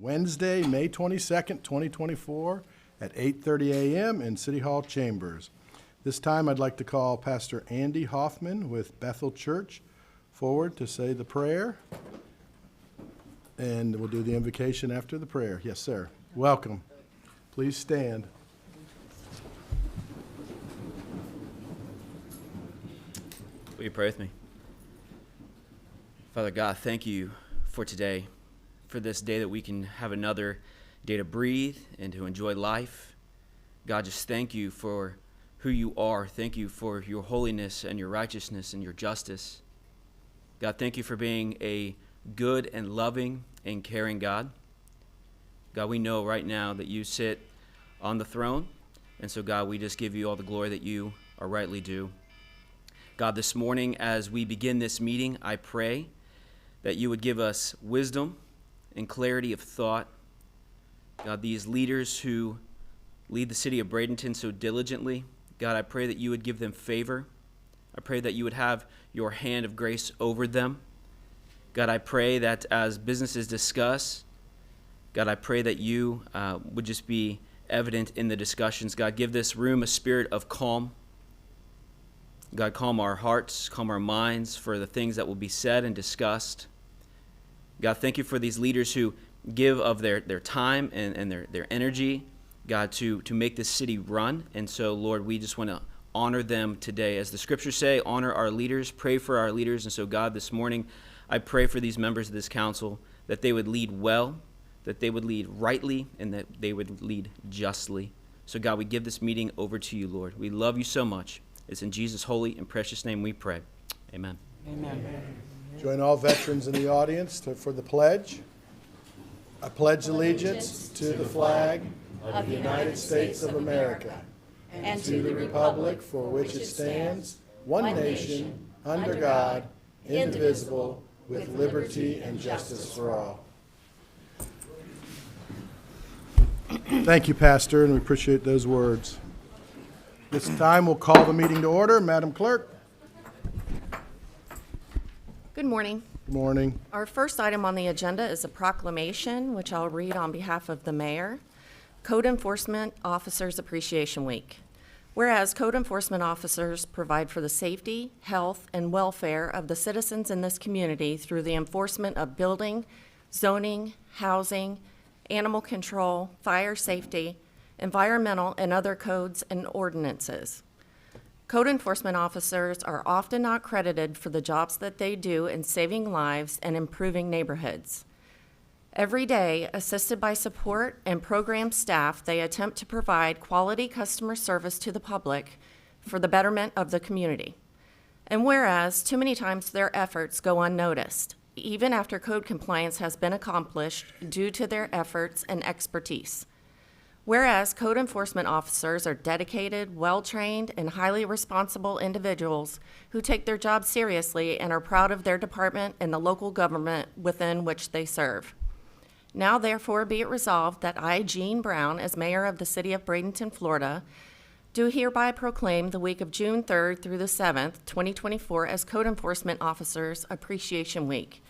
Wednesday, May 22nd, 2024, at 8:30 a.m. in City Hall chambers. This time, I'd like to call Pastor Andy Hoffman with Bethel Church forward to say the prayer, and we'll do the invocation after the prayer. Yes, sir. Welcome. Please stand. Will you pray with me? Father God, thank you for today, for this day that we can have another day to breathe and to enjoy life. God, just thank you for who you are. Thank you for your holiness and your righteousness and your justice. God, thank you for being a good and loving and caring God. God, we know right now that you sit on the throne, and so God, we just give you all the glory that you are rightly due. God, this morning as we begin this meeting, I pray that you would give us wisdom and clarity of thought. God, these leaders who lead the city of Bradenton so diligently, God, I pray that you would give them favor. I pray that you would have your hand of grace over them. God, I pray that as businesses discuss, God, I pray that you would just be evident in the discussions. God, give this room a spirit of calm. God, calm our hearts, calm our minds for the things that will be said and discussed. God, thank you for these leaders who give of their time and their energy, God, to make this city run. And so, Lord, we just want to honor them today. As the scriptures say, honor our leaders, pray for our leaders. And so, God, this morning, I pray for these members of this council that they would lead well, that they would lead rightly, and that they would lead justly. So, God, we give this meeting over to you, Lord. We love you so much. It's in Jesus' holy and precious name we pray. Amen. Amen. Join all veterans in the audience for the pledge. I pledge allegiance to the flag of the United States of America and to the republic for which it stands, one nation, under God, indivisible, with liberty and justice for all. Thank you, Pastor, and we appreciate those words. This time we'll call the meeting to order. Madam Clerk. Good morning. Good morning. Our first item on the agenda is a proclamation, which I'll read on behalf of the mayor. Code Enforcement Officers Appreciation Week. Whereas code enforcement officers provide for the safety, health, and welfare of the citizens in this community through the enforcement of building, zoning, housing, animal control, fire safety, environmental, and other codes and ordinances. Code enforcement officers are often not credited for the jobs that they do in saving lives and improving neighborhoods. Every day, assisted by support and program staff, they attempt to provide quality customer service to the public for the betterment of the community. And whereas too many times their efforts go unnoticed, even after code compliance has been accomplished due to their efforts and expertise. Whereas code enforcement officers are dedicated, well-trained, and highly responsible individuals who take their job seriously and are proud of their department and the local government within which they serve. Now therefore be it resolved that I, Jean Brown, as mayor of the city of Bradenton, Florida, do hereby proclaim the week of June 3rd through the 7th, 2024 as Code Enforcement Officers Appreciation Week,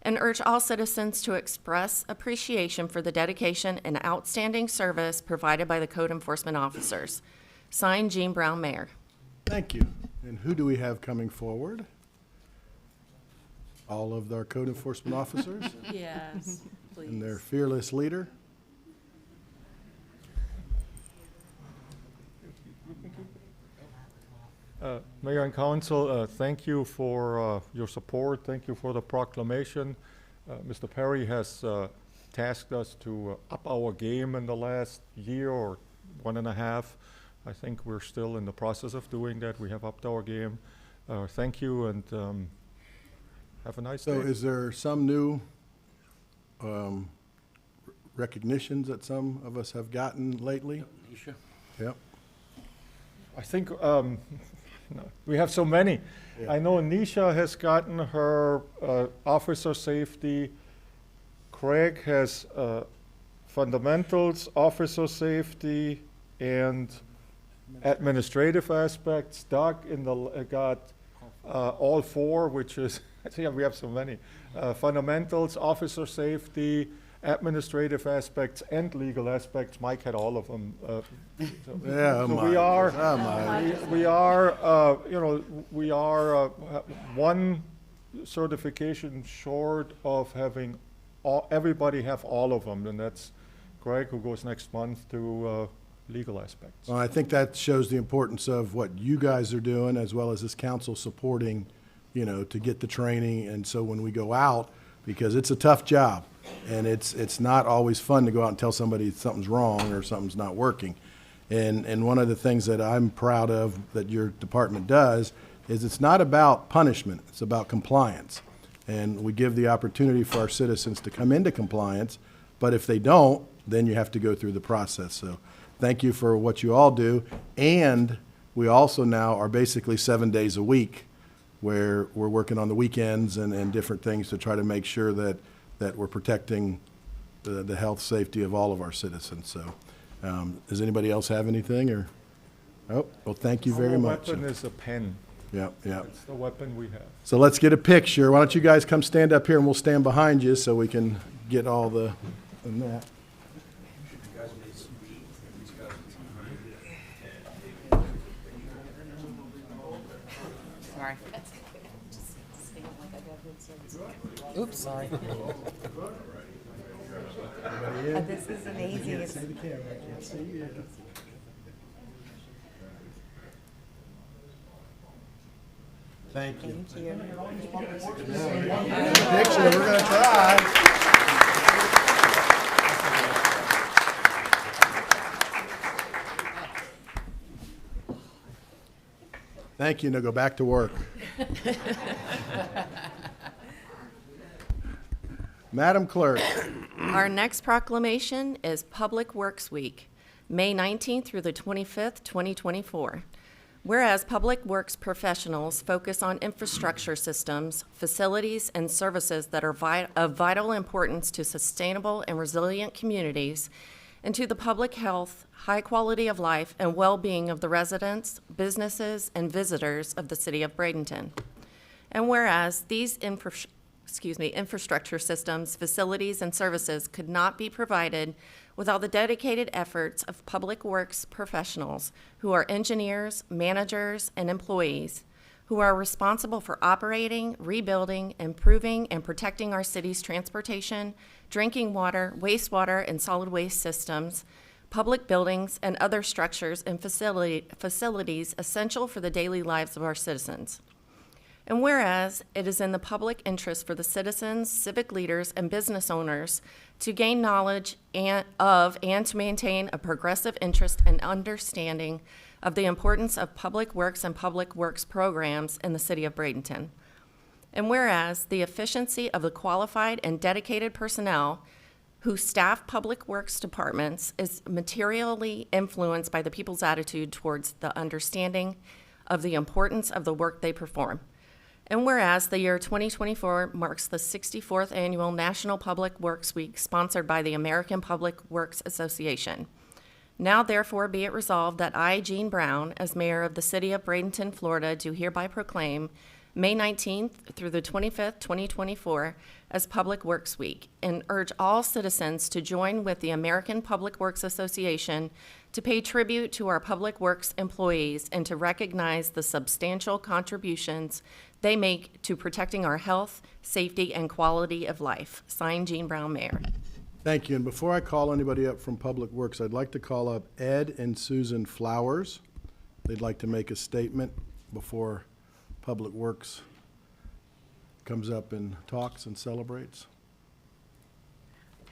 and urge all citizens to express appreciation for the dedication and outstanding service provided by the code enforcement officers. Signed, Jean Brown, Mayor. Thank you. And who do we have coming forward? All of our code enforcement officers Yes, please. and their fearless leader. Mayor and Council, thank you for your support. Thank you for the proclamation. Mr. Perry has tasked us to up our game in the last year or 1.5. I think we're still in the process of doing that. We have upped our game. Thank you, and have a nice day. So is there some new recognitions that some of us have gotten lately? Yep. I think we have so many. Yeah. I know Nisha has gotten her officer safety. Craig has fundamentals, officer safety, and administrative aspects. Doug got all four, which is, yeah, we have so many. Fundamentals, officer safety, administrative aspects and legal aspects. Mike had all of them. Yeah, So my. we are, Oh, my. we are one certification short of having everybody have all of them, and that's Greg, who goes next month to legal aspects. Well, I think that shows the importance of what you guys are doing, as well as this council supporting, to get the training. And so when we go out, because it's a tough job, and it's not always fun to go out and tell somebody something's wrong or something's not working. And one of the things that I'm proud of that your department does is it's not about punishment, it's about compliance. And we give the opportunity for our citizens to come into compliance, but if they don't, then you have to go through the process. So thank you for what you all do. And we also now are basically 7 days a week where we're working on the weekends and different things to try to make sure that we're protecting the health, safety of all of our citizens. So does anybody else have anything? Or well, thank you very much. Our weapon is a pen. Yeah. That's the weapon we have. So let's get a picture. Why don't you guys come stand up here and we'll stand behind you so we can get all the, and that. Sorry. Oops, sorry. This is amazing. See the camera, I can't see you. Thank you. Thank you. Picture, we're gonna try. Thank you, now go back to work. Madam Clerk. Our next proclamation is Public Works Week, May 19th through the 25th, 2024. Whereas public works professionals focus on infrastructure systems, facilities, and services that are of vital importance to sustainable and resilient communities and to the public health, high quality of life, and well-being of the residents, businesses, and visitors of the city of Bradenton. And whereas these infrastructure systems, facilities, and services could not be provided without the dedicated efforts of public works professionals who are engineers, managers, and employees who are responsible for operating, rebuilding, improving, and protecting our city's transportation, drinking water, wastewater, and solid waste systems, public buildings, and other structures and facilities essential for the daily lives of our citizens. And whereas it is in the public interest for the citizens, civic leaders, and business owners to gain knowledge of and to maintain a progressive interest and understanding of the importance of public works and public works programs in the city of Bradenton. And whereas the efficiency of the qualified and dedicated personnel who staff public works departments is materially influenced by the people's attitude towards the understanding of the importance of the work they perform. And whereas the year 2024 marks the 64th annual National Public Works Week sponsored by the American Public Works Association. Now therefore be it resolved that I, Jean Brown, as mayor of the city of Bradenton, Florida, do hereby proclaim May 19th through the 25th, 2024 as Public Works Week and urge all citizens to join with the American Public Works Association to pay tribute to our public works employees and to recognize the substantial contributions they make to protecting our health, safety, and quality of life. Signed, Jean Brown, Mayor. Thank you. And before I call anybody up from Public Works, I'd like to call up Ed and Susan Flowers. They'd like to make a statement before Public Works comes up and talks and celebrates.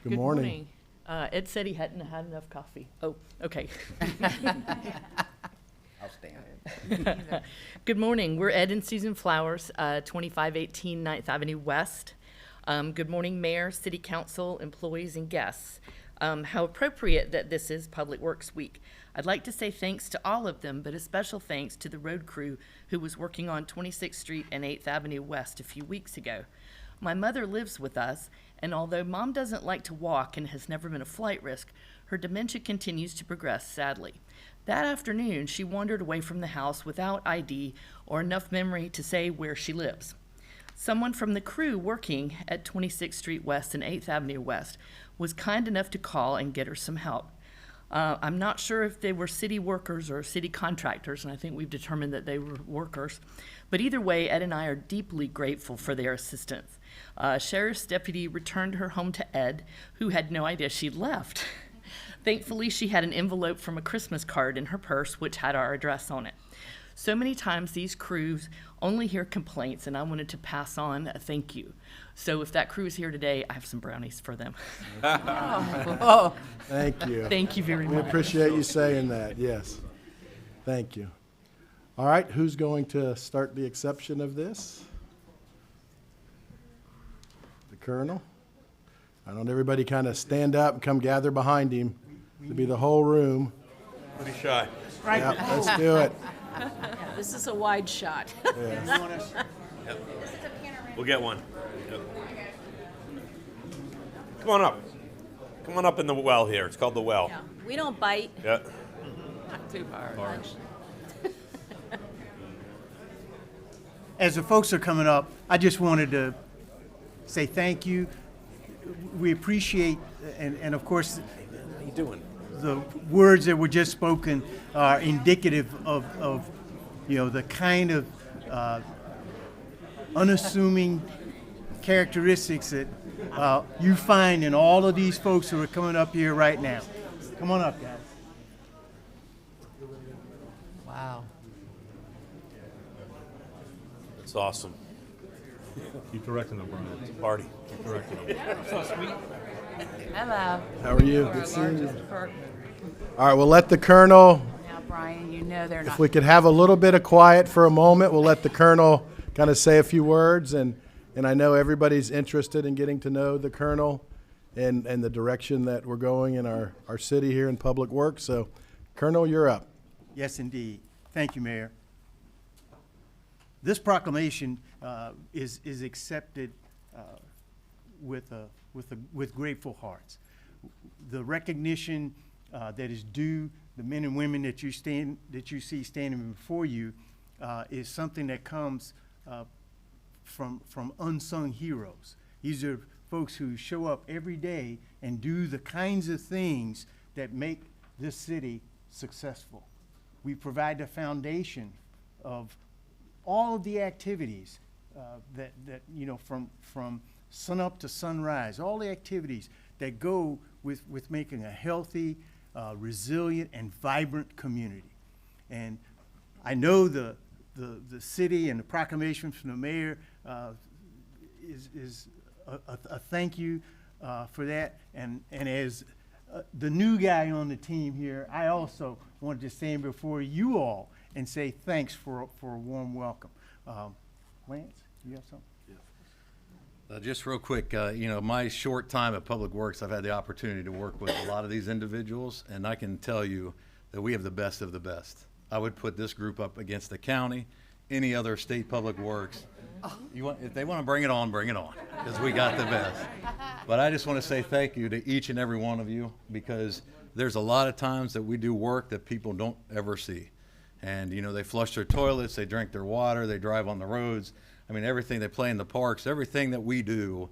Good morning. Ed said he hadn't had enough coffee. Oh, okay. I'll stand. Good morning. We're Ed and Susan Flowers, 2518 9th Avenue West. Good morning, Mayor, City Council, employees, and guests. How appropriate that this is Public Works Week. I'd like to say thanks to all of them, but a special thanks to the road crew who was working on 26th Street and 8th Avenue West a few weeks ago. My mother lives with us, and although Mom doesn't like to walk and has never been a flight risk, her dementia continues to progress, sadly. That afternoon, she wandered away from the house without ID or enough memory to say where she lives. Someone from the crew working at 26th Street West and 8th Avenue West was kind enough to call and get her some help. I'm not sure if they were city workers or city contractors, and I think we've determined that they were workers. But either way, Ed and I are deeply grateful for their assistance. Sheriff's deputy returned her home to Ed, who had no idea she'd left. Thankfully, she had an envelope from a Christmas card in her purse, which had our address on it. So many times these crews only hear complaints, and I wanted to pass on a thank you. So if that crew is here today, I have some brownies for them. Oh, thank you. Thank you very We much. appreciate you saying that, yes. Thank you. All right, who's going to start the exception of this? The Colonel? I don't everybody kind of stand up and come gather behind him. It'll be the whole room. Pretty shy. Yep, let's do it. This is a wide shot. We'll get one. Yep. Come on up. Come on up in the well here. It's called the well. Yeah. We don't bite. Yeah. Not too hard. As the folks are coming up, I just wanted to say thank you. We appreciate, and of course, How you doing? the words that were just spoken are indicative of the kind of unassuming characteristics that you find in all of these folks who are coming up here right now. Come on up, guys. Wow. It's awesome. Keep directing them, Brian. It's a party. Keep directing them. Hello. How are you? Good seeing you. All right, we'll let the Colonel, Now, Brian, you know they're if not. we could have a little bit of quiet for a moment, we'll let the Colonel kind of say a few words. And I know everybody's interested in getting to know the Colonel and the direction that we're going in our city here in Public Works. So, Colonel, you're up. Yes, indeed. Thank you, Mayor. This proclamation is accepted with grateful hearts. The recognition that is due the men and women that you see standing before you is something that comes from unsung heroes. These are folks who show up every day and do the kinds of things that make this city successful. We provide the foundation of all of the activities that from sunup to sunrise, all the activities that go with making a healthy, resilient, and vibrant community. And I know the city and the proclamation from the mayor is a thank you for that. And as the new guy on the team here, I also wanted to stand before you all and say thanks for a warm welcome. Lance, you have something? Just real quick, my short time at Public Works, I've had the opportunity to work with a lot of these individuals, and I can tell you that we have the best of the best. I would put this group up against the county, any other state public works. If they want to bring it on, because we got the best. But I just want to say thank you to each and every one of you, because there's a lot of times that we do work that people don't ever see. And, they flush their toilets, they drink their water, they drive on the roads. I mean, everything, they play in the parks, everything that we do,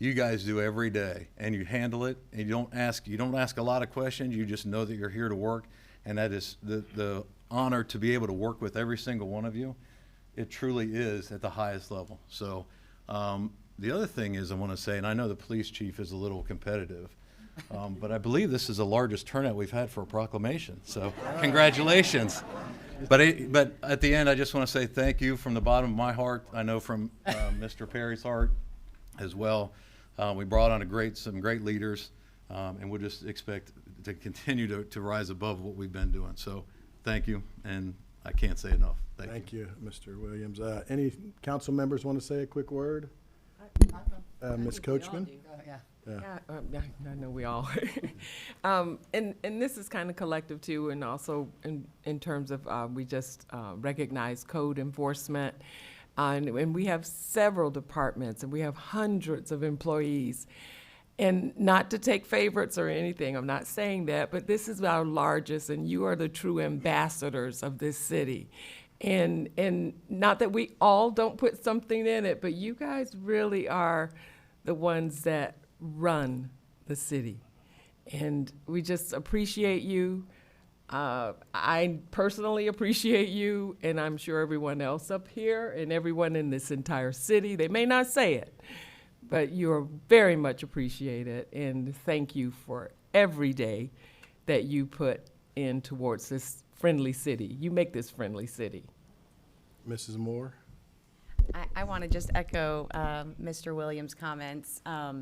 you guys do every day. And you handle it, and you don't ask a lot of questions, you just know that you're here to work. And that is the honor to be able to work with every single one of you. It truly is at the highest level. So the other thing is I want to say, and I know the police chief is a little competitive, but I believe this is the largest turnout we've had for a proclamation. So congratulations. But at the end, I just want to say thank you from the bottom of my heart. I know from Mr. Perry's heart as well. We brought on some great leaders, and we'll just expect to continue to rise above what we've been doing. So thank you, and I can't say enough. Thank you, Mr. Williams. Any council members want to say a quick word? Ms. Coachman? Yeah, I know we all. And this is kind of collective too, and also in terms of we just recognize code enforcement, and we have several departments, and we have hundreds of employees. And not to take favorites or anything, I'm not saying that, but this is our largest, and you are the true ambassadors of this city. And not that we all don't put something in it, but you guys really are the ones that run the city. And we just appreciate you. I personally appreciate you, and I'm sure everyone else up here and everyone in this entire city. They may not say it, but you are very much appreciated, and thank you for every day that you put in towards this friendly city. You make this friendly city. Mrs. Moore? I want to just echo Mr. Williams' comments. The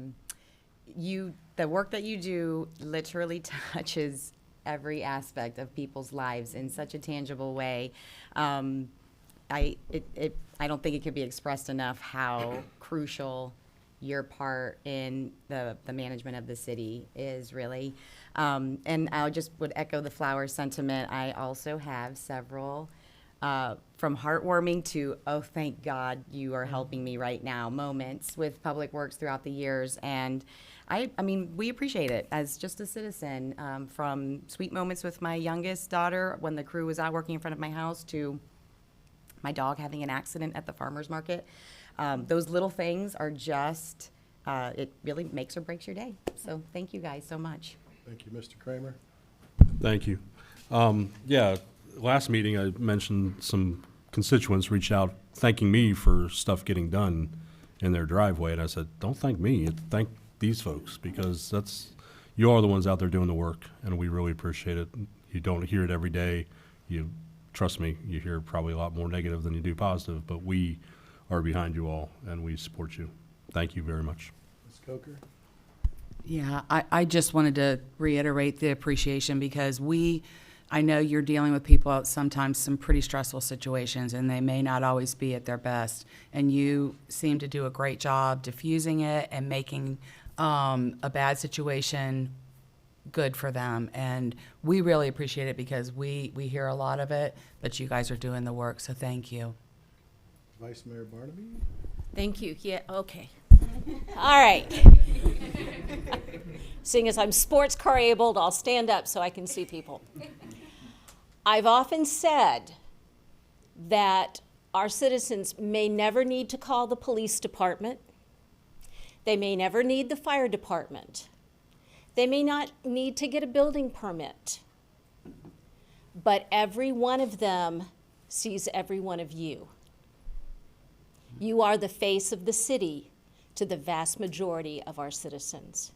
work that you do literally touches every aspect of people's lives in such a tangible way. I don't think it could be expressed enough how crucial your part in the management of the city is, really. And I just would echo the flower sentiment. I also have several from heartwarming to, oh, thank God you are helping me right now, moments with Public Works throughout the years. And I mean, we appreciate it as just a citizen, from sweet moments with my youngest daughter when the crew was out working in front of my house to my dog having an accident at the farmer's market. Those little things are just, it really makes or breaks your day. So thank you guys so much. Thank you, Mr. Kramer. Thank you. Yeah, last meeting I mentioned some constituents reached out thanking me for stuff getting done in their driveway, and I said, don't thank me, thank these folks, because you are the ones out there doing the work, and we really appreciate it. You don't hear it every day. Trust me, you hear probably a lot more negative than you do positive, but we are behind you all, and we support you. Thank you very much. Ms. Coker? Yeah, I just wanted to reiterate the appreciation because I know you're dealing with people out sometimes some pretty stressful situations, and they may not always be at their best. And you seem to do a great job diffusing it and making a bad situation good for them. And we really appreciate it because we hear a lot of it, but you guys are doing the work, so thank you. Vice Mayor Barnaby? Thank you. Yeah, okay. All right. Seeing as I'm sports car abled, I'll stand up so I can see people. I've often said that our citizens may never need to call the police department. They may never need the fire department. They may not need to get a building permit. But every one of them sees every one of you. You are the face of the city to the vast majority of our citizens,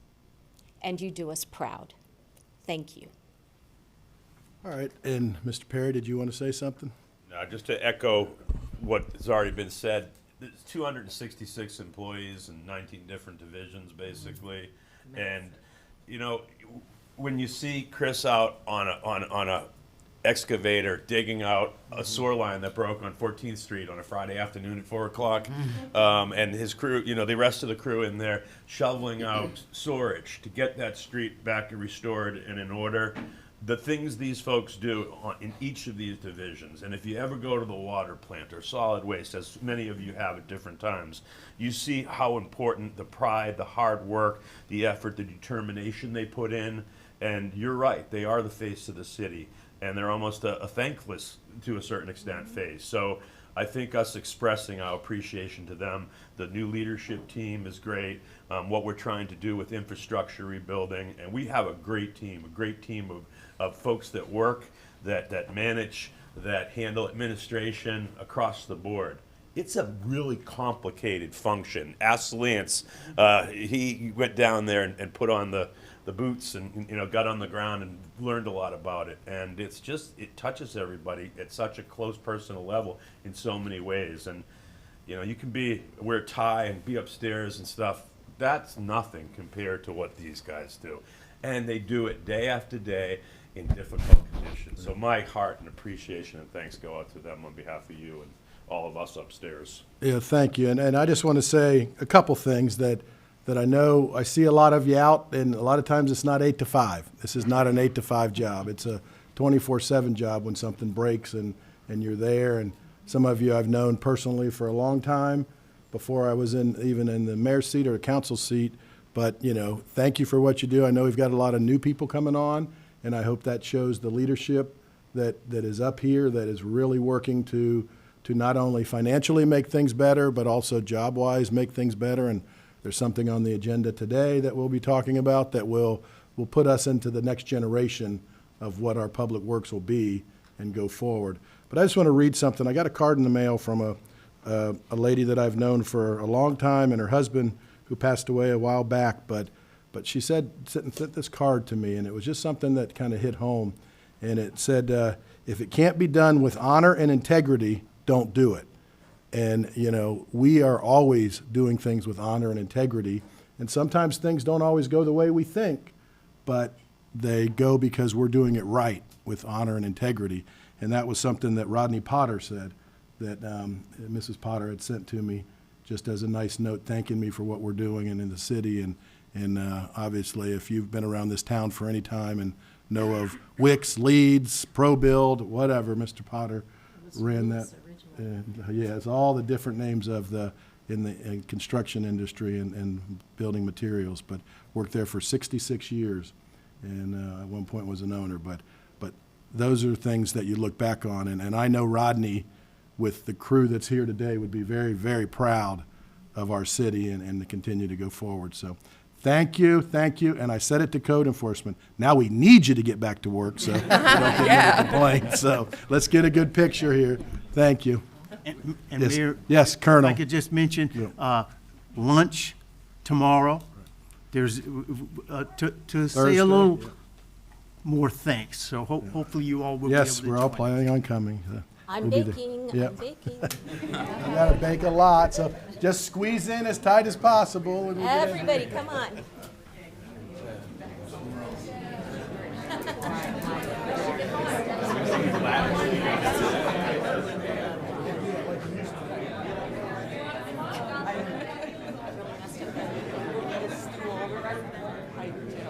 and you do us proud. Thank you. All right, and Mr. Perry, did you want to say something? Now, just to echo what has already been said, there's 266 employees in 19 different divisions, basically. And, you know, when you see Chris out on a excavator digging out a sewer line that broke on 14th Street on a Friday afternoon at 4 o'clock, and his crew, you know, the rest of the crew in there shoveling out sewerage to get that street back restored and in order. The things these folks do in each of these divisions, and if you ever go to the water plant or solid waste, as many of you have at different times, you see how important the pride, the hard work, the effort, the determination they put in. And you're right, they are the face of the city, and they're almost a thankless, to a certain extent, face. So I think us expressing our appreciation to them, the new leadership team is great, what we're trying to do with infrastructure rebuilding, and we have a great team of folks that work, that manage, that handle administration across the board. It's a really complicated function. Ask Lance. He went down there and put on the boots and, you know, got on the ground and learned a lot about it. And it's just, it touches everybody at such a close personal level in so many ways. And, you know, you can wear a tie and be upstairs and stuff. That's nothing compared to what these guys do. And they do it day after day in difficult conditions. So my heart and appreciation and thanks go out to them on behalf of you and all of us upstairs. Yeah, thank you. And I just want to say a couple things that I know I see a lot of you out, and a lot of times it's not 8 to 5. This is not an 8 to 5 job. It's a 24/7 job when something breaks and you're there. And some of you I've known personally for a long time before I was even in the mayor's seat or the council seat. But, you know, thank you for what you do. I know we've got a lot of new people coming on, and I hope that shows the leadership that is up here that is really working to not only financially make things better, but also job-wise make things better. And there's something on the agenda today that we'll be talking about that will put us into the next generation of what our public works will be and go forward. But I just want to read something. I got a card in the mail from a lady that I've known for a long time, and her husband who passed away a while back. But she said, sent this card to me, and it was just something that kind of hit home. And it said, if it can't be done with honor and integrity, don't do it. And, you know, we are always doing things with honor and integrity. And sometimes things don't always go the way we think, but they go because we're doing it right with honor and integrity. And that was something that Rodney Potter said, that Mrs. Potter had sent to me just as a nice note thanking me for what we're doing and in the city. And obviously, if you've been around this town for any time and know of Wix, Leeds, ProBuild, whatever, Mr. Potter ran that. Yeah, it's all the different names of in the construction industry and building materials, but worked there for 66 years, and at one point was an owner. But those are things that you look back on, and I know Rodney, with the crew that's here today, would be very, very proud of our city and to continue to go forward. So thank you, and I said it to code enforcement. Now we need you to get back to work, so we don't get any complaints. So let's get a good picture here. Thank you. And Yes. Mayor, Yes, Colonel. if I could just mention, lunch tomorrow. There's, to say Thursday, a little more thanks. So hopefully you all will be able to Yes, we're all join. planning on coming. I'm We'll be there. baking, Yep. I'm baking. You gotta bake a lot, so just squeeze in as tight as possible. And we'll get in. Everybody, come on.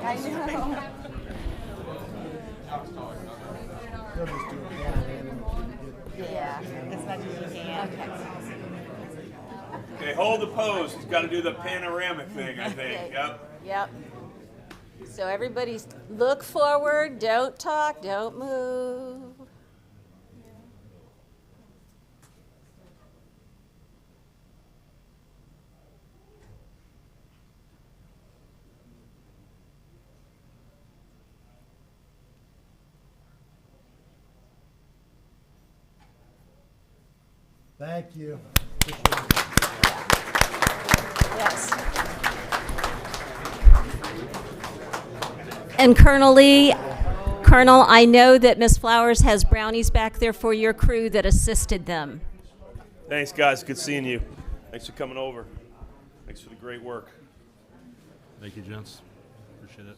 I know. Yeah, as much as you can. Okay, hold the pose. He's got to do the panoramic thing, I think. Okay. Yep. Yep. So everybody look forward, don't talk, don't move. Thank you. Yes. And Colonel Lee, Colonel, I know that Miss Flowers has brownies back there for your crew that assisted them. Thanks, guys. Good seeing you. Thanks for coming over. Thanks for the great work. Thank you, gents. Appreciate it.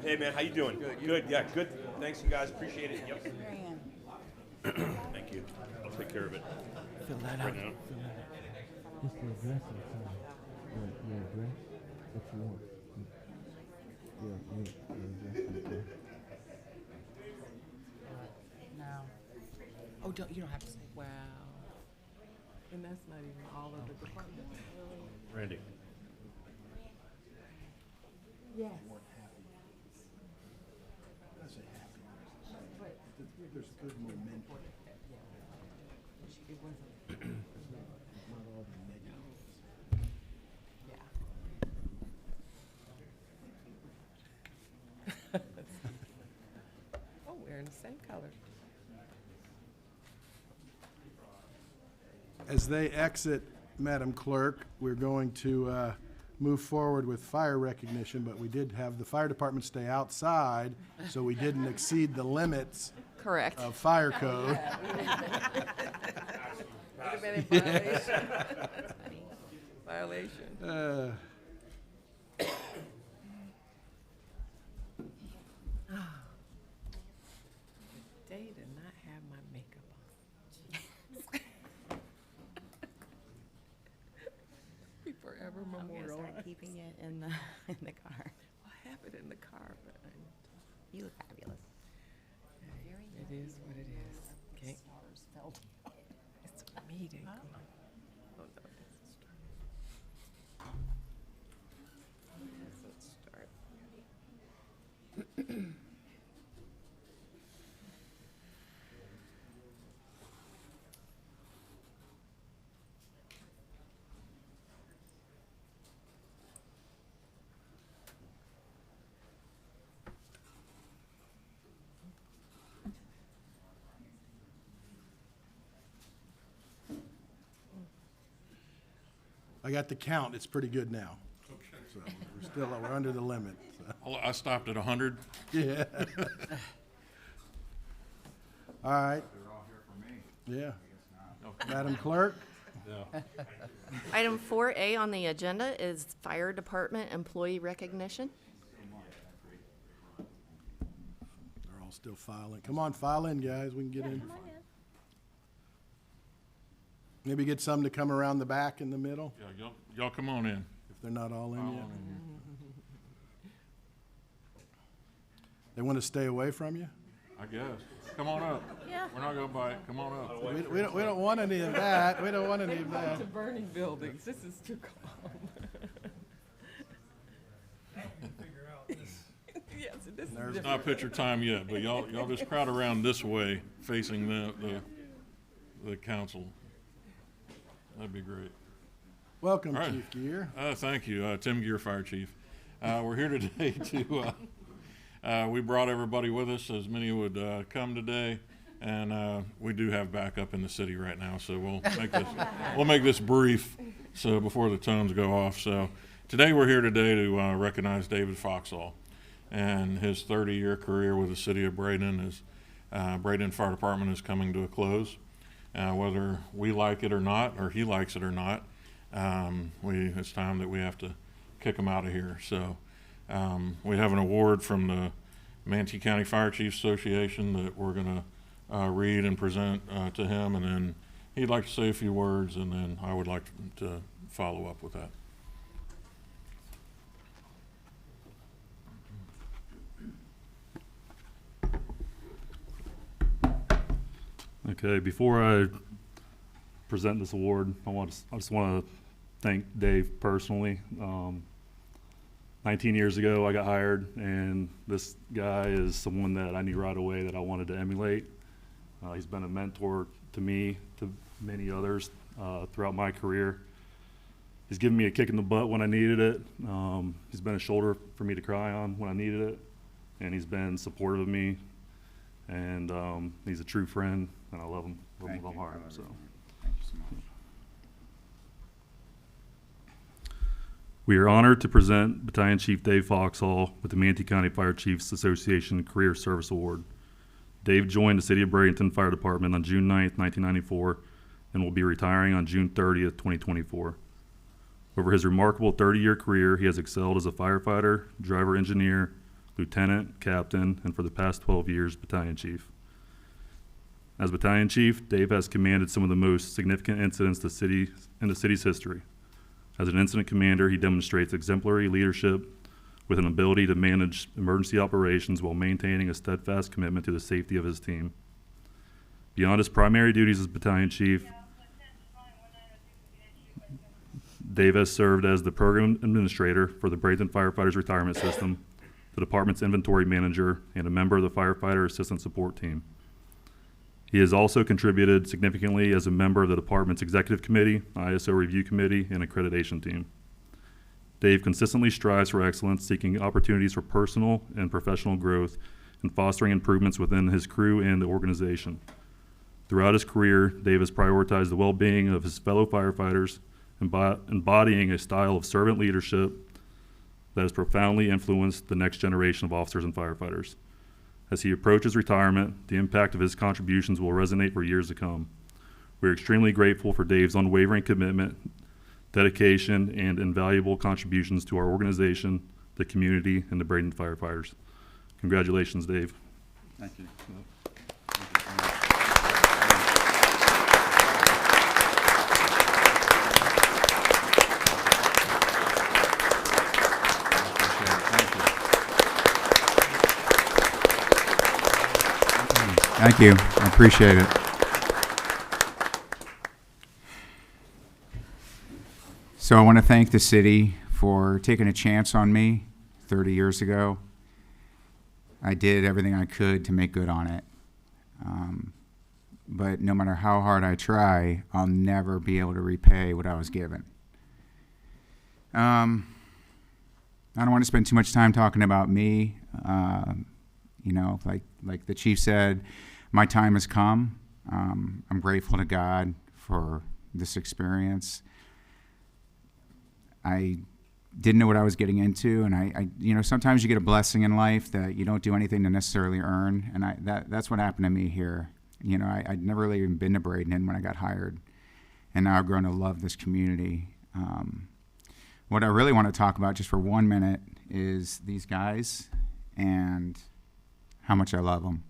Hey, man, how you doing? Good. Yeah, good. Thanks, you guys. Appreciate it. Yep. Thank you. I'll take care of it. Fill that Right out. now. Just the address inside. Your address that you want. Your address inside. No. Oh, you don't have to say. Wow. And that's not even all of the departments. Randy. Yes. There's good momentum. Oh, we're in the same color. As they exit, Madam Clerk, we're going to move forward with fire recognition, but we did have the fire department stay outside, so we didn't exceed the limits Correct. of fire code. Would have been a violation. Violation. Day did not have my makeup on. Be forever I'm gonna memorialized. start keeping it in the car. Well, I have it in the car, but You look fabulous. it is what it is. Okay. Stars fell down. he didn't come. Oh, no. Let's start. I got the count. It's pretty good now. So we're under the limit. So. I stopped at 100. Yeah. All right. Yeah. Madam Clerk? Item 4A on the agenda is Fire Department employee recognition. They're all still filing. Come on, file in, guys. We can get in. Maybe get some to come around the back in the middle, Yeah, y'all come on in. if they're not all in All yet. in here. They want to stay away from you? I guess. Come on up. Yeah. We're not gonna bite. Come on up. We don't want any of that. We don't want any of To that. burning buildings, this is too calm. Yes, this is There's- It's not picture time yet, but y'all just crowd around this way, facing the council. That'd be great. Welcome, All right. Chief Gear. Thank you, Tim Gear, Fire Chief. We're here today we brought everybody with us, as many would come today, and we do have backup in the city right now, so we'll make this brief, so before the tones go off. So today we're here today to recognize David Foxall and his 30-year career with the city of Bradenton. Bradenton Fire Department is coming to a close. Whether we like it or not, or he likes it or not, it's time that we have to kick him out of here. So we have an award from the Manatee County Fire Chiefs Association that we're going to read and present to him, and then he'd like to say a few words, and then I would like to follow up with that. Okay, before I present this award, I just want to thank Dave personally. 19 years ago, I got hired, and this guy is someone that I knew right away that I wanted to emulate. He's been a mentor to me, to many others throughout my career. He's given me a kick in the butt when I needed it. He's been a shoulder for me to cry on when I needed it, and he's been supportive of me. And he's a true friend, and I love him with all my heart. So. Thank you so much. We are honored to present Battalion Chief Dave Foxall with the Manatee County Fire Chiefs Association Career Service Award. Dave joined the City of Bradenton Fire Department on June 9th, 1994, and will be retiring on June 30th, 2024. Over his remarkable 30-year career, he has excelled as a firefighter, driver engineer, lieutenant, captain, and for the past 12 years, battalion chief. As battalion chief, Dave has commanded some of the most significant incidents in the city's history. As an incident commander, he demonstrates exemplary leadership with an ability to manage emergency operations while maintaining a steadfast commitment to the safety of his team. Beyond his primary duties as battalion chief, Dave has served as the program administrator for the Bradenton Firefighters Retirement System, the department's inventory manager, and a member of the Firefighter Assistant Support Team. He has also contributed significantly as a member of the department's Executive Committee, ISO Review Committee, and Accreditation Team. Dave consistently strives for excellence, seeking opportunities for personal and professional growth and fostering improvements within his crew and the organization. Throughout his career, Dave has prioritized the well-being of his fellow firefighters, embodying a style of servant leadership that has profoundly influenced the next generation of officers and firefighters. As he approaches retirement, the impact of his contributions will resonate for years to come. We are extremely grateful for Dave's unwavering commitment, dedication, and invaluable contributions to our organization, the community, and the Bradenton firefighters. Congratulations, Dave. Thank you. Thank you. I appreciate it. So I want to thank the city for taking a chance on me 30 years ago. I did everything I could to make good on it. But no matter how hard I try, I'll never be able to repay what I was given. I don't want to spend too much time talking about me. You know, like the chief said, my time has come. I'm grateful to God for this experience. I didn't know what I was getting into, and I you know, sometimes you get a blessing in life that you don't do anything to necessarily earn, and that's what happened to me here. You know, I'd never really even been to Bradenton when I got hired, and now I've grown to love this community. What I really want to talk about just for 1 minute is these guys and how much I love them.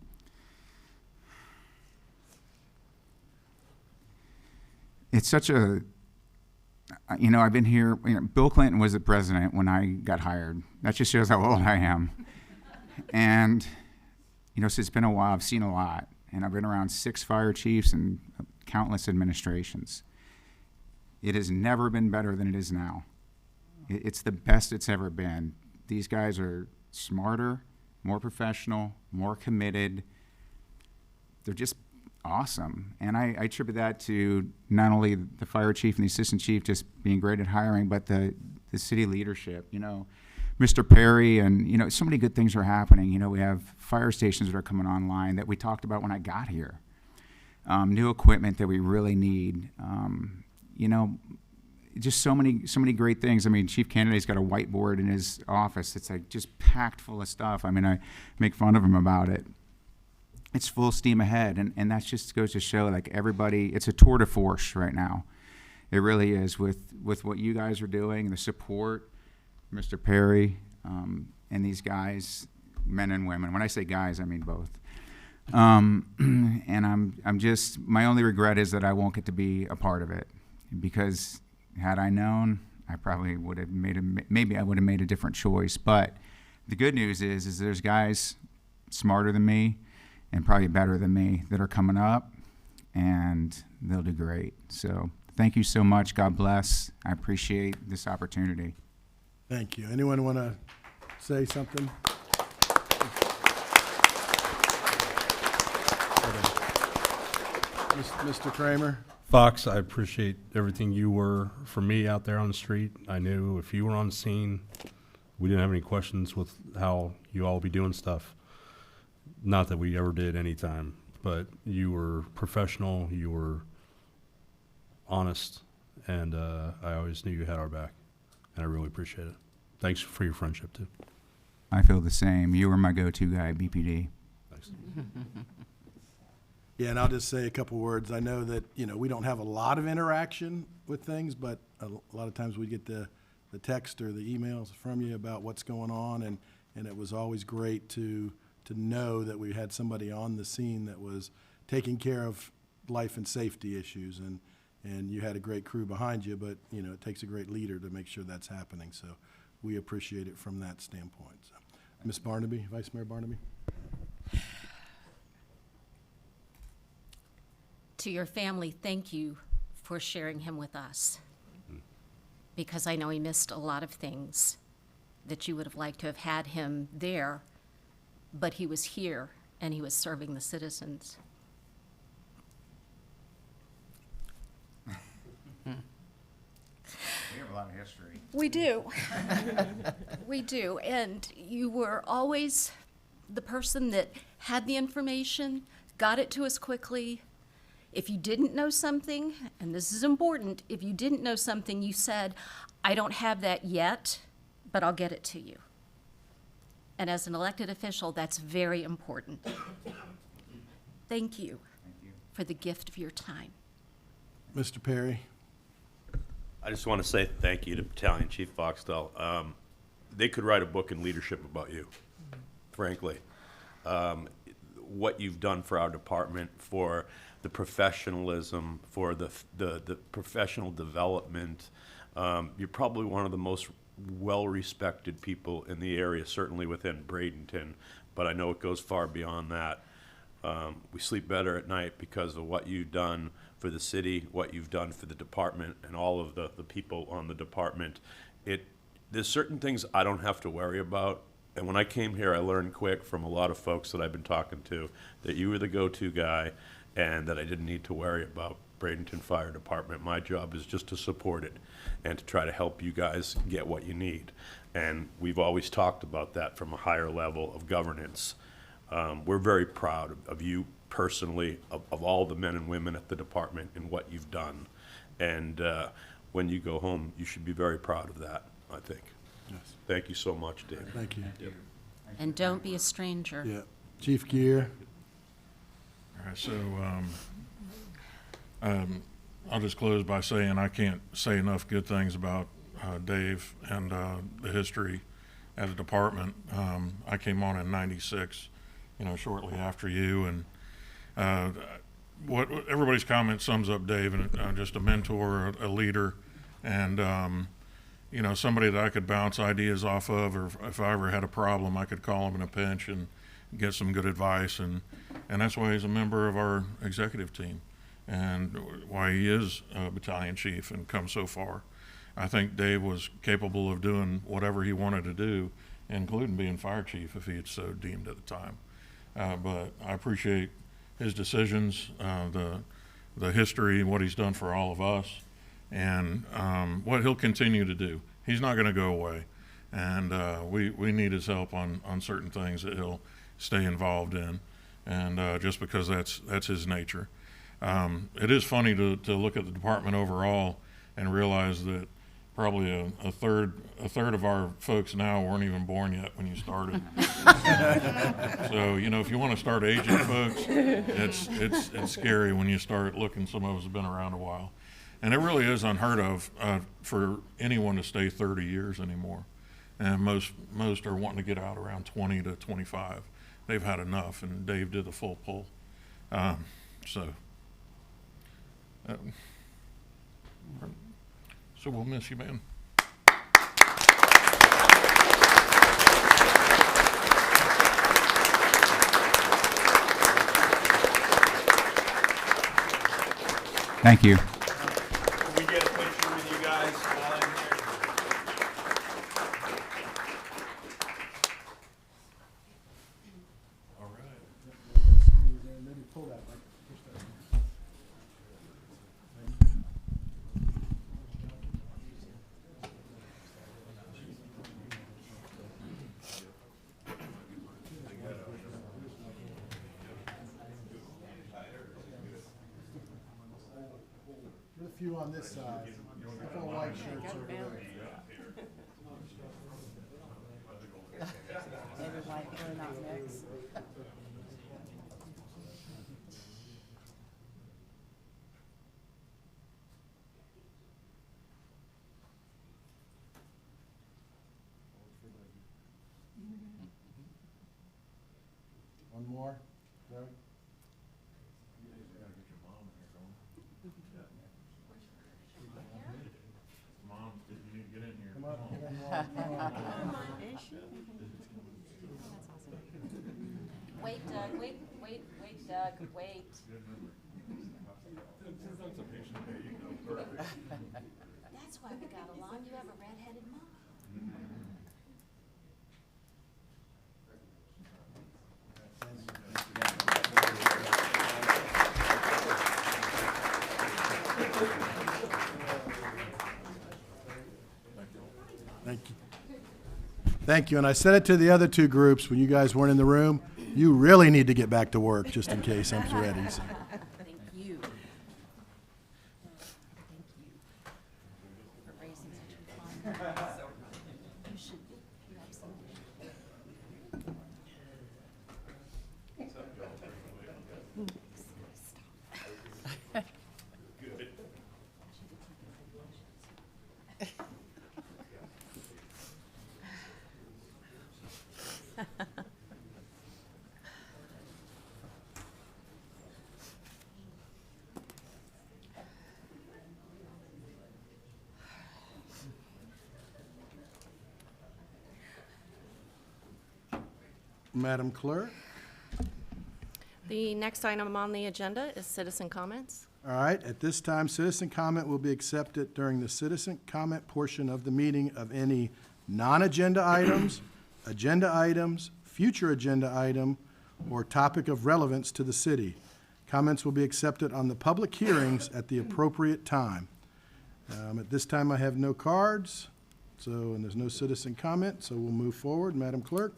It's such a, you know, I've been here, you know, Bill Clinton was the president when I got hired. That just shows how old I am. And, you know, so it's been a while, I've seen a lot. And I've been around 6 fire chiefs and countless administrations. It has never been better than it is now. It's the best it's ever been. These guys are smarter, more professional, more committed. They're just awesome. And I attribute that to not only the fire chief and the assistant chief just being great at hiring, but the city leadership. You know, Mr. Perry, and, you know, so many good things are happening. You know, we have fire stations that are coming online that we talked about when I got here. New equipment that we really need. You know, just so many great things. I mean, Chief Kennedy's got a whiteboard in his office. It's like just packed full of stuff. I mean, I make fun of him about it. It's full steam ahead, and that just goes to show, like, everybody, it's a tour de force right now. It really is, with what you guys are doing, the support, Mr. Perry, and these guys, men and women. When I say guys, I mean both. And I'm just, my only regret is that I won't get to be a part of it, because had I known, I probably would have maybe I would have made a different choice. But the good news is there's guys smarter than me and probably better than me that are coming up, and they'll do great. So thank you so much. God bless. I appreciate this opportunity. Thank you. Anyone want to say something? Mr. Kramer? Fox, I appreciate everything you were for me out there on the street. I knew if you were on the scene, we didn't have any questions with how you all be doing stuff. Not that we ever did any time, but you were professional, you were honest, and I always knew you had our back, and I really appreciate it. Thanks for your friendship, too. I feel the same. You were my go-to guy at BPD. Thanks. Yeah, and I'll just say a couple words. I know that, you know, we don't have a lot of interaction with things, but a lot of times we get the text or the emails from you about what's going on, and it was always great to know that we had somebody on the scene that was taking care of life and safety issues, and you had a great crew behind you, but, you know, it takes a great leader to make sure that's happening, so we appreciate it from that standpoint. So, Ms. Barnaby, Vice Mayor Barnaby. To your family, thank you for sharing him with us, because I know he missed a lot of things that you would have liked to have had him there, but he was here and he was serving the citizens. We have a lot of history. We do. We do. And you were always the person that had the information, got it to us quickly. If you didn't know something, and this is important, if you didn't know something, you said, I don't have that yet, but I'll get it to you. And as an elected official, that's very important. Thank you for the gift of your time. Mr. Perry. I just want to say thank you to Battalion Chief Foxtel. They could write a book in leadership about you, frankly. What you've done for our department, for the professionalism, for the professional development. You're probably one of the most well-respected people in the area, certainly within Bradenton, but I know it goes far beyond that. We sleep better at night because of what you've done for the city, what you've done for the department, and all of the people on the department. There's certain things I don't have to worry about. And when I came here, I learned quick from a lot of folks that I've been talking to that you were the go-to guy and that I didn't need to worry about Bradenton Fire Department. My job is just to support it and to try to help you guys get what you need. And we've always talked about that from a higher level of governance. We're very proud of you personally, of all the men and women at the department and what you've done. And when you go home, you should be very proud of that, I think. Yes. Thank you so much, Dave. Thank you. Yep. And don't be a stranger. Yeah. Chief Gear. All right, so I'll just close by saying I can't say enough good things about Dave and the history at the department. I came on in '96, shortly after you, and what everybody's comment sums up Dave, and just a mentor, a leader, and somebody that I could bounce ideas off of, or if I ever had a problem, I could call him in a pinch and get some good advice, and that's why he's a member of our executive team, and why he is a battalion chief and come so far. I think Dave was capable of doing whatever he wanted to do, including being fire chief if he had so deemed at the time. But I appreciate his decisions, the history, what he's done for all of us, and what he'll continue to do. He's not going to go away, and we need his help on certain things that he'll stay involved in, and just because that's his nature. It is funny to look at the department overall and realize that probably a third of our folks now weren't even born yet when you started. So if you want to start aging folks, it's scary when you start looking. Some of us have been around a while. And it really is unheard of for anyone to stay 30 years anymore. And most are wanting to get out around 20 to 25. They've had enough, and Dave did the full pull. So we'll miss you, man. Thank you. Can we get a picture with you guys while I'm here? All right. There's a few on this side. Couple of white shirts over there. One more, Doug? Mom, did you need to get in here? Come up, get in line. Wait, Doug, wait, Doug, wait. That's why we got along. You have a redheaded mom. Thank you. Thank you. And I said it to the other two groups when you guys weren't in the room. You really need to get back to work, just in case I'm ready. So. Thank you. For raising such a fun. You should, you have some. Madam Clerk? The next item on the agenda is citizen comments. All right, at this time, citizen comment will be accepted during the citizen comment portion of the meeting of any non-agenda items, agenda items, future agenda item, or topic of relevance to the city. Comments will be accepted on the public hearings at the appropriate time. At this time, I have no cards, and there's no citizen comment, so we'll move forward. Madam Clerk?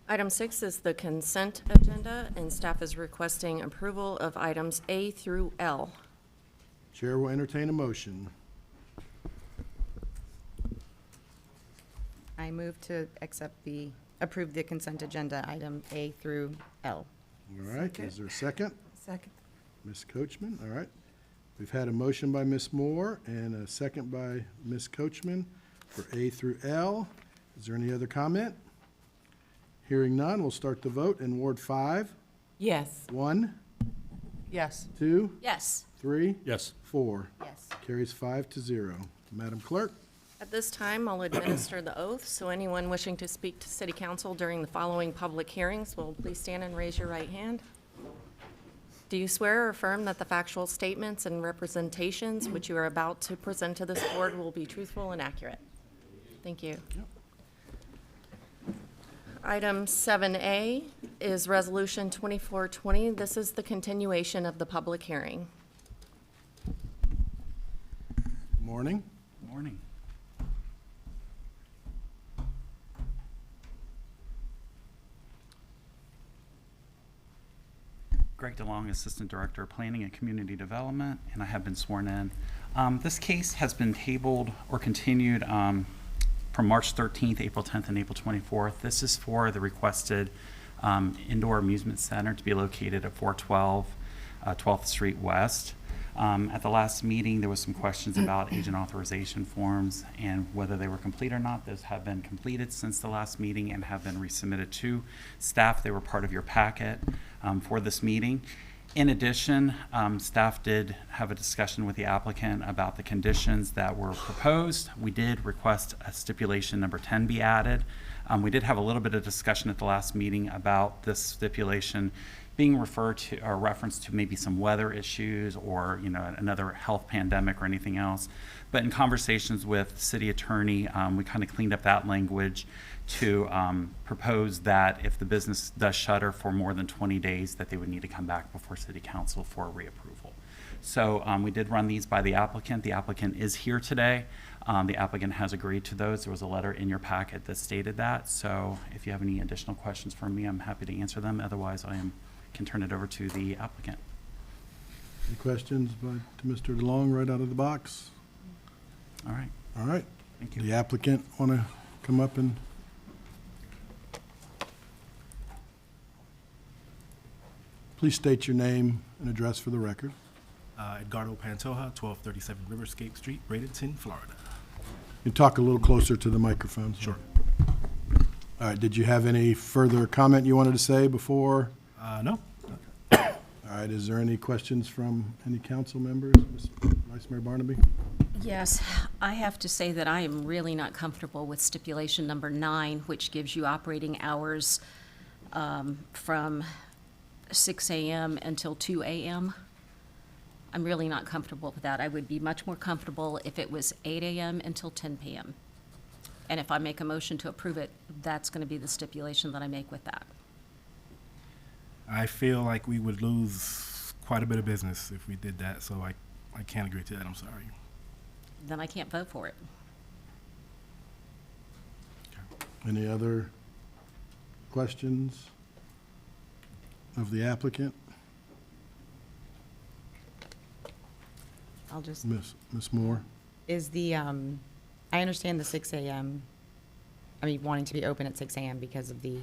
Item 6 is the consent agenda, and staff is requesting approval of items A through L. Chair will entertain a motion. I move to approve the consent agenda, item A through L. All right, is there a second? Second. Ms. Coachman, all right. We've had a motion by Ms. Moore and a second by Ms. Coachman for A through L. Is there any other comment? Hearing none, we'll start the vote in Ward 5. Yes. 1, Yes. 2, Yes. 3, Yes. 4. Yes. Carries 5-0. Madam Clerk? At this time, I'll administer the oath, so anyone wishing to speak to City Council during the following public hearings will please stand and raise your right hand. Do you swear or affirm that the factual statements and representations which you are about to present to this board will be truthful and accurate? Thank you. Item 7A is Resolution 2420. This is the continuation of the public hearing. Morning. Morning. Greg DeLong, Assistant Director of Planning and Community Development, and I have been sworn in. This case has been tabled or continued from March 13th, April 10th, and April 24th. This is for the requested indoor amusement center to be located at 412 12th Street West. At the last meeting, there was some questions about agent authorization forms and whether they were complete or not. Those have been completed since the last meeting and have been resubmitted to staff. They were part of your packet for this meeting. In addition, staff did have a discussion with the applicant about the conditions that were proposed. We did request a stipulation number 10 be added. We did have a little bit of discussion at the last meeting about this stipulation being referred to or referenced to maybe some weather issues or another health pandemic or anything else. But in conversations with the city attorney, we kind of cleaned up that language to propose that if the business does shutter for more than 20 days, that they would need to come back before city council for reapproval. So we did run these by the applicant. The applicant is here today. The applicant has agreed to those. There was a letter in your packet that stated that. So if you have any additional questions for me, I'm happy to answer them. Otherwise, can turn it over to the applicant. Any questions to Mr. DeLong right out of the box? All right. All right. Thank you. The applicant want to come up and... Please state your name and address for the record. Edgardo Pantoja, 1237 Riverscape Street, Bradenton, Florida. You talk a little closer to the microphone. Sure. All right, did you have any further comment you wanted to say before? No. All right, is there any questions from any council members? Ms. Vice Mayor Barnaby? Yes, I have to say that I am really not comfortable with stipulation number 9, which gives you operating hours from 6 a.m. until 2 a.m. I'm really not comfortable with that. I would be much more comfortable if it was 8 a.m. until 10 p.m. And if I make a motion to approve it, that's going to be the stipulation that I make with that. I feel like we would lose quite a bit of business if we did that, so I can't agree to that. I'm sorry. Then I can't vote for it. Any other questions of the applicant? I'll just. Ms. Moore? Is the, I understand the 6 a.m., wanting to be open at 6 a.m. because of the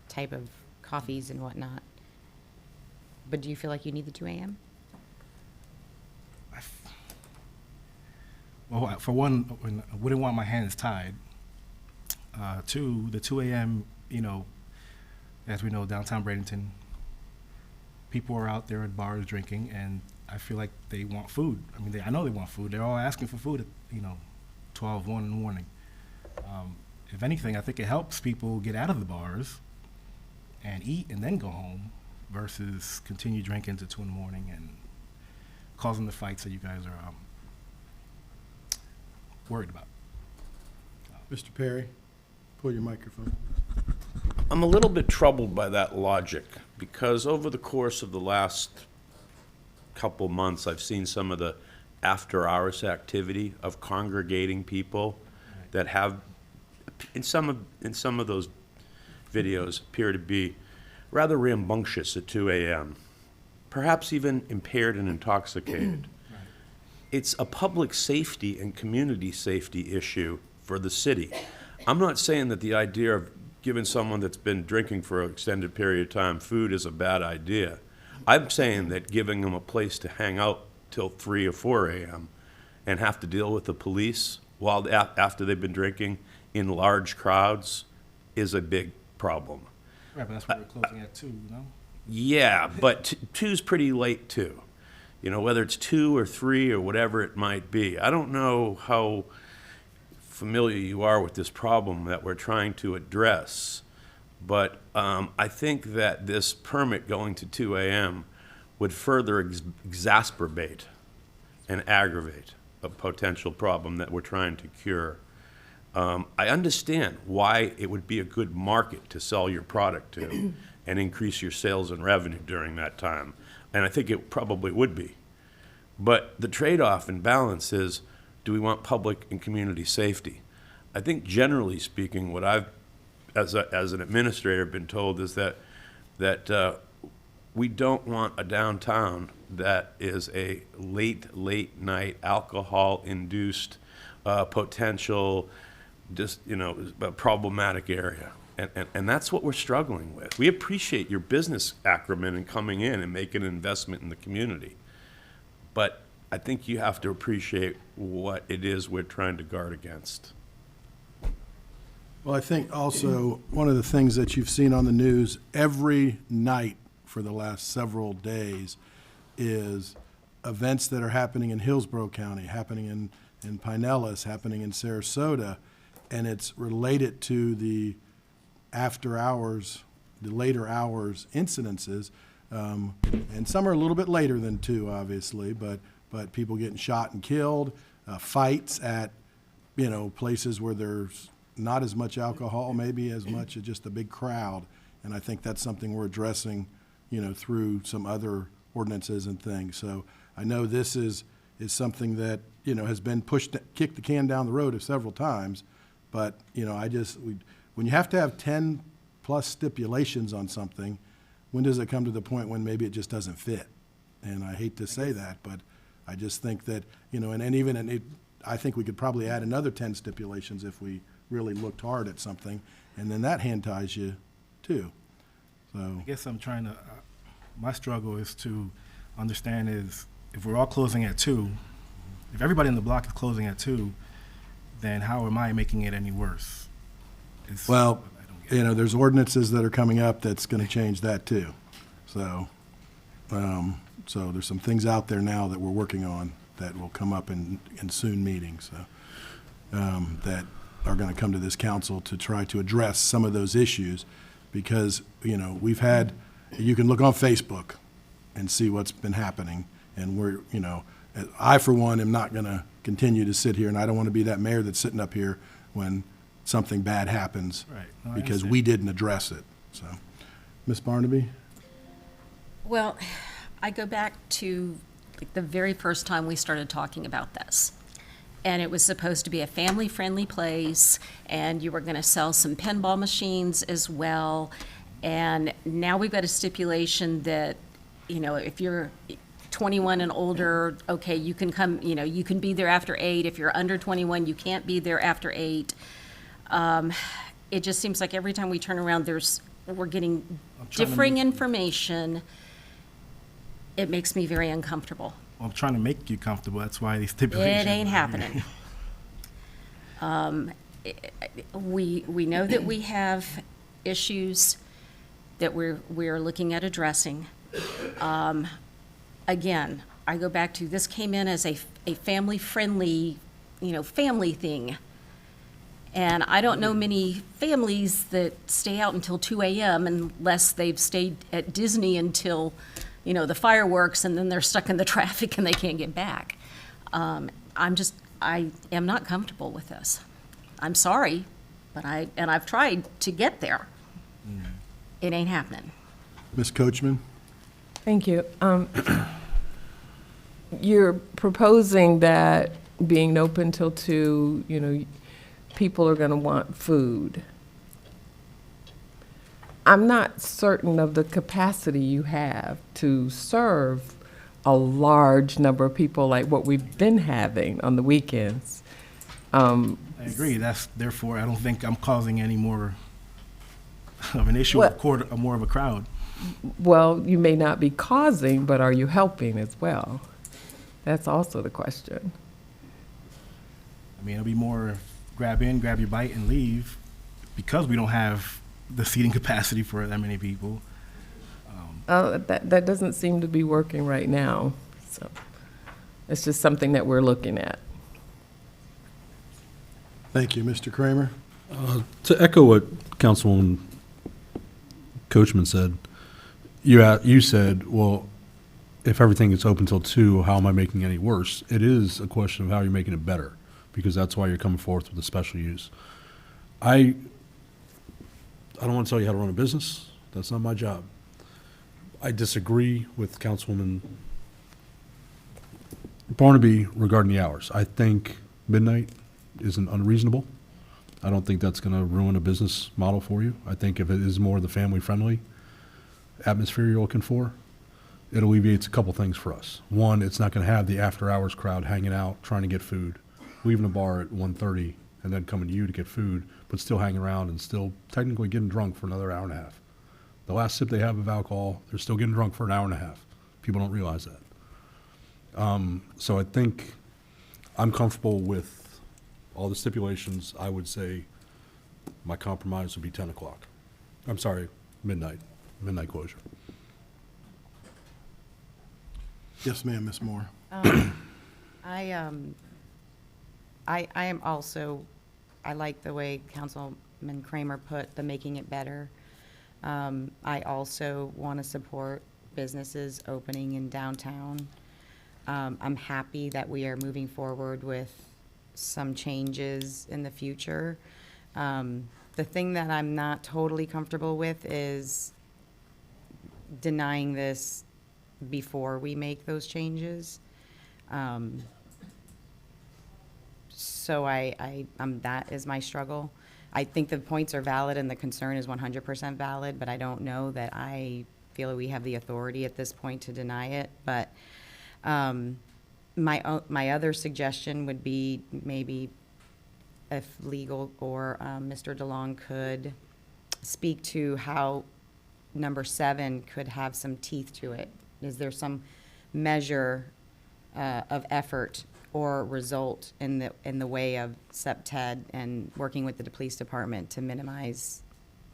type of coffees and whatnot. But do you feel like you need the 2 a.m.? Well, for one, I wouldn't want my hands tied. Two, the 2 a.m., as we know, downtown Bradenton, people are out there at bars drinking, and I feel like they want food. I know they want food. They're all asking for food at, 12, 1 in the morning. If anything, I think it helps people get out of the bars and eat and then go home versus continue drinking to 2 in the morning and causing the fights that you guys are worried about. Mr. Perry, pull your microphone. I'm a little bit troubled by that logic because over the course of the last couple months, I've seen some of the after-hours activity of congregating people that have, in some of those videos, appear to be rather rambunctious at 2 a.m., perhaps even impaired and intoxicated. It's a public safety and community safety issue for the city. I'm not saying that the idea of giving someone that's been drinking for an extended period of time food is a bad idea. I'm saying that giving them a place to hang out till 3 or 4 a.m. and have to deal with the police while after they've been drinking in large crowds is a big problem. Right, but that's why we're closing at 2, no? Yeah, but 2's pretty late too. You know, whether it's 2 or 3 or whatever it might be. I don't know how familiar you are with this problem that we're trying to address, but I think that this permit going to 2 a.m. would further exacerbate and aggravate a potential problem that we're trying to cure. I understand why it would be a good market to sell your product to and increase your sales and revenue during that time, and I think it probably would be. But the trade-off and balance is, do we want public and community safety? I think generally speaking, what I've, as an administrator, been told is that we don't want a downtown that is a late night alcohol-induced potential, problematic area. And that's what we're struggling with. We appreciate your business acumen in coming in and making an investment in the community. But I think you have to appreciate what it is we're trying to guard against. Well, I think also one of the things that you've seen on the news every night for the last several days is events that are happening in Hillsborough County, happening in Pinellas, happening in Sarasota, and it's related to the after hours, the later hours incidences, and some are a little bit later than 2, obviously, but people getting shot and killed, fights at, places where there's not as much alcohol, maybe as much as just a big crowd, and I think that's something we're addressing, through some other ordinances and things. So I know this is something that, has been kicked the can down the road several times, but, when you have to have 10 plus stipulations on something, when does it come to the point when maybe it just doesn't fit? And I hate to say that, but I just think that, I think we could probably add another 10 stipulations if we really looked hard at something, and then that hand ties you too. So I guess I'm trying to, my struggle is to understand is if we're all closing at 2, if everybody in the block is closing at 2, then how am I making it any worse? Well, there's ordinances that are coming up that's going to change that too. So, so there's some things out there now that we're working on that will come up in soon meetings, that are going to come to this council to try to address some of those issues, because, we've had, you can look on Facebook and see what's been happening, and we're, I, for one, am not going to continue to sit here, and I don't want to be that mayor that's sitting up here when something bad happens, Right. No, I because understand. we didn't address it. So, Ms. Barnaby? Well, I go back to the very first time we started talking about this. And it was supposed to be a family-friendly place, and you were going to sell some pinball machines as well. And now we've got a stipulation that, if you're 21 and older, okay, you can come, you can be there after 8. If you're under 21, you can't be there after 8. It just seems like every time we turn around, we're getting differing information. It makes me very uncomfortable. Well, I'm trying to make you comfortable. That's why these stipulations. It ain't happening. We know that we have issues that we're looking at addressing. Again, I go back to, this came in as a family-friendly, family thing. And I don't know many families that stay out until 2 a.m. unless they've stayed at Disney until, you know, the fireworks, and then they're stuck in the traffic and they can't get back. I am not comfortable with this. I'm sorry, but I've tried to get there. It ain't happening. Ms. Coachman? Thank you. You're proposing that being open till 2, you know, people are going to want food. I'm not certain of the capacity you have to serve a large number of people like what we've been having on the weekends. I agree. Therefore, I don't think I'm causing any more of an issue, more of a crowd. Well, you may not be causing, but are you helping as well? That's also the question. I mean, it'll be more grab in, grab your bite, and leave, because we don't have the seating capacity for that many people. That doesn't seem to be working right now. So it's just something that we're looking at. Thank you. Mr. Kramer? To echo what Councilwoman Coachman said, you said, well, if everything is open till 2, how am I making it any worse? It is a question of how you're making it better, because that's why you're coming forth with a special use. I don't want to tell you how to run a business. That's not my job. I disagree with Councilwoman Barnaby regarding the hours. I think midnight isn't unreasonable. I don't think that's going to ruin a business model for you. I think if it is more the family-friendly atmosphere you're looking for, it alleviates a couple things for us. One, it's not going to have the after-hours crowd hanging out, trying to get food, leaving the bar at 1:30 and then coming to you to get food, but still hanging around and still technically getting drunk for another hour and a half. The last sip they have of alcohol, they're still getting drunk for an hour and a half. People don't realize that. So I think I'm comfortable with all the stipulations. I would say my compromise would be 10 o'clock. I'm sorry, midnight closure. Yes, ma'am, Ms. Moore. I am also, I like the way Councilman Kramer put the making it better. I also want to support businesses opening in downtown. I'm happy that we are moving forward with some changes in the future. The thing that I'm not totally comfortable with is denying this before we make those changes. So that is my struggle. I think the points are valid and the concern is 100% valid, but I don't know that I feel we have the authority at this point to deny it. But my other suggestion would be maybe if legal or Mr. DeLong could speak to how number 7 could have some teeth to it. Is there some measure of effort or result in the way of SEPTED and working with the police department to minimize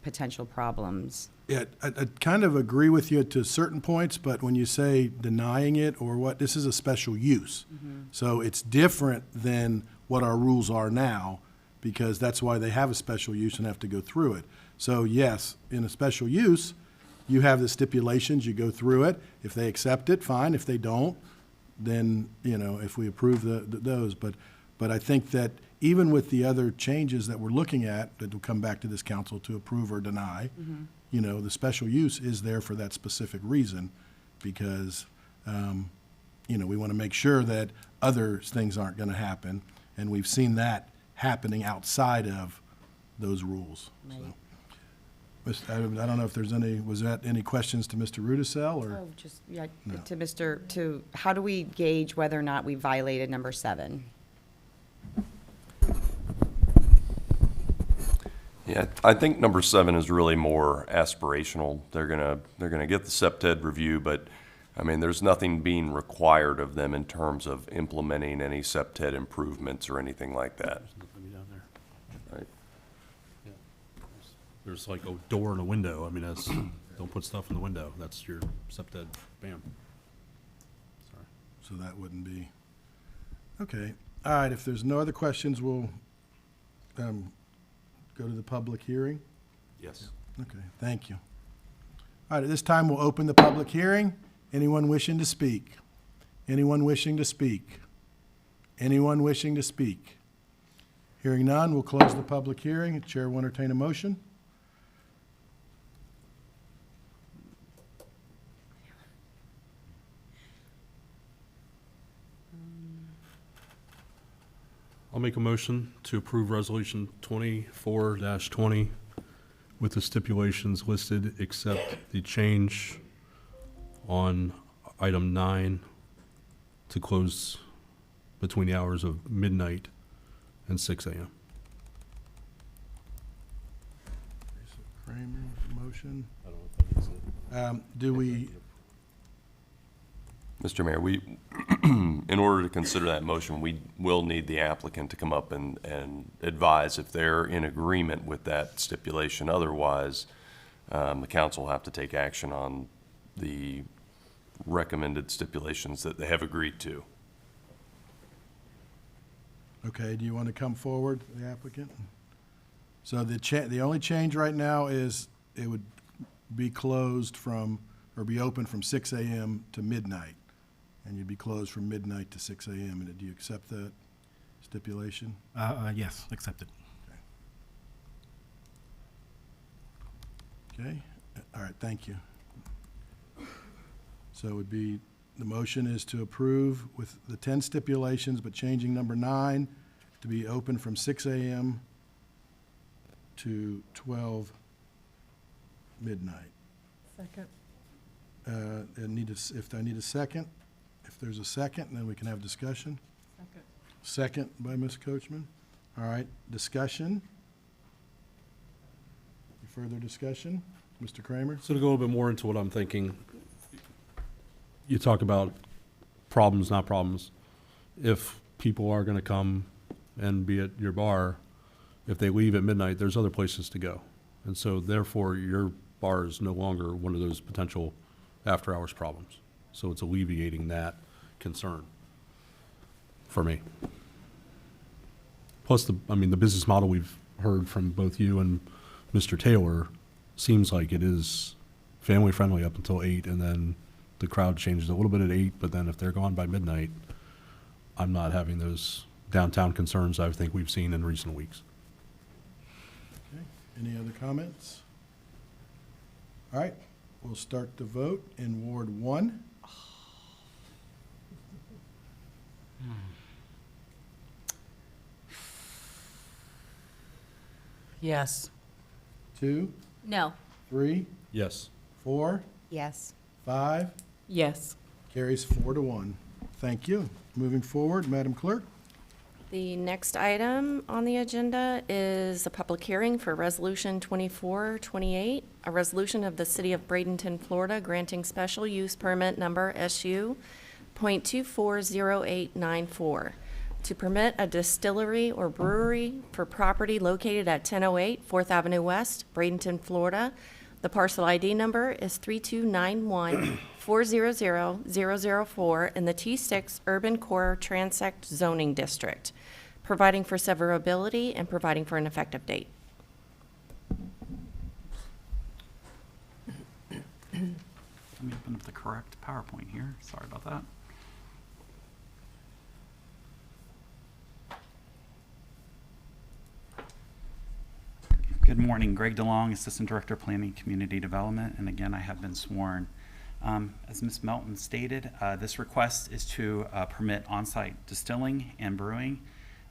potential problems? Yeah, I kind of agree with you to certain points, but when you say denying it or what, this is a special use. So it's different than what our rules are now, because that's why they have a special use and have to go through it. So yes, in a special use, you have the stipulations, you go through it. If they accept it, fine. If they don't, then, you know, if we approve those. But I think that even with the other changes that we're looking at, that will come back to this council to approve or deny, you know, the special use is there for that specific reason, because, you know, we want to make sure that other things aren't going to happen. And we've seen that happening outside of those rules. Right. So. I don't know if there's was that any questions to Mr. Rudisell or? Oh, just, yeah, No. to how do we gauge whether or not we violated number 7? Yeah, I think number 7 is really more aspirational. They're gonna get the SEPTED review, but I mean, there's nothing being required of them in terms of implementing any SEPTED improvements or anything like that. Right. There's like a door and a window. I mean, that's, don't put stuff in the window. That's your SEPTED, bam. Sorry. So that wouldn't be, okay. All right, if there's no other questions, we'll go to the public hearing? Yes. Okay, thank you. All right, at this time, we'll open the public hearing. Anyone wishing to speak? Anyone wishing to speak? Anyone wishing to speak? Hearing none, we'll close the public hearing. The chair will entertain a motion. I'll make a motion to approve Resolution 24-20 with the stipulations listed, except the change on item 9 to close between the hours of midnight and 6 a.m. Kramer, motion. Do we, Mr. Mayor, we, in order to consider that motion, we will need the applicant to come up and advise if they're in agreement with that stipulation. Otherwise, the council will have to take action on the recommended stipulations that they have agreed to. okay, do you want to come forward, the applicant? So the only change right now is it would be closed from, or be open from 6 a.m. to midnight. And you'd be closed from midnight to 6 a.m. And do you accept that stipulation? Yes, accepted. Okay, all right, thank you. So it would be, the motion is to approve with the 10 stipulations, but changing number 9 to be open from 6 a.m. to 12 midnight. Second. If I need a second, if there's a second, then we can have discussion. Second. Second by Ms. Coachman. All right, discussion. Further discussion? Mr. Kramer? So to go a little bit more into what I'm thinking, you talk about problems, not problems. If people are going to come and be at your bar, if they leave at midnight, there's other places to go. And so therefore, your bar is no longer one of those potential after-hours problems. So it's alleviating that concern for me. Plus, the business model we've heard from both you and Mr. Taylor seems like it is family-friendly up until 8, and then the crowd changes a little bit at 8, but then if they're gone by midnight, I'm not having those downtown concerns I think we've seen in recent weeks. Okay, any other comments? All right, we'll start the vote in Ward 1. Yes. 2, No. 3, Yes. 4, Yes. 5, Yes. carries 4-1. Thank you. Moving forward, Madam Clerk. The next item on the agenda is a public hearing for Resolution 2428, a resolution of the City of Bradenton, Florida, granting special use permit number SU.240894 to permit a distillery or brewery for property located at 1008 4th Avenue West, Bradenton, Florida. The parcel ID number is 3291400004 in the T6 Urban Core Transect Zoning District, providing for severability and providing for an effective date. Let me open up the correct PowerPoint here. Sorry about that. Good morning. Greg DeLong, Assistant Director of Planning and Community Development, and again, I have been sworn. As Ms. Melton stated, this request is to permit on-site distilling and brewing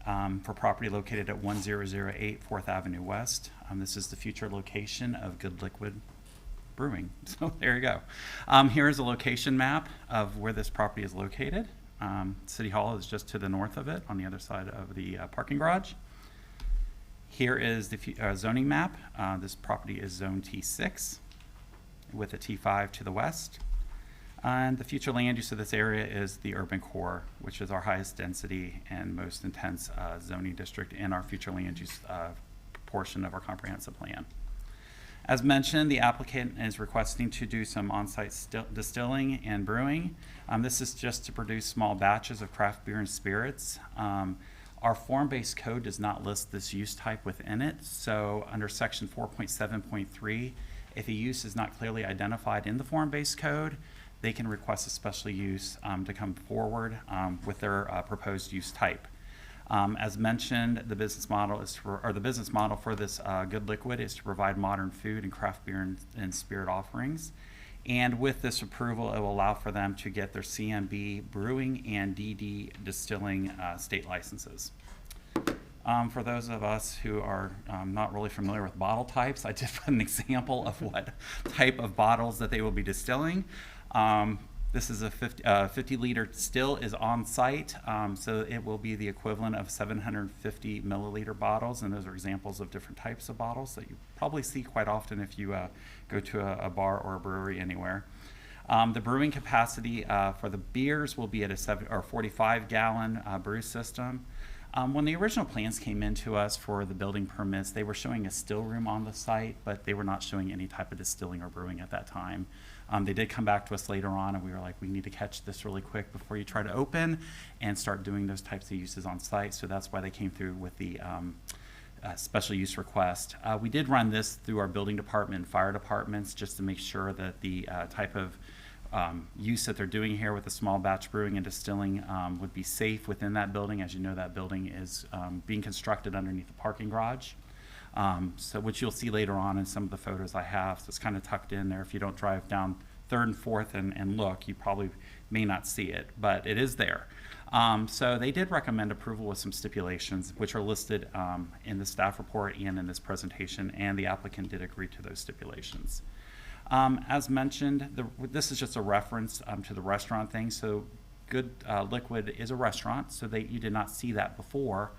for property located at 1008 4th Avenue West. This is the future location of Good Liquid Brewing. So there you go. Here is a location map of where this property is located. City Hall is just to the north of it on the other side of the parking garage. Here is the zoning map. This property is Zone T6 with a T5 to the west. And the future land use of this area is the urban core, which is our highest density and most intense zoning district in our future land use portion of our comprehensive plan. As mentioned, the applicant is requesting to do some on-site distilling and brewing. This is just to produce small batches of craft beer and spirits. Our form-based code does not list this use type within it, so under section 4.7.3, if a use is not clearly identified in the form-based code, they can request a special use to come forward with their proposed use type. As mentioned, the business model is the business model for this Good Liquid is to provide modern food and craft beer and spirit offerings. And with this approval, it will allow for them to get their CMB brewing and DD distilling state licenses. For those of us who are not really familiar with bottle types, I did put an example of what type of bottles that they will be distilling. This is a 50-liter still is on site, so it will be the equivalent of 750 milliliter bottles, and those are examples of different types of bottles that you probably see quite often if you go to a bar or a brewery anywhere. The brewing capacity for the beers will be at a 45-gallon brew system. When the original plans came into us for the building permits, they were showing a still room on the site, but they were not showing any type of distilling or brewing at that time. They did come back to us later on, and we were like, we need to catch this really quick before you try to open and start doing those types of uses on site. So that's why they came through with the special use request. We did run this through our building department and fire departments just to make sure that the type of use that they're doing here with the small batch brewing and distilling would be safe within that building. As you know, that building is being constructed underneath the parking garage. So which you'll see later on in some of the photos I have. So it's kind of tucked in there. If you don't drive down 3rd and 4th and look, you probably may not see it, but it is there. So they did recommend approval with some stipulations, which are listed in the staff report and in this presentation, and the applicant did agree to those stipulations. As mentioned, this is just a reference to the restaurant thing. So Good Liquid is a restaurant, so you did not see that before.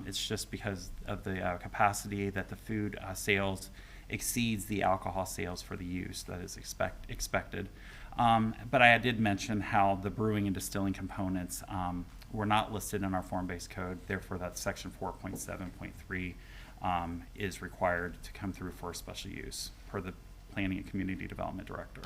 It's just because of the capacity that the food sales exceeds the alcohol sales for the use that is expected. But I did mention how the brewing and distilling components were not listed in our form-based code. Therefore, that section 4.7.3 is required to come through for a special use per the Planning and Community Development Director.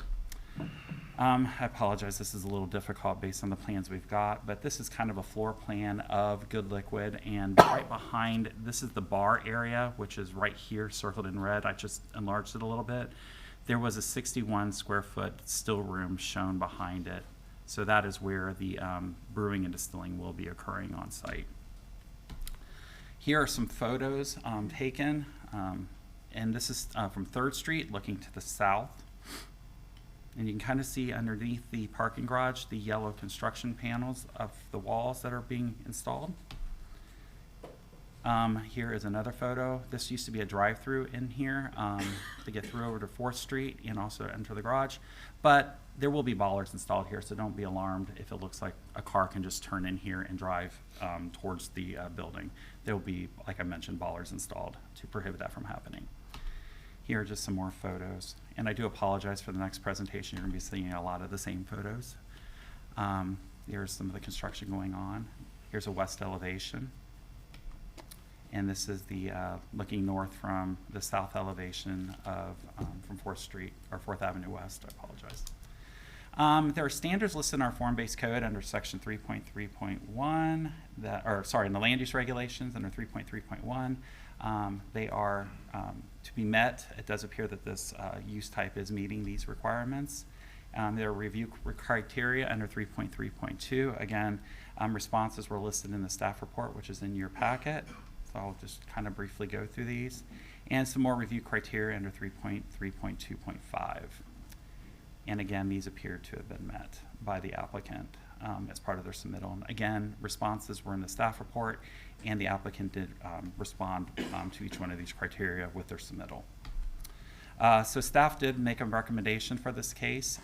I apologize, this is a little difficult based on the plans we've got, but this is kind of a floor plan of Good Liquid, and right behind, this is the bar area, which is right here circled in red. I just enlarged it a little bit. There was a 61 square foot still room shown behind it. So that is where the brewing and distilling will be occurring on site. Here are some photos taken, and this is from 3rd Street looking to the south. And you can kind of see underneath the parking garage the yellow construction panels of the walls that are being installed. Here is another photo. This used to be a drive-through in here to get through over to 4th Street and also enter the garage. But there will be bollards installed here, so don't be alarmed if it looks like a car can just turn in here and drive towards the building. There will be, like I mentioned, bollards installed to prohibit that from happening. Here are just some more photos. And I do apologize for the next presentation. You're going to be seeing a lot of the same photos. Here's some of the construction going on. Here's a west elevation. And this is the looking north from the south elevation of from 4th Street or 4th Avenue West. I apologize. There are standards listed in our form-based code under section 3.3.1 that, or sorry, in the land use regulations under 3.3.1. They are to be met. It does appear that this use type is meeting these requirements. There are review criteria under 3.3.2. Again, responses were listed in the staff report, which is in your packet. So I'll just kind of briefly go through these. And some more review criteria under 3.3.2.5. And again, these appear to have been met by the applicant as part of their submittal. And again, responses were in the staff report, and the applicant did respond to each one of these criteria with their submittal. So staff did make a recommendation for this case,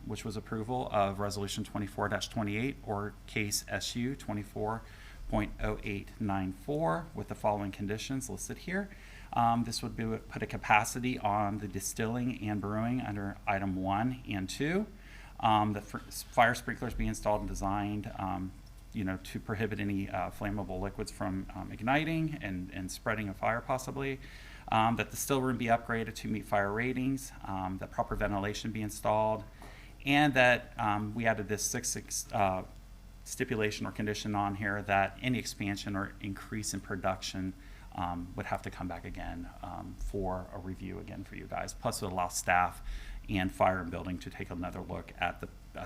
which was approval of Resolution 24-28 or case SU 24.0894 with the following conditions listed here. This would put a capacity on the distilling and brewing under item 1 and 2. The fire sprinklers be installed and designed to prohibit any flammable liquids from igniting and spreading a fire possibly. That the still room be upgraded to meet fire ratings, that proper ventilation be installed, and that we added this stipulation or condition on here that any expansion or increase in production would have to come back again for a review again for you guys. Plus, it would allow staff and fire and building to take another look at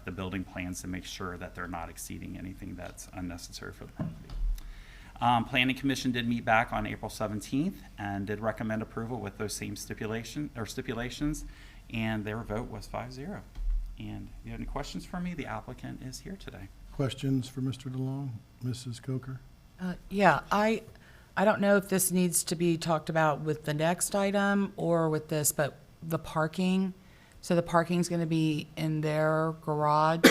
the building plans to make sure that they're not exceeding anything that's unnecessary for the property. Planning Commission did meet back on April 17th and did recommend approval with those same stipulations, and their vote was 5-0. And if you have any questions for me, the applicant is here today. Questions for Mr. DeLong? Mrs. Coker? Yeah, I don't know if this needs to be talked about with the next item or with this, but the parking. So the parking's going to be in their garage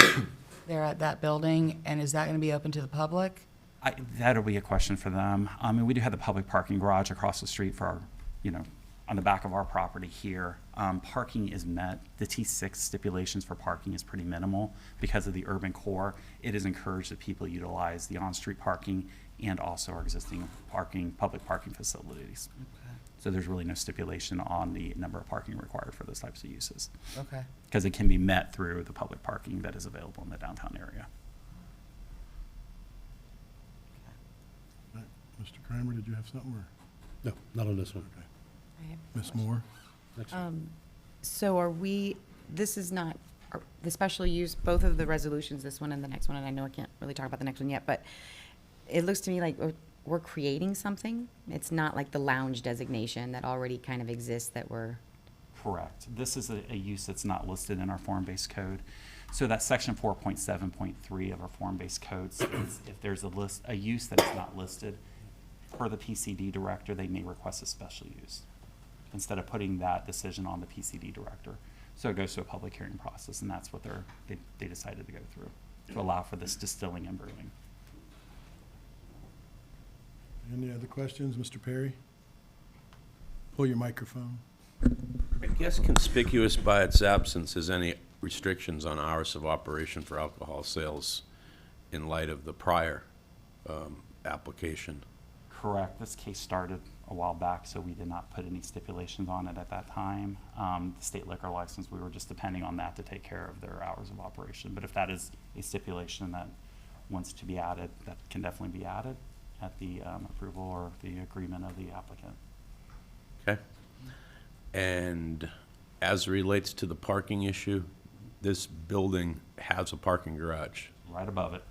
there at that building, and is that going to be open to the public? That'll be a question for them. I mean, we do have the public parking garage across the street for our, on the back of our property here. Parking is met. The T6 stipulations for parking is pretty minimal because of the urban core. It is encouraged that people utilize the on-street parking and also our existing public parking facilities. Okay. So there's really no stipulation on the number of parking required for those types of uses. Okay. Because it can be met through the public parking that is available in the downtown area. Mr. Kramer, did you have something? Or? No, not on this one. Okay. Ms. Moore? So this is not, the special use, both of the resolutions, this one and the next one, and I know I can't really talk about the next one yet, but it looks to me like we're creating something. It's not like the lounge designation that already kind of exists that we're. Correct. This is a use that's not listed in our form-based code. So that section 4.7.3 of our form-based code says if there's a use that is not listed, per the PCD director, they may request a special use instead of putting that decision on the PCD director. So it goes to a public hearing process, and that's what they decided to go through to allow for this distilling and brewing. Any other questions, Mr. Perry? Pull your microphone. I guess conspicuous by its absence is any restrictions on hours of operation for alcohol sales in light of the prior application. Correct. This case started a while back, so we did not put any stipulations on it at that time. The state liquor license, we were just depending on that to take care of their hours of operation. But if that is a stipulation that wants to be added, that can definitely be added at the approval or the agreement of the applicant. Okay. And as it relates to the parking issue, this building has a parking garage. Right above it.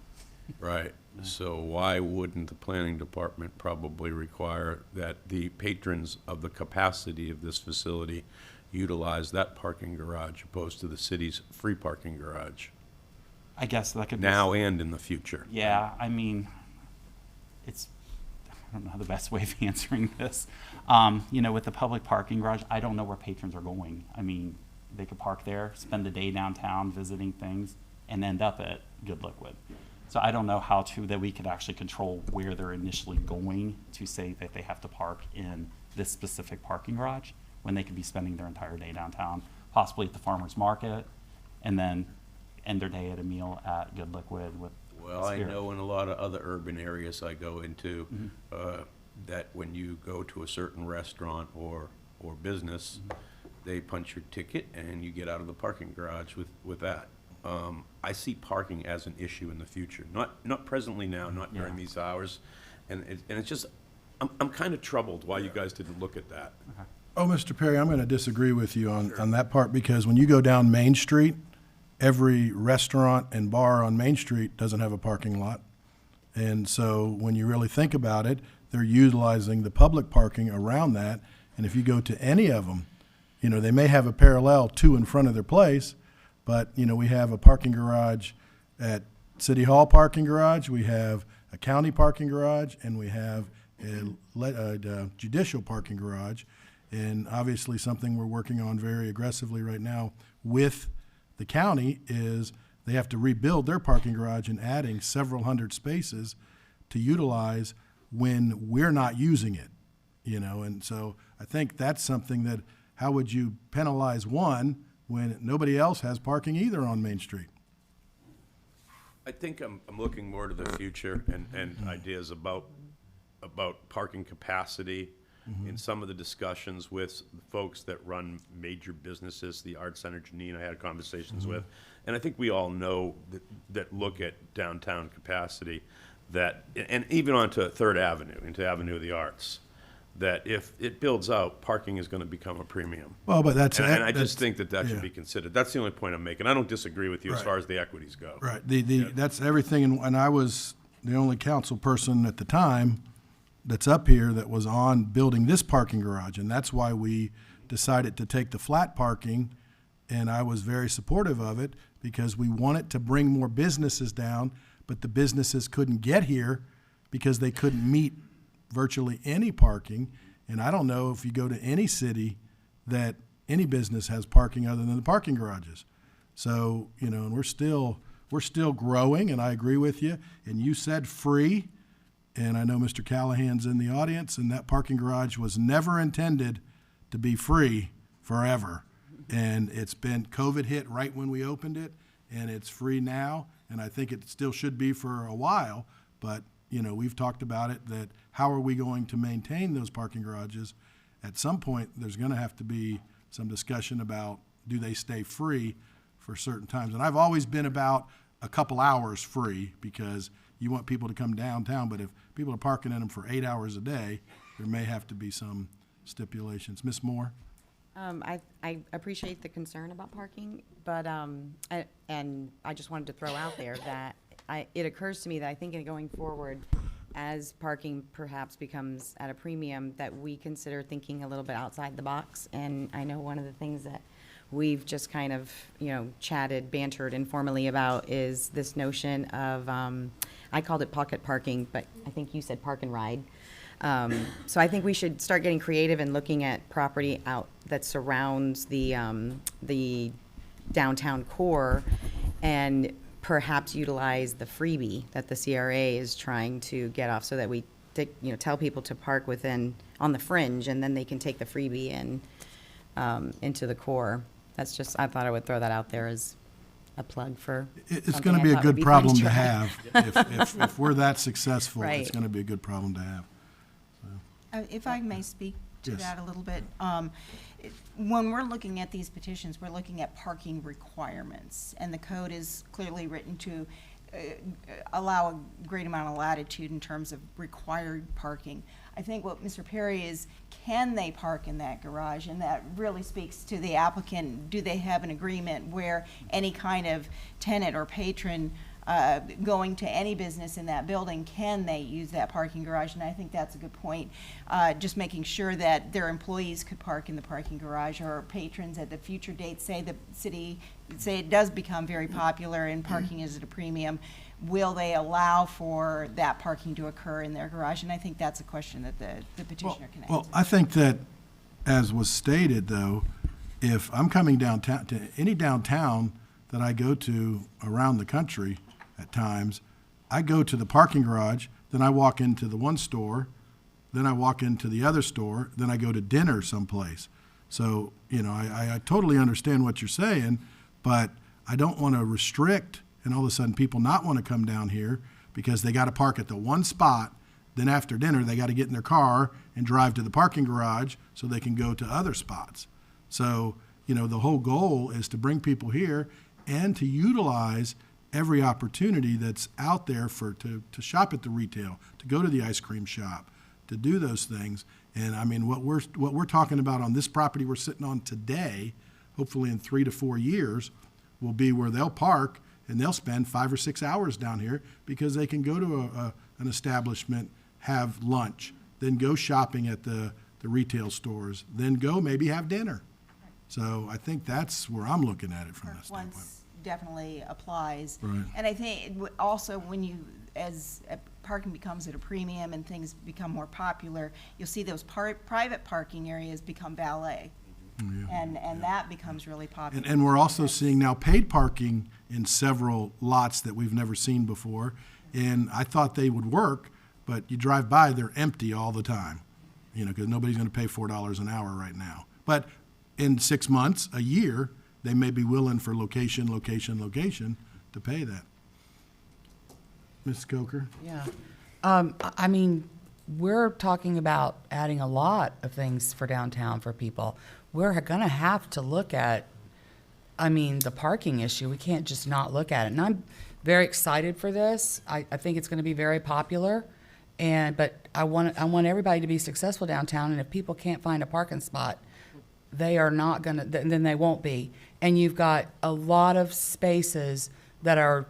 Right. So why wouldn't the planning department probably require that the patrons of the capacity of this facility utilize that parking garage opposed to the city's free parking garage? I guess that could now and in the future. Yeah, I mean, I don't know the best way of answering this. With the public parking garage, I don't know where patrons are going. I mean, they could park there, spend the day downtown visiting things, and end up at Good Liquid. So I don't know that we could actually control where they're initially going to say that they have to park in this specific parking garage when they could be spending their entire day downtown, possibly at the farmer's market, and then end their day at a meal at Good Liquid with Well, I know in a lot of other urban areas I go into, that when you go to a certain restaurant or business, they punch your ticket and you get out of the parking garage with that. I see parking as an issue in the future, not presently now, not during these hours, and it's just, I'm kind of troubled why you guys didn't look at that. Oh, Mr. Perry, I'm going to disagree with you on that part, because when you go down Main Street, every restaurant and bar on Main Street doesn't have a parking lot. And so when you really think about it, they're utilizing the public parking around that. And if you go to any of them, they may have a parallel to in front of their place, but, we have a parking garage at City Hall parking garage, we have a county parking garage, and we have a judicial parking garage. And obviously something we're working on very aggressively right now with the county is they have to rebuild their parking garage and adding several hundred spaces to utilize when we're not using it, and so I think that's something that, how would you penalize one when nobody else has parking either on Main Street? I think I'm looking more to the future and ideas about parking capacity in some of the discussions with folks that run major businesses, the Art Center, Janine, I had conversations with, and I think we all know that look at downtown capacity, that, and even onto Third Avenue, into Avenue of the Arts, that if it builds out, parking is going to become a premium. Well, but that's and I that's- just think that yeah. should be considered. That's the only point I'm making. I don't disagree with you as Right. far as the equities go. Right. That's everything, and I was the only council person at the time that's up here that was on building this parking garage, and that's why we decided to take the flat parking, and I was very supportive of it because we wanted to bring more businesses down, but the businesses couldn't get here because they couldn't meet virtually any parking. And I don't know if you go to any city that any business has parking other than the parking garages. So, you know, and we're still growing, and I agree with you. And you said free, and I know Mr. Callahan's in the audience, and that parking garage was never intended to be free forever. And it's been, COVID hit right when we opened it, and it's free now, and I think it still should be for a while, but, you know, we've talked about it, that how are we going to maintain those parking garages? At some point, there's gonna have to be some discussion about, do they stay free for certain times? And I've always been about a couple hours free, because you want people to come downtown, but if people are parking in them for 8 hours a day, there may have to be some stipulations. Ms. Moore? I appreciate the concern about parking, but, and I just wanted to throw out there that it occurs to me that I think in going forward, as parking perhaps becomes at a premium, that we consider thinking a little bit outside the box. And I know one of the things that we've just kind of, you know, chatted, bantered informally about is this notion of, I called it pocket parking, but I think you said park and ride. So I think we should start getting creative and looking at property out that surrounds the downtown core, and perhaps utilize the freebie that the CRA is trying to get off, so that we, tell people to park on the fringe, and then they can take the freebie and into the core. That's just, I thought I would throw that out there as a plug for. It's something going to I be a thought would good fun problem to try. have. If we're that successful, it's Right. going to be a good problem to have. If I may speak to Yes. that a little bit, when we're looking at these petitions, we're looking at parking requirements, and the code is clearly written to allow a great amount of latitude in terms of required parking. I think what Mr. Perry is, can they park in that garage? And that really speaks to the applicant. Do they have an agreement where any kind of tenant or patron going to any business in that building, can they use that parking garage? And I think that's a good point. Just making sure that their employees could park in the parking garage, or patrons at the future date, say the city, say it does become very popular and parking is at a premium, will they allow for that parking to occur in their garage? And I think that's a question that the petitioner can answer. Well, I think that, as was stated, though, if I'm coming downtown, to any downtown that I go to around the country at times, I go to the parking garage, then I walk into the one store, then I walk into the other store, then I go to dinner someplace. So, I totally understand what you're saying, but I don't want to restrict and all of a sudden people not want to come down here because they got to park at the one spot. Then after dinner, they got to get in their car and drive to the parking garage so they can go to other spots. So, the whole goal is to bring people here and to utilize every opportunity that's out there to shop at the retail, to go to the ice cream shop, to do those things. And I mean, what we're talking about on this property we're sitting on today, hopefully in 3 to 4 years, will be where they'll park and they'll spend 5 or 6 hours down here because they can go to an establishment, have lunch, then go shopping at the retail stores, then go maybe have dinner. So I think that's where I'm looking at it from this standpoint. Once definitely applies. Right. And I think also when as parking becomes at a premium and things become more popular, you'll see those private parking areas become valet. And that becomes really popular. And we're also seeing now paid parking in several lots that we've never seen before. And I thought they would work, but you drive by, they're empty all the time, because nobody's going to pay $4 an hour right now. But in 6 months, a year, they may be willing for location to pay that. Ms. Coker? Yeah. I mean, we're talking about adding a lot of things for downtown for people. We're gonna have to look at, I mean, the parking issue. We can't just not look at it. And I'm very excited for this. I think it's gonna be very popular. But I want everybody to be successful downtown, and if people can't find a parking spot, they are not gonna, then they won't be. And you've got a lot of spaces that are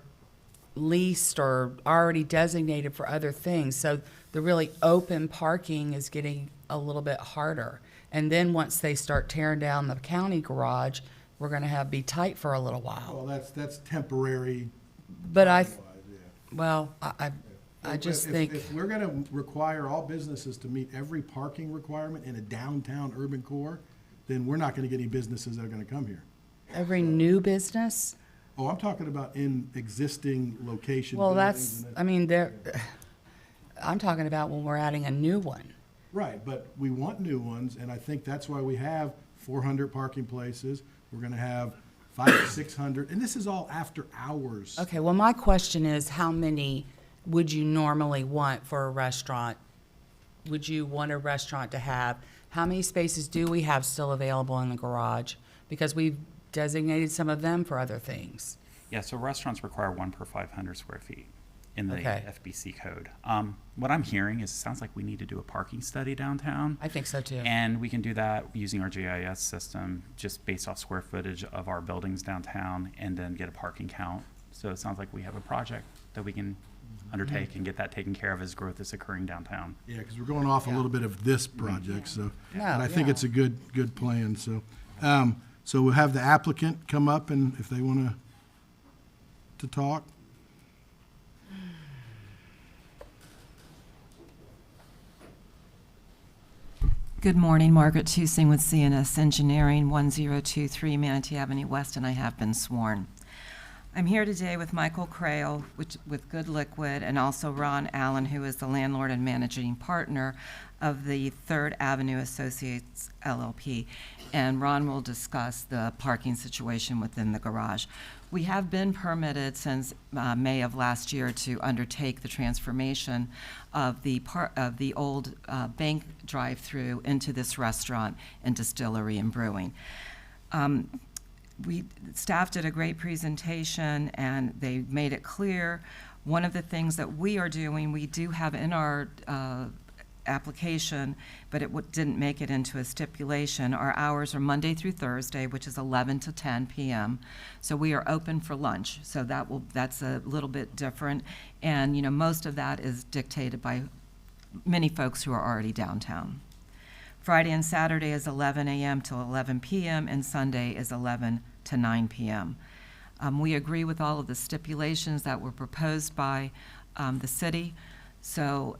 leased or already designated for other things. So the really open parking is getting a little bit harder. And then once they start tearing down the county garage, we're gonna be tight for a little while. Well, that's temporary. But I If- just if- think. If we're gonna require all businesses to meet every parking requirement in a downtown urban core, then we're not gonna get any businesses that are gonna come here. Every new business? Oh, I'm talking about in existing location. Well, buildings that's, and I'm talking about when we're adding a new one. Right, but we want new ones, and I think that's why we have 400 parking places. We're gonna have 500 or 600, and this is all after hours. Okay, well, my question is, how many would you normally want for a restaurant? Would you want a restaurant to have? How many spaces do we have still available in the garage? Because we've designated some of them for other things. Yeah, so restaurants require 1 per 500 square feet in the Okay. FBC code. What I'm hearing is it sounds like we need to do a parking study downtown. I think so too. And we can do that using our GIS system, just based off square footage of our buildings downtown, and then get a parking count. So it sounds like we have a project that we can undertake and get that taken care of as growth is occurring downtown. Yeah, because we're going off a little bit of this project, so, No, and I think yeah. it's a good plan, so. So we'll have the applicant come up, and if they want to talk. Good morning, Margaret Tusing with CNS Engineering, 1023 Manatee Avenue West, and I have been sworn. I'm here today with Michael Crail with Good Liquid, and also Ron Allen, who is the landlord and managing partner of the Third Avenue Associates LLP. And Ron will discuss the parking situation within the garage. We have been permitted since May of last year to undertake the transformation of the old bank drive-through into this restaurant and distillery and brewing. Staff did a great presentation, and they made it clear. One of the things that we are doing, we do have in our application, but it didn't make it into a stipulation. Our hours are Monday through Thursday, which is 11 to 10 p.m. So we are open for lunch. So that's a little bit different. And, most of that is dictated by many folks who are already downtown. Friday and Saturday is 11 a.m. till 11 p.m., and Sunday is 11 to 9 p.m. We agree with all of the stipulations that were proposed by the city. So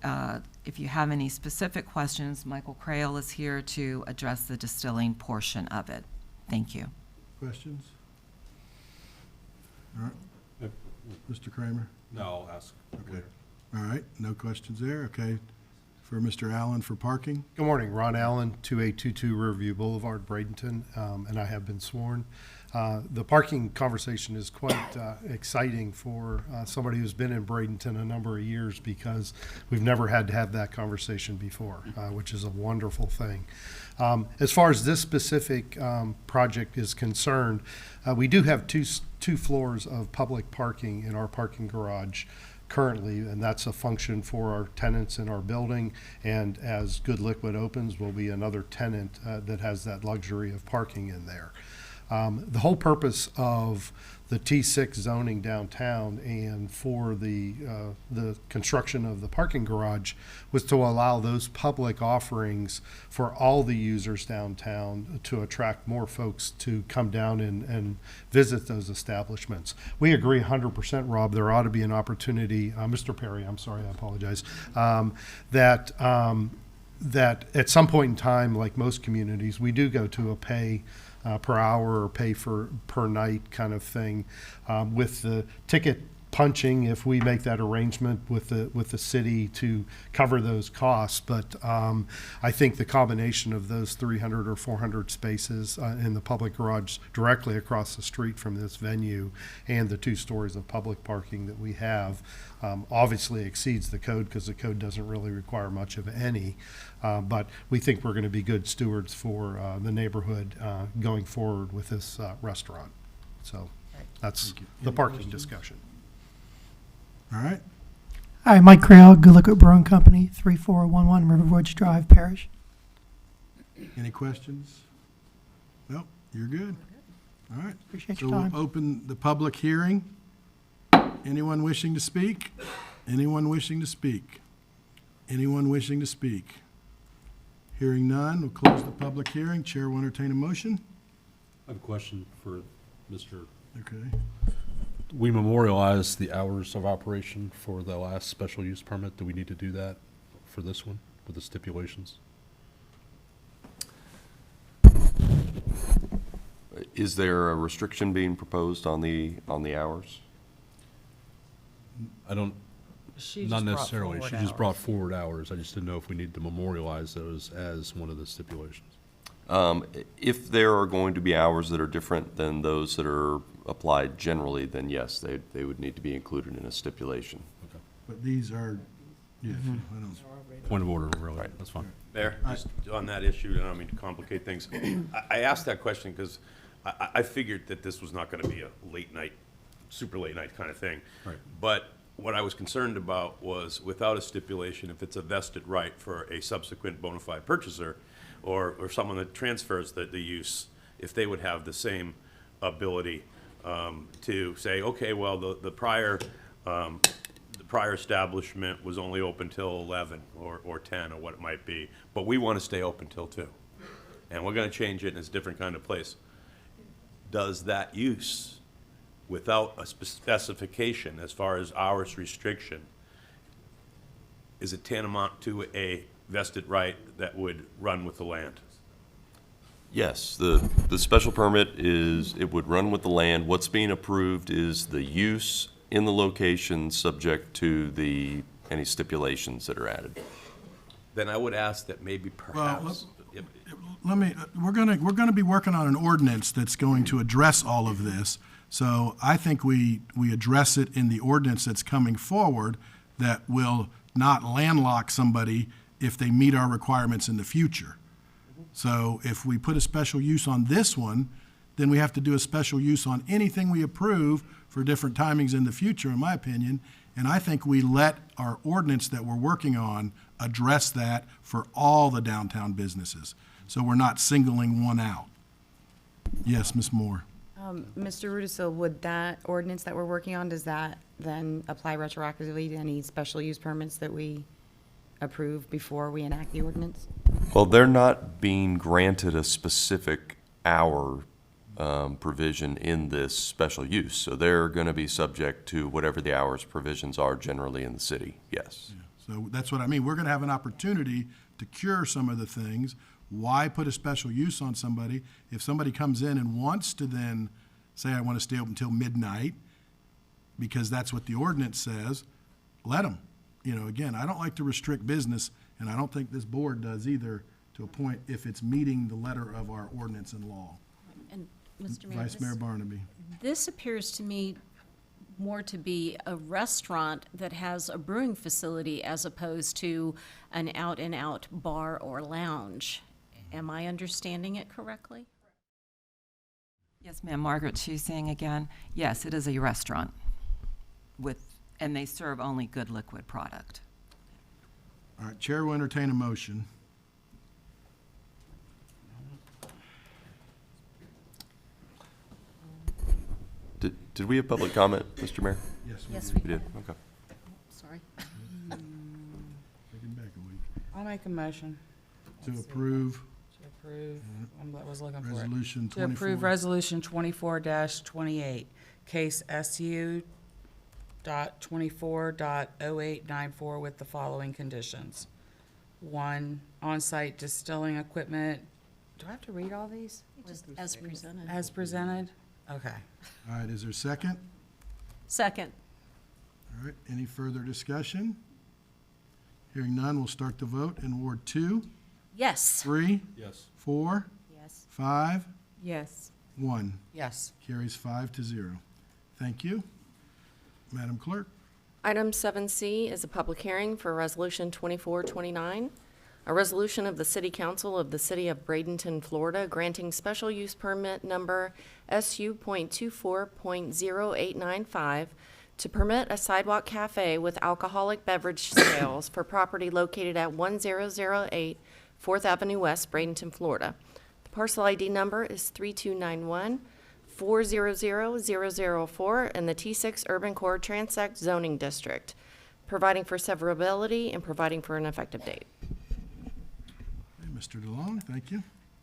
if you have any specific questions, Michael Crail is here to address the distilling portion of it. Thank you. Questions? All right. Mr. Kramer? No, I'll ask Okay. later. All right, no questions there, okay. For Mr. Allen for parking? Good morning, Ron Allen, 2822 Riverview Boulevard, Bradenton, and I have been sworn. The parking conversation is quite exciting for somebody who's been in Bradenton a number of years, because we've never had to have that conversation before, which is a wonderful thing. As far as this specific project is concerned, we do have two floors of public parking in our parking garage currently, and that's a function for our tenants in our building. And as Good Liquid opens, will be another tenant that has that luxury of parking in there. The whole purpose of the T6 zoning downtown and for the construction of the parking garage was to allow those public offerings for all the users downtown to attract more folks to come down and visit those establishments. We agree 100%, Rob, there ought to be an opportunity, Mr. Perry, I'm sorry, I apologize, that at some point in time, like most communities, we do go to a pay per hour or pay per night kind of thing, with the ticket punching if we make that arrangement with the city to cover those costs. But I think the combination of those 300 or 400 spaces in the public garage directly across the street from this venue and the 2 stories of public parking that we have obviously exceeds the code, because the code doesn't really require much of any. But we think we're going to be good stewards for the neighborhood going forward with this restaurant. So that's the parking discussion. All right. Hi, Mike Creel, Good Liquid Brewing Company, 3411 River Woods Drive, Parish. Any questions? Nope, you're good. All right. Appreciate So your time. we'll open the public hearing. Anyone wishing to speak? Anyone wishing to speak? Anyone wishing to speak? Hearing none, we'll close the public hearing. Chair will entertain a motion. I have a question for Mr. Okay. We memorialized the hours of operation for the last special use permit. Do we need to do that for this one with the stipulations? Is there a restriction being proposed on the hours? I don't, She not just brought necessarily. forward She just brought hours. forward hours. I just didn't know if we need to memorialize those as one of the stipulations. If there are going to be hours that are different than those that are applied generally, then yes, they would need to be included in a stipulation. But these are, yes, I don't. Point of order, really. That's fine. Mayor, just on that issue, I don't mean to complicate things. I asked that question because I figured that this was not going to be a late night, super late night kind of thing. Right. But what I was concerned about was without a stipulation, if it's a vested right for a subsequent bona fide purchaser or someone that transfers the use, if they would have the same ability to say, okay, well, the prior establishment was only open till 11 or 10 or what it might be, but we want to stay open till 2. And we're going to change it and it's a different kind of place. Does that use, without a specification as far as hours restriction, is it tantamount to a vested right that would run with the land? Yes, the special permit is, it would run with the land. What's being approved is the use in the location subject to any stipulations that are added. Then I would ask that maybe perhaps. Let me, we're gonna be working on an ordinance that's going to address all of this. So I think we address it in the ordinance that's coming forward that will not landlock somebody if they meet our requirements in the future. So if we put a special use on this one, then we have to do a special use on anything we approve for different timings in the future, in my opinion. And I think we let our ordinance that we're working on address that for all the downtown businesses. So we're not singling one out. Yes, Ms. Moore. Mr. Rudisil, would that ordinance that we're working on, does that then apply retroactively to any special use permits that we approve before we enact the ordinance? Well, they're not being granted a specific hour provision in this special use, so they're going to be subject to whatever the hours provisions are generally in the city, yes. So that's what I mean. We're going to have an opportunity to cure some of the things. Why put a special use on somebody? If somebody comes in and wants to then say, I want to stay open until midnight, because that's what the ordinance says, let them. You know, again, I don't like to restrict business, and I don't think this board does either, to a point if it's meeting the letter of our ordinance and law. And Mr. Mayor, Vice Mayor Barnaby. this appears to me more to be a restaurant that has a brewing facility as opposed to an out-and-out bar or lounge. Am I understanding it correctly? Yes, ma'am. Margaret Chusing again. Yes, it is a restaurant and they serve only good liquid product. All right, Chair will entertain a motion. Did we have public comment, Mr. Mayor? Yes, we did. Okay. Sorry. Taking back a week. I'll make a motion. To approve. To approve, I was looking for it. Resolution To approve 24. Resolution 24-28, case SU .24.0894 with the following conditions. 1, on-site distilling equipment. Do I have to read all these? Just as presented. As presented? Okay. All right, is there a second? Second. All right, any further discussion? Hearing none, we'll start the vote in Ward 2, Yes. 3, Yes. 4, Yes. 5, Yes. 1. Yes. Carries 5-0. Thank you. Madam Clerk? Item 7C is a public hearing for Resolution 2429, a resolution of the City Council of the City of Bradenton, Florida, granting special use permit number SU.24.0895 to permit a sidewalk cafe with alcoholic beverage sales for property located at 1008 4th Avenue West, Bradenton, Florida. The parcel ID number is 3291-400-004 in the T6 Urban Core Transect Zoning District, providing for severability and providing for an effective date. Hey, Mr. DeLong, thank you.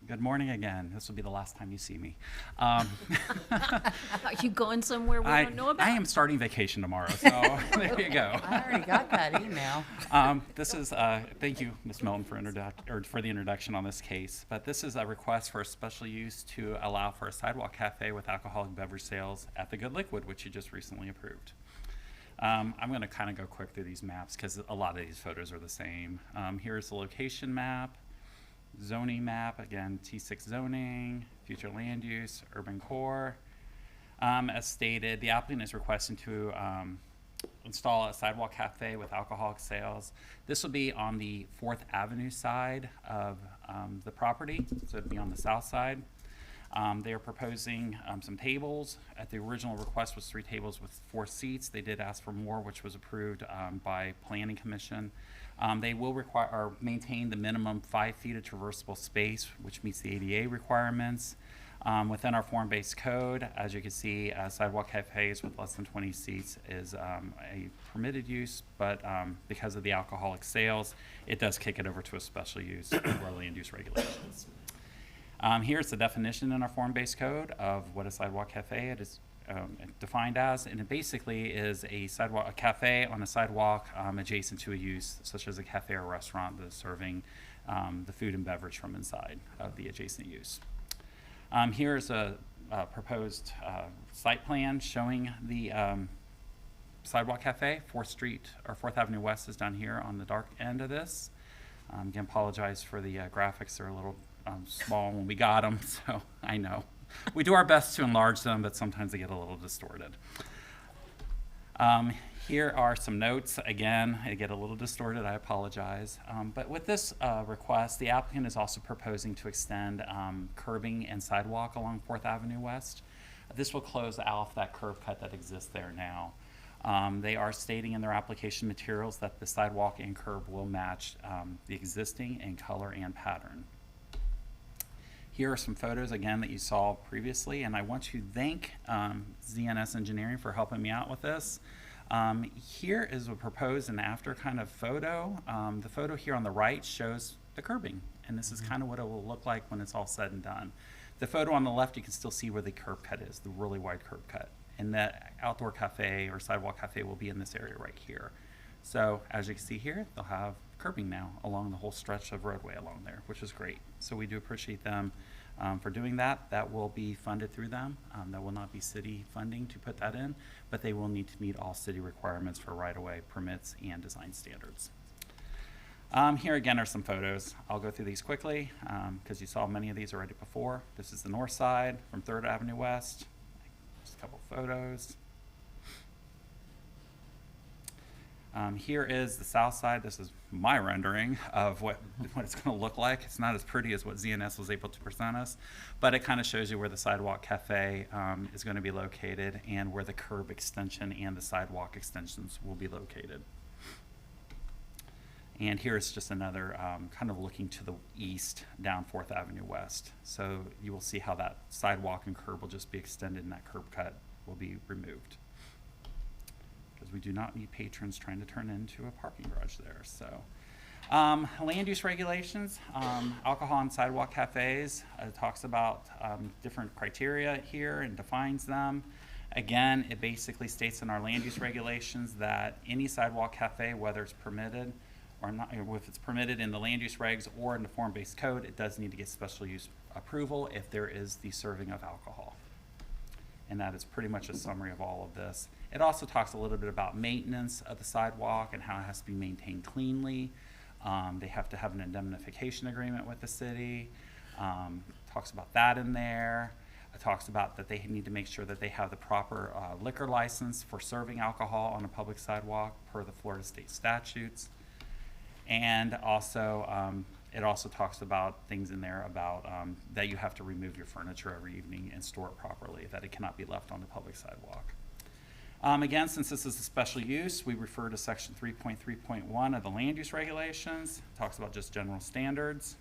Good morning again. This will be the last time you see me. Are you going somewhere we don't know about? I am starting vacation tomorrow, so there you go. I already got that email. This is, thank you, Ms. Milton, for the introduction on this case. But this is a request for a special use to allow for a sidewalk cafe with alcoholic beverage sales at the Good Liquid, which you just recently approved. I'm going to kind of go quick through these maps because a lot of these photos are the same. Here's the location map. Zoning map, again, T6 zoning, future land use, urban core. As stated, the applicant is requesting to install a sidewalk cafe with alcoholic sales. This will be on the 4th Avenue side of the property, so it'd be on the south side. They are proposing some tables. At the original request was 3 tables with 4 seats. They did ask for more, which was approved by Planning Commission. They will require or maintain the minimum 5 feet of traversable space, which meets the ADA requirements. Within our form-based code, as you can see, sidewalk cafes with less than 20 seats is a permitted use, but because of the alcoholic sales, it does kick it over to a special use for our land use regulations. Here's the definition in our form-based code of what a sidewalk cafe it is defined as, and it basically is a cafe on a sidewalk adjacent to a use such as a cafe or restaurant that is serving the food and beverage from inside of the adjacent use. Here's a proposed site plan showing the sidewalk cafe. 4th Avenue West is down here on the dark end of this. Again, apologize for the graphics; they're a little small when we got them, so I know. We do our best to enlarge them, but sometimes they get a little distorted. Here are some notes. Again, they get a little distorted, I apologize. But with this request, the applicant is also proposing to extend curbing and sidewalk along 4th Avenue West. This will close off that curb cut that exists there now. They are stating in their application materials that the sidewalk and curb will match the existing in color and pattern. Here are some photos, again, that you saw previously, and I want to thank ZNS Engineering for helping me out with this. Here is a proposed and after kind of photo. The photo here on the right shows the curbing, and this is kind of what it will look like when it's all said and done. The photo on the left, you can still see where the curb cut is, the really wide curb cut. And that outdoor cafe or sidewalk cafe will be in this area right here. So as you can see here, they'll have curbing now along the whole stretch of roadway along there, which is great. So we do appreciate them for doing that. That will be funded through them. That will not be city funding to put that in, but they will need to meet all city requirements for right-of-way permits and design standards. Here again are some photos. I'll go through these quickly because you saw many of these already before. This is the north side from 3rd Avenue West. Just a couple photos. Here is the south side. This is my rendering of what it's going to look like. It's not as pretty as what ZNS was able to present us, but it kind of shows you where the sidewalk cafe is going to be located and where the curb extension and the sidewalk extensions will be located. And here's just another kind of looking to the east down 4th Avenue West. So you will see how that sidewalk and curb will just be extended and that curb cut will be removed. Because we do not need patrons trying to turn into a parking garage there. So, land use regulations, alcohol on sidewalk cafes, it talks about different criteria here and defines them. Again, it basically states in our land use regulations that any sidewalk cafe, whether it's permitted or not, if it's permitted in the land use regs or in the form-based code, it does need to get special use approval if there is the serving of alcohol. And that is pretty much a summary of all of this. It also talks a little bit about maintenance of the sidewalk and how it has to be maintained cleanly. They have to have an indemnification agreement with the city. Talks about that in there. It talks about that they need to make sure that they have the proper liquor license for serving alcohol on a public sidewalk per the Florida state statutes. And also, it also talks about things in there about that you have to remove your furniture every evening and store it properly, that it cannot be left on the public sidewalk. Again, since this is a special use, we refer to section 3.3.1 of the land use regulations. It talks about just general standards.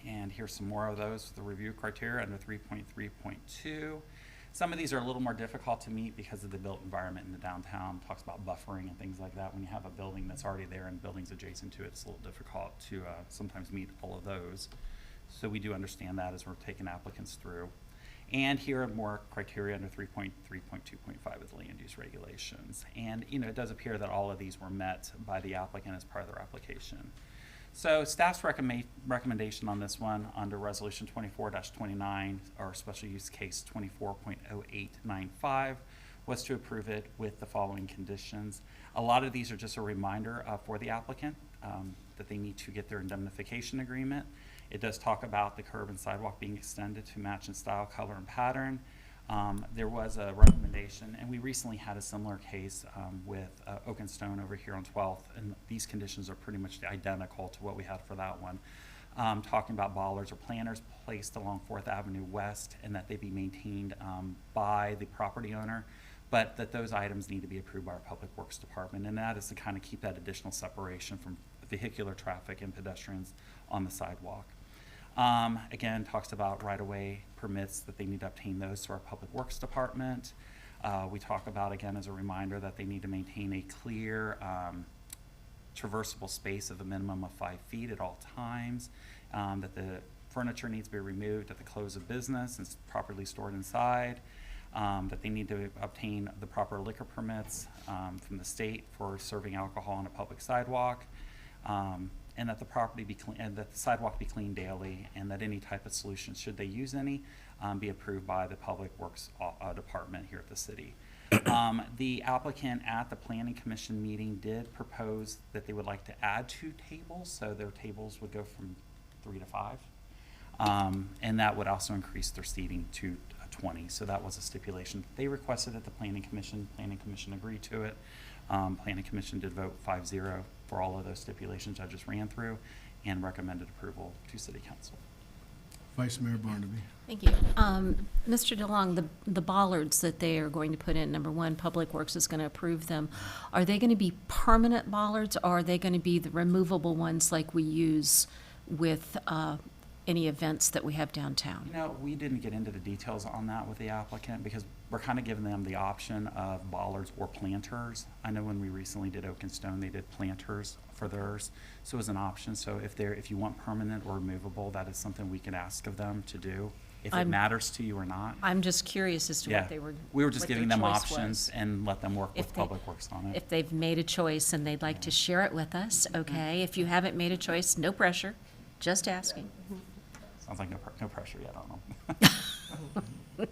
And here's some more of those, the review criteria under 3.3.2. Some of these are a little more difficult to meet because of the built environment in the downtown. Talks about buffering and things like that. When you have a building that's already there and buildings adjacent to it, it's a little difficult to sometimes meet all of those. So we do understand that as we're taking applicants through. And here are more criteria under 3.3.2.5 of the land use regulations. And it does appear that all of these were met by the applicant as part of their application. So staff's recommendation on this one under resolution 24-29 or special use case 24.0895 was to approve it with the following conditions. A lot of these are just a reminder for the applicant that they need to get their indemnification agreement. It does talk about the curb and sidewalk being extended to match in style, color, and pattern. There was a recommendation, and we recently had a similar case with Oak and Stone over here on 12th, and these conditions are pretty much identical to what we had for that one. Talking about bollards or planters placed along 4th Avenue West, and that they be maintained by the property owner, but that those items need to be approved by our Public Works Department, and that is to kind of keep that additional separation from vehicular traffic and pedestrians on the sidewalk. Again, talks about right-of-way permits that they need to obtain those through our Public Works Department. We talk about, again, as a reminder, that they need to maintain a clear traversable space of a minimum of 5 feet at all times, that the furniture needs to be removed at the close of business and properly stored inside, that they need to obtain the proper liquor permits from the state for serving alcohol on a public sidewalk, and that the property be clean, and that the sidewalk be cleaned daily, and that any type of solution, should they use any, be approved by the Public Works Department here at the city. The applicant at the Planning Commission meeting did propose that they would like to add 2 tables, so their tables would go from 3 to 5, and that would also increase their seating to 20. So that was a stipulation they requested at the Planning Commission. Planning Commission agreed to it. Planning Commission did vote 5-0 for all of those stipulations I just ran through, and recommended approval to City Council. Vice Mayor Barnaby. Thank you. Mr. DeLong, the bollards that they are going to put in, number one, Public Works is going to approve them. Are they going to be permanent bollards, or are they going to be the removable ones like we use with any events that we have downtown? We didn't get into the details on that with the applicant because we're kind of giving them the option of bollards or planters. I know when we recently did Oak and Stone, they did planters for theirs, so it was an option. So if you want permanent or removable, that is something we can ask of them to do, if it matters to you or not. I'm just curious as to Yeah. what they were. We were just what giving their them choice options was. and let them work with Public Works on it. If they've made a choice and they'd like to share it with us, okay. If you haven't made a choice, no pressure, just asking. Sounds like no pressure yet on them.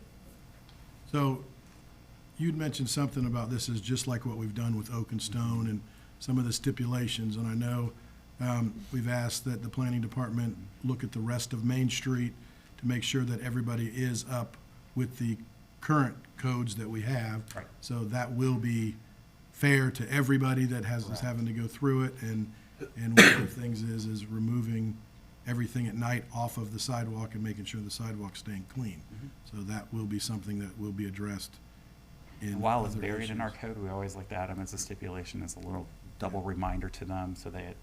So you'd mentioned something about this is just like what we've done with Oak and Stone and some of the stipulations, and I know we've asked that the planning department look at the rest of Main Street to make sure that everybody is up with the current codes that we have. Right. So that will be fair to everybody that is having to go through it, and one of the things is removing everything at night off of the sidewalk and making sure the sidewalk's staying clean. So that will be something that will be addressed in While it's other buried in our issues. code, we always like to add them as a stipulation, as a little double reminder to them, so that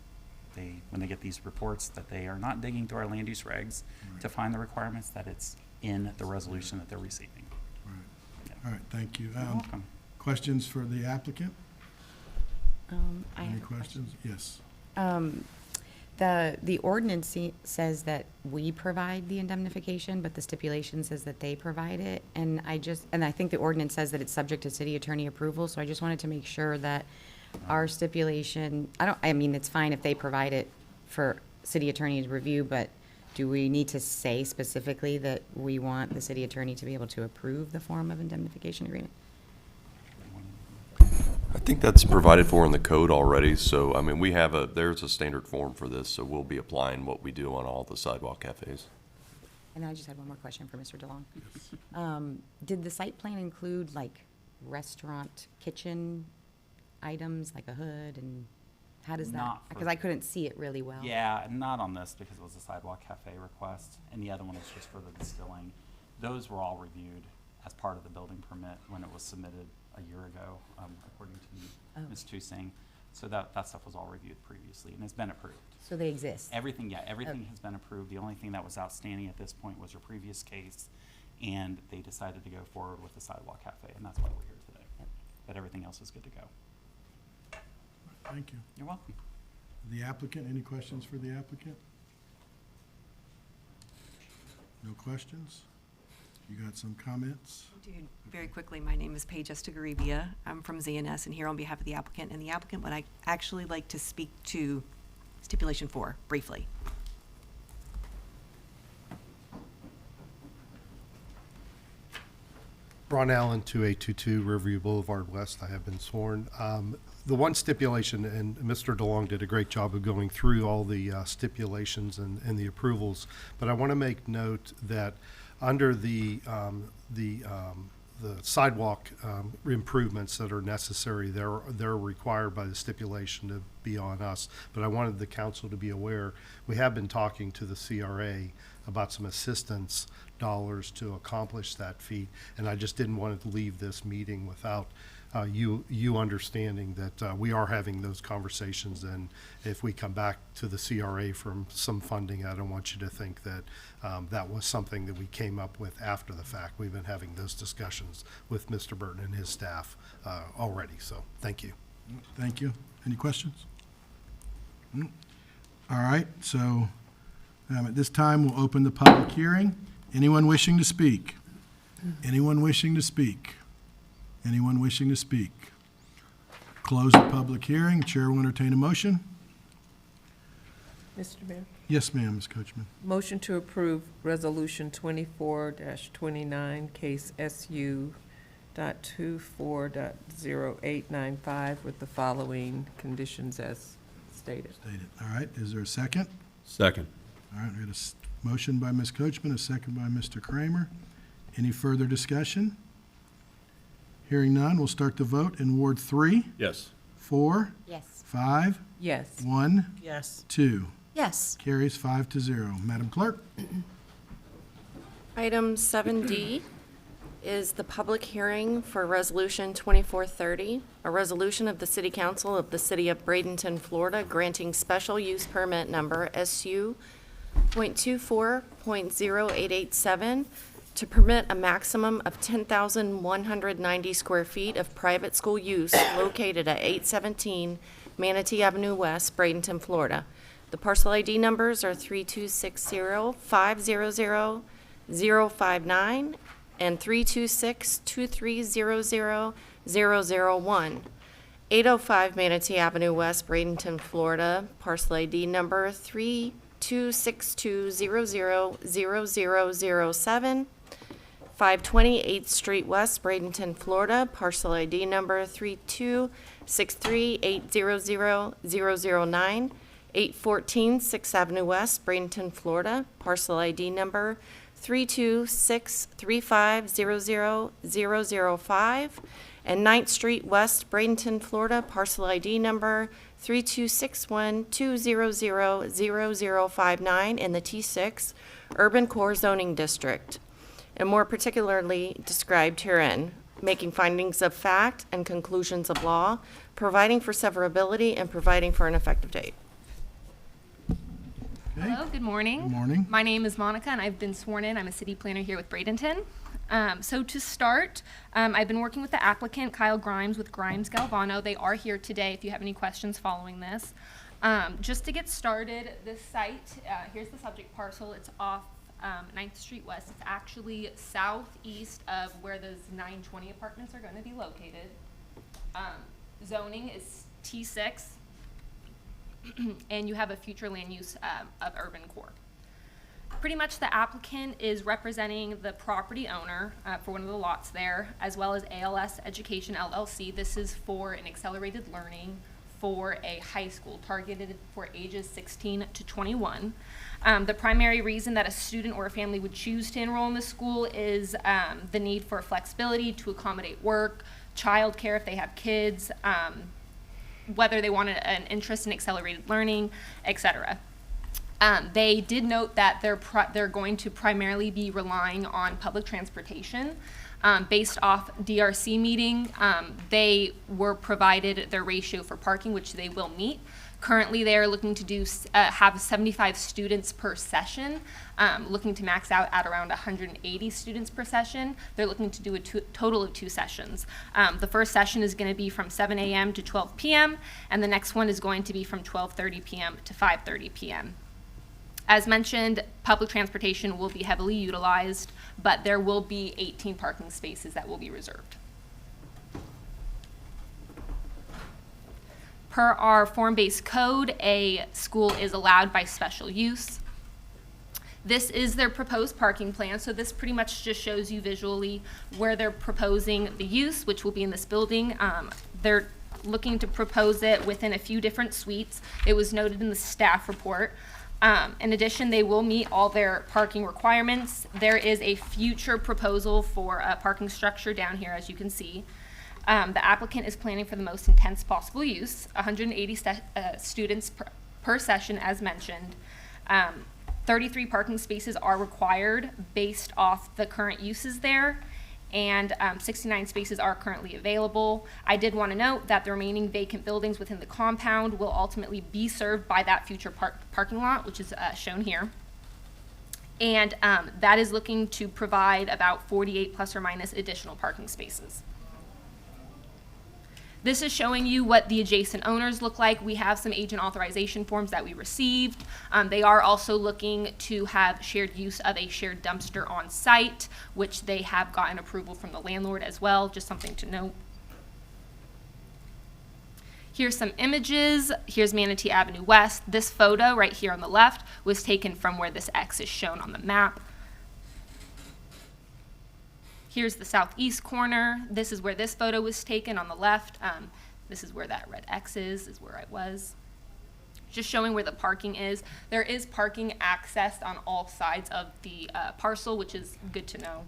when they get these reports, that they are not digging through our land use regs to find the requirements, that it's in the resolution that they're receiving. All right, thank you. You're welcome. Questions for the applicant? I Any have a questions? Yes. The ordinance says that we provide the indemnification, but the stipulation says that they provide it. And I think the ordinance says that it's subject to city attorney approval, so I just wanted to make sure that our stipulation, I mean, it's fine if they provide it for city attorney's review, but do we need to say specifically that we want the city attorney to be able to approve the form of indemnification agreement? think that's provided for in the code already, so, I mean, there's a standard form for this, so we'll be applying what we do on all the sidewalk cafes. And I just had one more question for Mr. DeLong. Did the site plan include like restaurant kitchen items, like a hood, and how does that? Not for- Because I couldn't see it really well. Yeah, not on this because it was a sidewalk cafe request, and the other one is just for the distilling. Those were all reviewed as part of the building permit when it was submitted a year ago, according to Ms. Tusing. So that stuff was all reviewed previously and has been approved. So they exist? Everything has been approved. The only thing that was outstanding at this point was your previous case, and they decided to go forward with the sidewalk cafe, and that's why we're here today. But everything else is good to go. Thank you. You're welcome. The applicant, any questions for the applicant? No questions? You got some comments? Dude, very quickly, my name is Paige Estagaribia. I'm from ZNS and here on behalf of the applicant. And the applicant would actually like to speak to stipulation 4 briefly. Ron Allen, 2822 Riverview Boulevard West. I have been sworn. The one stipulation, and Mr. DeLong did a great job of going through all the stipulations and the approvals, but I want to make note that under the sidewalk improvements that are necessary, they're required by the stipulation to be on us. But I wanted the council to be aware, we have been talking to the CRA about some assistance dollars to accomplish that feat, and I just didn't want to leave this meeting without you understanding that we are having those conversations, and if we come back to the CRA from some funding, I don't want you to think that that was something that we came up with after the fact. We've been having those discussions with Mr. Burton and his staff already, so thank you. Thank you. Any questions? All right, so at this time, we'll open the public hearing. Anyone wishing to speak? Anyone wishing to speak? Anyone wishing to speak? Close the public hearing. Chair will entertain a motion. Mr. Mayor? Yes, ma'am, Ms. Coachman. Motion to approve Resolution 24-29, case SU.24.0895 with the following conditions as stated. All right, is there a second? Second. All right, we got a motion by Ms. Coachman, a second by Mr. Kramer. Any further discussion? Hearing none, we'll start the vote in Ward 3. Yes. 4. Yes. 5. Yes. 1. Yes. 2. Yes. Carries 5-0. Madam Clerk? Item 7D is the public hearing for Resolution 2430, a resolution of the City Council of the City of Bradenton, Florida, granting special use permit number SU.24.0887 to permit a maximum of 10,190 square feet of private school use located at 817 Manatee Avenue West, Bradenton, Florida. The parcel ID numbers are 3260-500-059 and 326-2300-001. 805 Manatee Avenue West, Bradenton, Florida, parcel ID number 3262000007. 520 8th Street West, Bradenton, Florida, parcel ID number 3263800009. 814 6th Avenue West, Bradenton, Florida, parcel ID number 32635000005. And 9th Street West, Bradenton, Florida, parcel ID number 326120000059 in the T6 Urban Core Zoning District, and more particularly described herein, making findings of fact and conclusions of law, providing for severability, and providing for an effective date. Hello, good morning. Good morning. My name is Monica, and I've been sworn in. I'm a city planner here with Bradenton. So to start, I've been working with the applicant, Kyle Grimes, with Grimes Galvano. They are here today if you have any questions following this. Just to get started, this site, here's the subject parcel. It's off 9th Street West. It's actually southeast of where those 920 apartments are going to be located. Zoning is T6, and you have a future land use of urban core. Pretty much the applicant is representing the property owner for one of the lots there, as well as ALS Education LLC. This is for an accelerated learning for a high school targeted for ages 16 to 21. The primary reason that a student or a family would choose to enroll in the school is the need for flexibility to accommodate work, childcare if they have kids, whether they want an interest in accelerated learning, etc. They did note that they're going to primarily be relying on public transportation. Based off DRC meeting, they were provided their ratio for parking, which they will meet. Currently, they are looking to have 75 students per session, looking to max out at around 180 students per session. They're looking to do a total of 2 sessions. The first session is going to be from 7 a.m. to 12 p.m., and the next one is going to be from 12:30 p.m. to 5:30 p.m. As mentioned, public transportation will be heavily utilized, but there will be 18 parking spaces that will be reserved. Per our form-based code, a school is allowed by special use. This is their proposed parking plan, so this pretty much just shows you visually where they're proposing the use, which will be in this building. They're looking to propose it within a few different suites. It was noted in the staff report. In addition, they will meet all their parking requirements. There is a future proposal for a parking structure down here, as you can see. The applicant is planning for the most intense possible use, 180 students per session, as mentioned. 33 parking spaces are required based off the current uses there, and 69 spaces are currently available. I did want to note that the remaining vacant buildings within the compound will ultimately be served by that future parking lot, which is shown here. And that is looking to provide about 48 plus or minus additional parking spaces. This is showing you what the adjacent owners look like. We have some agent authorization forms that we received. They are also looking to have shared use of a shared dumpster on site, which they have gotten approval from the landlord as well, just something to note. Here's some images. Here's Manatee Avenue West. This photo right here on the left was taken from where this X is shown on the map. Here's the southeast corner. This is where this photo was taken on the left. This is where that red X is where I was. Just showing where the parking is. There is parking accessed on all sides of the parcel, which is good to know.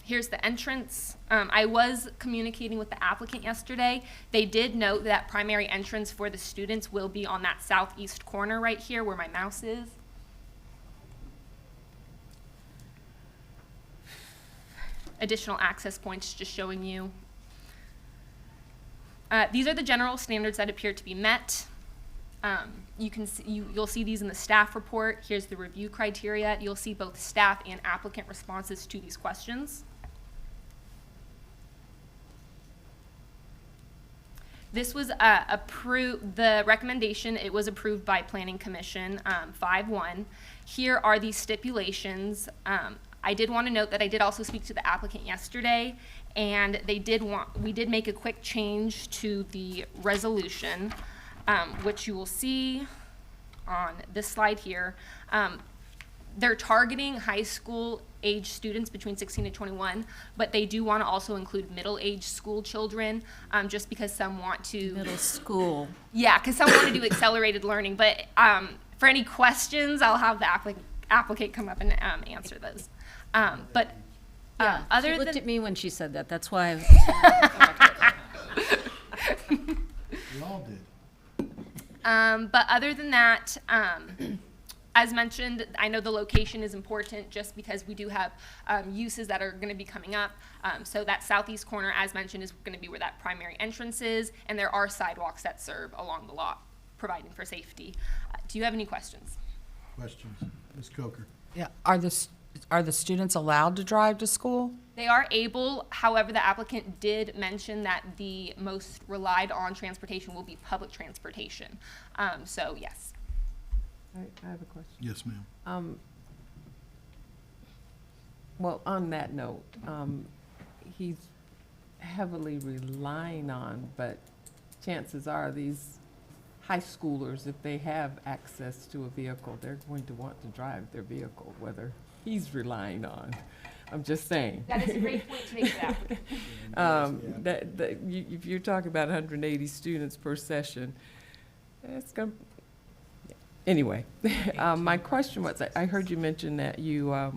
Here's the entrance. I was communicating with the applicant yesterday. They did note that primary entrance for the students will be on that southeast corner right here where my mouse is. Additional access points just showing you. These are the general standards that appear to be met. You'll see these in the staff report. Here's the review criteria. You'll see both staff and applicant responses to these questions. This was approved, the recommendation, it was approved by Planning Commission 5-1. Here are the stipulations. I did want to note that I did also speak to the applicant yesterday, and we did make a quick change to the resolution, which you will see on this slide here. They're targeting high school age students between 16 and 21, but they do want to also include middle-aged school children, just because some want to. Middle school. Yeah, because some want to do accelerated learning, but for any questions, I'll have the applicant come up and answer those. Other she looked at me when she said that. That's why. We all did. But other than that, as mentioned, I know the location is important just because we do have uses that are going to be coming up. So that southeast corner, as mentioned, is going to be where that primary entrance is, and there are sidewalks that serve along the lot, providing for safety. Do you have any questions? Questions? Ms. Coker? Yeah, are the students allowed to drive to school? They are able, however, the applicant did mention that the most relied on transportation will be public transportation. So yes. I have a question. Yes, ma'am. Well, on that note, he's heavily relying on, but chances are these high schoolers, if they have access to a vehicle, they're going to want to drive their vehicle, whether he's relying on. I'm just saying. That is a great point to make that. If you're talking about 180 students per session, it's going. Anyway, my question was, I heard you mention that you are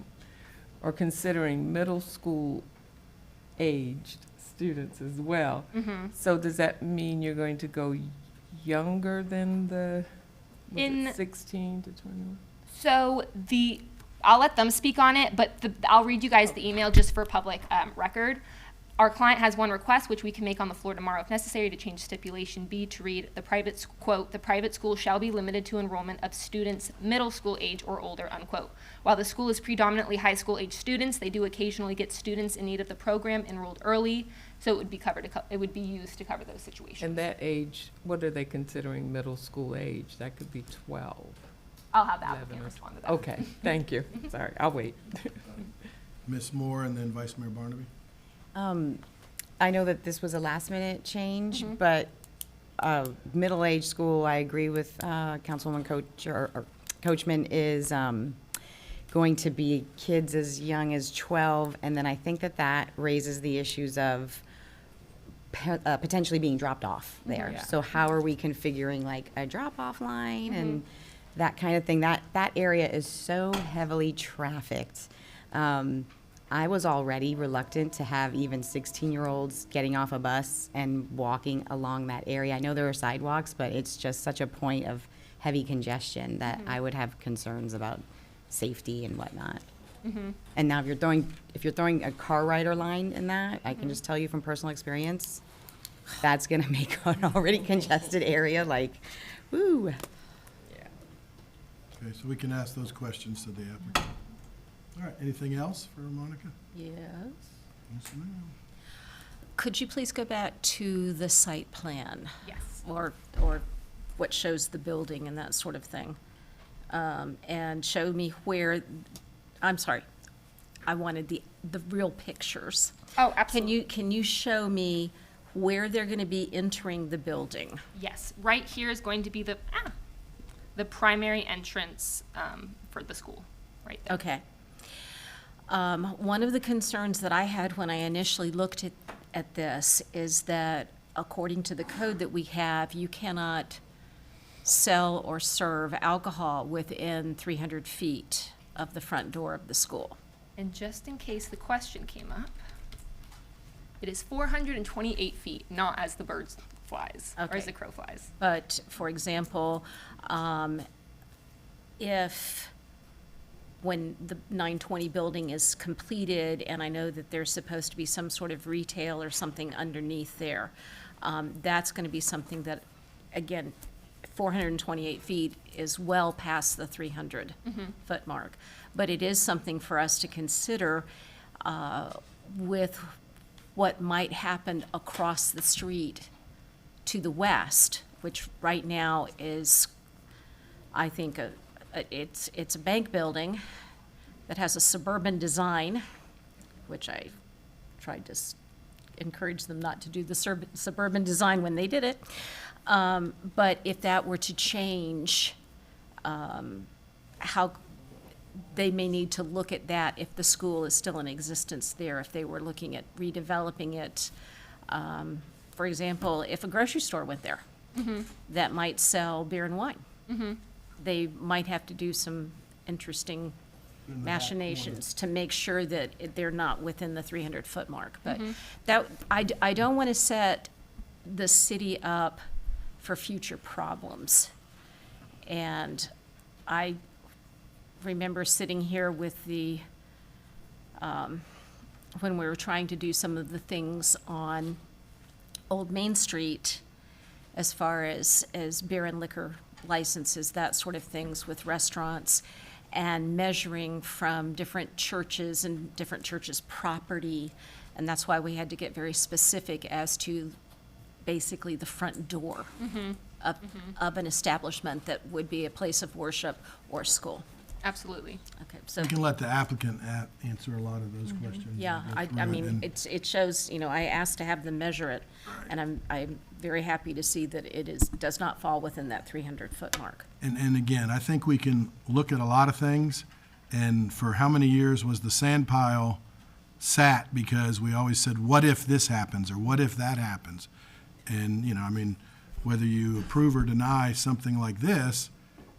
considering middle school aged students as well. Mm-hmm. So does that mean you're going to go younger than the 16 to 21? So I'll let them speak on it, but I'll read you guys the email just for public record. Our client has one request, which we can make on the floor tomorrow if necessary, to change stipulation B to read, quote, the private school shall be limited to enrollment of students middle school age or older, unquote. While the school is predominantly high school age students, they do occasionally get students in need of the program enrolled early, so it would be it would be used to cover those situations. And that age, what are they considering middle school age? That could be 12. I'll have the applicant respond to that. Okay, thank you. Sorry, I'll wait. Ms. Moore and then Vice Mayor Barnaby. I know that this was a last-minute change, but middle-aged school, I agree with Councilwoman Coachman, is going to be kids as young as 12, and then I think that raises the issues of potentially being dropped off there. Yeah. So how are we configuring like a drop-off line and that kind of thing? That area is so heavily trafficked. I was already reluctant to have even 16-year-olds getting off a bus and walking along that area. I know there are sidewalks, but it's just such a point of heavy congestion that I would have concerns about safety and whatnot. And now if you're throwing a car rider line in that, I can just tell you from personal experience, that's gonna make an already congested area like, woo. Okay, so we can ask those questions to the applicant. All right, anything else for Monica? Yes. Yes, ma'am. Could you please go back to the site plan? Yes. Or what shows the building and that sort of thing? And show me where, I'm sorry, I wanted the real pictures. Oh, absolutely. Can you show me where they're gonna be entering the building? Yes, right here is going to be the primary entrance for the school, right there. Okay. One of the concerns that I had when I initially looked at this is that according to the code that we have, you cannot sell or serve alcohol within 300 feet of the front door of the school. And just in case the question came up, it is 428 feet, not as the bird flies, or as Okay. the crow flies. But, for example, if when the 920 building is completed, and I know that there's supposed to be some sort of retail or something underneath there, that's going to be something that, again, 428 feet is well past the 300-foot mark. But it is something for us to consider with what might happen across the street to the west, which right now is, I think, it's a bank building that has a suburban design, which I tried to encourage them not to do the suburban design when they did it. But if that were to change, how they may need to look at that if the school is still in existence there, if they were looking at redeveloping it. For example, if a grocery store went there, that might sell beer and wine. They might have to do some interesting machinations to make sure that they're not within the 300-foot mark. But that, I don't want to set the city up for future problems. And I remember sitting here with the, when we were trying to do some of the things on Old Main Street, as far as beer and liquor licenses, that sort of things with restaurants, and measuring from different churches and different churches' property. And that's why we had to get very specific as to basically the front door of an establishment that would be a place of worship or school. Absolutely. Okay, so. We can let the applicant answer a lot of those Mm-hmm. questions. Yeah, Go I through it, mean, and- it shows, I asked to have them measure it, and I'm very happy to see that does not fall within that 300-foot mark. And again, I think we can look at a lot of things, and for how many years was the sand pile sat because we always said, what if this happens, or what if that happens? And, I mean, whether you approve or deny something like this,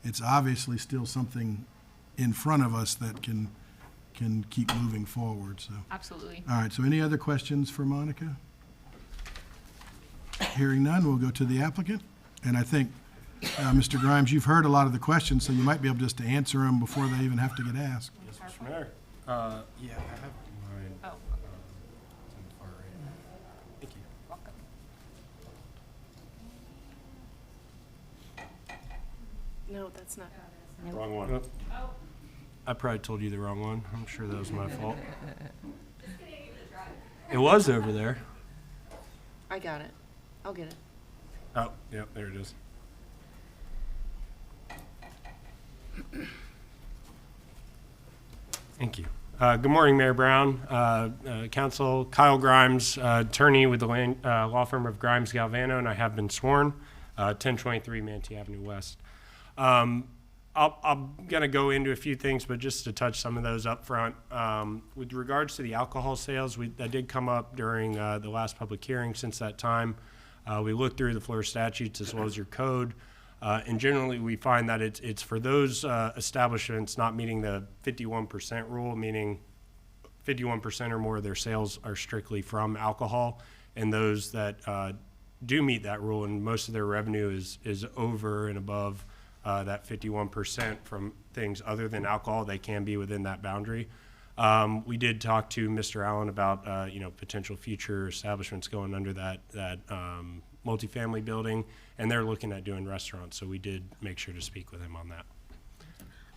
it's obviously still something in front of us that can keep moving forward, so. Absolutely. All right, so any other questions for Monica? Hearing none, we'll go to the applicant. And I think, Mr. Grimes, you've heard a lot of the questions, so you might be able just to answer them before they even have to get asked. Yes, Mr. Mayor. Yeah, I have mine. Oh. It's on the far right. Thank you. No, that's not. Wrong one. I probably told you the wrong one. I'm sure that was my fault. It was over there. I got it. I'll get it. Oh, yep, there it is. Thank you. Good morning, Mayor Brown, Council. Kyle Grimes, attorney with the law firm of Grimes Galvano, and I have been sworn. 1023 Manatee Avenue West. I'm going to go into a few things, but just to touch some of those up front. With regards to the alcohol sales, that did come up during the last public hearing. Since that time, we looked through the Florida statutes as well as your code. And generally, we find that it's for those establishments not meeting the 51% rule, meaning 51% or more of their sales are strictly from alcohol, and those that do meet that rule and most of their revenue is over and above that 51% from things other than alcohol, they can be within that boundary. We did talk to Mr. Allen about potential future establishments going under that multifamily building, and they're looking at doing restaurants, so we did make sure to speak with him on that.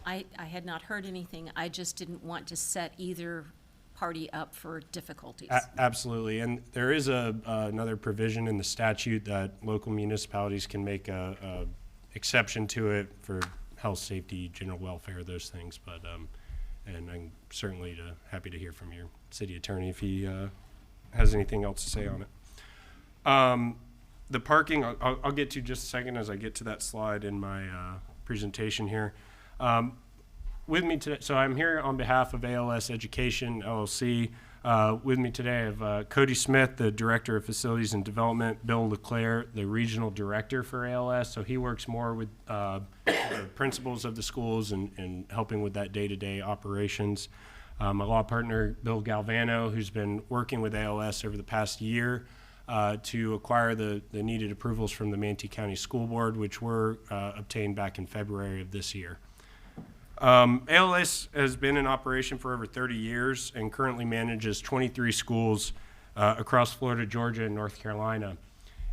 I had not heard anything. I just didn't want to set either party up for difficulties. Absolutely, and there is another provision in the statute that local municipalities can make a exception to it for health, safety, general welfare, those things. But and I'm certainly happy to hear from your city attorney if he has anything else to say on it. The parking, I'll get to just a second as I get to that slide in my presentation here. With me today, so I'm here on behalf of ALS Education LLC. With me today, I have Cody Smith, the Director of Facilities and Development, Bill LeClaire, the Regional Director for ALS. So he works more with the principals of the schools and helping with that day-to-day operations. My law partner, Bill Galvano, who's been working with ALS over the past year to acquire the needed approvals from the Manatee County School Board, which were obtained back in February of this year. ALS has been in operation for over 30 years and currently manages 23 schools across Florida, Georgia, and North Carolina.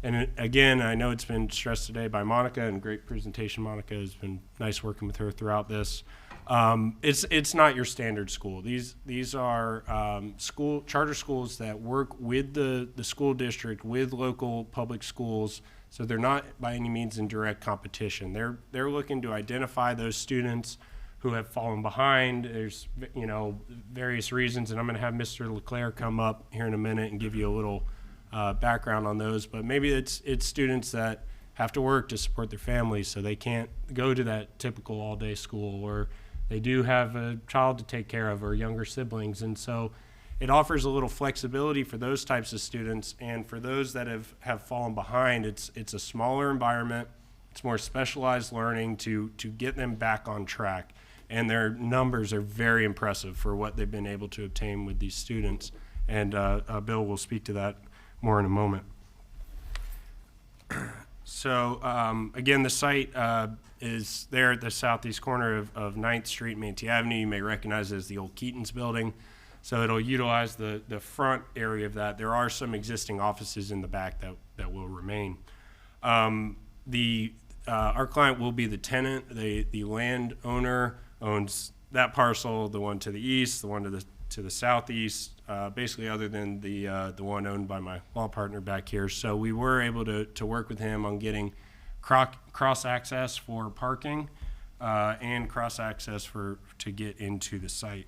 And again, I know it's been stressed today by Monica, and great presentation, Monica. It's been nice working with her throughout this. It's not your standard school. These are charter schools that work with the school district, with local public schools, so they're not by any means in direct competition. They're looking to identify those students who have fallen behind. There's various reasons, and I'm going to have Mr. LeClaire come up here in a minute and give you a little background on those. But maybe it's students that have to work to support their families, so they can't go to that typical all-day school, or they do have a child to take care of or younger siblings. And so it offers a little flexibility for those types of students, and for those that have fallen behind, it's a smaller environment. It's more specialized learning to get them back on track. And their numbers are very impressive for what they've been able to obtain with these students. And Bill will speak to that more in a moment. So again, the site is there at the southeast corner of 9th Street, Manatee Avenue. You may recognize it as the old Keaton's building. So it'll utilize the front area of that. There are some existing offices in the back that will remain. Our client will be the tenant. The landowner owns that parcel, the one to the east, the one to the southeast, basically other than the one owned by my law partner back here. So we were able to work with him on getting cross access for parking. and cross-access to get into the site.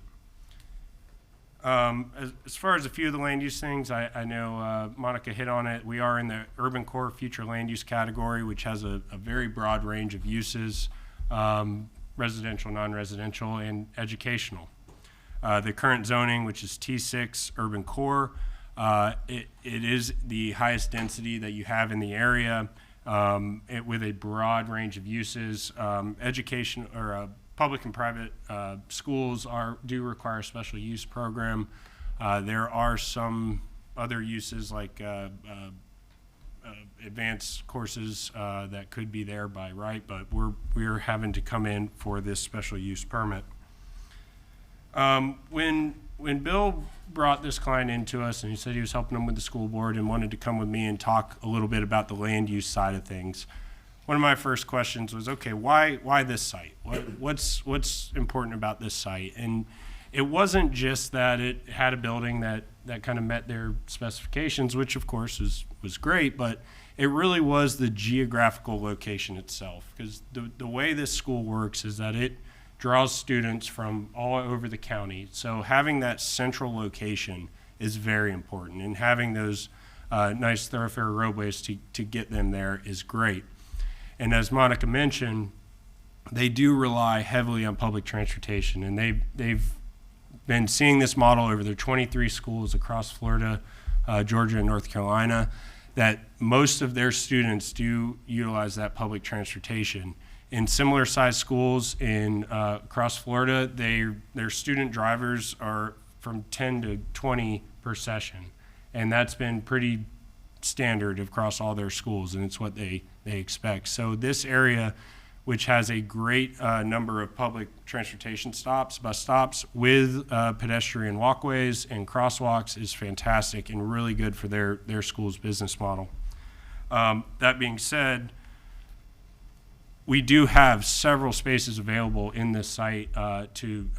As far as a few of the land use things, I know Monica hit on it. We are in the urban core future land use category, which has a very broad range of uses, residential, non-residential, and educational. The current zoning, which is T6 urban core, it is the highest density that you have in the area, with a broad range of uses. Education or public and private schools do require a special use program. There are some other uses like advanced courses that could be there by right, but we're having to come in for this special use permit. When Bill brought this client into us and he said he was helping him with the school board and wanted to come with me and talk a little bit about the land use side of things, one of my first questions was, okay, why this site? What's important about this site? And it wasn't just that it had a building that kind of met their specifications, which of course was great, but it really was the geographical location itself. Because the way this school works is that it draws students from all over the county. So having that central location is very important, and having those nice thoroughfare roadways to get them there is great. And as Monica mentioned, they do rely heavily on public transportation, and they've been seeing this model over their 23 schools across Florida, Georgia, and North Carolina, that most of their students do utilize that public transportation. In similar sized schools across Florida, their student drivers are from 10 to 20 per session, and that's been pretty standard across all their schools, and it's what they expect. So this area, which has a great number of public transportation stops, bus stops, with pedestrian walkways and crosswalks, is fantastic and really good for their school's business model. That being said, we do have several spaces available in this site. I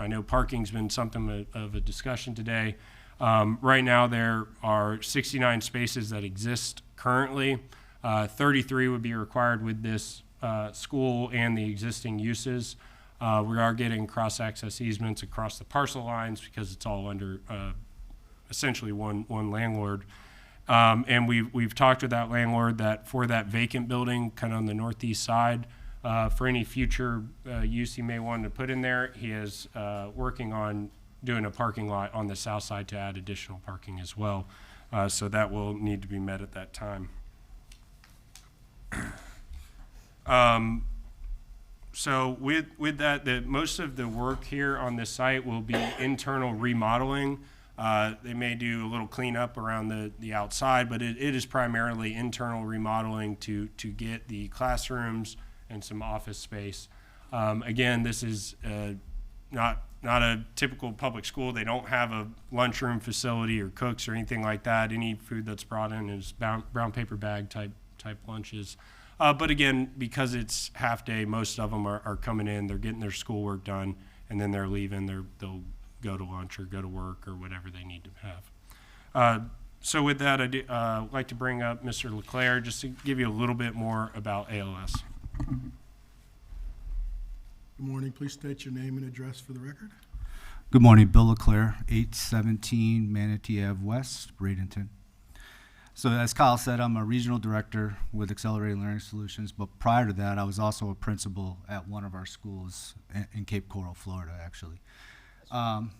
know parking's been something of a discussion today. Right now there are 69 spaces that exist currently. 33 would be required with this school and the existing uses. We are getting cross-access easements across the parcel lines because it's all under essentially one landlord. And we've talked with that landlord that for that vacant building kind of on the northeast side, for any future use he may want to put in there, he is working on doing a parking lot on the south side to add additional parking as well. So that will need to be met at that time. So with that, most of the work here on this site will be internal remodeling. They may do a little cleanup around the outside, but it is primarily internal remodeling to get the classrooms and some office space. Again, this is not a typical public school. They don't have a lunchroom facility or cooks or anything like that. Any food that's brought in is brown paper bag type lunches. But again, because it's half day, most of them are coming in, they're getting their schoolwork done, and then they're leaving. They'll go to lunch or go to work or whatever they need to have. So with that, I'd like to bring up Mr. LeClaire just to give you a little bit more about ALS. Good morning. Please state your name and address for the record. Good morning. Bill LeClaire, 817 Manatee Ave West, Bradenton. So as Kyle said, I'm a regional director with Accelerated Learning Solutions, but prior to that, I was also a principal at one of our schools in Cape Coral, Florida, actually.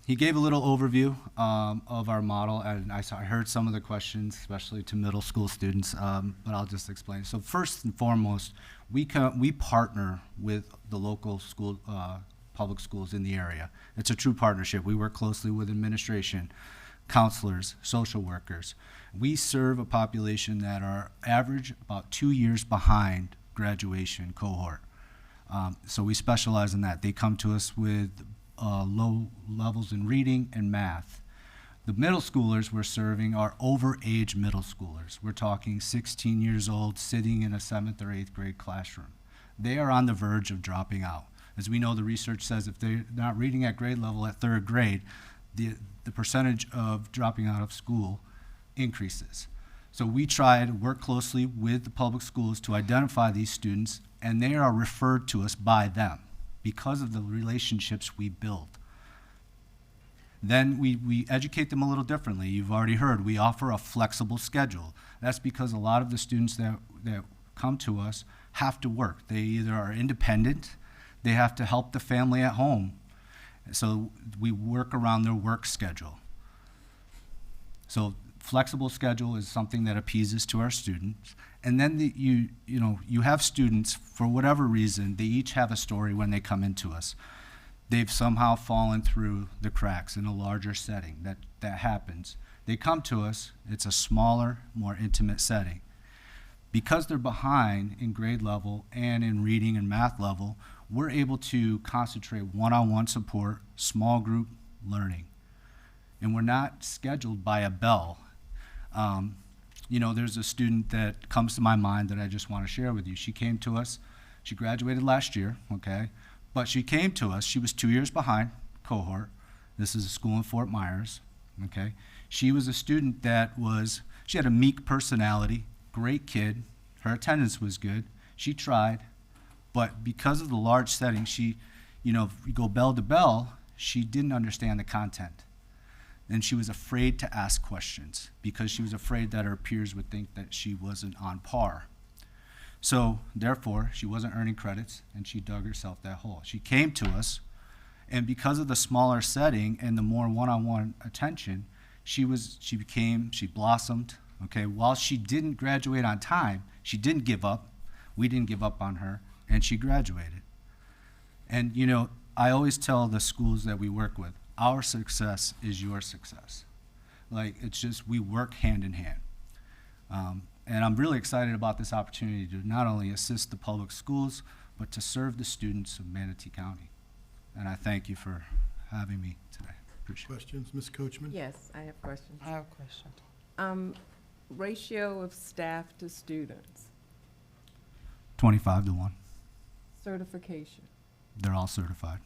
He gave a little overview of our model, and I heard some of the questions, especially to middle school students, but I'll just explain. So first and foremost, we partner with the local school, public schools in the area. It's a true partnership. We work closely with administration, counselors, social workers. We serve a population that are average about 2 years behind graduation cohort. So we specialize in that. They come to us with low levels in reading and math. The middle schoolers we're serving are overage middle schoolers. We're talking 16 years old, sitting in a 7th or 8th grade classroom. They are on the verge of dropping out. As we know, the research says if they're not reading at grade level at 3rd grade, the percentage of dropping out of school increases. So we try to work closely with the public schools to identify these students, and they are referred to us by them. because of the relationships we build. Then we educate them a little differently. You've already heard, we offer a flexible schedule. That's because a lot of the students that come to us have to work. They either are independent, they have to help the family at home. So we work around their work schedule. So flexible schedule is something that appeases to our students. And then you have students, for whatever reason, they each have a story when they come into us. They've somehow fallen through the cracks in a larger setting. That happens. They come to us, it's a smaller, more intimate setting. Because they're behind in grade level and in reading and math level, we're able to concentrate one-on-one support, small group learning. And we're not scheduled by a bell. There's a student that comes to my mind that I just want to share with you. She came to us, she graduated last year, okay? But she came to us, she was 2 years behind cohort. This is a school in Fort Myers, okay? She was a student she had a meek personality, great kid, her attendance was good, she tried, but because of the large setting, if you go bell to bell, she didn't understand the content. And she was afraid to ask questions because she was afraid that her peers would think that she wasn't on par. So therefore, she wasn't earning credits, and she dug herself that hole. She came to us, and because of the smaller setting and the more one-on-one attention, she blossomed. Okay, while she didn't graduate on time, she didn't give up. We didn't give up on her, and she graduated. And I always tell the schools that we work with, our success is your success. It's just we work hand in hand. And I'm really excited about this opportunity to not only assist the public schools, but to serve the students of Manatee County. And I thank you for having me today. Appreciate it. Questions, Ms. Coachman? Yes, I have questions. I have a question. Ratio of staff to students, 25 to 1. certification They're all certified.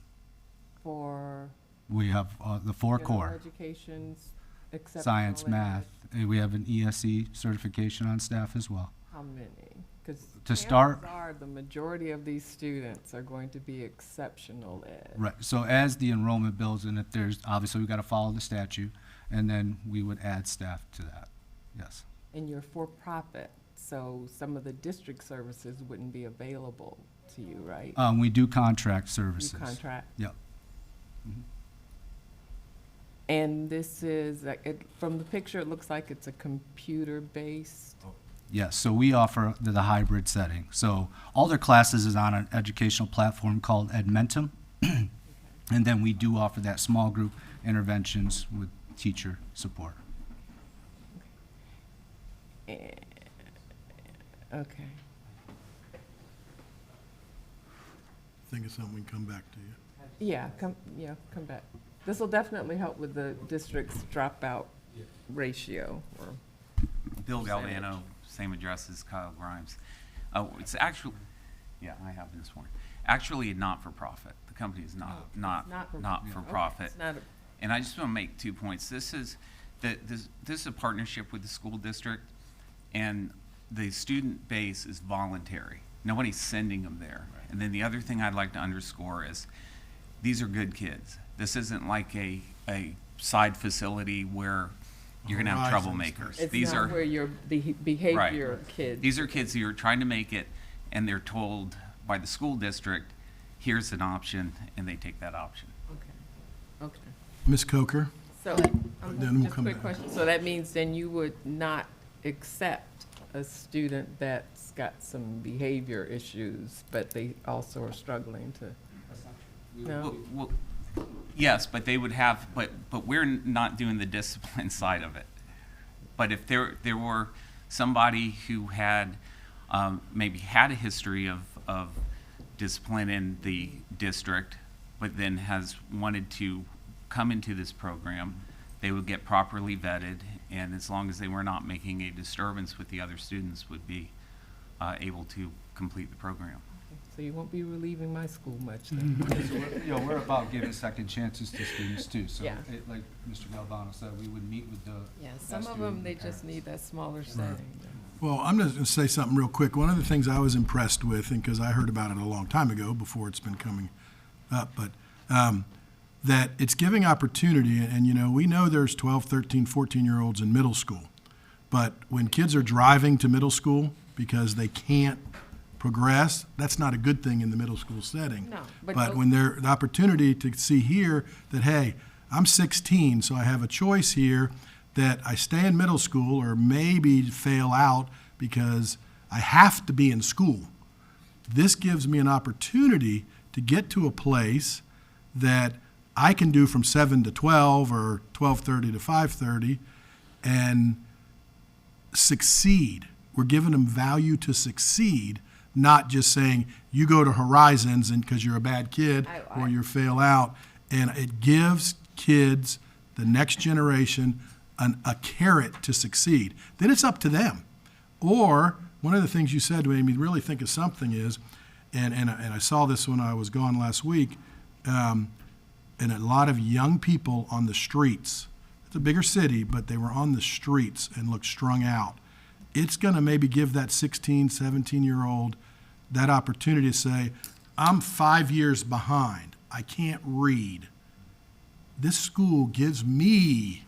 for We have the 4 general core, education's exceptional science, ed. math. And we have an ESE certification on staff as well. How many? Because To start- the majority of these students are going to be exceptional ed. Right, so as the enrollment builds, and if there's, obviously we've got to follow the statute, and then we would add staff to that, yes. And you're for-profit, so some of the district services wouldn't be available to you, right? We do contract services. You contract? Yep. And this is, from the picture, it looks like it's a computer-based. Yes, so we offer the hybrid setting. So all their classes is on an educational platform called Edmentum. And then we do offer that small group interventions with teacher support. Okay. Think it's something we can come back to you. Yeah, come back. This will definitely help with the district's dropout ratio. Bill Galvano, same address as Kyle Grimes. It's actually, yeah, I have been sworn. Actually, a not-for-profit. The company is not for-profit. It's not a- And I just want to make 2 points. This is a partnership with the school district, and the student base is voluntary. Nobody's sending them there. Right. And then the other thing I'd like to underscore is these are good kids. This isn't like a side facility where you're going to have troublemakers. It's These not are where your behavior kids. These are kids who are trying to make it, and they're told by the school district, here's an option, and they take that option. Okay. Ms. Coker? So, then we'll just come quick back. question. So that means then you would not accept a student that's got some behavior issues, but they also are struggling to, no? Well, yes, but they would have, but we're not doing the discipline side of it. But if there were somebody who had maybe had a history of discipline in the district, but then has wanted to come into this program, they would get properly vetted, and as long as they were not making a disturbance with the other students, would be able to complete the program. So you won't be relieving my school much then. So we're about giving second chances to students too. So Yeah. like Mr. Galvano said, we would meet with the Yeah, that some of student them, and they the just parents. need that smaller setting. Well, I'm just going to say something real quick. One of the things I was impressed with, and because I heard about it a long time ago before it's been coming up, but that it's giving opportunity, and you know, we know there's 12, 13, 14-year-olds in middle school, but when kids are driving to middle school because they can't progress, that's not a good thing in the middle school setting. No, But when the opportunity to see here that, hey, I'm 16, so I have a choice here that I stay in middle school or maybe fail out because I have to be in school. This gives me an opportunity to get to a place that I can do from 7 to 12 or 12:30 to 5:30 and succeed. We're giving them value to succeed, not just saying you go to Horizons and because you're a bad kid or you fail out. And it gives kids, the next generation, a carrot to succeed. Then it's up to them. Or one of the things you said made me really think of something is, and I saw this when I was gone last week, and a lot of young people on the streets. It's a bigger city, but they were on the streets and looked strung out. It's going to maybe give that 16, 17-year-old that opportunity to say, I'm 5 years behind. I can't read. This school gives me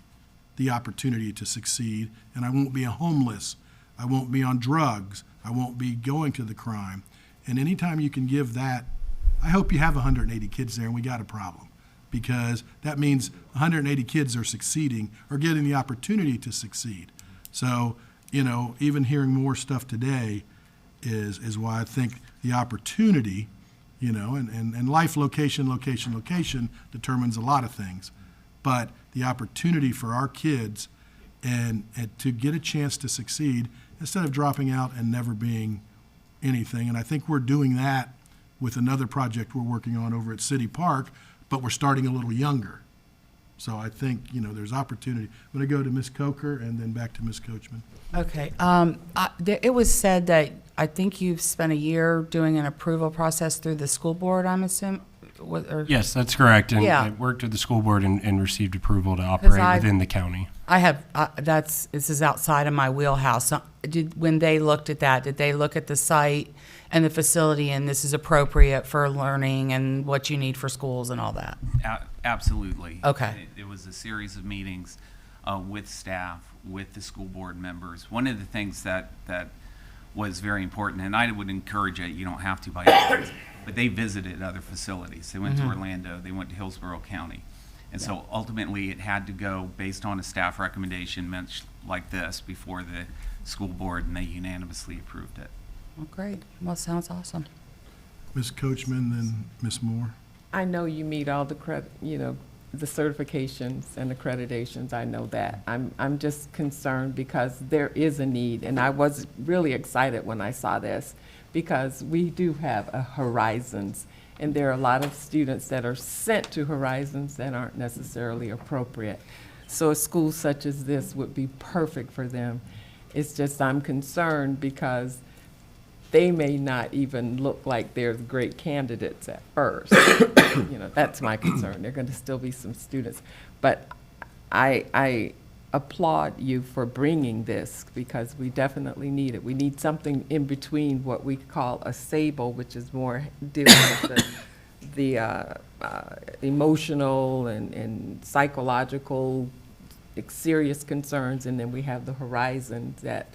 the opportunity to succeed, and I won't be a homeless. I won't be on drugs. I won't be going to the crime. And anytime you can give that, I hope you have 180 kids there and we got a problem, because that means 180 kids are succeeding or getting the opportunity to succeed. So, you know, even hearing more stuff today is why I think the opportunity, you know, and life location determines a lot of things. But the opportunity for our kids and to get a chance to succeed instead of dropping out and never being anything. And I think we're doing that with another project we're working on over at City Park, but we're starting a little younger. So I think, you know, there's opportunity. I'm going to go to Ms. Coker and then back to Ms. Coachman. Okay. It was said that I think you've spent a year doing an approval process through the school board, I'm assuming? Yes, that's correct. And Yeah. I worked with the school board and received approval to operate within the county. I have, this is outside of my wheelhouse. So when they looked at that, did they look at the site and the facility and this is appropriate for learning and what you need for schools and all that? Absolutely. Okay. It was a series of meetings with staff, with the school board members. One of the things that was very important, and I would encourage it, you don't have to by any means, but they visited other facilities. They went to Orlando, they went to Hillsborough County. And so ultimately it had to go based on a staff recommendation much like this before the school board, and they unanimously approved it. Oh, great. Well, sounds awesome. Ms. Coachman, then Ms. Moore. I know you meet all the the certifications and accreditations. I know that. I'm just concerned because there is a need, and I was really excited when I saw this because we do have a Horizons, and there are a lot of students that are sent to Horizons that aren't necessarily appropriate. So a school such as this would be perfect for them. It's just I'm concerned because they may not even look like they're great candidates at first. You know, that's my concern. There are going to still be some students. But I applaud you for bringing this because we definitely need it. We need something in between what we call a SABLE, which is more dealing with the emotional and psychological serious concerns, and then we have the Horizons that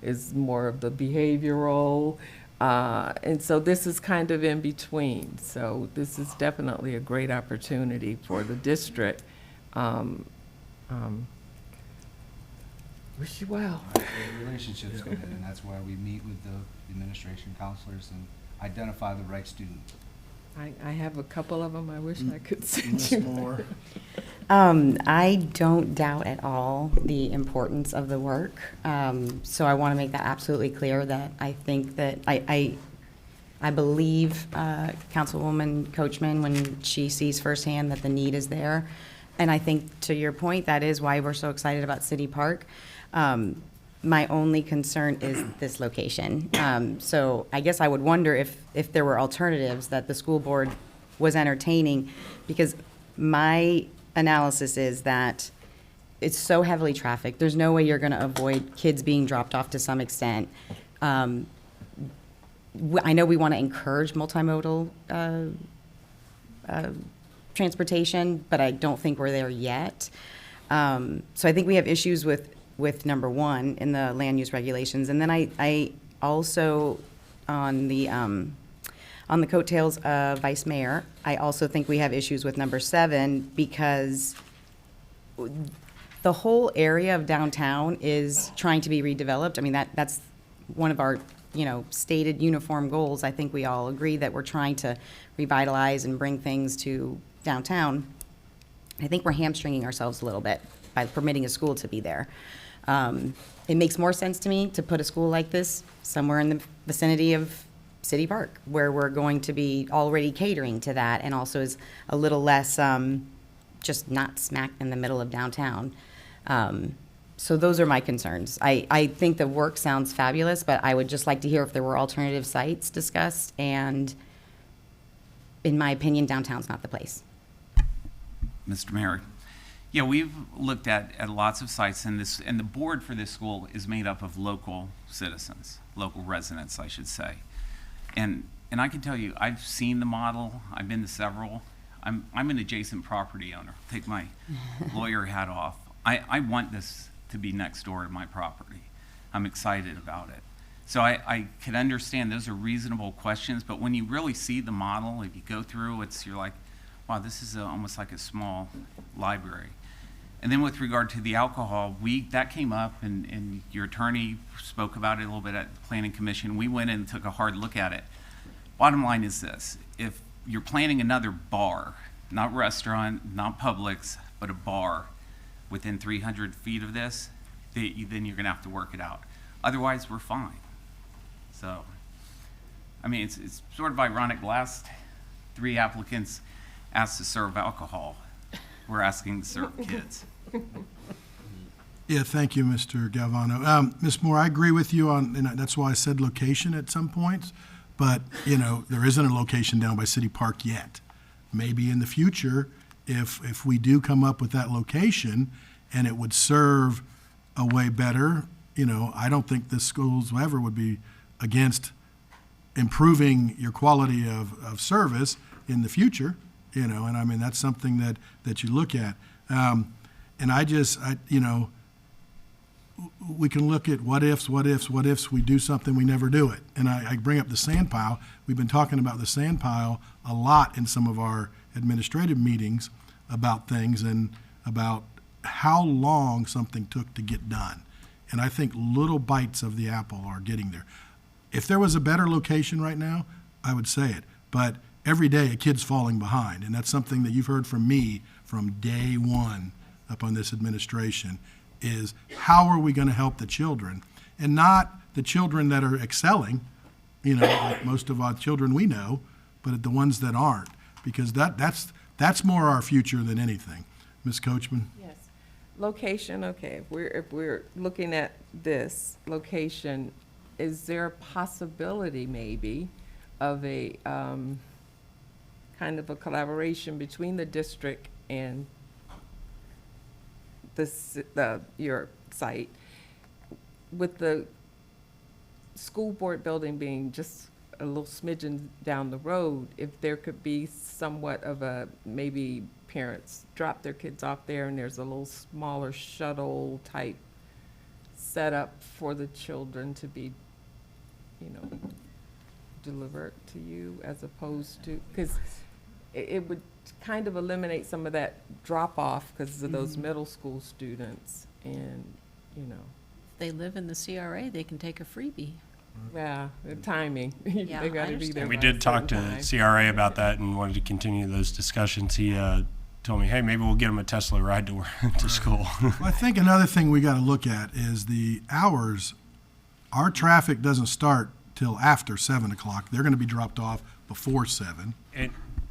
is more of the behavioral, and so this is kind of in between. So this is definitely a great opportunity for the district. Wish you well. The relationship's good, and that's why we meet with the administration counselors and identify the right student. I have a couple of them I wish I could send Ms. you. Moore. I don't doubt at all the importance of the work. So I want to make that absolutely clear that I think that I believe Councilwoman Coachman when she sees firsthand that the need is there. And I think to your point, that is why we're so excited about City Park. My only concern is this location. So I guess I would wonder if there were alternatives that the school board was entertaining, because my analysis is that it's so heavily trafficked. There's no way you're going to avoid kids being dropped off to some extent. I know we want to encourage multimodal transportation, but I don't think we're there yet. So I think we have issues with number one in the land use regulations. And then I also, on the coattails of Vice Mayor, I also think we have issues with number 7 because the whole area of downtown is trying to be redeveloped. I mean, that's one of our, stated uniform goals. I think we all agree that we're trying to revitalize and bring things to downtown. I think we're hamstringing ourselves a little bit by permitting a school to be there. It makes more sense to me to put a school like this somewhere in the vicinity of City Park, where we're going to be already catering to that, and also is a little less just not smack in the middle of downtown. So those are my concerns. I think the work sounds fabulous, but I would just like to hear if there were alternative sites discussed, and in my opinion, downtown's not the place. Mr. Mayor, yeah, we've looked at lots of sites, and the board for this school is made up of local citizens, local residents, I should say. And I can tell you, I've seen the model. I've been to several. I'm an adjacent property owner. Take my lawyer hat off. I want this to be next door to my property. I'm excited about it. So I can understand those are reasonable questions, but when you really see the model, if you go through, you're like, wow, this is almost like a small library. And then with regard to the alcohol, that came up, and your attorney spoke about it a little bit at the Planning Commission. We went in and took a hard look at it. Bottom line is this: if you're planning another bar, not restaurant, not Publix, but a bar within 300 feet of this, then you're going to have to work it out. Otherwise, we're fine. So, I mean, it's sort of ironic. Last 3 applicants asked to serve alcohol. We're asking to serve kids. Yeah, thank you, Mr. Galvano. Ms. Moore, I agree with you on, and that's why I said location at some points, but, there isn't a location down by City Park yet. Maybe in the future, if we do come up with that location and it would serve a way better, I don't think the schools ever would be against improving your quality of service in the future, and I mean, that's something that you look at. And we can look at what ifs, we do something, we never do it. And I bring up the sand pile. We've been talking about the sand pile a lot in some of our administrative meetings about things and about how long something took to get done. And I think little bites of the apple are getting there. If there was a better location right now, I would say it. But every day a kid's falling behind, and that's something that you've heard from me from day one up on this administration, is how are we going to help the children? And not the children that are excelling, like most of our children we know, but the ones that aren't, because that's more our future than anything. Ms. Coachman? Yes. Location, okay, if we're looking at this location, is there a possibility maybe of a kind of a collaboration between the district and your site, with the school board building being just a little smidgen down the road, if there could be somewhat of a, maybe parents drop their kids off there and there's a little smaller shuttle type setup for the children to be, delivered to you, as opposed to, because it would kind of eliminate some of that drop off because of those middle school students, and If they live in the CRA, they can take a freebie. Yeah, the timing. Yeah, They gotta I be there. We by did a talk to certain time. CRA about that and wanted to continue those discussions. He told me, hey, maybe we'll get him a Tesla ride to school. Well, I think another thing we got to look at is the hours. Our traffic doesn't start till after 7 o'clock. They're going to be dropped off before 7.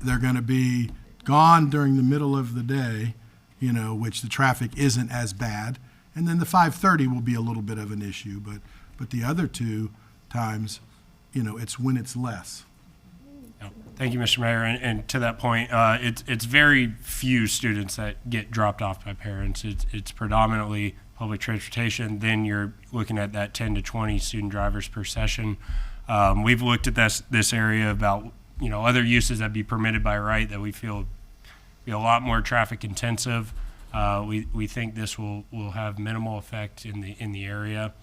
They're going to be gone during the middle of the day, which the traffic isn't as bad. And then the 5:30 will be a little bit of an issue, but the other 2 times, it's when it's less. Thank you, Mr. Mayor. And to that point, it's very few students that get dropped off by parents. It's predominantly public transportation. Then you're looking at that 10 to 20 student drivers per session. We've looked at this area about other uses that be permitted by right that we feel be a lot more traffic intensive. We think this will have minimal effect in the area,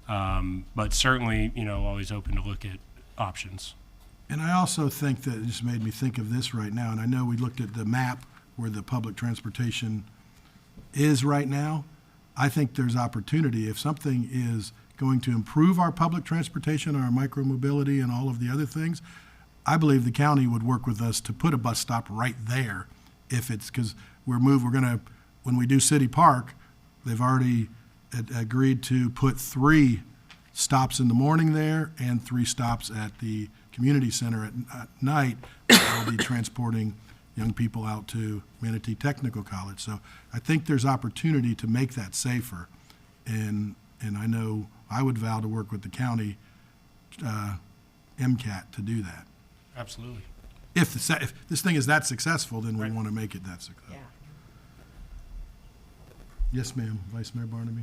but certainly, always open to look at options. And I also think that it just made me think of this right now, and I know we looked at the map where the public transportation is right now. I think there's opportunity if something is going to improve our public transportation, our micromobility, and all of the other things. I believe the county would work with us to put a bus stop right there, if it's because we're gonna, when we do City Park, they've already agreed to put 3 stops in the morning there and 3 stops at the community center at night. We'll be transporting young people out to Manatee Technical College. So I think there's opportunity to make that safer. And I know I would vow to work with the county MCAT to do that. Absolutely. If this thing is that successful, then we want to make it that successful. Yeah. Yes, ma'am. Vice Mayor Barnaby.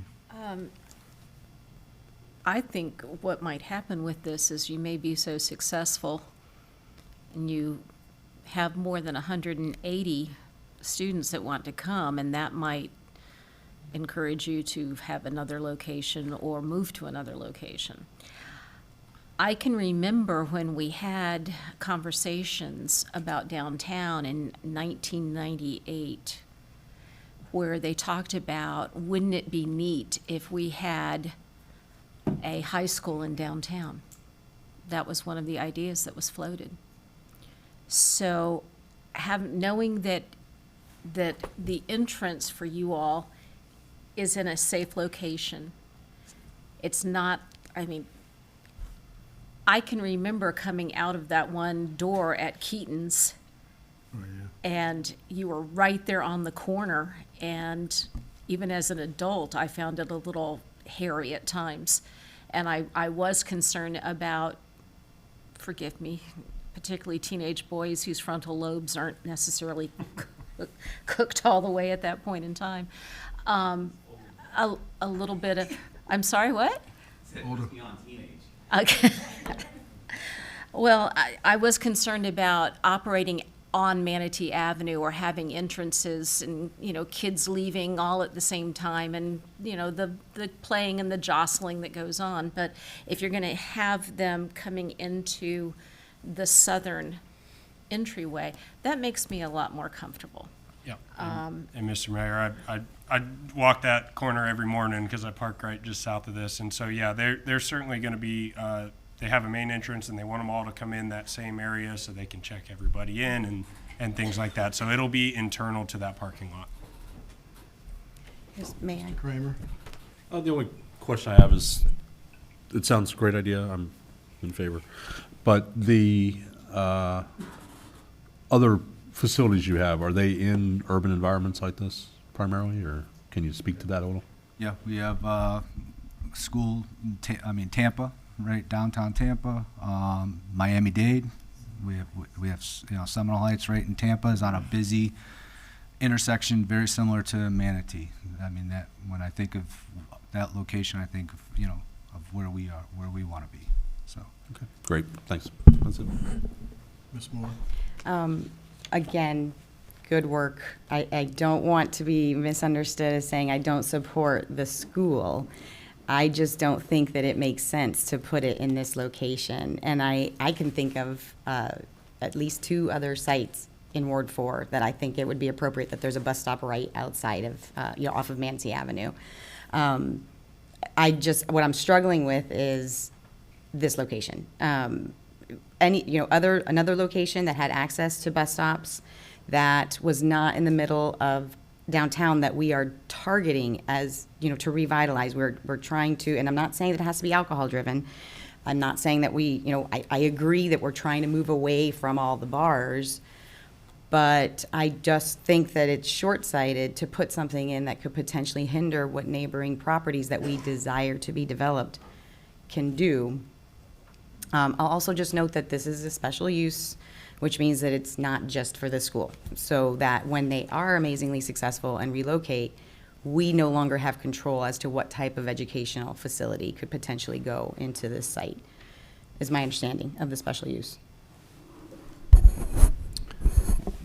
I think what might happen with this is you may be so successful and you have more than 180 students that want to come, and that might encourage you to have another location or move to another location. I can remember when we had conversations about downtown in 1998, where they talked about, wouldn't it be neat if we had a high school in downtown? That was one of the ideas that was floated. So knowing that the entrance for you all is in a safe location, it's not, I can remember coming out of that one door at Keaton's, and you were right there on the corner, and even as an adult, I found it a little hairy at times. And I was concerned about, forgive me, particularly teenage boys whose frontal lobes aren't necessarily cooked all the way at that point in time. A little bit of, I'm sorry, what? Beyond teenage. Okay. Well, I was concerned about operating on Manatee Avenue or having entrances and, kids leaving all at the same time and, the playing and the jostling that goes on. But if you're going to have them coming into the southern entryway, that makes me a lot more comfortable. Yeah. And Mr. Mayor, I walk that corner every morning because I park right just south of this. And so, yeah, they're certainly going to be, they have a main entrance and they want them all to come in that same area so they can check everybody in and things like that. So it'll be internal to that parking lot. Yes, may I? Kramer? The only question I have is, it sounds a great idea. I'm in favor. But the other facilities you have, are they in urban environments like this primarily, or can you speak to that a little? Yeah, we have school, Tampa, right, downtown Tampa, Miami-Dade. We have Seminole Heights right in Tampa is on a busy intersection, very similar to Manatee. That when I think of that location, I think of of where we are, where we want to be. So. Okay, great, thanks. That's it. Ms. Moore? Again, good work. I don't want to be misunderstood as saying I don't support the school. I just don't think that it makes sense to put it in this location. And I can think of at least 2 other sites in Ward 4 that I think it would be appropriate that there's a bus stop right outside of, off of Manatee Avenue. What I'm struggling with is this location. Another location that had access to bus stops that was not in the middle of downtown that we are targeting as, to revitalize. We're trying to, and I'm not saying that it has to be alcohol driven. I'm not saying that I agree that we're trying to move away from all the bars, but I just think that it's short-sighted to put something in that could potentially hinder what neighboring properties that we desire to be developed can do. I'll also just note that this is a special use, which means that it's not just for the school. So that when they are amazingly successful and relocate, we no longer have control as to what type of educational facility could potentially go into this site, is my understanding of the special use.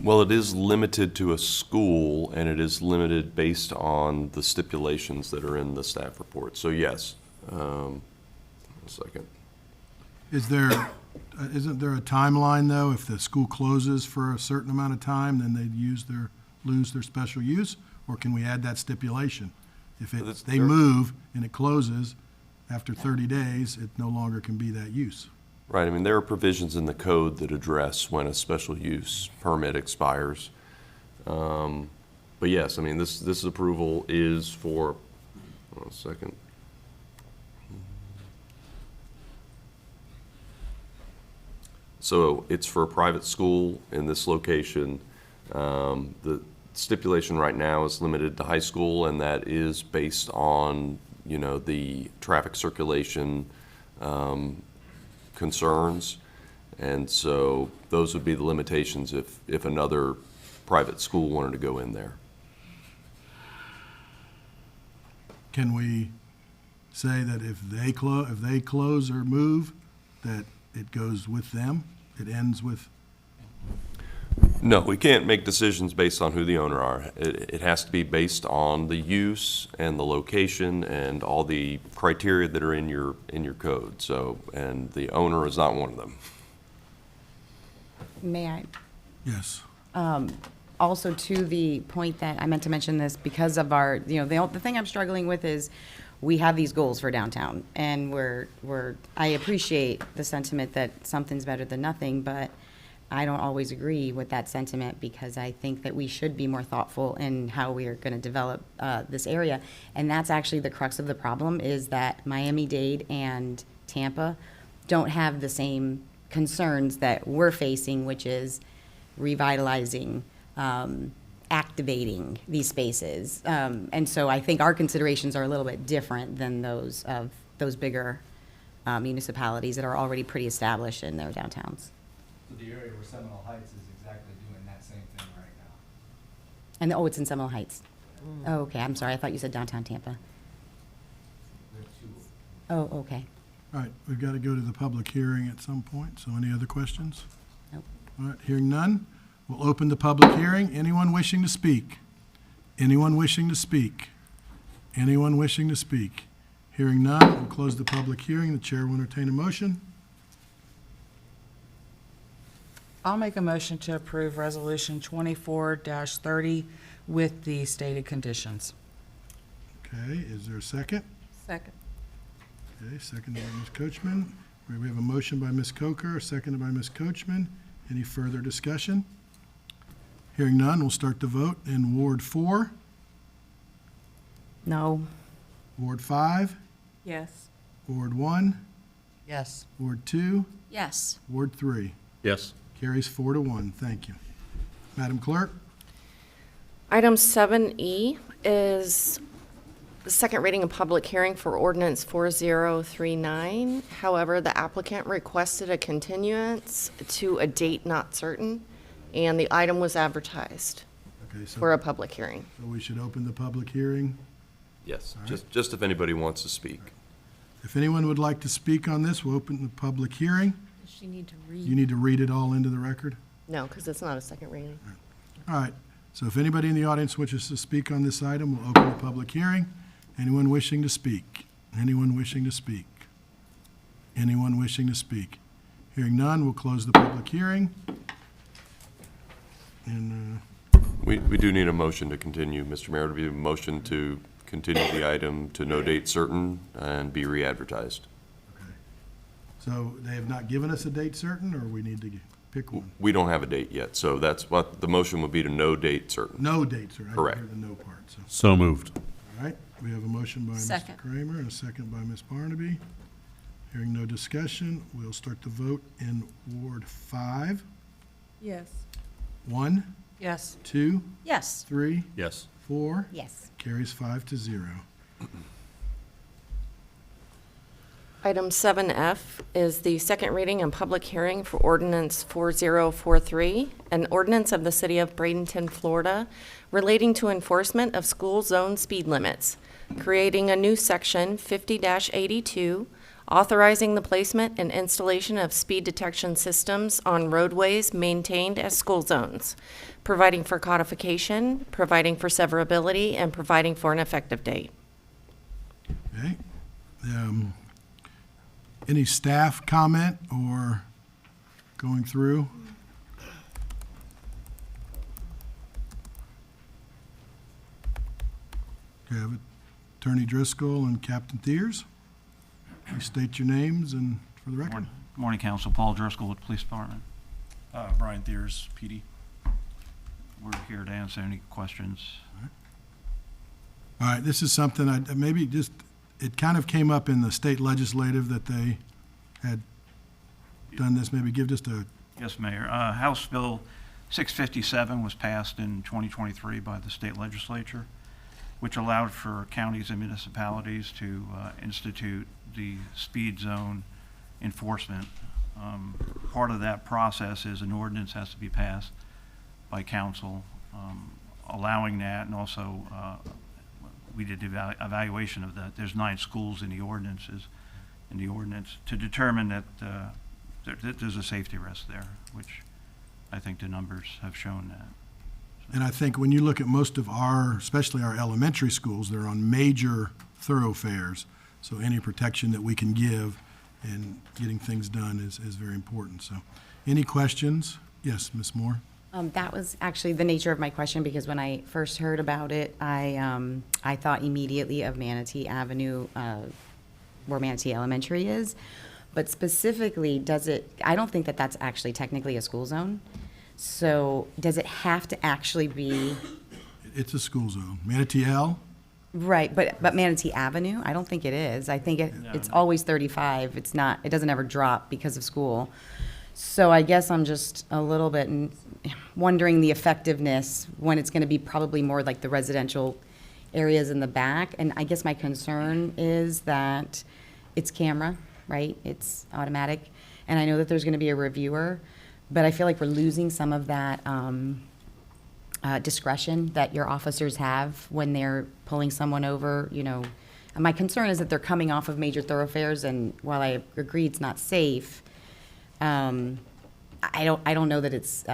Well, it is limited to a school, and it is limited based on the stipulations that are in the staff report. So yes. One second. Isn't there a timeline, though? If the school closes for a certain amount of time, then they'd lose their special use? Or can we add that stipulation? If they move and it closes after 30 days, it no longer can be that use. Right, I mean, there are provisions in the code that address when a special use permit expires. But yes, I mean, this approval is for, hold on a second. So it's for a private school in this location. The stipulation right now is limited to high school, and that is based on, you know, the traffic circulation concerns. And so those would be the limitations if another private school wanted to go in there. Can we say that if they close or move, that it goes with them? It ends with? No, we can't make decisions based on who the owner are. It has to be based on the use and the location and all the criteria that are in your code. So, and the owner is not one of them. May I? Yes. Also, to the point that I meant to mention this, because of our, the thing I'm struggling with is we have these goals for downtown, and I appreciate the sentiment that something's better than nothing, but I don't always agree with that sentiment, because I think that we should be more thoughtful in how we are going to develop this area. And that's actually the crux of the problem, is that Miami-Dade and Tampa don't have the same concerns that we're facing, which is revitalizing, activating these spaces. And so I think our considerations are a little bit different than those of those bigger municipalities that are already pretty established in their downtowns. So the area where Seminole Heights is exactly doing that same thing right now. And, oh, it's in Seminole Heights. Oh, okay, I'm sorry, I thought you said downtown Tampa. Oh, okay. All right, we've got to go to the public hearing at some point, so any other questions? Nope. All right, hearing none, we'll open the public hearing. Anyone wishing to speak? Anyone wishing to speak? Anyone wishing to speak? Hearing none, we'll close the public hearing. The chair will entertain a motion. I'll make a motion to approve Resolution 24-30 with the stated conditions. Okay, is there a second? Second. Okay, seconded by Ms. Coachman. We have a motion by Ms. Coker, seconded by Ms. Coachman. Any further discussion? Hearing none, we'll start the vote in Ward 4, No. Ward 5, Yes. Ward 1, Yes. Ward 2, Yes. Ward 3. Yes. Carries 4-1. Thank you. Madam Clerk? Item 7E is the second reading and public hearing for ordinance 4039. However, the applicant requested a continuance to a date not certain, and the item was advertised Okay, so for a public hearing. we should open the public hearing. Yes, All right. just if anybody wants to speak. If anyone would like to speak on this, we'll open the public hearing. Does she need to read? You need to read it all into the record. No, because it's not a second reading. All right, so if anybody in the audience wishes to speak on this item, we'll open the public hearing. Anyone wishing to speak? Anyone wishing to speak? Anyone wishing to speak? Hearing none, we'll close the public hearing. And, We do need a motion to continue, Mr. Mayor. Would be a motion to continue the item to no date certain and be re-advertised. so they have not given us a date certain, or we need to pick one? We don't have a date yet, so that's what the motion would be, to no date certain. No date certain. Correct. I didn't hear the no part, so. So moved. All right, we have a motion by Mr. Second. Kramer and a second by Ms. Barnaby. Hearing no discussion, we'll start the vote in Ward 5. Yes. 1, Yes. 2, Yes. 3, Yes. 4. Yes. Carries 5-0. Item 7F is the second reading and public hearing for ordinance 4043, an ordinance of the city of Bradenton, Florida, relating to enforcement of school zone speed limits, creating a new section 50-82 authorizing the placement and installation of speed detection systems on roadways maintained as school zones, providing for codification, providing for severability, and providing for an effective date. Okay. Any staff comment or going through? Okay, I have Attorney Driscoll and Captain Thiers. Please state your names and for the record. Morning, Council. Paul Driscoll with Police Department. Brian Thiers, PD. We're here to answer any questions. All right, this is something it kind of came up in the state legislative that they had done this. Maybe give just a... Yes, Mayor. House Bill 657 was passed in 2023 by the state legislature, which allowed for counties and municipalities to institute the speed zone enforcement. Part of that process is an ordinance has to be passed by council allowing that, and also we did the evaluation of that. There's 9 schools in the ordinance to determine that there's a safety risk there, which I think the numbers have shown that. And I think when you look at most of especially our elementary schools, they're on major thoroughfares. So any protection that we can give and getting things done is very important. So any questions? Yes, Ms. Moore? That was actually the nature of my question, because when I first heard about it, I thought immediately of Manatee Avenue, where Manatee Elementary is. But specifically, I don't think that that's actually technically a school zone. So does it have to actually be? It's a school zone. Manatee L? Right, but Manatee Avenue, I don't think it is. I think it's always 35. It's not, it doesn't ever drop because of school. So I guess I'm just a little bit wondering the effectiveness when it's going to be probably more like the residential areas in the back. And I guess my concern is that it's camera, right? It's automatic. And I know that there's going to be a reviewer, but I feel like we're losing some of that discretion that your officers have when they're pulling someone over, you know. And my concern is that they're coming off of major thoroughfares, and while I agree it's not safe, I don't know that it's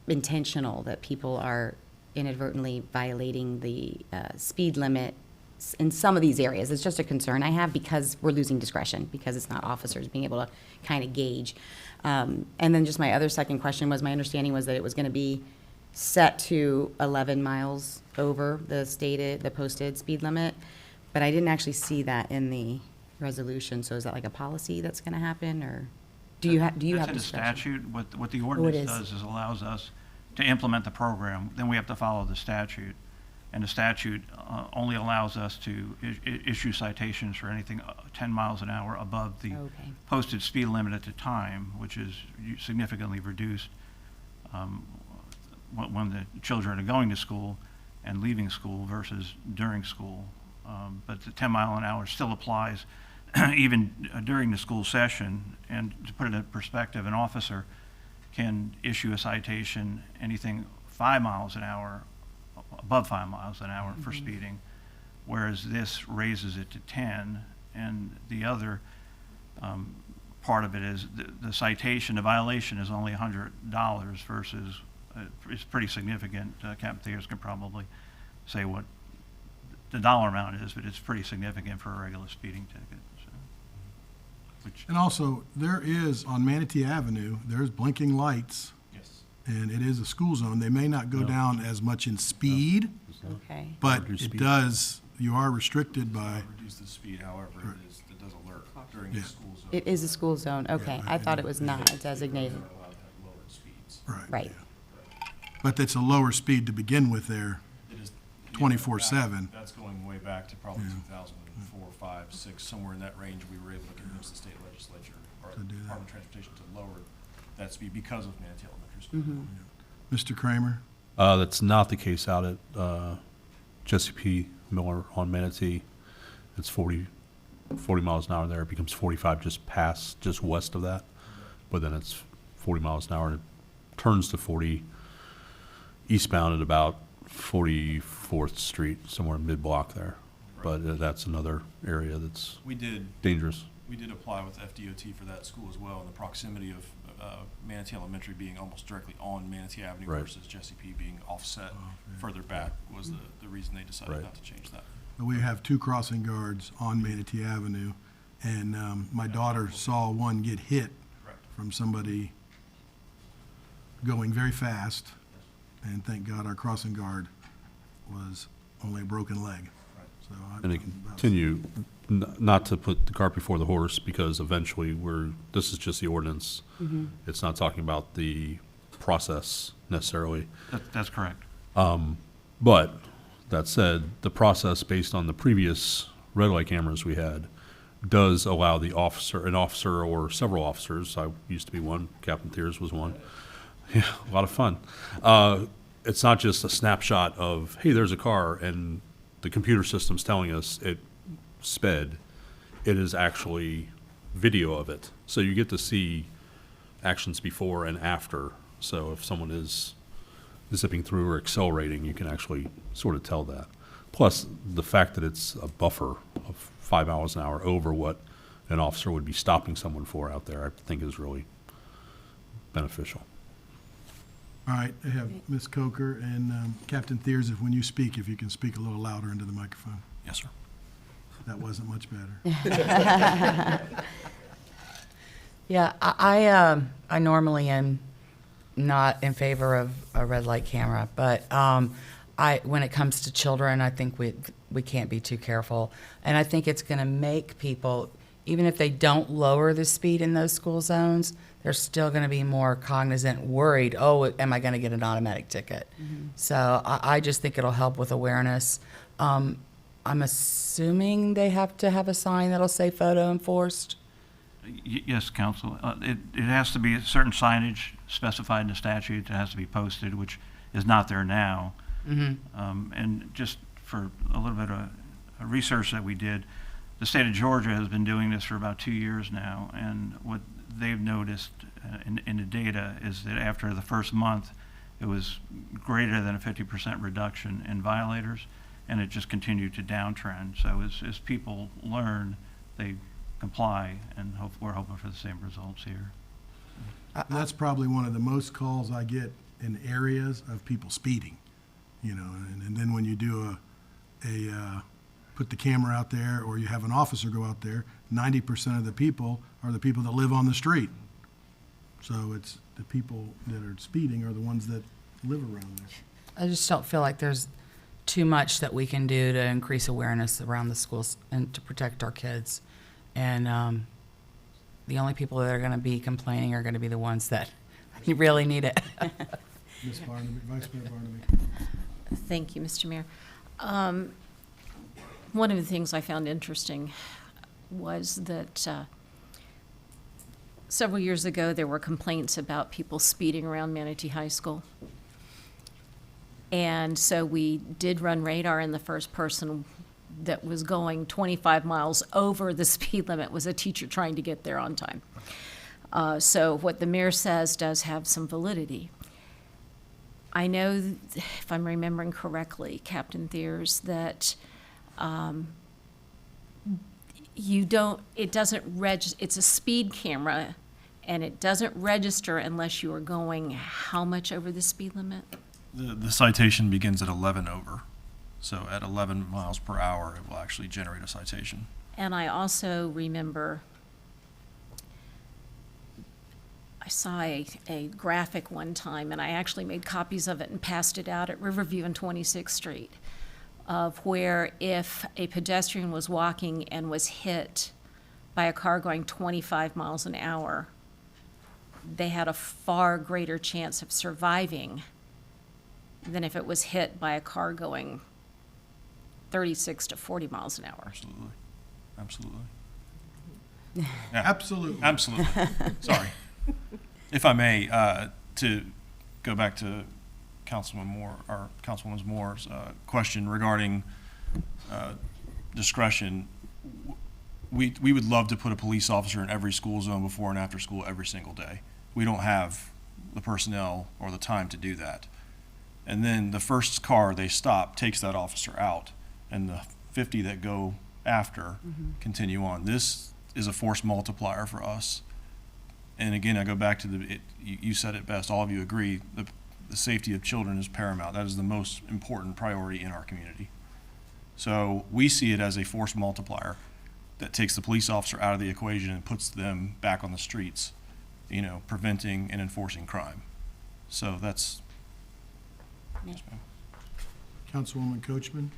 intentional that people are inadvertently violating the speed limit in some of these areas. It's just a concern I have because we're losing discretion, because it's not officers being able to kind of gauge. And then just my other second question was, my understanding was that it was going to be set to 11 miles over the posted speed limit, but I didn't actually see that in the resolution. So is that like a policy that's going to happen, or do you have That's in the discretion? statute. What the ordinance does is allows us to implement the program. Then we have to follow the statute. And the statute only allows us to issue citations for anything 10 miles an hour above the posted speed limit at the time, which is significantly reduced when the children are going to school and leaving school versus during school. But the 10 mile an hour still applies even during the school session. And to put it in perspective, an officer can issue a citation anything 5 miles an hour, above 5 miles an hour for speeding, whereas this raises it to 10. And the other part of it is the citation, the violation is only $100 versus it's pretty significant. Captain Thiers can probably say what the dollar amount is, but it's pretty significant for a regular speeding ticket. So, And also, there is, on Manatee Avenue, there's blinking lights. Yes. And it is a school zone. They may not go down as much in speed, Okay. but it does, you are restricted by, Reduce the speed, however, it does alert during the school zone. It is a school zone, okay. I thought it was not designated. They're allowed to have lowered speeds. right. Right. But it's a lower speed to begin with there, It is 24/7. That's going way back to probably 2004, 5, 6, somewhere in that range. We were able to convince the state legislature or Department of Transportation to lower that speed because of Manatee Elementary School. Mr. Kramer? That's not the case out at Jesse P. Miller on Manatee. It's 40 miles an hour there. It becomes 45 just west of that. But then it's 40 miles an hour and it turns to 40 eastbound at about 44th Street, somewhere mid-block there. But that's another area that's We did dangerous. We did apply with FDOT for that school as well, and the proximity of Manatee Elementary being almost directly on Manatee Avenue Right. versus Jesse P being offset further back was the reason they decided Right. not to change that. We have two crossing guards on Manatee Avenue, and my daughter saw one get hit from somebody going very fast, and thank God our crossing guard was only a broken leg. So And to continue, not to put the cart before the horse, because eventually this is just the ordinance. Mm-hmm. It's not talking about the process necessarily. That's correct. But that said, the process based on the previous red light cameras we had does allow an officer or several officers, I used to be one, Captain Thiers was one. Yeah, a lot of fun. It's not just a snapshot of, hey, there's a car and the computer system's telling us it sped. It is actually video of it. So you get to see actions before and after. So if someone is zipping through or accelerating, you can actually sort of tell that. Plus, the fact that it's a buffer of 5 miles an hour over what an officer would be stopping someone for out there, I think is really beneficial. All right, I have Ms. Coker and Captain Thiers, when you speak, if you can speak a little louder into the microphone. Yes, sir. That wasn't much better. Yeah, I normally am not in favor of a red light camera, but when it comes to children, I think we can't be too careful. And I think it's going to make people, even if they don't lower the speed in those school zones, they're still going to be more cognizant, worried, oh, am I going to get an automatic ticket? So I just think it'll help with awareness. I'm assuming they have to have a sign that'll say photo enforced? Yes, Counsel. It has to be a certain signage specified in the statute that has to be posted, which is not there now. And just for a little bit of research that we did, the state of Georgia has been doing this for about 2 years now, and what they've noticed in the data is that after the first month, it was greater than a 50% reduction in violators, and it just continued to downtrend. So as people learn, they comply, and we're hoping for the same results here. That's probably one of the most calls I get in areas of people speeding, you know, and then when you do put the camera out there, or you have an officer go out there, 90% of the people are the people that live on the street. So it's the people that are speeding are the ones that live around there. I just don't feel like there's too much that we can do to increase awareness around the schools and to protect our kids. And the only people that are going to be complaining are going to be the ones that really need it. Ms. Barnaby, Vice Mayor Barnaby. Thank you, Mr. Mayor. One of the things I found interesting was that several years ago there were complaints about people speeding around Manatee High School. And so we did run radar, and the first person that was going 25 miles over the speed limit was a teacher trying to get there on time. So what the mayor says does have some validity. I know, if I'm remembering correctly, Captain Thiers, that it's a speed camera, and it doesn't register unless you are going how much over the speed limit? The citation begins at 11 over. So at 11 miles per hour, it will actually generate a citation. And I also remember I saw a graphic one time, and I actually made copies of it and passed it out at Riverview and 26th Street, of where if a pedestrian was walking and was hit by a car going 25 miles an hour, they had a far greater chance of surviving than if it was hit by a car going 36 to 40 miles an hour. Absolutely. Absolutely. Yeah. Absolutely. Absolutely. Sorry. If I may, to go back to Councilwoman Moore's question regarding discretion, we would love to put a police officer in every school zone before and after school every single day. We don't have the personnel or the time to do that. And then the first car they stop takes that officer out, and the 50 that go after continue on. This is a force multiplier for us. And again, I go back to you said it best, all of you agree, the safety of children is paramount. That is the most important priority in our community. So we see it as a force multiplier that takes the police officer out of the equation and puts them back on the streets, preventing and enforcing crime. So that's, yes, ma'am. Councilwoman Coachman?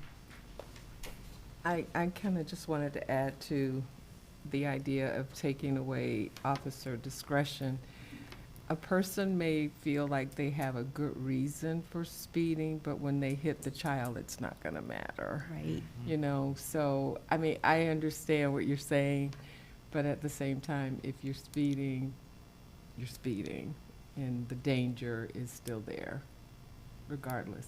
I kind of just wanted to add to the idea of taking away officer discretion. A person may feel like they have a good reason for speeding, but when they hit the child, it's not going to matter. Right. So, I mean, I understand what you're saying, but at the same time, if you're speeding, you're speeding, and the danger is still there, regardless.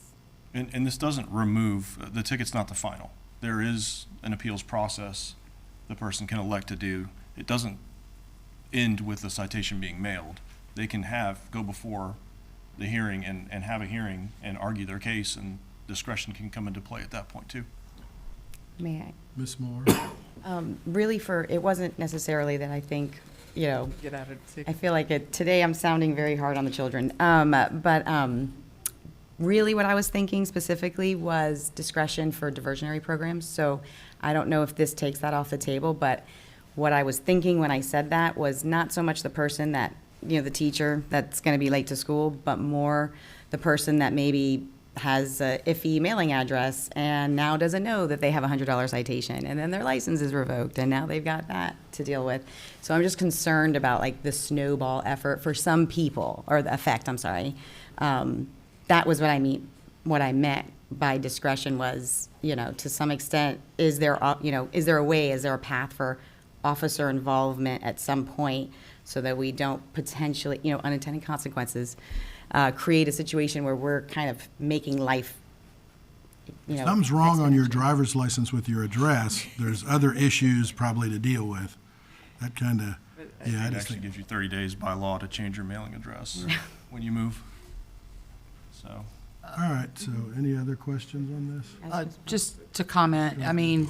And this doesn't remove, the ticket's not the final. There is an appeals process the person can elect to do. It doesn't end with the citation being mailed. They can go before the hearing and have a hearing and argue their case, and discretion can come into play at that point too. May I? Ms. Moore? Really it wasn't necessarily that I think, Get out of the ticket. I feel like today I'm sounding very hard on the children. Really what I was thinking specifically was discretion for diversionary programs. So I don't know if this takes that off the table, but what I was thinking when I said that was not so much the person that, the teacher that's going to be late to school, but more the person that maybe has a iffy mailing address and now doesn't know that they have a $100 citation, and then their license is revoked, and now they've got that to deal with. So I'm just concerned about like the snowball effort for some people, or the effect, I'm sorry. That was what I mean. What I meant by discretion was, to some extent, is there a path for officer involvement at some point so that we don't potentially, unintended consequences, create a situation where we're kind of making life, Something's wrong on your driver's license with your address. There's other issues probably to deal with. That kind of, yeah, I It just actually think. gives you 30 days by law to change your mailing address when you move. So. All right, so any other questions on this? Just to comment, I mean,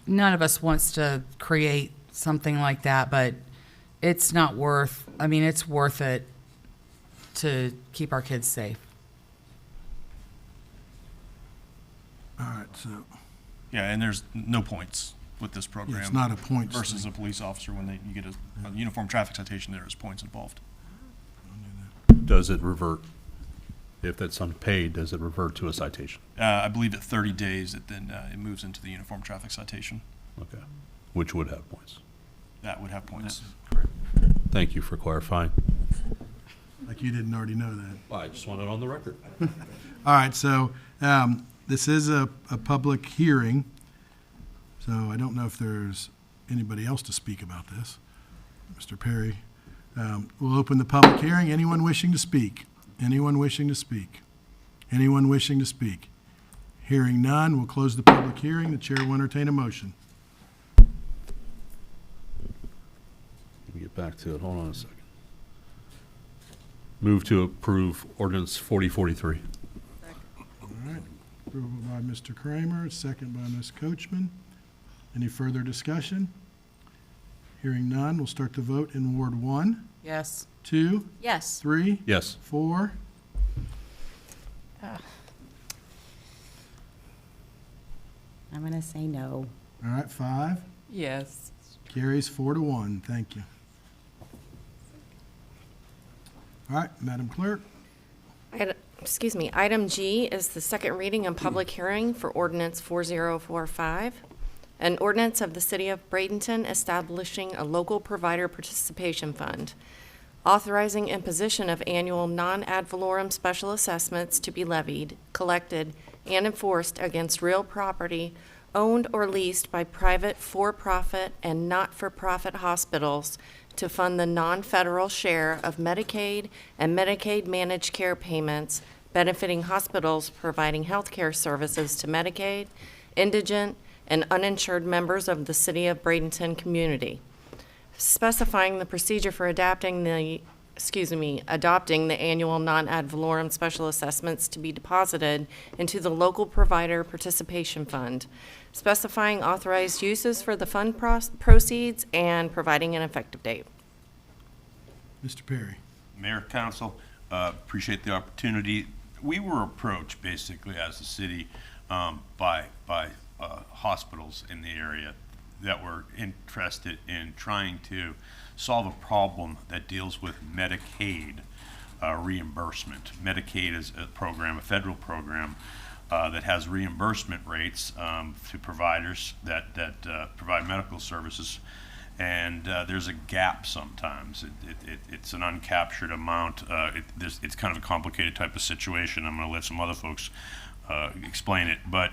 none of us wants to create something like that, but it's not worth, it's worth it to keep our kids safe. All right, so Yeah, and there's no points with this program. it's not a points Versus thing. a police officer, when you get a uniform traffic citation, there is points involved. Does it revert? If that's unpaid, does it revert to a citation? I believe at 30 days, it moves into the uniform traffic citation. Okay. Which would have points. That would have points. Thank you for clarifying. Like you didn't already know that. I just want it on the record. All right, so this is a public hearing, so I don't know if there's anybody else to speak about this. Mr. Perry, we'll open the public hearing. Anyone wishing to speak? Anyone wishing to speak? Anyone wishing to speak? Hearing none, we'll close the public hearing. The chair will entertain a motion. Let me get back to it. Hold on a second. Move to approve ordinance 4043. All right, approval by Mr. Kramer, second by Ms. Coachman. Any further discussion? Hearing none, we'll start the vote in Ward 1, Yes. 2, Yes. 3, Yes. 4. I'm going to say no. All right, 5. Yes. Carries 4-1. Thank you. All right, Madam Clerk. Item G is the second reading and public hearing for ordinance 4045, an ordinance of the City of Bradenton establishing a local provider participation fund, authorizing imposition of annual non-ad valorem special assessments to be levied, collected, and enforced against real property owned or leased by private for-profit and not-for-profit hospitals to fund the non-federal share of Medicaid and Medicaid managed care payments benefiting hospitals providing health care services to Medicaid, indigent, and uninsured members of the City of Bradenton community, specifying the procedure for adapting the adopting the annual non-ad valorem special assessments to be deposited into the local provider participation fund, specifying authorized uses for the fund proceeds and providing an effective date. Mr. Perry. Mayor, Council, appreciate the opportunity. We were approached basically as a city by hospitals in the area that were interested in trying to solve a problem that deals with Medicaid reimbursement. Medicaid is a program, a federal program, that has reimbursement rates to providers that provide medical services. And there's a gap sometimes. It's an uncaptured amount. It's kind of a complicated type of situation. I'm going to let some other folks explain it. But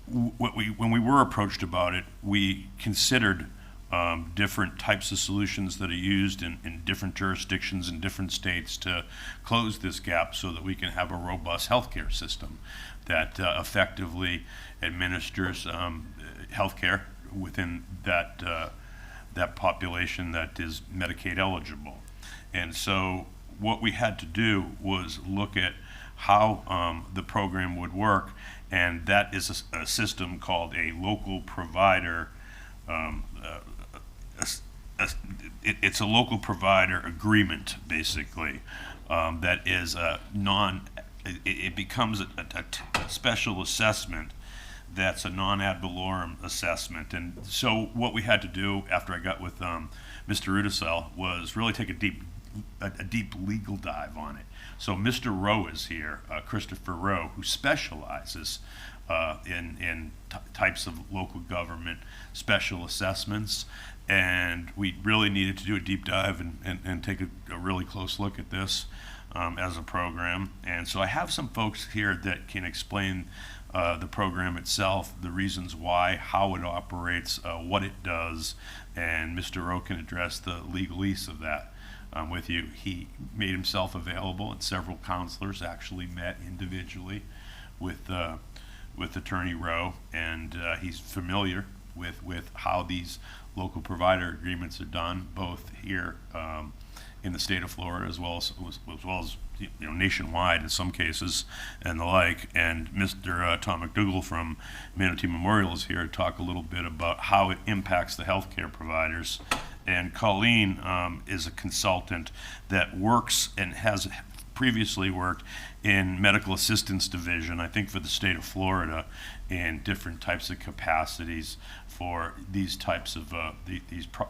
when we were approached about it, we considered different types of solutions that are used in different jurisdictions in different states to close this gap so that we can have a robust healthcare system that effectively administers healthcare within that population that is Medicaid eligible. And so what we had to do was look at how the program would work, and that is a system called a local provider. It's a local provider agreement, basically, that is it becomes a special assessment that's a non-ad valorem assessment. And so what we had to do after I got with Mr. Rudisell was really take a deep legal dive on it. So Mr. Rowe is here, Christopher Rowe, who specializes in types of local government special assessments. And we really needed to do a deep dive and take a really close look at this as a program. And so I have some folks here that can explain the program itself, the reasons why, how it operates, what it does, and Mr. Rowe can address the legalese of that with you. He made himself available, and several counselors actually met individually with Attorney Rowe, and he's familiar with how these local provider agreements are done, both here in the state of Florida as well as nationwide in some cases and the like. And Mr. Tom McDougall from Manatee Memorial is here to talk a little bit about how it impacts the healthcare providers. And Colleen is a consultant that works and has previously worked in medical assistance division, I think for the state of Florida, in different types of capacities for these types of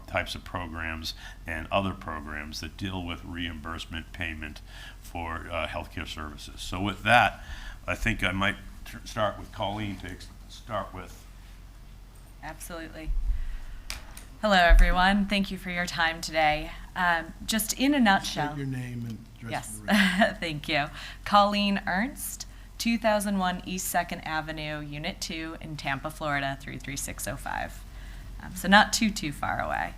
types of programs and other programs that deal with reimbursement payment for healthcare services. So with that, I think I might start with Colleen to start with. Absolutely. Hello, everyone. Thank you for your time today. Just in a nutshell. State your name and address. Yes, for the record. thank you. Colleen Ernst, 2001 East 2nd Avenue, Unit 2 in Tampa, Florida, 33605. So not too far away.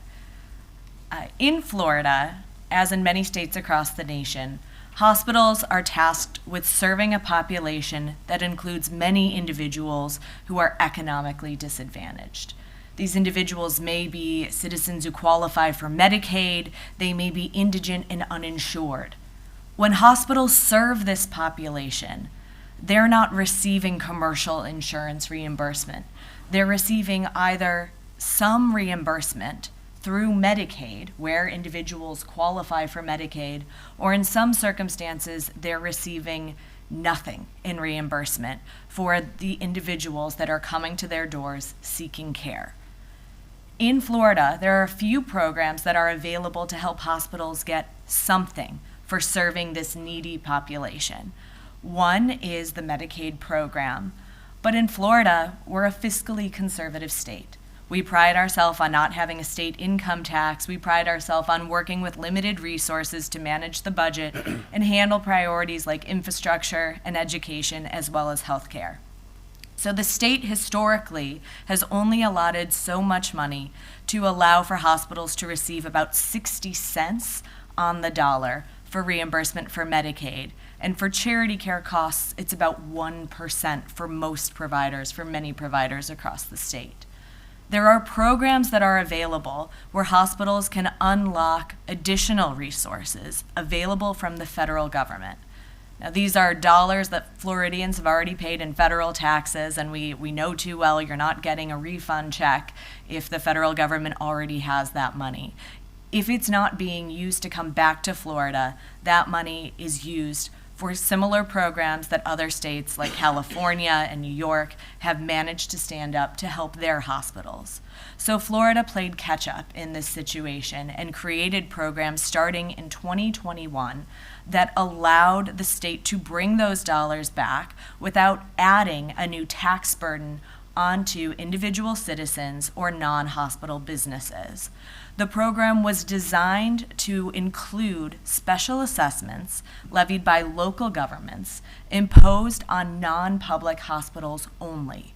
In Florida, as in many states across the nation, hospitals are tasked with serving a population that includes many individuals who are economically disadvantaged. These individuals may be citizens who qualify for Medicaid, they may be indigent and uninsured. When hospitals serve this population, they're not receiving commercial insurance reimbursement. They're receiving either some reimbursement through Medicaid, where individuals qualify for Medicaid, or in some circumstances, they're receiving nothing in reimbursement for the individuals that are coming to their doors seeking care. In Florida, there are a few programs that are available to help hospitals get something for serving this needy population. One is the Medicaid program, but in Florida, we're a fiscally conservative state. We pride ourselves on not having a state income tax. We pride ourselves on working with limited resources to manage the budget and handle priorities like infrastructure and education as well as healthcare. So the state historically has only allotted so much money to allow for hospitals to receive about 60 cents on the dollar for reimbursement for Medicaid. And for charity care costs, it's about 1% for most providers, for many providers across the state. there are programs that are available where hospitals can unlock additional resources available from the federal government. Now, these are dollars that Floridians have already paid in federal taxes, and we know too well you're not getting a refund check if the federal government already has that money. If it's not being used to come back to Florida, that money is used for similar programs that other states like California and New York have managed to stand up to help their hospitals. So Florida played catch up in this situation and created programs starting in 2021 that allowed the state to bring those dollars back without adding a new tax burden onto individual citizens or non-hospital businesses. The program was designed to include special assessments levied by local governments imposed on non-public hospitals only.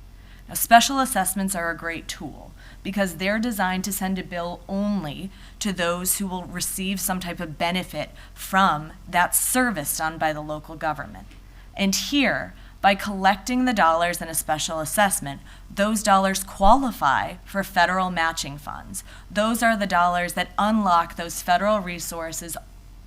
Now, special assessments are a great tool because they're designed to send a bill only to those who will receive some type of benefit from that service done by the local government. And here, by collecting the dollars in a special assessment, those dollars qualify for federal matching funds. Those are the dollars that unlock those federal resources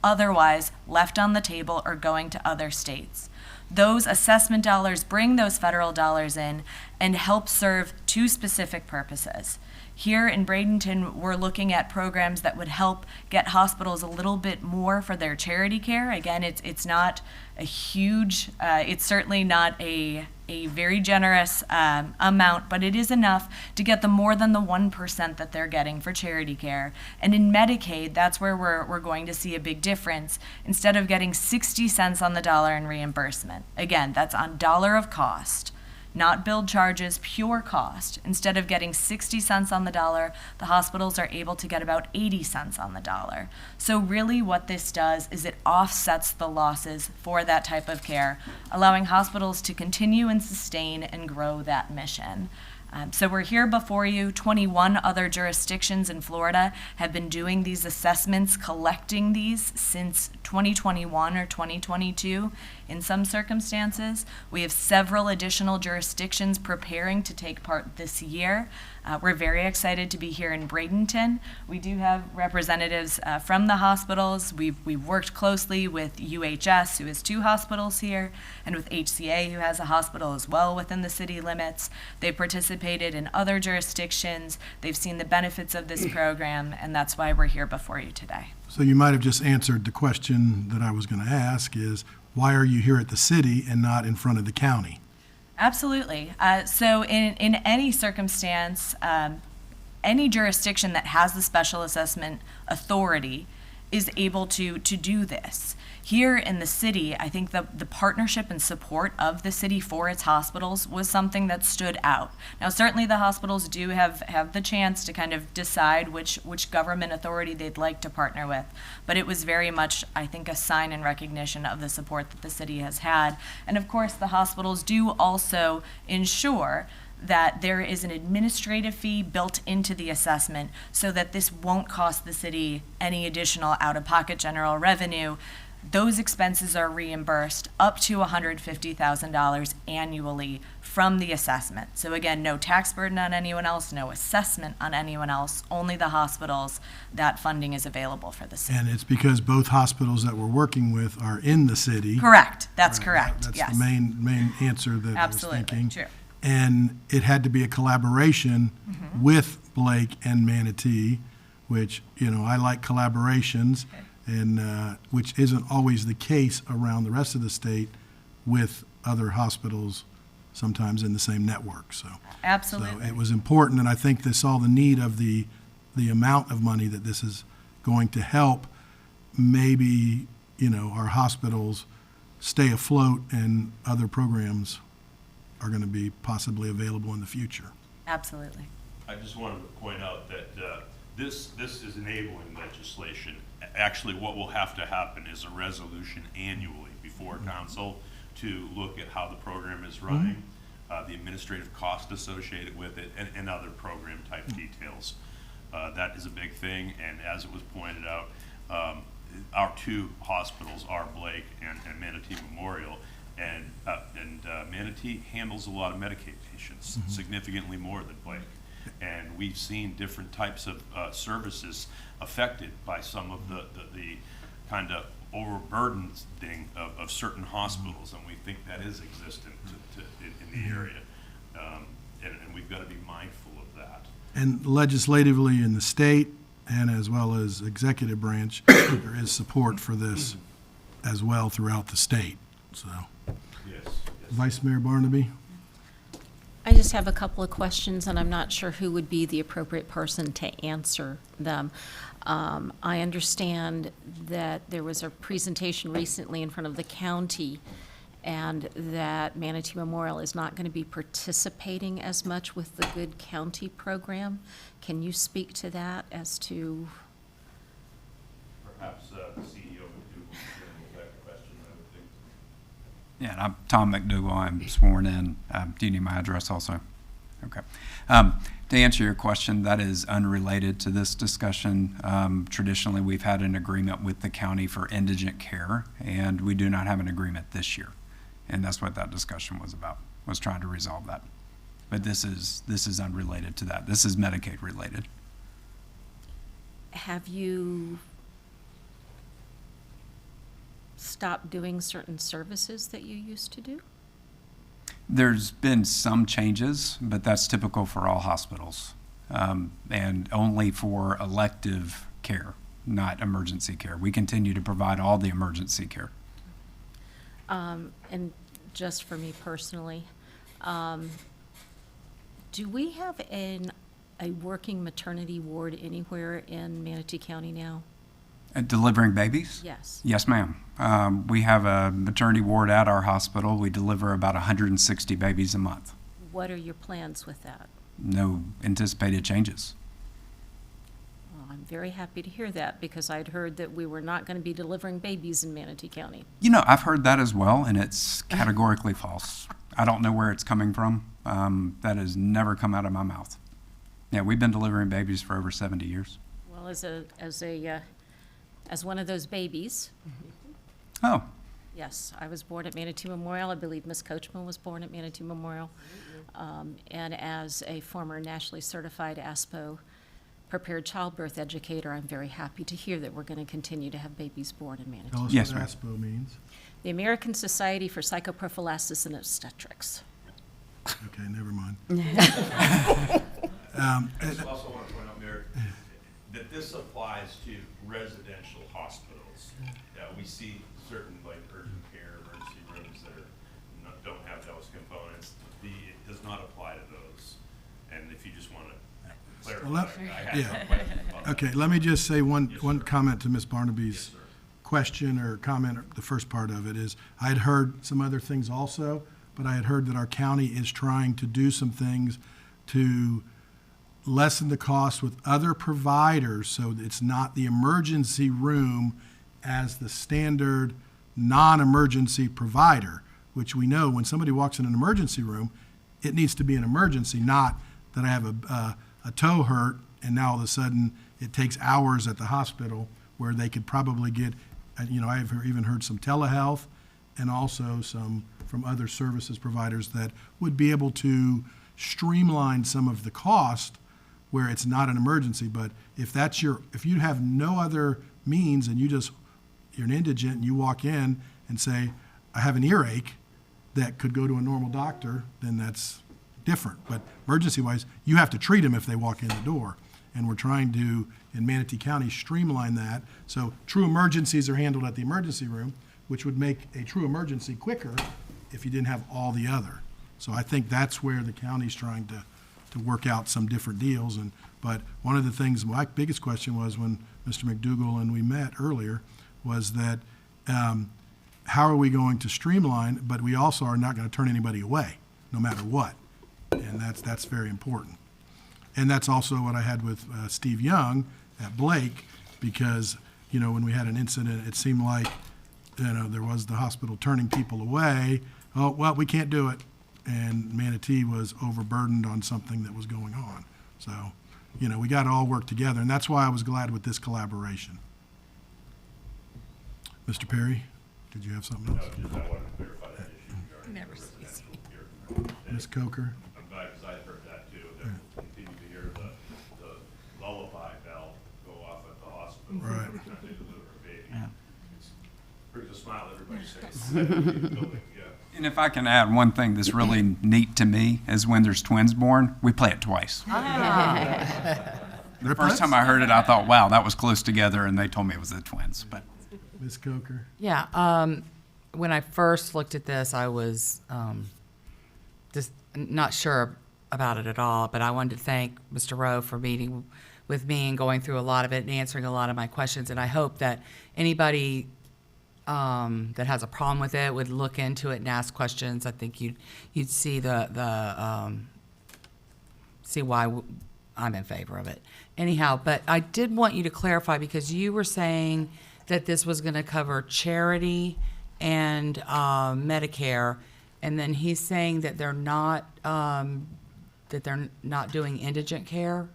otherwise left on the table or going to other states. Those assessment dollars bring those federal dollars in and help serve two specific purposes. Here in Bradenton, we're looking at programs that would help get hospitals a little bit more for their charity care. Again, it's not a huge, it's certainly not a very generous amount, but it is enough to get them more than the 1% that they're getting for charity care. And in Medicaid, that's where we're going to see a big difference. Instead of getting 60 cents on the dollar in reimbursement, again, that's on dollar of cost, not billed charges, pure cost. Instead of getting 60 cents on the dollar, the hospitals are able to get about 80 cents on the dollar. So really what this does is it offsets the losses for that type of care, allowing hospitals to continue and sustain and grow that mission. So we're here before you. 21 other jurisdictions in Florida have been doing these assessments, collecting these since 2021 or 2022 in some circumstances. We have several additional jurisdictions preparing to take part this year. We're very excited to be here in Bradenton. We do have representatives from the hospitals. We've worked closely with UHS, who has 2 hospitals here, and with HCA, who has a hospital as well within the city limits. They've participated in other jurisdictions. They've seen the benefits of this program, and that's why we're here before you today. So you might have just answered the question that I was going to ask is, why are you here at the city and not in front of the county? Absolutely. So in any circumstance, any jurisdiction that has the special assessment authority is able to do this. Here in the city, I think the partnership and support of the city for its hospitals was something that stood out. Now, certainly the hospitals do have the chance to kind of decide which government authority they'd like to partner with, but it was very much, I think, a sign and recognition of the support that the city has had. And of course, the hospitals do also ensure that there is an administrative fee built into the assessment so that this won't cost the city any additional out-of-pocket general revenue. Those expenses are reimbursed up to $150,000 annually from the assessment. So again, no tax burden on anyone else, no assessment on anyone else, only the hospitals. That funding is available for the city. And it's because both hospitals that we're working with are in the city. Correct. That's Right, correct. That's yes. the main answer that Absolutely. I was thinking. True. And it had to be a collaboration with Blake and Manatee, which, I like collaborations, and which isn't always the case around the rest of the state with other hospitals, sometimes in the same network. So Absolutely. So it was important, and I think they saw the need of the amount of money that this is going to help. Maybe, our hospitals stay afloat and other programs are going to be possibly available in the future. Absolutely. I just wanted to point out that this is enabling legislation. Actually, what will have to happen is a resolution annually before council to look at how the program is running, the administrative cost associated with it, and other program type details. That is a big thing, and as it was pointed out, our 2 hospitals are Blake and Manatee Memorial, and Manatee handles a lot of Medicaid patients, significantly more than Blake. And we've seen different types of services affected by some of the kind of overburdened thing of certain hospitals, and we think that is existent in the area. And we've got to be mindful of that. And legislatively in the state and as well as executive branch, there is support for this as well throughout the state, so. Yes. Vice Mayor Barnaby? I just have a couple of questions, and I'm not sure who would be the appropriate person to answer them. I understand that there was a presentation recently in front of the county, and that Manatee Memorial is not going to be participating as much with the Good County program. Can you speak to that as to? Perhaps the CEO would do that question, I would think. Yeah, and I'm Tom McDougall. I'm sworn in. Do you need my address also? Okay. To answer your question, that is unrelated to this discussion. Traditionally, we've had an agreement with the county for indigent care, and we do not have an agreement this year. And that's what that discussion was about, was trying to resolve that. But this is unrelated to that. This is Medicaid related. Have you stopped doing certain services that you used to do? There's been some changes, but that's typical for all hospitals, and only for elective care, not emergency care. We continue to provide all the emergency care. And just for me personally, do we have a working maternity ward anywhere in Manatee County now? Delivering babies? Yes. Yes, ma'am. We have a maternity ward at our hospital. We deliver about 160 babies a month. What are your plans with that? No anticipated changes. Well, I'm very happy to hear that, because I'd heard that we were not going to be delivering babies in Manatee County. You know, I've heard that as well, and it's categorically false. I don't know where it's coming from. That has never come out of my mouth. Yeah, we've been delivering babies for over 70 years. Well, as one of those babies. Oh. Yes, I was born at Manatee Memorial. I believe Miss Coachman was born at Manatee Memorial. And as a former nationally certified ASPO prepared childbirth educator, I'm very happy to hear that we're going to continue to have babies born in Manatee. Tell us Yes, what ma'am. ASPO means. The American Society for Psychoprophylaxis and Obstetrics. Okay, never mind. I just also want to point out, Mayor, that this applies to residential hospitals. We see certain like urgent care, emergency rooms that don't have those components. It does not apply to those. And if you just want to clarify, I had some questions about that. Okay, let me just say one comment to Ms. Barnaby's question or comment. The first part of it is, I had heard some other things also, but I had heard that our county is trying to do some things to lessen the cost with other providers, so that it's not the emergency room as the standard non-emergency provider, which we know when somebody walks in an emergency room, it needs to be an emergency, not that I have a toe hurt and now all of a sudden it takes hours at the hospital, where they could probably get, I've even heard some telehealth and also some from other services providers that would be able to streamline some of the cost where it's not an emergency. But if you have no other means and you're an indigent and you walk in and say, I have an earache that could go to a normal doctor, then that's different. But emergency-wise, you have to treat them if they walk in the door. And we're trying to, in Manatee County, streamline that. So true emergencies are handled at the emergency room, which would make a true emergency quicker if you didn't have all the other. So I think that's where the county's trying to work out some different deals. But one of the things, my biggest question was when Mr. McDougall and we met earlier, was that how are we going to streamline, but we also are not going to turn anybody away, no matter what. And that's very important. And that's also what I had with Steve Young at Blake, because, when we had an incident, it seemed like, there was the hospital turning people away. Oh, well, we can't do it. And Manatee was overburdened on something that was going on. So, we got to all work together, and that's why I was glad with this collaboration. Mr. Perry, did you have something else? No, just I wanted to clarify that issue regarding Never the cease. residential here. Ms. Coker? I'm glad, because I heard that too, that we'll continue to hear Right. Brings a smile to everybody's face. And if I can add one thing that's really neat to me is when there's twins born, we play it twice. The first time I heard it, I thought, wow, that was close together, and they told me it was the twins. But Ms. Coker? Yeah, when I first looked at this, I was just not sure about it at all, but I wanted to thank Mr. Rowe for meeting with me and going through a lot of it and answering a lot of my questions, and I hope that anybody that has a problem with it would look into it and ask questions. I think you'd see see why I'm in favor of it. Anyhow, but I did want you to clarify, because you were saying that this was going to cover charity and Medicare, and then he's saying that they're not doing indigent care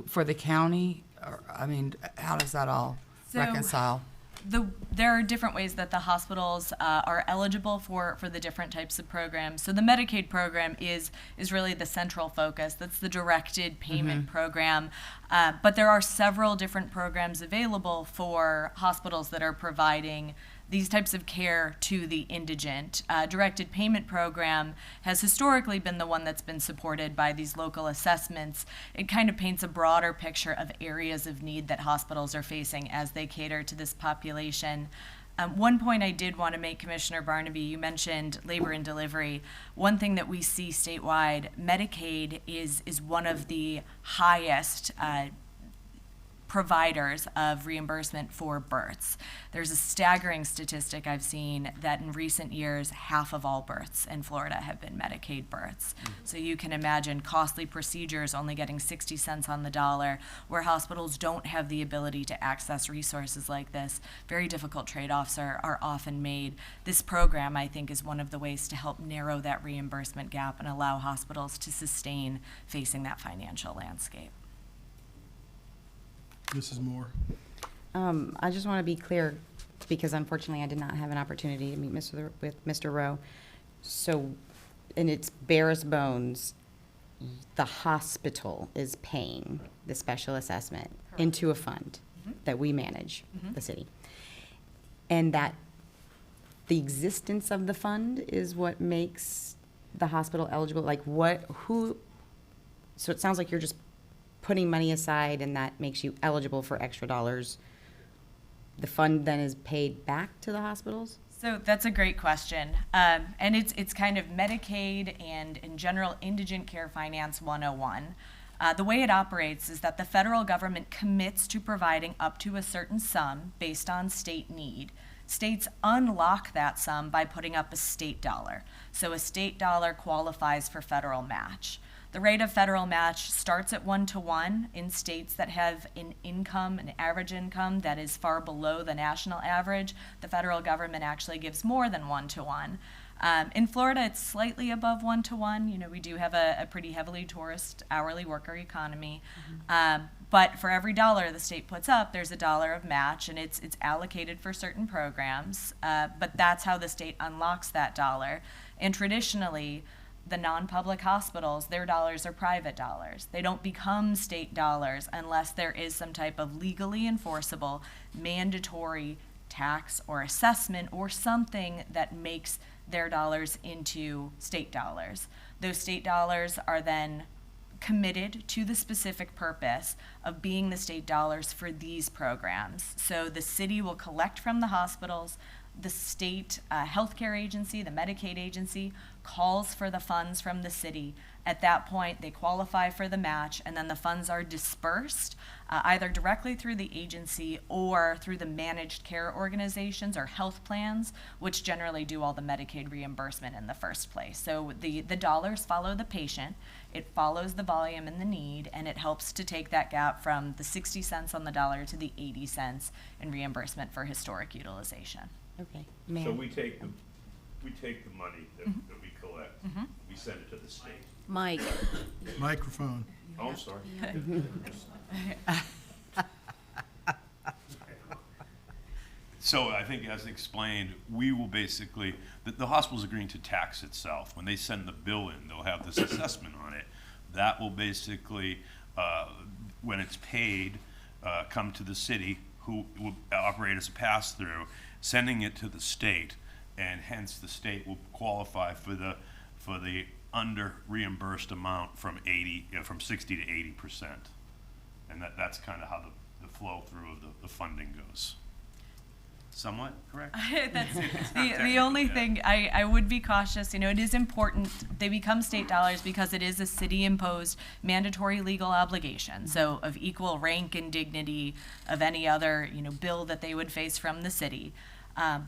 for the county. Or, I mean, how does that all reconcile? There are different ways that the hospitals are eligible for the different types of programs. So the Medicaid program is really the central focus. That's the directed payment program. But there are several different programs available for hospitals that are providing these types of care to the indigent. Directed payment program has historically been the one that's been supported by these local assessments. It kind of paints a broader picture of areas of need that hospitals are facing as they cater to this population. One point I did want to make, Commissioner Barnaby, you mentioned labor and delivery. One thing that we see statewide, Medicaid is one of the highest providers of reimbursement for births. There's a staggering statistic I've seen that in recent years, half of all births in Florida have been Medicaid births. So you can imagine costly procedures only getting 60 cents on the dollar, where hospitals don't have the ability to access resources like this. Very difficult trade-offs are often made. This program, I think, is one of the ways to help narrow that reimbursement gap and allow hospitals to sustain facing that financial landscape. Mrs. Moore? I just want to be clear, because unfortunately I did not have an opportunity to meet with Mr. Rowe. So, in its barest bones, the hospital is paying the special assessment into a fund that we manage, the city. And that the existence of the fund is what makes the hospital eligible. Like so it sounds like you're just putting money aside, and that makes you eligible for extra dollars. The fund then is paid back to the hospitals? So that's a great question. And it's kind of Medicaid and, in general, Indigent Care Finance 101. The way it operates is that the federal government commits to providing up to a certain sum based on state need. States unlock that sum by putting up a state dollar. So a state dollar qualifies for federal match. The rate of federal match starts at 1-to-1 in states that have an average income that is far below the national average. The federal government actually gives more than 1-to-1. In Florida, it's slightly above 1-to-1. You know, we do have a pretty heavily tourist hourly worker economy. But for every dollar the state puts up, there's a dollar of match, and it's allocated for certain programs. But that's how the state unlocks that dollar. And traditionally, the non-public hospitals, their dollars are private dollars. They don't become state dollars unless there is some type of legally enforceable, mandatory tax or assessment or something that makes their dollars into state dollars. Those state dollars are then committed to the specific purpose of being the state dollars for these programs. So the city will collect from the hospitals. The state healthcare agency, the Medicaid agency, calls for the funds from the city. At that point, they qualify for the match, and then the funds are dispersed either directly through the agency or through the managed care organizations or health plans, which generally do all the Medicaid reimbursement in the first place. So the dollars follow the patient, it follows the volume and the need, and it helps to take that gap from the 60 cents on the dollar to the 80 cents in reimbursement for historic utilization. Okay. So we take the money that we collect, we send it to the state. Mike. Microphone. Oh, I'm sorry. So I think, as explained, we will basically, the hospital's agreeing to tax itself. When they send the bill in, they'll have this assessment on it. That will basically, when it's paid, come to the city, who will operate as a pass-through, sending it to the state, and hence the state will qualify for the under reimbursed amount from 60 to 80%. And that's kind of how the flow through of the funding goes. Somewhat correct? That's It's not the only technical, thing I would be cautious. You know, it is important. They become state dollars because it is a city-imposed mandatory legal obligation. So of equal rank and dignity of any other, bill that they would face from the city.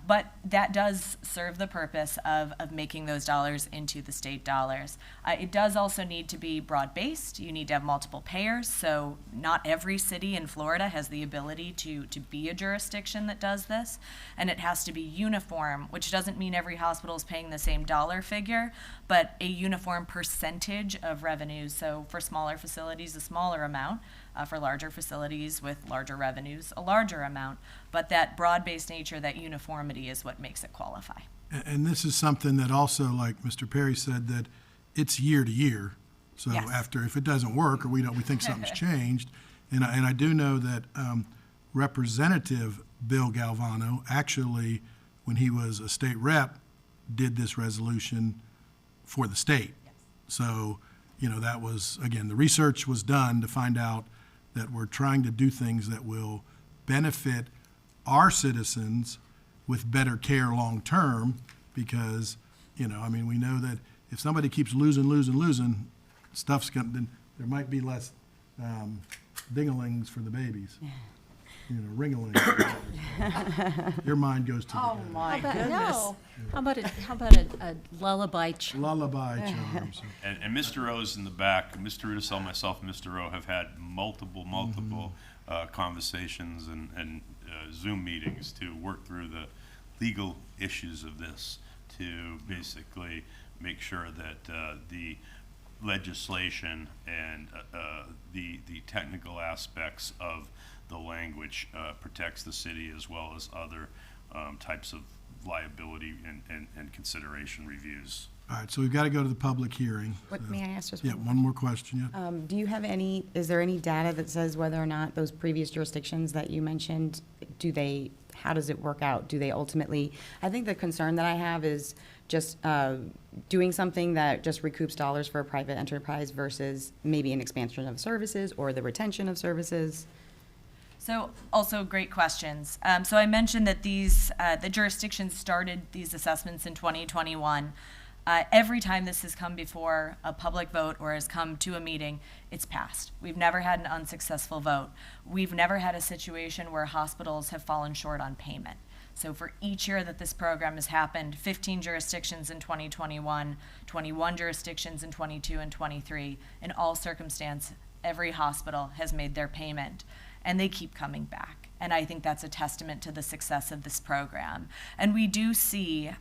But that does serve the purpose of making those dollars into the state dollars. It does also need to be broad-based. You need to have multiple payers, so not every city in Florida has the ability to be a jurisdiction that does this. And it has to be uniform, which doesn't mean every hospital is paying the same dollar figure, but a uniform percentage of revenues. So for smaller facilities, a smaller amount. For larger facilities with larger revenues, a larger amount. But that broad-based nature, that uniformity is what makes it qualify. And this is something that also, like Mr. Perry said, that it's year to year. So Yes. after, if it doesn't work, or we think something's changed, and I do know that Representative Bill Galvano, actually, when he was a state rep, did this resolution for the state. So, that was, again, the research was done to find out that we're trying to do things that will benefit our citizens with better care long-term, because, we know that if somebody keeps losing, stuff's going to, there might be less dingalings for the babies. Ring-a-ling. Your mind goes to the Oh, my gutter. goodness. No. How about a lullaby? Lullaby charms. And Mr. Rowe's in the back. Mr. Rudisell, myself, and Mr. Rowe have had multiple conversations and Zoom meetings to work through the legal issues of this, to basically make sure that the legislation and the technical aspects of the language protects the city, as well as other types of liability and consideration reviews. All right, so we've got to go to the public hearing. What, may I ask just Yeah, one? one more question, yeah. Do you have is there any data that says whether or not those previous jurisdictions that you mentioned, how does it work out? Do they ultimately, I think the concern that I have is just doing something that just recoups dollars for a private enterprise versus maybe an expansion of services or the retention of services. So also great questions. So I mentioned that the jurisdictions started these assessments in 2021. Every time this has come before a public vote or has come to a meeting, it's passed. We've never had an unsuccessful vote. We've never had a situation where hospitals have fallen short on payment. So for each year that this program has happened, 15 jurisdictions in 2021, 21 jurisdictions in 22 and 23, in all circumstance, every hospital has made their payment, and they keep coming back. And I think that's a testament to the success of this program. And we do see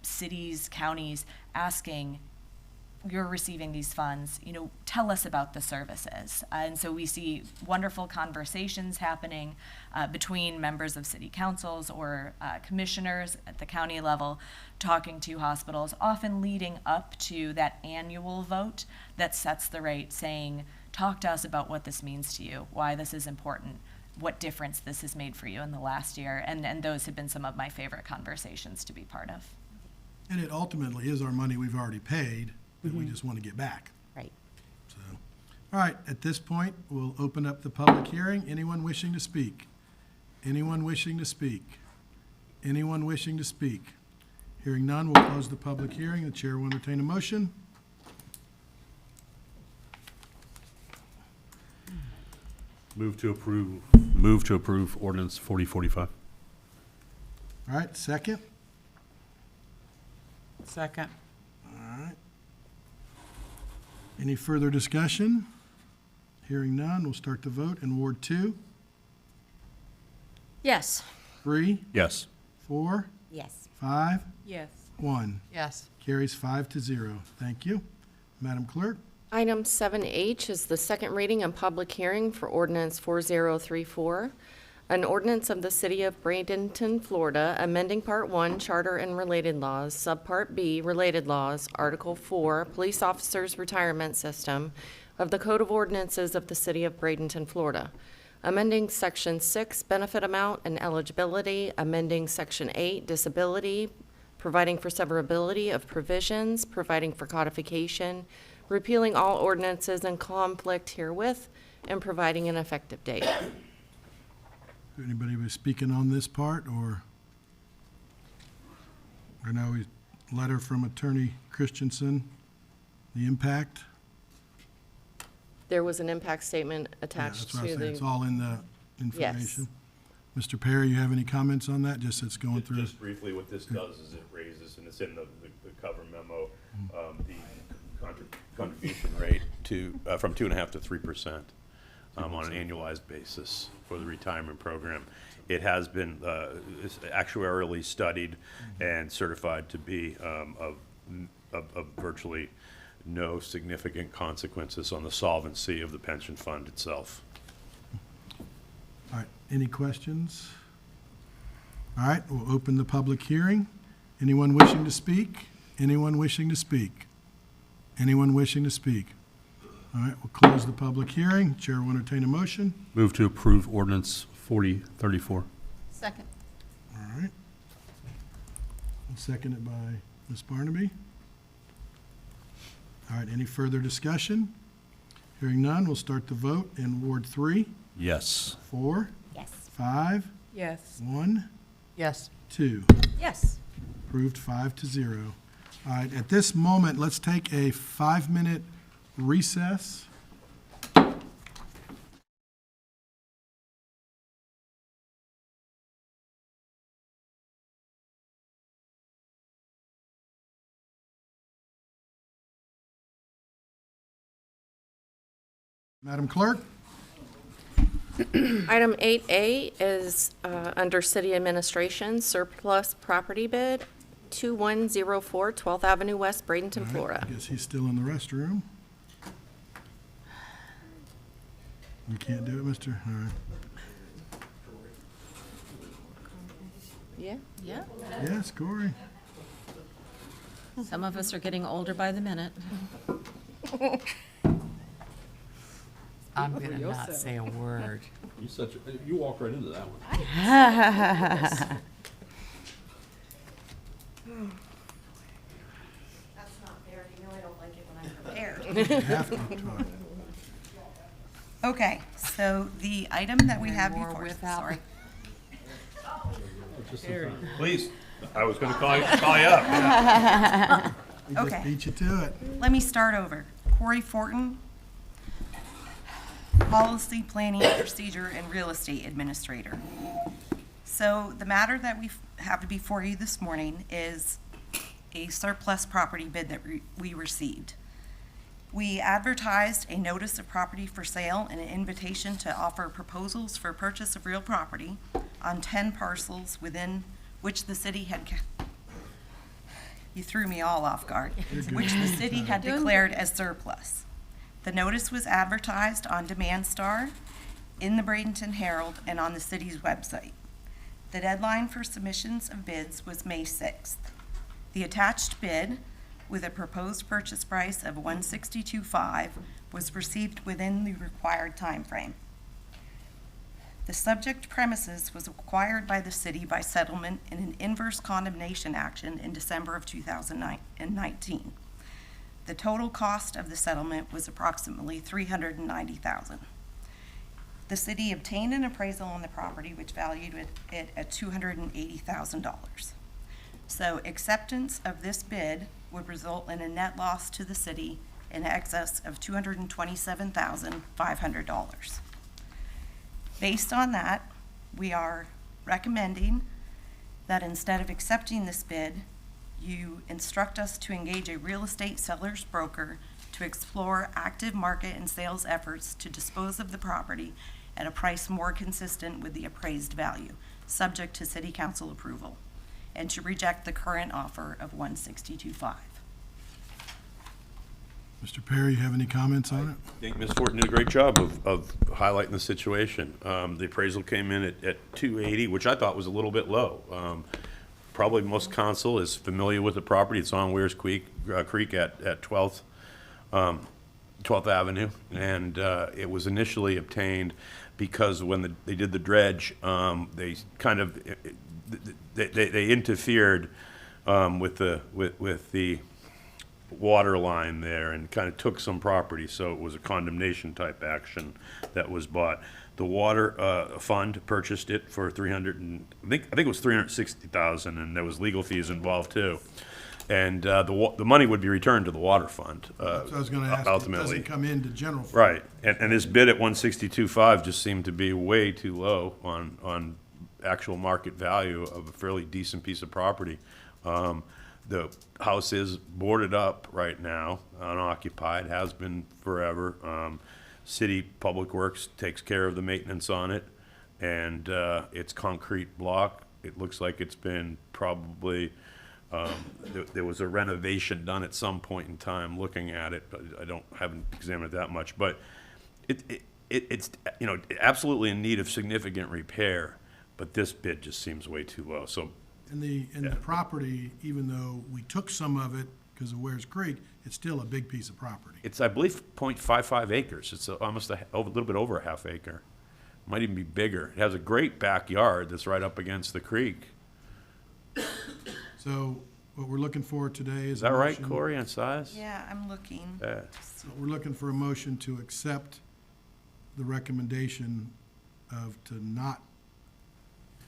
cities, counties asking, you're receiving these funds, tell us about the services. And so we see wonderful conversations happening between members of city councils or commissioners at the county level talking to hospitals, often leading up to that annual vote that sets the rate, saying, talk to us about what this means to you, why this is important, what difference this has made for you in the last year. And those have been some of my favorite conversations to be part of. And it ultimately is our money we've already paid that we just want to get back. Right. So, all right, at this point, we'll open up the public hearing. Anyone wishing to speak? Anyone wishing to speak? Anyone wishing to speak? Hearing none, we'll close the public hearing. The chair will entertain a motion. Move to approve ordinance 4045. All right, second? Second. All right. Any further discussion? Hearing none, we'll start the vote in Ward 2. Yes. 3, Yes. 4, Yes. 5, Yes. 1. Yes. Carries 5-0. Thank you. Madam Clerk? Item 7H is the second reading and public hearing for ordinance 4034, an ordinance of the City of Bradenton, Florida, amending Part 1, Charter and Related Laws, Subpart B, Related Laws, Article 4, Police Officers Retirement System of the Code of Ordinances of the City of Bradenton, Florida. Amending Section 6, benefit amount and eligibility, amending Section 8, disability, providing for severability of provisions, providing for codification, repealing all ordinances in conflict herewith, and providing an effective date. Anybody was speaking on this part, or now a letter from Attorney Christensen, the impact? There was an impact statement Yeah, attached that's what I to was the. saying. It's all in the Yes. information. Mr. Perry, you have any comments on that, just it's going through? Just briefly, what this does is it raises, and it's in the cover memo, the contribution rate to, from 2.5% to 3%, on an annualized basis for the retirement program. It has been it's actuarially studied and certified to be of virtually no significant consequences on the solvency of the pension fund itself. All right, any questions? All right, we'll open the public hearing. Anyone wishing to speak? Anyone wishing to speak? Anyone wishing to speak? All right, we'll close the public hearing. Chair will entertain a motion. Move to approve ordinance 4034. Second. All right. And seconded by Ms. Barnaby. All right, any further discussion? Hearing none, we'll start the vote in Ward 3, Yes. 4, Yes. 5, Yes. 1, Yes. 2. Yes. Approved 5-0. All right, at this moment, let's take a 5-minute recess. Madam Clerk? Item 8A is under City Administration, surplus property bid, 2104 12th Avenue West, Bradenton, All right, Florida. I guess he's still in the restroom. You can't do it, mister? All right. Yeah? Yeah. Yes, Corey. Some of us are getting older by the minute. I'm gonna not say a word. You walk right into that one. That's not fair. You know I don't like it when I'm prepared. You have to talk. Okay, so the item that we have More before, without- sorry. Please, I was going to call you up. He just Okay. beat you to it. Let me start over. Corey Fortin, Policy, Planning, Procedure, and Real Estate Administrator. So the matter that we have before you this morning is a surplus property bid that we received. We advertised a notice of property for sale and an invitation to offer proposals for purchase of real property on 10 parcels within which the city had, you threw me all off guard, which the city had declared as surplus. The notice was advertised on Demand Star, in the Bradenton Herald, and on the city's website. The deadline for submissions of bids was May 6th. The attached bid, with a proposed purchase price of $162,500, was received within the required time frame. The subject premises was acquired by the city by settlement in an inverse condemnation action in December of 2019. The total cost of the settlement was approximately $390,000. The city obtained an appraisal on the property which valued it at $280,000. So acceptance of this bid would result in a net loss to the city in excess of $227,500. Based on that, we are recommending that instead of accepting this bid, you instruct us to engage a real estate seller's broker to explore active market and sales efforts to dispose of the property at a price more consistent with the appraised value, subject to city council approval, and to reject the current offer of $162,500. Mr. Perry, you have any comments on it? I think Ms. Fortin did a great job of highlighting the situation. The appraisal came in at 280, which I thought was a little bit low. Probably most council is familiar with the property. It's on Weir's Creek at 12th Avenue, and it was initially obtained because when they did the dredge, they kind of, they interfered with the water line there and kind of took some property, so it was a condemnation type action that was bought. The water fund purchased it for I think it was $360,000, and there was legal fees involved too. And the money would be returned to the water fund. So I was going to ask, it ultimately. doesn't come into general fund. Right, and this bid at 162.5 just seemed to be way too low on actual market value of a fairly decent piece of property. The house is boarded up right now, unoccupied, has been forever. City Public Works takes care of the maintenance on it, and it's concrete block. It looks like it's been probably, there was a renovation done at some point in time looking at it, but haven't examined it that much. But it's absolutely in need of significant repair, but this bid just seems way too low. So And the property, even though we took some of it because of Wares Creek, it's still a big piece of property. it's, I believe, 0.55 acres. It's almost a little bit over a half acre. Might even be bigger. It has a great backyard that's right up against the creek. So what we're looking for today is. Is that a right, motion- Corey, on size? Yeah, I'm looking. Yeah. So we're looking for a motion to accept the recommendation to not.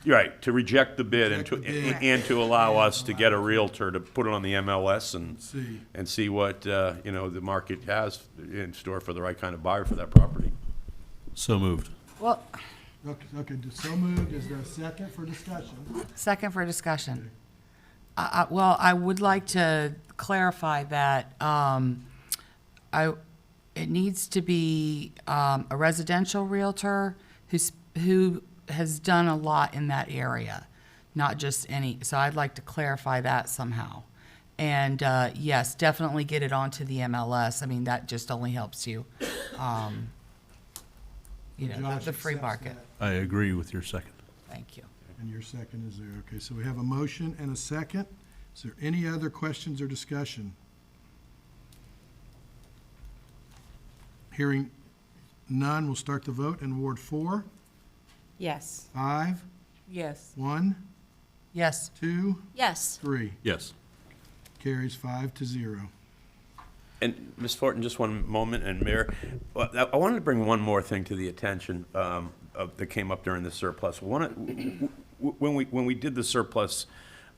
You're right, to reject the bid Reject the bid. and to allow us to get a Realtor to put it on the MLS See. and see what, the market has in store for the right kind of buyer for that property. So moved. Well, Okay, so moved. Is there a second for discussion? second for discussion. Well, I would like to clarify that it needs to be a residential realtor who has done a lot in that area, not just any. So I'd like to clarify that somehow. And yes, definitely get it onto the MLS. I mean, that just only helps you, Josh the free accepts market. that. I agree with your second. Thank you. And your second is there. Okay, so we have a motion and a second. Is there any other questions or discussion? Hearing none, we'll start the vote in Ward 4, Yes. 5, Yes. 1, Yes. 2, Yes. 3. Yes. Carries 5-0. And Ms. Fortin, just one moment, and Mayor, I wanted to bring one more thing to the attention that came up during the surplus. When we did the surplus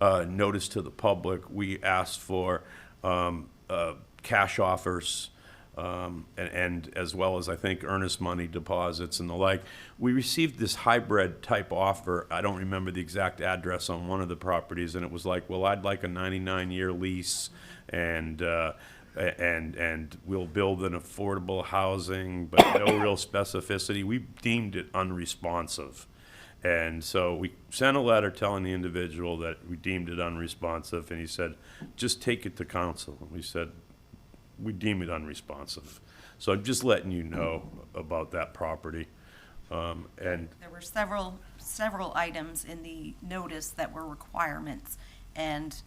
notice to the public, we asked for cash offers and as well as, I think, earnest money deposits and the like. We received this hybrid type offer. I don't remember the exact address on one of the properties, and it was like, well, I'd like a 99-year lease, and we'll build an affordable housing, but no real specificity. We deemed it unresponsive. And so we sent a letter telling the individual that we deemed it unresponsive, and he said, just take it to council. And we said, we deem it unresponsive. So I'm just letting you know about that property. And There were several items in the notice that were requirements, and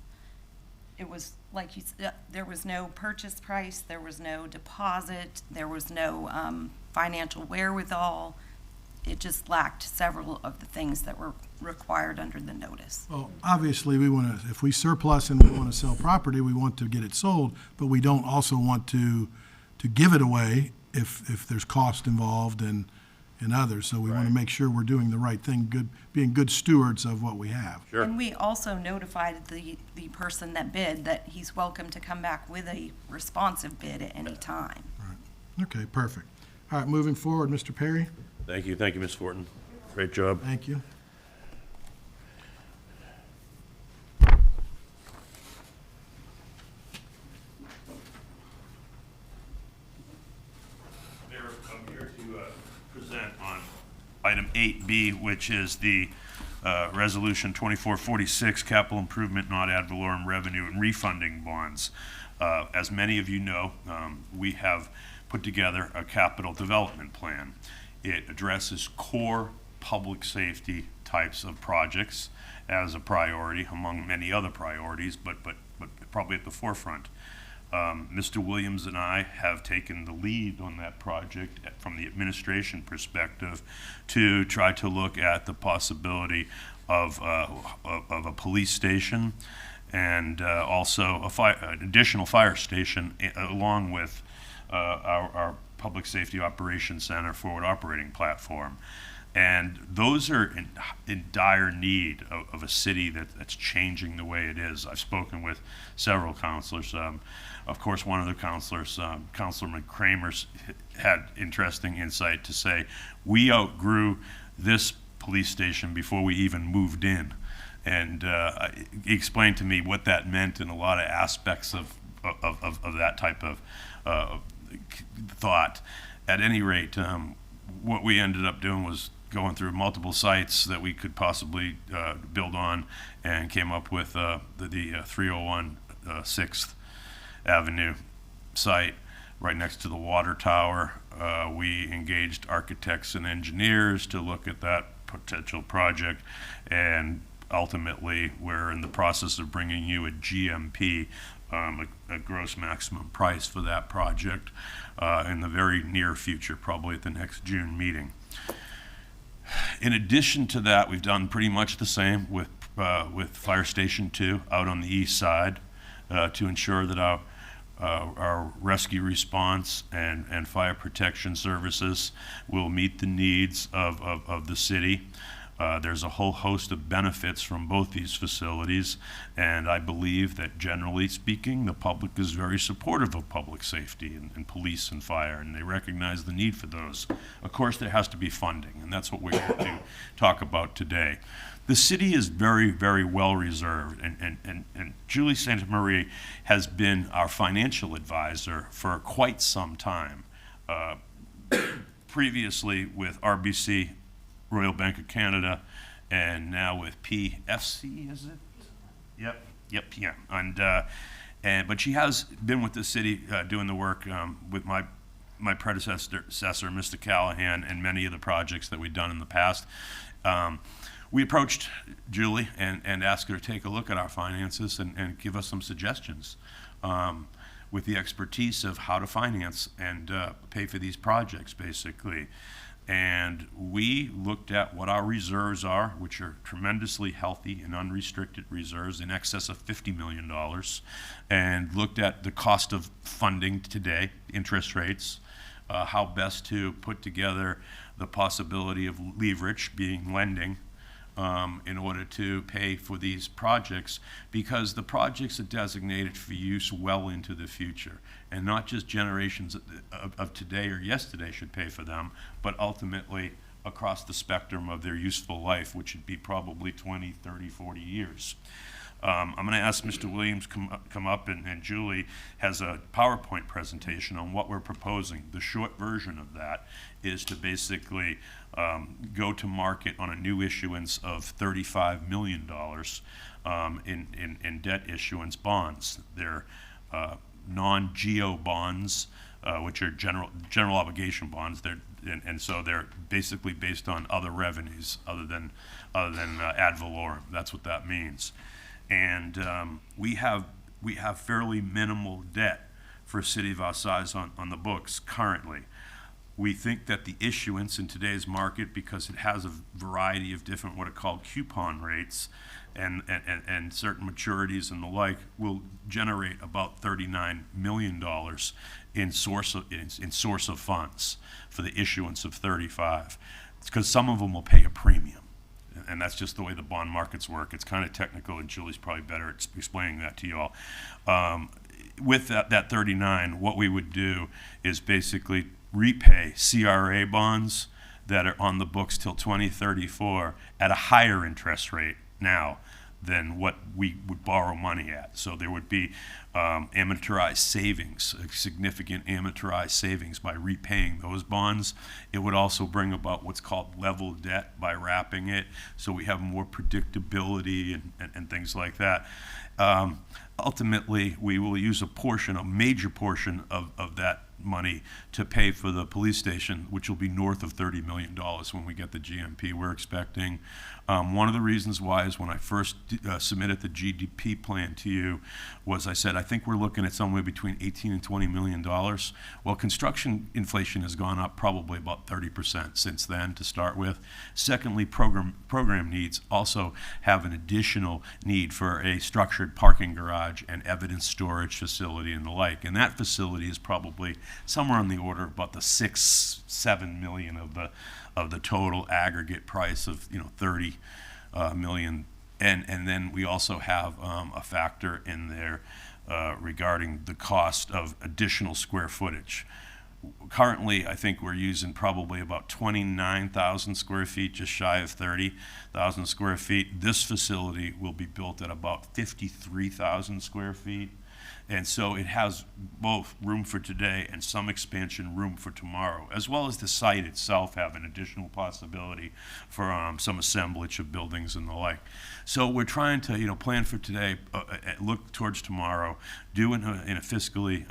it was, like you said, there was no purchase price, there was no deposit, there was no financial wherewithal. It just lacked several of the things that were required under the notice. Well, obviously, we want to, if we surplus and we want to sell property, we want to get it sold, but we don't also want to give it away if there's cost involved and others. So we want to make sure we're doing the right thing, being good stewards of what we have. Sure. And we also notified the person that bid that he's welcome to come back with a responsive bid at any time. Okay, perfect. All right, moving forward, Mr. Perry. thank you, Ms. Fortin. Great job. Thank you. Mayor, I'm here to present on item 8B, which is the Resolution 2446, Capital Improvement Not Ad Valorem Revenue and Refunding Bonds. As many of you know, we have put together a capital development plan. It addresses core public safety types of projects as a priority among many other priorities, but probably at the forefront. Mr. Williams and I have taken the lead on that project from the administration perspective to try to look at the possibility of a police station and also an additional fire station along with our Public Safety Operations Center forward operating platform. And those are in dire need of a city that's changing the way it is. I've spoken with several counselors. Of course, one of the counselors, Councilman Kramer, had interesting insight to say, we outgrew this police station before we even moved in. And he explained to me what that meant in a lot of aspects of that type of thought. At any rate, what we ended up doing was going through multiple sites that we could possibly build on, and came up with the 301 6th Avenue site right next to the water tower. We engaged architects and engineers to look at that potential project, and ultimately we're in the process of bringing you a GMP, a gross maximum price for that project in the very near future, probably at the next June meeting. In addition to that, we've done pretty much the same with Fire Station 2 out on the east side to ensure that our rescue response and fire protection services will meet the needs of the city. There's a whole host of benefits from both these facilities, and I believe that generally speaking, the public is very supportive of public safety and police and fire, and they recognize the need for those. Of course, there has to be funding, and that's what we're going to talk about today. The city is very, very well reserved, and Julie Santa Maria has been our financial advisor for quite some time. Previously with RBC, Royal Bank of Canada, and now with PFC, is it? Yep, yeah. But she has been with the city doing the work with my predecessor, Mr. Callahan, and many of the projects that we've done in the past. We approached Julie and asked her to take a look at our finances and give us some suggestions with the expertise of how to finance and pay for these projects, basically. And we looked at what our reserves are, which are tremendously healthy and unrestricted reserves in excess of $50 million, and looked at the cost of funding today, interest rates, how best to put together the possibility of leverage, being lending, in order to pay for these projects, because the projects are designated for use well into the future, and not just generations of today or yesterday should pay for them, but ultimately across the spectrum of their useful life, which would be probably 20, 30, 40 years. I'm going to ask Mr. Williams come up, and Julie has a PowerPoint presentation on what we're proposing. The short version of that is to basically go to market on a new issuance of $35 million in debt issuance bonds. They're non-geo bonds, which are general obligation bonds. And so they're basically based on other revenues other than ad valorem. That's what that means. And we have fairly minimal debt for a city of our size on the books currently. We think that the issuance in today's market, because it has a variety of different what are called coupon rates and certain maturities and the like, will generate about $39 million in source of funds for the issuance of 35. It's because some of them will pay a premium. And that's just the way the bond markets work. It's kind of technical, and Julie's probably better at explaining that to you all. With that 39, what we would do is basically repay CRA bonds that are on the books till 2034 at a higher interest rate now than what we would borrow money at. So there would be amortized savings, significant amortized savings by repaying those bonds. It would also bring about what's called level debt by wrapping it, so we have more predictability and things like that. Ultimately, we will use a major portion of that money to pay for the police station, which will be north of $30 million when we get the GMP we're expecting. One of the reasons why is when I first submitted the GDP plan to you was I said, I think we're looking at somewhere between 18 and $20 million. Well, construction inflation has gone up probably about 30% since then to start with. Secondly, program needs also have an additional need for a structured parking garage and evidence storage facility and the like. And that facility is probably somewhere on the order of about the 6-7 million of the total aggregate price of 30 million. And then we also have a factor in there regarding the cost of additional square footage. Currently, I think we're using probably about 29,000 square feet, just shy of 30,000 square feet. This facility will be built at about 53,000 square feet. And so it has both room for today and some expansion room for tomorrow, as well as the site itself have an additional possibility for some assemblage of buildings and the like. So we're trying to, plan for today, look towards tomorrow, do it in a fiscally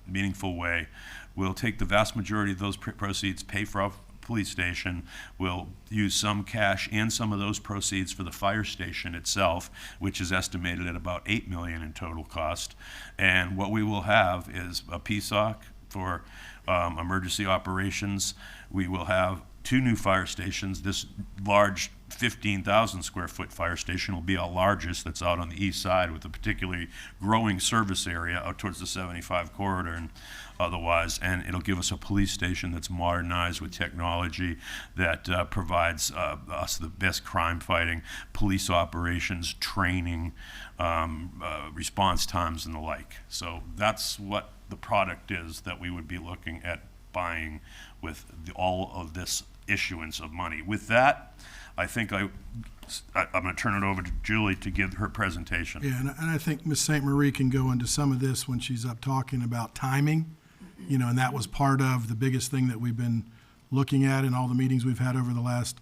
meaningful way. We'll take the vast majority of those proceeds, pay for our police station. We'll use some cash and some of those proceeds for the fire station itself, which is estimated at about $8 million in total cost. And what we will have is a PSOC for emergency operations. We will have 2 new fire stations. This large 15,000 square foot fire station will be our largest, that's out on the east side with a particularly growing service area out towards the 75 corridor and otherwise, and it'll give us a police station that's modernized with technology that provides us the best crime fighting, police operations, training, response times and the like. So that's what the product is that we would be looking at buying with all of this issuance of money. With that, I think I'm going to turn it over to Julie to give her presentation. Yeah, and I think Ms. St. Marie can go into some of this when she's up talking about timing, and that was part of the biggest thing that we've been looking at in all the meetings we've had over the last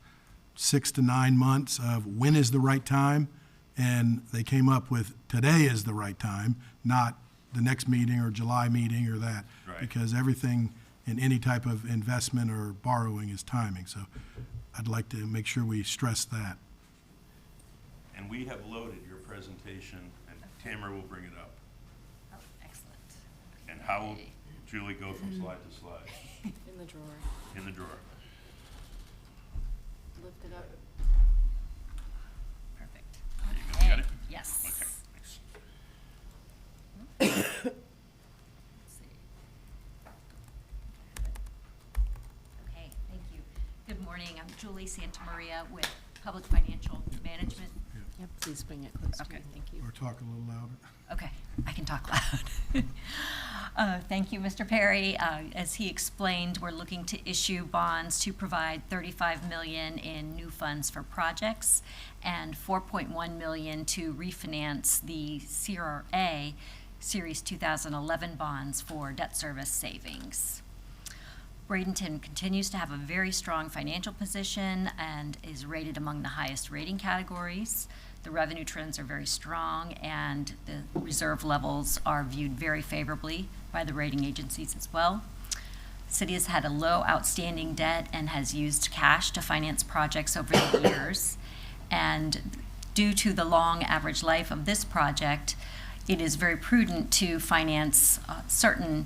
6 to 9 months of when is the right time, and they came up with today is the right time, not the next meeting or July meeting or that, Right. because everything in any type of investment or borrowing is timing. So I'd like to make sure we stress that. And we have loaded your presentation, and Tamara will bring it up. Oh, excellent. And how will Julie go from slide to slide? In the drawer. In the drawer. Lift it up. Perfect. There you go. You got it? Yes. Okay, thanks. Okay, thank you. Good morning. I'm Julie Santamaria with Public Financial Management. Yep, please bring it close to Okay. you. Thank you. Or talk a little louder. Okay, I can talk loud. Thank you, Mr. Perry. As he explained, we're looking to issue bonds to provide $35 million in new funds for projects and $4.1 million to refinance the CRA Series 2011 bonds for debt service savings. Bradenton continues to have a very strong financial position and is rated among the highest rating categories. The revenue trends are very strong, and the reserve levels are viewed very favorably by the rating agencies as well. The city has had a low outstanding debt and has used cash to finance projects over the years. And due to the long average life of this project, it is very prudent to finance certain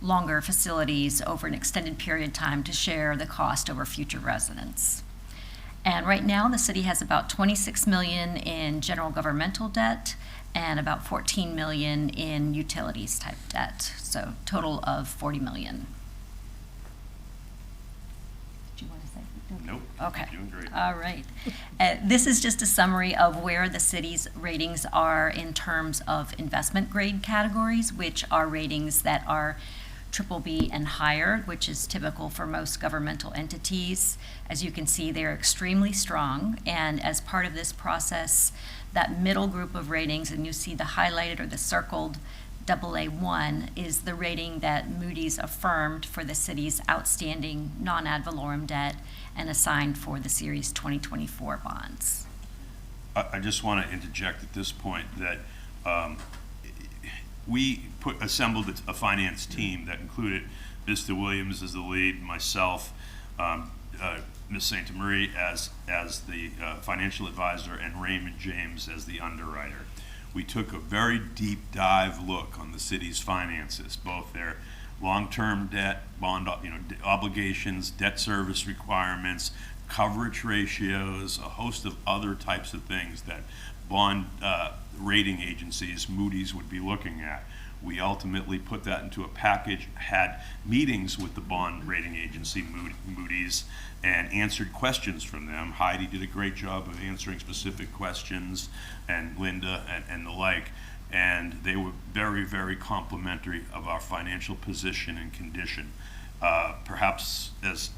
longer facilities over an extended period of time to share the cost over future residents. And right now, the city has about $26 million in general governmental debt and about $14 million in utilities type debt, so total of $40 million. Do you want to say? Nope. Okay. Doing great. All right. This is just a summary of where the city's ratings are in terms of investment grade categories, which are ratings that are BBB and higher, which is typical for most governmental entities. As you can see, they're extremely strong, and as part of this process, that middle group of ratings, and you see the highlighted or the circled AA1, is the rating that Moody's affirmed for the city's outstanding non-ad valorem debt and assigned for the Series 2024 bonds. I just want to interject at this point that we assembled a finance team that included Mr. Williams is the lead, myself, Ms. Santa Marie as the financial advisor, and Raymond James as the underwriter. We took a very deep dive look on the city's finances, both their long-term debt, bond, obligations, debt service requirements, coverage ratios, a host of other types of things that bond rating agencies, Moody's, would be looking at. We ultimately put that into a package, had meetings with the bond rating agency, Moody's, and answered questions from them. Heidi did a great job of answering specific questions, and Linda and the like. And they were very, very complimentary of our financial position and condition, perhaps as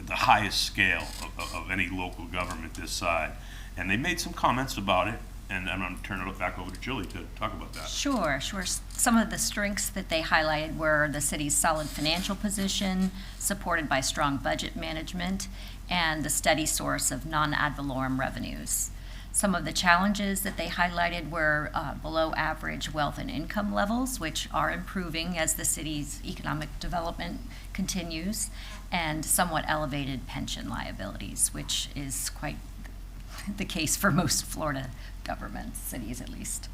the highest scale of any local government this side. And they made some comments about it, and I'm going to turn it back over to Julie to talk about that. Sure. Some of the strengths that they highlighted were the city's solid financial position, supported by strong budget management, and the steady source of non-ad valorem revenues. Some of the challenges that they highlighted were below average wealth and income levels, which are improving as the city's economic development continues, and somewhat elevated pension liabilities, which is quite the case for most Florida governments, cities at least.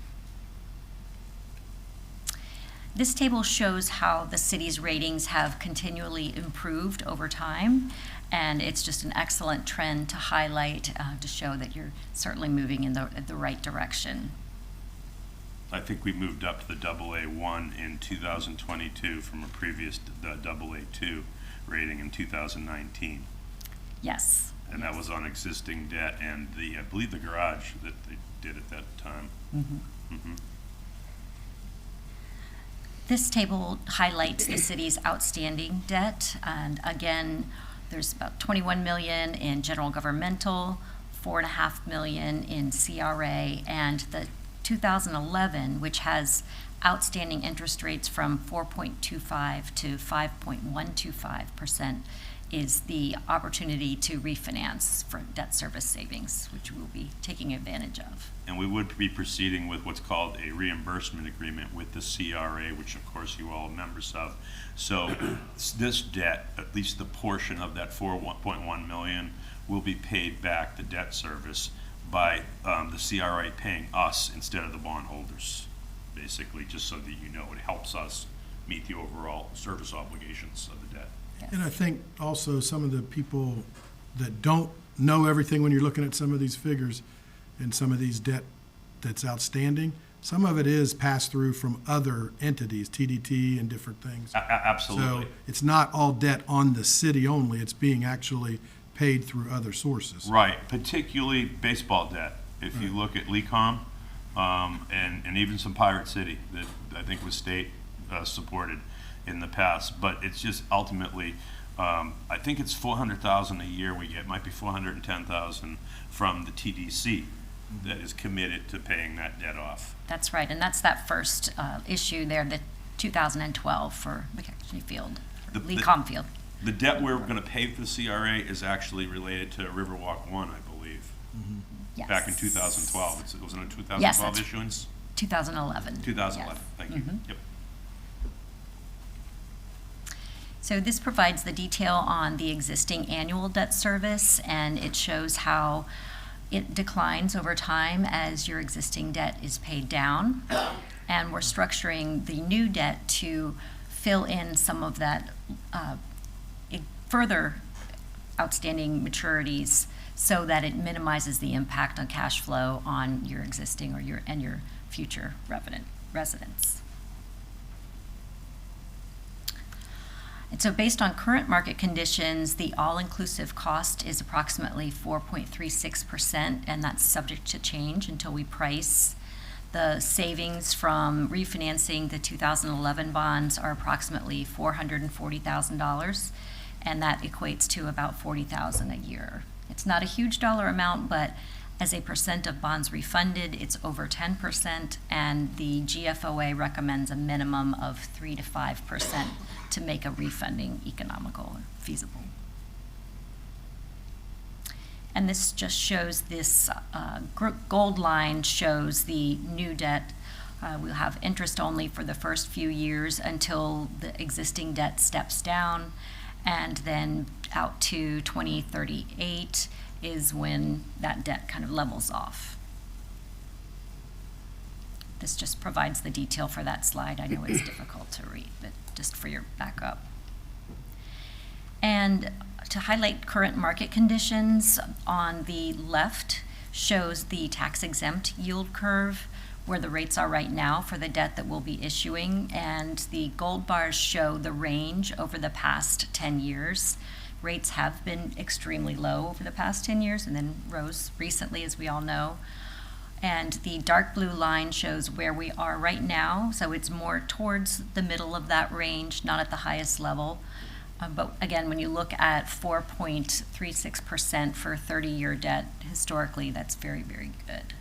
This table shows how the city's ratings have continually improved over time, and it's just an excellent trend to highlight to show that you're certainly moving in the right direction. I think we moved up to the AA1 in 2022 from a previous AA2 rating in 2019. Yes. And that was on existing debt and I believe the garage that they did at that time. Mm-hmm. Mm-hmm. This table highlights the city's outstanding debt, and again, there's about $21 million in general governmental, $4.5 million in CRA, and the 2011, which has outstanding interest rates from 4.25 to 5.125%, is the opportunity to refinance for debt service savings, which we'll be taking advantage of. And we would be proceeding with what's called a reimbursement agreement with the CRA, which of course you all are members of. So this debt, at least the portion of that 4.1 million, will be paid back, the debt service, by the CRA paying us instead of the bondholders, basically, just so that you know it helps us meet the overall service obligations of the debt. And I think also some of the people that don't know everything when you're looking at some of these figures and some of these debt that's outstanding, some of it is passed through from other entities, TDT and different things. Absolutely. So it's not all debt on the city only, it's being actually paid through other sources. Right, particularly baseball debt. If you look at LECOM and even some Pirate City that I think was state supported in the past, but it's just ultimately, I think it's $400,000 a year we get, might be $410,000 from the TDC that is committed to paying that debt off. That's right, and that's that first issue there, the 2012 for McKechnie Field, LECOM Field. The debt we're going to pay for the CRA is actually related to Riverwalk 1, I believe. Mm-hmm. Yes. Back in 2012. It was in a 2012 Yes, issuance? 2011. 2011, Yes. thank you. Mhm. Yep. So this provides the detail on the existing annual debt service, and it shows how it declines over time as your existing debt is paid down. And we're structuring the new debt to fill in some of that further outstanding maturities so that it minimizes the impact on cash flow on your existing or your future residents. And so based on current market conditions, the all-inclusive cost is approximately 4.36%, and that's subject to change until we price. The savings from refinancing the 2011 bonds are approximately $440,000, and that equates to about $40,000 a year. It's not a huge dollar amount, but as a percent of bonds refunded, it's over 10%, and the GFOA recommends a minimum of 3 to 5% to make a refunding economical or feasible. And this just shows this gold line shows the new debt We'll have interest only for the first few years until the existing debt steps down, and then out to 2038 is when that debt kind of levels off. This just provides the detail for that slide. I know it's difficult to read, but just for your backup. And to highlight current market conditions, on the left shows the tax-exempt yield curve, where the rates are right now for the debt that we'll be issuing, and the gold bars show the range over the past 10 years. Rates have been extremely low over the past 10 years and then rose recently, as we all know. And the dark blue line shows where we are right now, so it's more towards the middle of that range, not at the highest level. But again, when you look at 4.36% for 30-year debt, historically, that's very, very good.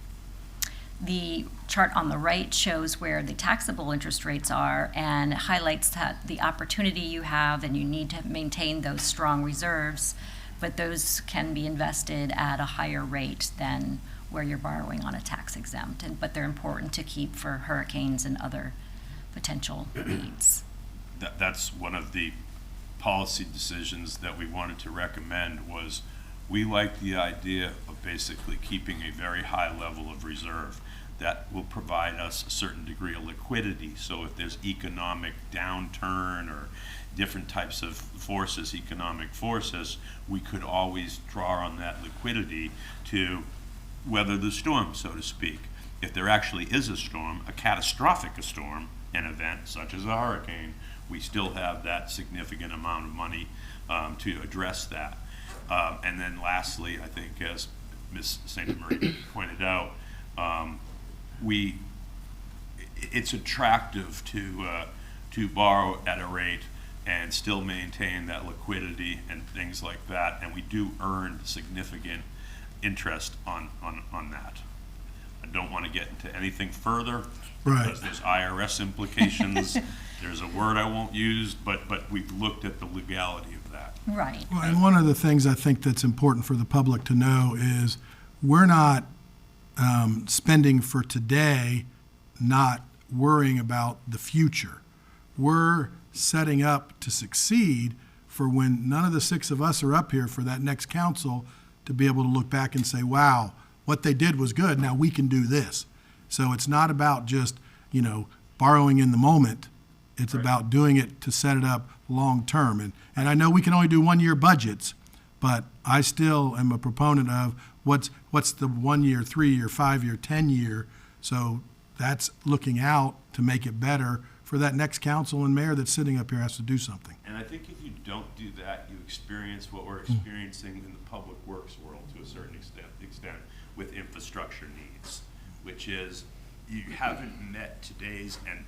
The chart on the right shows where the taxable interest rates are and highlights that the opportunity you have, and you need to maintain those strong reserves, but those can be invested at a higher rate than where you're borrowing on a tax exempt, but they're important to keep for hurricanes and other potential needs. That's one of the policy decisions that we wanted to recommend. Was we like the idea of basically keeping a very high level of reserve that will provide us a certain degree of liquidity. So if there's economic downturn or different types of forces, economic forces, we could always draw on that liquidity to weather the storm, so to speak. If there actually is a storm, a catastrophic storm, an event such as a hurricane, we still have that significant amount of money to address that. And then lastly, I think, as Ms. St. Marie pointed out, it's attractive to borrow at a rate and still maintain that liquidity and things like that, and we do earn significant interest on that. I don't want to get into anything further because there's IRS implications. There's a word I won't use, but we've looked at the legality of that. Right. Well, and one of the things I think that's important for the public to know is we're not spending for today, not worrying about the future. We're setting up to succeed for when none of the six of us are up here for that next council to be able to look back and say, wow, what they did was good, now we can do this. So it's not about just, borrowing in the moment. It's about doing it to set it up long term. And I know we can only do 1 year budgets, but I still am a proponent of what's the 1 year, 3 year, 5 year, 10 year. So that's looking out to make it better for that next council and mayor that's sitting up here has to do something. And I think if you don't do that, you experience what we're experiencing in the public works world to a certain extent with infrastructure needs, which is you haven't met today's and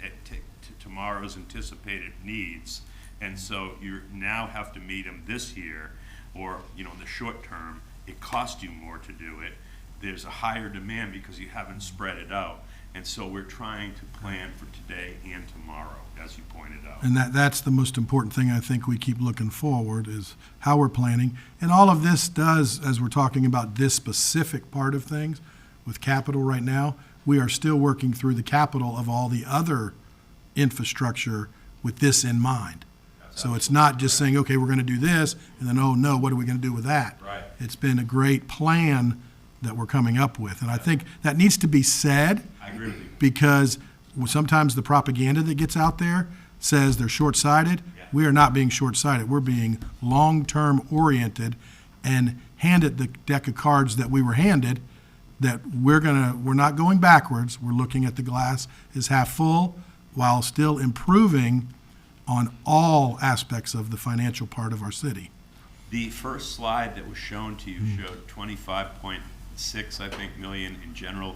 tomorrow's anticipated needs, and so you now have to meet them this year, or in the short term, it costs you more to do it. There's a higher demand because you haven't spread it out, and so we're trying to plan for today and tomorrow, as you pointed out. And that's the most important thing I think we keep looking forward is how we're planning. And all of this does, as we're talking about this specific part of things with capital right now, we are still working through the capital of all the other infrastructure with this in mind. So it's not just saying, okay, we're going to do this, and then, oh no, what are we going to do with that? Right. It's been a great plan that we're coming up with. And I think that needs to be said. I agree with you. Because sometimes the propaganda that gets out there says they're short-sighted. Yeah. We are not being short-sighted. We're being long-term oriented and handed the deck of cards that we were handed, that we're not going backwards. We're looking at the glass as half full while still improving on all aspects of the financial part of our city. The first slide that was shown to you showed 25.6, I think, million in general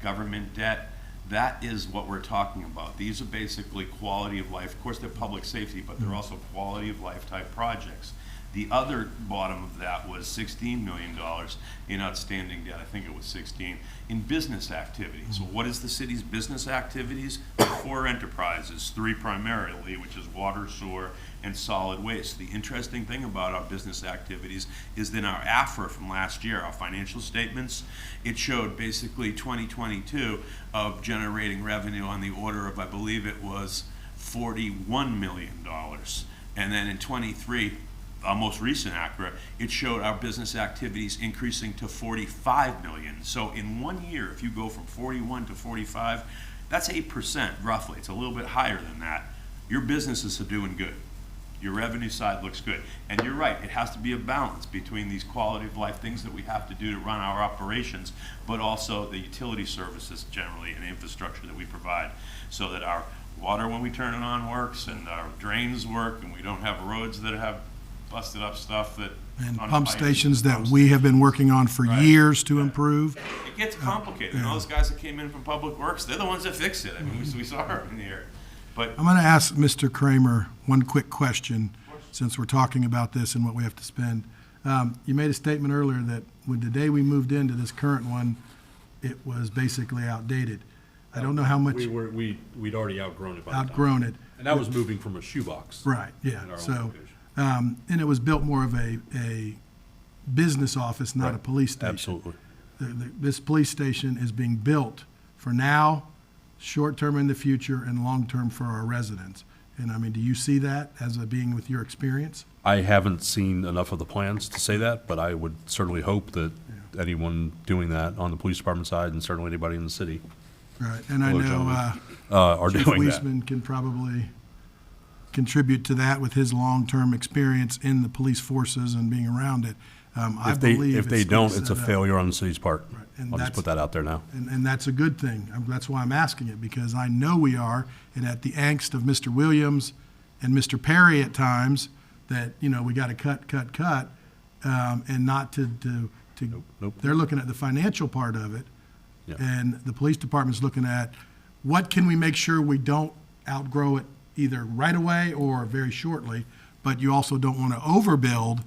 government debt. That is what we're talking about. These are basically quality of life. Of course, they're public safety, but they're also quality of life type projects. The other bottom of that was $16 million in outstanding debt. I think it was 16 in business activities. So what is the city's business activities? 4 enterprises, 3 primarily, which is water, sewer, and solid waste. The interesting thing about our business activities is in our AFRA from last year, our financial statements, it showed basically 2022 of generating revenue on the order of, I believe it was $41 million. And then in 23, our most recent ACRA, it showed our business activities increasing to 45 million. So in 1 year, if you go from 41 to 45, that's 8% roughly. It's a little bit higher than that. Your businesses are doing good. Your revenue side looks good. And you're right, it has to be a balance between these quality of life things that we have to do to run our operations, but also the utility services generally and infrastructure that we provide, so that our water, when we turn it on, works, and our drains work, and we don't have roads that have busted up stuff that. And pump stations that we have been working on for years to improve. It gets complicated. And those guys that came in from Public Works, they're the ones that fix it. I mean, we saw her in here. But I'm going to ask Mr. Kramer one quick question, since we're talking about this and what we have to spend. You made a statement earlier that when the day we moved into this current one, it was basically outdated. I don't know how much. We'd already outgrown it by the time. Outgrown it. And that was moving from a shoebox. Right, yeah. in our own So, location. and it was built more of a business office, not a Right. police station. Absolutely. This police station is being built for now, short-term in the future, and long-term for our residents. And I mean, do you see that as a being with your experience? I haven't seen enough of the plans to say that, but I would certainly hope that anyone doing that on the police department side, and certainly anybody in the city. Right, and I Hello, know gentlemen. Are Chief doing that. Weisman can probably contribute to that with his long-term experience in the police forces and being around it. I believe If they it's been don't, it's a set up. failure on the city's part. and I'll just that's- put that out there now. And that's a good thing. That's why I'm asking it, because I know we are, and at the angst of Mr. Williams and Mr. Perry at times, that, you know, we got to cut, and not to Nope. they're looking at the financial part of it. Yeah. And the police department's looking at, what can we make sure we don't outgrow it either right away or very shortly, but you also don't want to overbuild,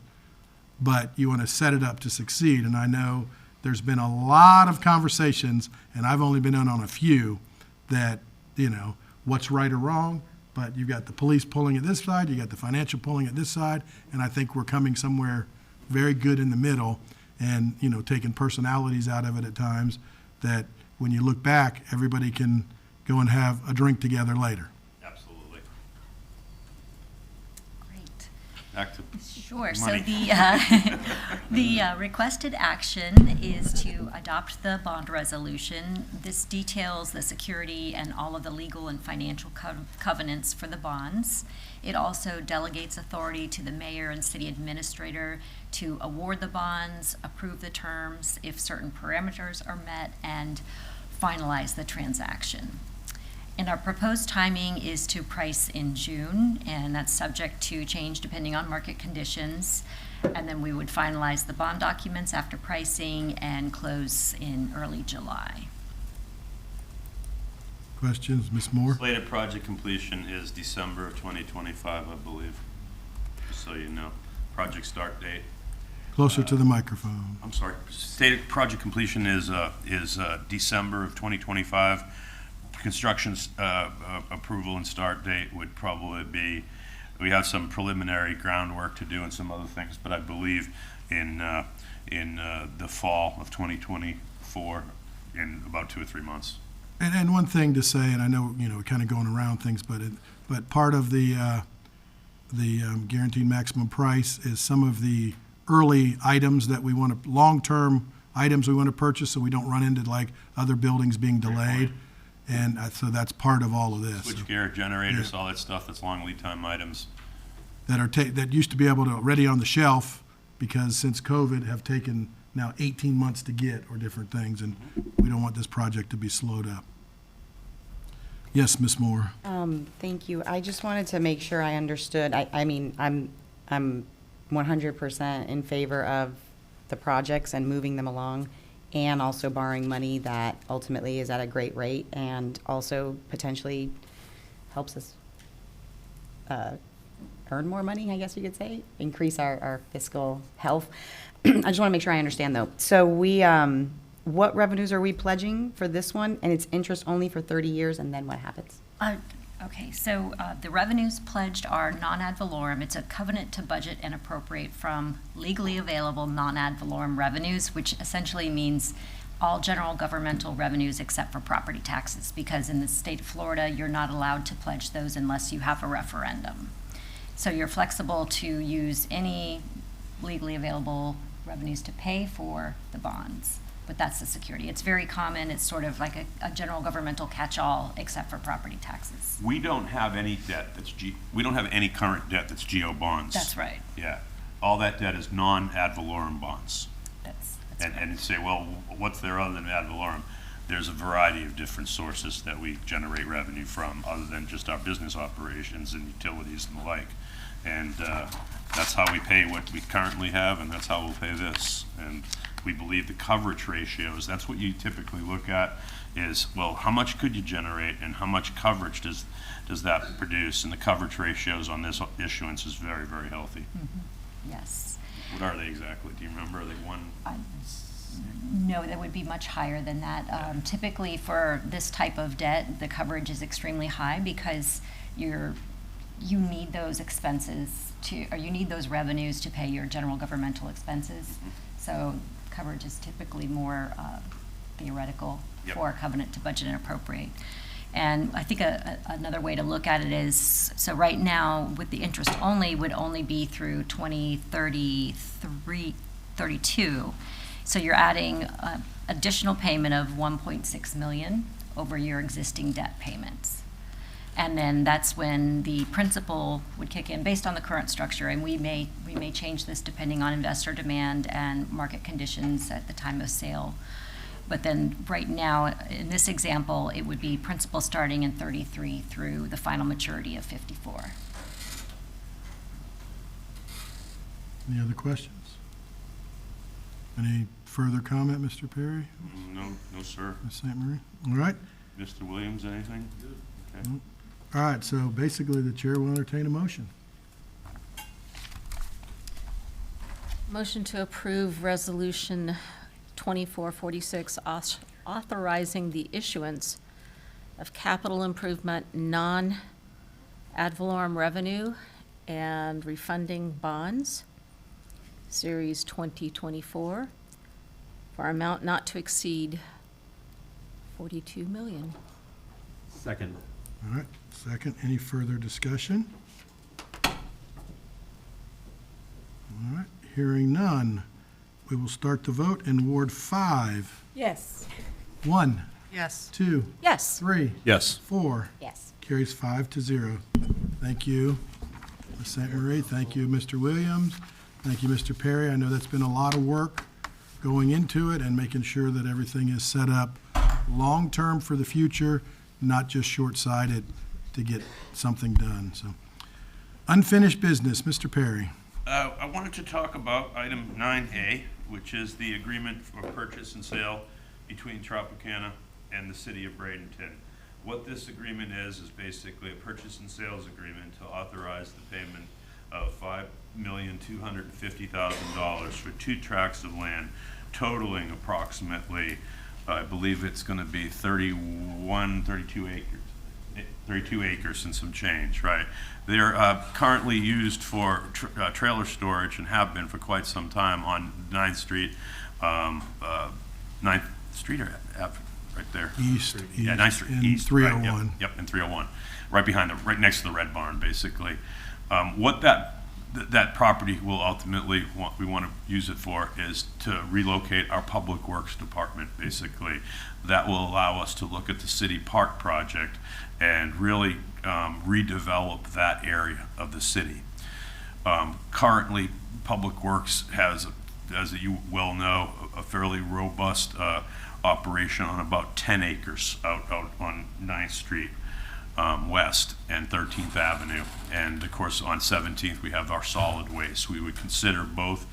but you want to set it up to succeed. And I know there's been a lot of conversations, and I've only been in on a few, that, you know, what's right or wrong, but you've got the police pulling at this side, you got the financial pulling at this side, and I think we're coming somewhere very good in the middle, and, you know, taking personalities out of it at times, that when you look back, everybody can go and have a drink together later. Absolutely. Great. Back to Sure. So money. the requested action is to adopt the bond resolution. This details the security and all of the legal and financial covenants for the bonds. It also delegates authority to the mayor and city administrator to award the bonds, approve the terms if certain parameters are met, and finalize the transaction. And our proposed timing is to price in June, and that's subject to change depending on market conditions. And then we would finalize the bond documents after pricing and close in early July. Questions, Ms. Moore? Slated project completion is December of 2025, I believe, just so you know. Project start date. Closer to the microphone. I'm sorry. Stated project completion is December of 2025. Construction's approval and start date would probably be, we have some preliminary groundwork to do and some other things, but I believe in the fall of 2024, in about 2 or 3 months. And one thing to say, and I know, you know, we're kind of going around things, but part of the guaranteed maximum price is some of the early items that we want to, long-term items we want to purchase, so we don't run into like other buildings being delayed. And so that's part of all of this. Switchgear, generators, all that stuff, that's long lead time items. That used to be able to ready on the shelf, because since COVID have taken now 18 months to get, or different things, and we don't want this project to be slowed up. Yes, Ms. Moore. Thank you. I just wanted to make sure I understood. I mean, I'm 100% in favor of the projects and moving them along, and also borrowing money that ultimately is at a great rate and also potentially helps us earn more money, I guess you could say, increase our fiscal health. I just want to make sure I understand, though. So what revenues are we pledging for this one? And it's interest only for 30 years, and then what happens? Okay, so the revenues pledged are non-ad valorem. It's a covenant to budget and appropriate from legally available non-ad valorem revenues, which essentially means all general governmental revenues except for property taxes, because in the state of Florida, you're not allowed to pledge those unless you have a referendum. So you're flexible to use any legally available revenues to pay for the bonds, but that's the security. It's very common. It's sort of like a general governmental catch-all except for property taxes. We don't have any debt that's we don't have any current debt that's GO bonds. That's right. Yeah. All that debt is non-ad valorem bonds. That's And you say, well, what's there other than ad valorem? There's a variety of different sources that we generate revenue from other than just our business operations and utilities and the like. And that's how we pay what we currently have, and that's how we'll pay this. And we believe the coverage ratios, that's what you typically look at is, well, how much could you generate and how much coverage does that produce? And the coverage ratios on this issuance is very, very healthy. Mm-hmm. Yes. What are they exactly? Do you remember? Are they one? No, that would be much higher than that. Typically for this type of debt, the coverage is extremely high because you need those expenses or you need those revenues to pay your general governmental expenses. So coverage is typically more theoretical for a covenant to budget and appropriate. And I think another way to look at it is, so right now with the interest only would only be through 2032. So you're adding additional payment of 1.6 million over your existing debt payments. And then that's when the principal would kick in based on the current structure. And we may change this depending on investor demand and market conditions at the time of sale. But then right now, in this example, it would be principal starting in 33 through the final maturity of 54. Any other questions? Any further comment, Mr. Perry? No, sir. Ms. St. Marie? All right. Mr. Williams, anything? Okay. All right, so basically the chair will entertain a motion. Motion to approve Resolution 2446, authorizing the issuance of capital improvement non-ad valorem revenue and refunding bonds, Series 2024, for amount not to exceed $42 million. Second. All right, second. Any further discussion? All right, hearing none. We will start the vote in Ward 5. Yes. 1. Yes. 2. Yes. 3. Yes. 4. Yes. Carries 5-0. Thank you, Ms. St. Marie. Thank you, Mr. Williams. Thank you, Mr. Perry. I know that's been a lot of work going into it and making sure that everything is set up long-term for the future, not just short-sighted to get something done. So, unfinished business, Mr. Perry. I wanted to talk about item 9A, which is the agreement for purchase and sale between Tropicana and the city of Bradenton. What this agreement is basically a purchase and sales agreement to authorize the payment of $5,250,000 for 2 tracts of land totaling approximately, I believe it's going to be 32 acres and some change, right? They're currently used for trailer storage and have been for quite some time on 9th Street, 9th Street or Ave, right there. East. Yeah, 9th Street, and east. 301. Right, yep, and 301, right next to the Red Barn, basically. What that property will ultimately, what we want to use it for is to relocate our Public Works Department, basically. That will allow us to look at the city park project and really redevelop that area of the city. Currently, Public Works has, as you well know, a fairly robust operation on about 10 acres out on 9th Street. West and 13th Avenue, and of course on 17th we have our solid waste. We would consider both,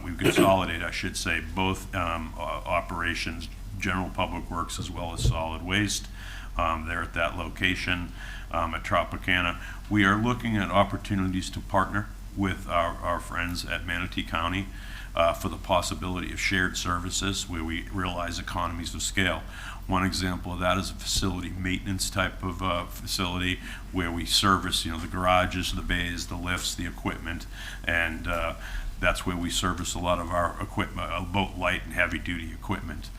we would consolidate, I should say, both operations, general public works as well as solid waste, there at that location at Tropicana. We are looking at opportunities to partner with our friends at Manatee County for the possibility of shared services where we realize economies of scale. One example of that is a facility maintenance type of facility where we service, the garages, the bays, the lifts, the equipment, and that's where we service a lot of our equipment, both light and heavy duty equipment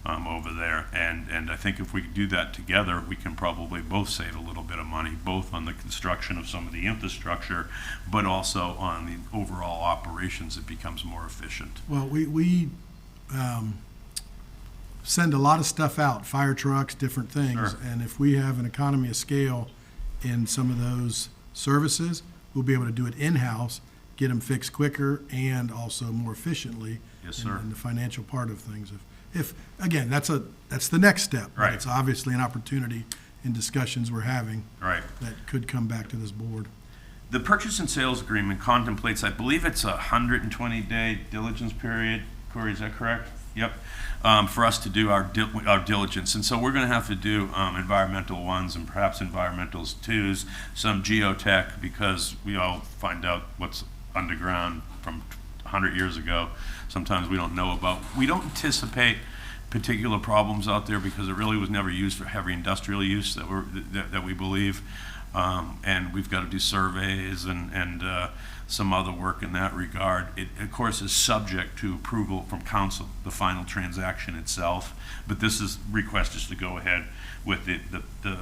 over there. And I think if we do that together, we can probably both save a little bit of money, both on the construction of some of the infrastructure, but also on the overall operations. It becomes more efficient. Well, we send a lot of stuff out, fire trucks, different things. Sure. And if we have an economy of scale in some of those services, we'll be able to do it in-house, get them fixed quicker and also more efficiently. Yes, sir. In the financial part of things. If again, that's the next step. Right. It's obviously an opportunity in discussions we're having. Right. That could come back to this board. The purchase and sales agreement contemplates, I believe it's a 120-day diligence period. Corey, is that correct? Yep. For us to do our diligence. And so we're going to have to do environmental ones and perhaps environmentals twos, some geotech, because we all find out what's underground from 100 years ago. Sometimes we don't know about. We don't anticipate particular problems out there because it really was never used for heavy industrial use that we believe. And we've got to do surveys and some other work in that regard. It, of course, is subject to approval from council, the final transaction itself. But this is request is to go ahead with the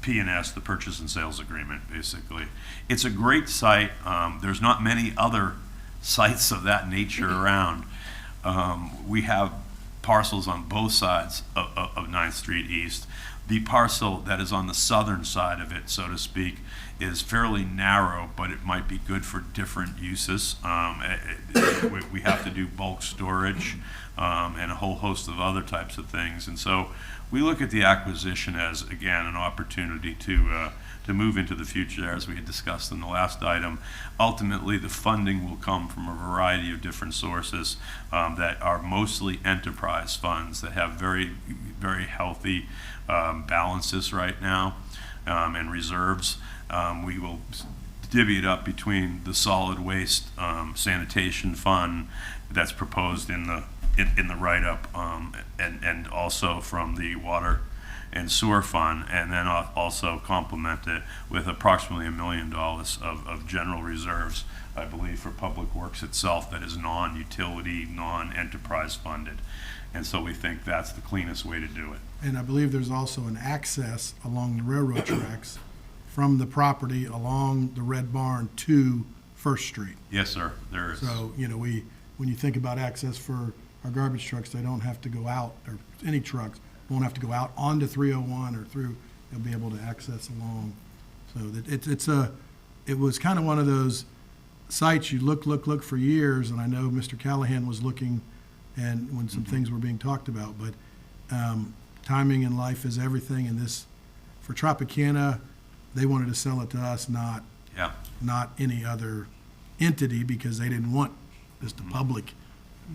P&S, the purchase and sales agreement, basically. It's a great site. There's not many other sites of that nature around. We have parcels on both sides of 9th Street East. The parcel that is on the southern side of it, so to speak, is fairly narrow, but it might be good for different uses. We have to do bulk storage and a whole host of other types of things. And so we look at the acquisition as, again, an opportunity to move into the future, as we had discussed in the last item. Ultimately, the funding will come from a variety of different sources that are mostly enterprise funds that have very, very healthy balances right now and reserves. We will divvy it up between the solid waste sanitation fund that's proposed in the write-up, and also from the water and sewer fund, and then also complement it with approximately $1 million of general reserves, I believe, for public works itself that is non-utility, non-enterprise funded. And so we think that's the cleanest way to do it. And I believe there's also an access along the railroad tracks from the property along the Red Barn to First Street. Yes, sir, there is. So, when you think about access for our garbage trucks, they don't have to go out, or any trucks won't have to go out onto 301 or through, they'll be able to access along. So that it was kind of one of those sites you look for years, and I know Mr. Callahan was looking and when some things were being talked about, but timing in life is everything, and this, for Tropicana, they wanted to sell it to us, not any other entity, because they didn't want just a public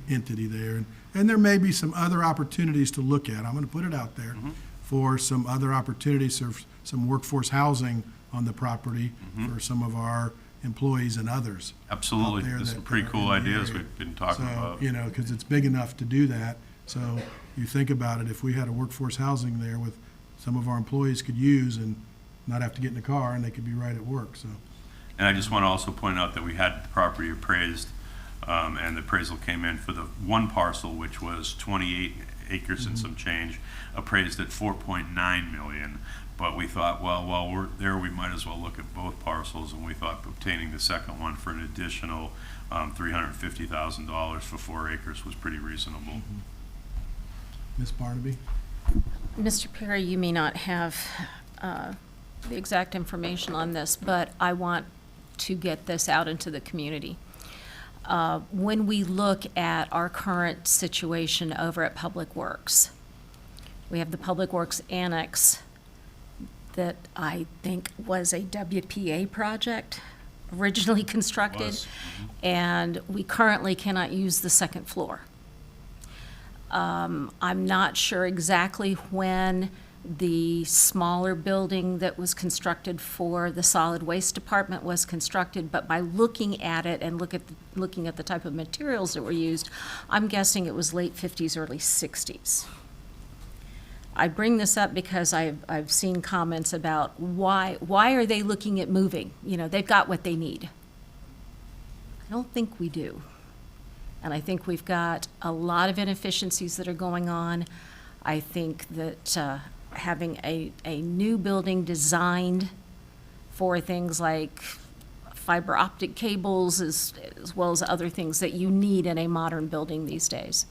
entity there. And there may be some other opportunities to look at. I'm going to put it out there for some other opportunities, for some workforce housing on the property for some of our employees and others. Absolutely. There's some pretty cool ideas we've been talking about. Because it's big enough to do that. So you think about it, if we had a workforce housing there with some of our employees could use and not have to get in the car, and they could be right at work. So. And I just want to also point out that we had the property appraised, and the appraisal came in for the one parcel, which was 28 acres and some change, appraised at $4.9 million. But we thought, well, while we're there, we might as well look at both parcels, and we thought obtaining the second one for an additional $350,000 for 4 acres was pretty reasonable. Ms. Barnaby? Mr. Perry, you may not have the exact information on this, but I want to get this out into the community. When we look at our current situation over at Public Works, we have the Public Works Annex that I think was a WPA project originally constructed, and we currently cannot use the second floor. I'm not sure exactly when the smaller building that was constructed for the solid waste department was constructed, but by looking at it and looking at the type of materials that were used, I'm guessing it was late 50s, early 60s. I bring this up because I've seen comments about why are they looking at moving? You know, they've got what they need. I don't think we do. And I think we've got a lot of inefficiencies that are going on. I think that having a new building designed for things like fiber optic cables as well as other things that you need in a modern building these days.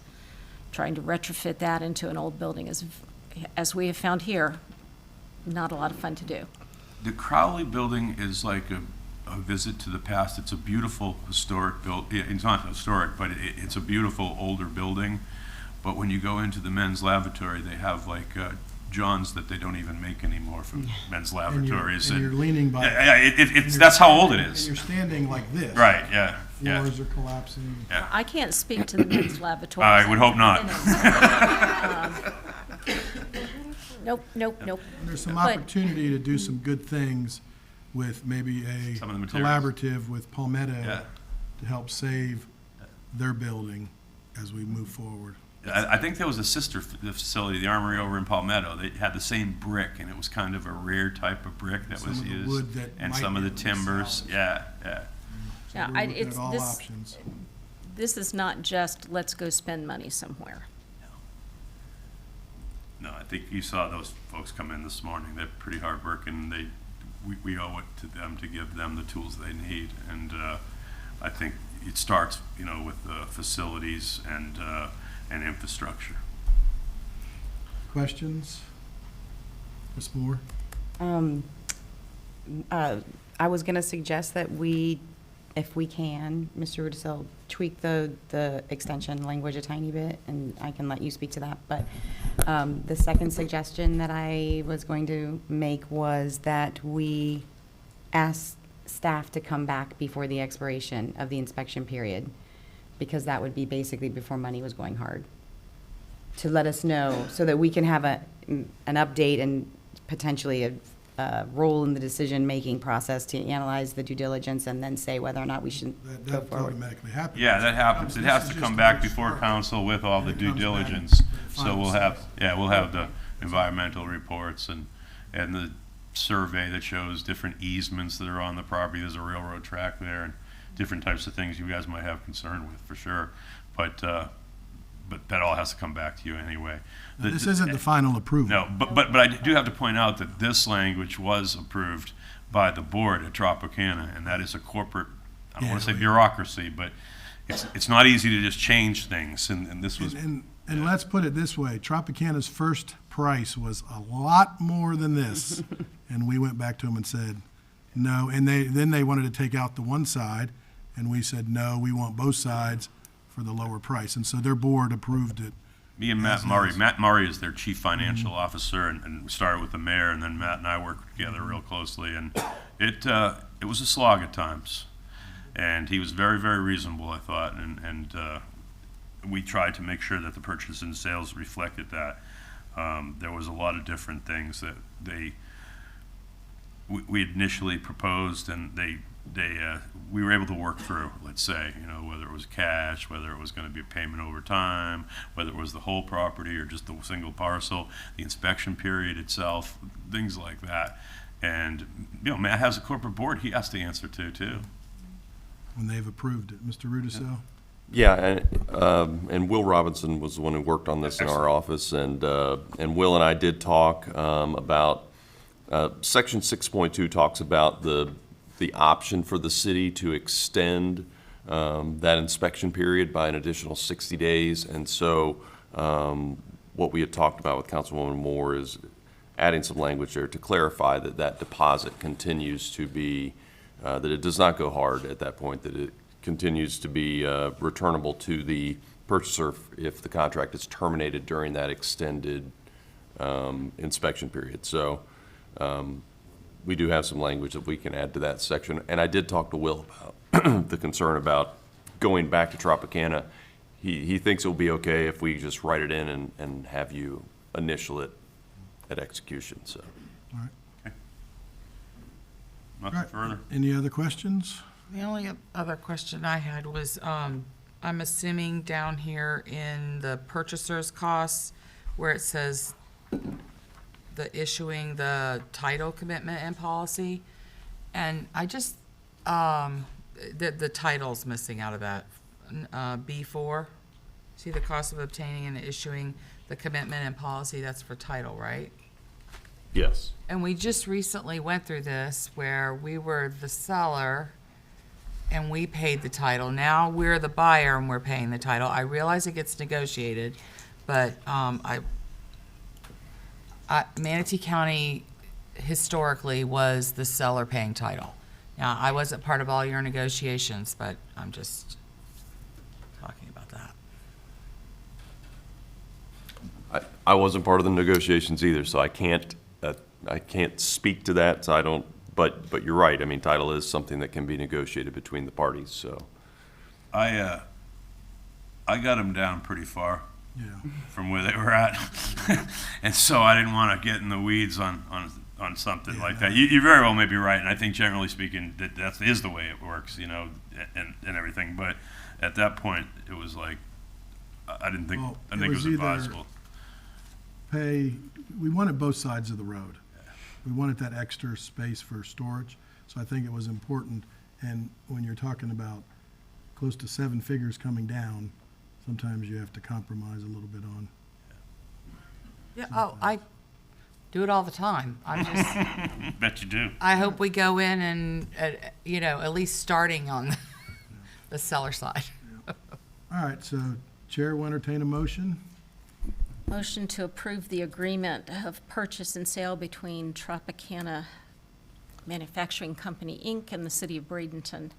Trying to retrofit that into an old building is, as we have found here, not a lot of fun to do. The Crowley building is like a visit to the past. It's a beautiful historic it's not historic, but it's a beautiful older building. But when you go into the men's lavatory, they have like Johns that they don't even make anymore from men's lavatories. And you're leaning by. That's how old it is. And you're standing like this. Right, yeah. Floors are collapsing. Yeah. I can't speak to the men's lavatory. I would hope not. Nope. There's some But- opportunity to do some good things with maybe a Some of the materials. collaborative with Palmetto Yeah. to help save their building as we move forward. I think there was a sister facility, the Armory over in Palmetto. They had the same brick, and it was kind of a rare type of brick that Some was of the used. wood that And might some of be the able to be timbers, salvaged. yeah. So Yeah, we're looking at all this, options. this is not just let's go spend money somewhere. No, I think you saw those folks come in this morning. They're pretty hardworking. We owe it to them to give them the tools they need. And I think it starts, with facilities and infrastructure. Questions? Ms. Moore? I was going to suggest that we, if we can, Mr. Rudisill, tweak the extension language a tiny bit, and I can let you speak to that. But the second suggestion that I was going to make was that we ask staff to come back before the expiration of the inspection period, because that would be basically before money was going hard, to let us know so that we can have an update and potentially a role in the decision-making process to analyze the due diligence and then say whether or not we should go That forward. automatically happens. Yeah, that happens. It has to come back before council with all the due diligence. So we'll have the environmental reports and the survey that shows different easements that are on the property. There's a railroad track there and different types of things you guys might have concern with, for sure. But that all has to come back to you anyway. Now, this isn't the final approval. No, but I do have to point out that this language was approved by the board at Tropicana, and that is a corporate, I don't want to say bureaucracy, but it's not easy to just change things, and this was. And let's put it this way, Tropicana's first price was a lot more than this. And we went back to them and said, no, and then they wanted to take out the one side, and we said, no, we want both sides for the lower price. And so their board approved it. Me and Matt Murray. Matt Murray is their chief financial officer, and we started with the mayor, and then Matt and I worked together real closely, and it was a slog at times. And he was very, very reasonable, I thought, and we tried to make sure that the purchase and sales reflected that. There was a lot of different things that we initially proposed, and we were able to work through, let's say, whether it was cash, whether it was going to be a payment over time, whether it was the whole property or just the single parcel, the inspection period itself, things like that. And, Matt has a corporate board he has to answer to, too. When they've approved it. Mr. Rudisill? Yeah, and Will Robinson was the one who worked on this in our office, and Will and I did talk about, Section 6.2 talks about the option for the city to extend that inspection period by an additional 60 days. And so what we had talked about with Councilwoman Moore is adding some language there to clarify that deposit continues to be, that it does not go hard at that point, that it continues to be returnable to the purchaser if the contract is terminated during that extended inspection period. So we do have some language that we can add to that section. And I did talk to Will about the concern about going back to Tropicana. He thinks it will be okay if we just write it in and have you initial it at execution, so. All right. Okay. Nothing further. Any other questions? The only other question I had was, I'm assuming down here in the purchaser's costs, where it says the issuing the title commitment and policy. And I just, the title's missing out of that. B4, see the cost of obtaining and issuing the commitment and policy, that's for title, right? Yes. And we just recently went through this where we were the seller and we paid the title. Now we're the buyer and we're paying the title. I realize it gets negotiated, but Manatee County historically was the seller paying title. Now, I wasn't part of all your negotiations, but I'm just talking about that. I wasn't part of the negotiations either, so I can't speak to that, so I don't, but you're right. I mean, title is something that can be negotiated between the parties, so. I got them down pretty far. Yeah. From where they were at. And so I didn't want to get in the weeds on something like that. You very well may be right, and I think generally speaking that is the way it works, you know, and everything. But at that point, it was like, I didn't think it was advisable. We wanted both sides of the road. We wanted that extra space for storage, so I think it was important. And when you're talking about close to 7 figures coming down, sometimes you have to compromise a little bit on. Yeah, I do it all the time. I'm just. Bet you do. I hope we go in and, at least starting on the seller side. All right, so Chair will entertain a motion. Motion to approve the agreement of purchase and sale between Tropicana Manufacturing Company, Inc. and the City of Bradenton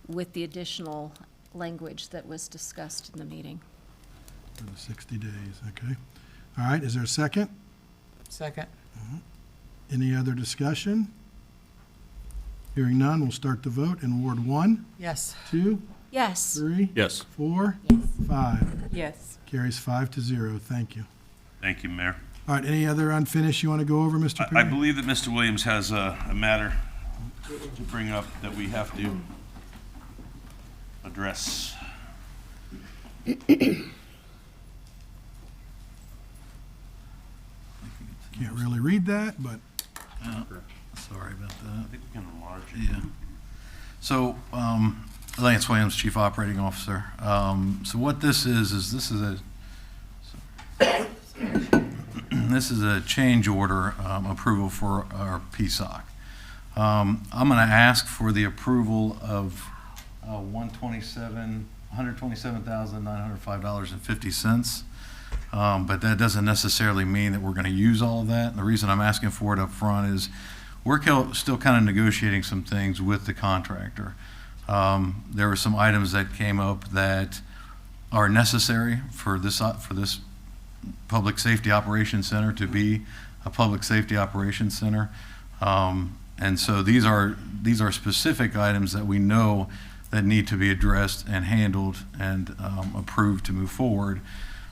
with the additional language that was discussed in the meeting. For the 60 days, okay. All right, is there a second? Second. Any other discussion? Hearing none, we'll start the vote in Ward 1. Yes. 2, Yes. 3. Yes. 4. Yes. 5. Yes. Carries 5-0. Thank you. Thank you, Mayor. All right, any other unfinished you want to go over, Mr. I Perry? believe that Mr. Williams has a matter to bring up that we have to address. Can't really read that, but Sorry about that. I think we can enlarge it. Yeah. So, Lance Williams, Chief Operating Officer. So what this is this is this is a change order approval for our PSOC. I'm going to ask for the approval of $127,905.50. But that doesn't necessarily mean that we're going to use all of that. And the reason I'm asking for it up front is we're still kind of negotiating some things with the contractor. There were some items that came up that are necessary for this Public Safety Operations Center to be a Public Safety Operations Center. And so these are specific items that we know that need to be addressed and handled and approved to move forward.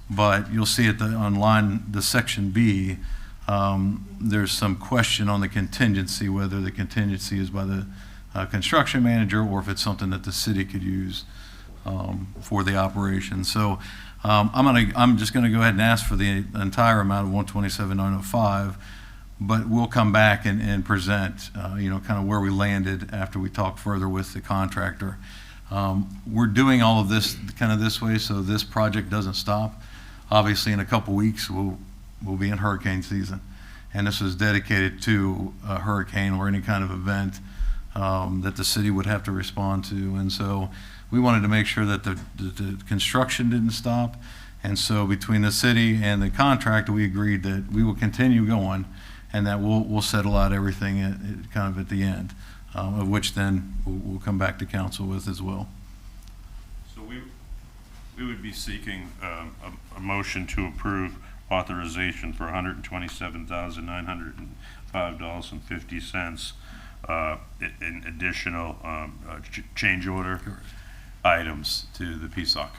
But you'll see on the section B, there's some question on the contingency, whether the contingency is by the construction manager or if it's something that the city could use for the operation. So I'm just gonna go ahead and ask for the entire amount of $127,905, but we'll come back and present, kind of where we landed after we talk further with the contractor. We're doing all of this kind of this way so this project doesn't stop. Obviously, in a couple weeks, we'll be in hurricane season, and this is dedicated to a hurricane or any kind of event that the city would have to respond to. And so we wanted to make sure that the construction didn't stop. And so between the city and the contractor, we agreed that we will continue going and that we'll settle out everything kind of at the end, of which then we'll come back to council with as well. So we would be seeking a motion to approve authorization for $127,905.50 in additional change order items to the PSOC.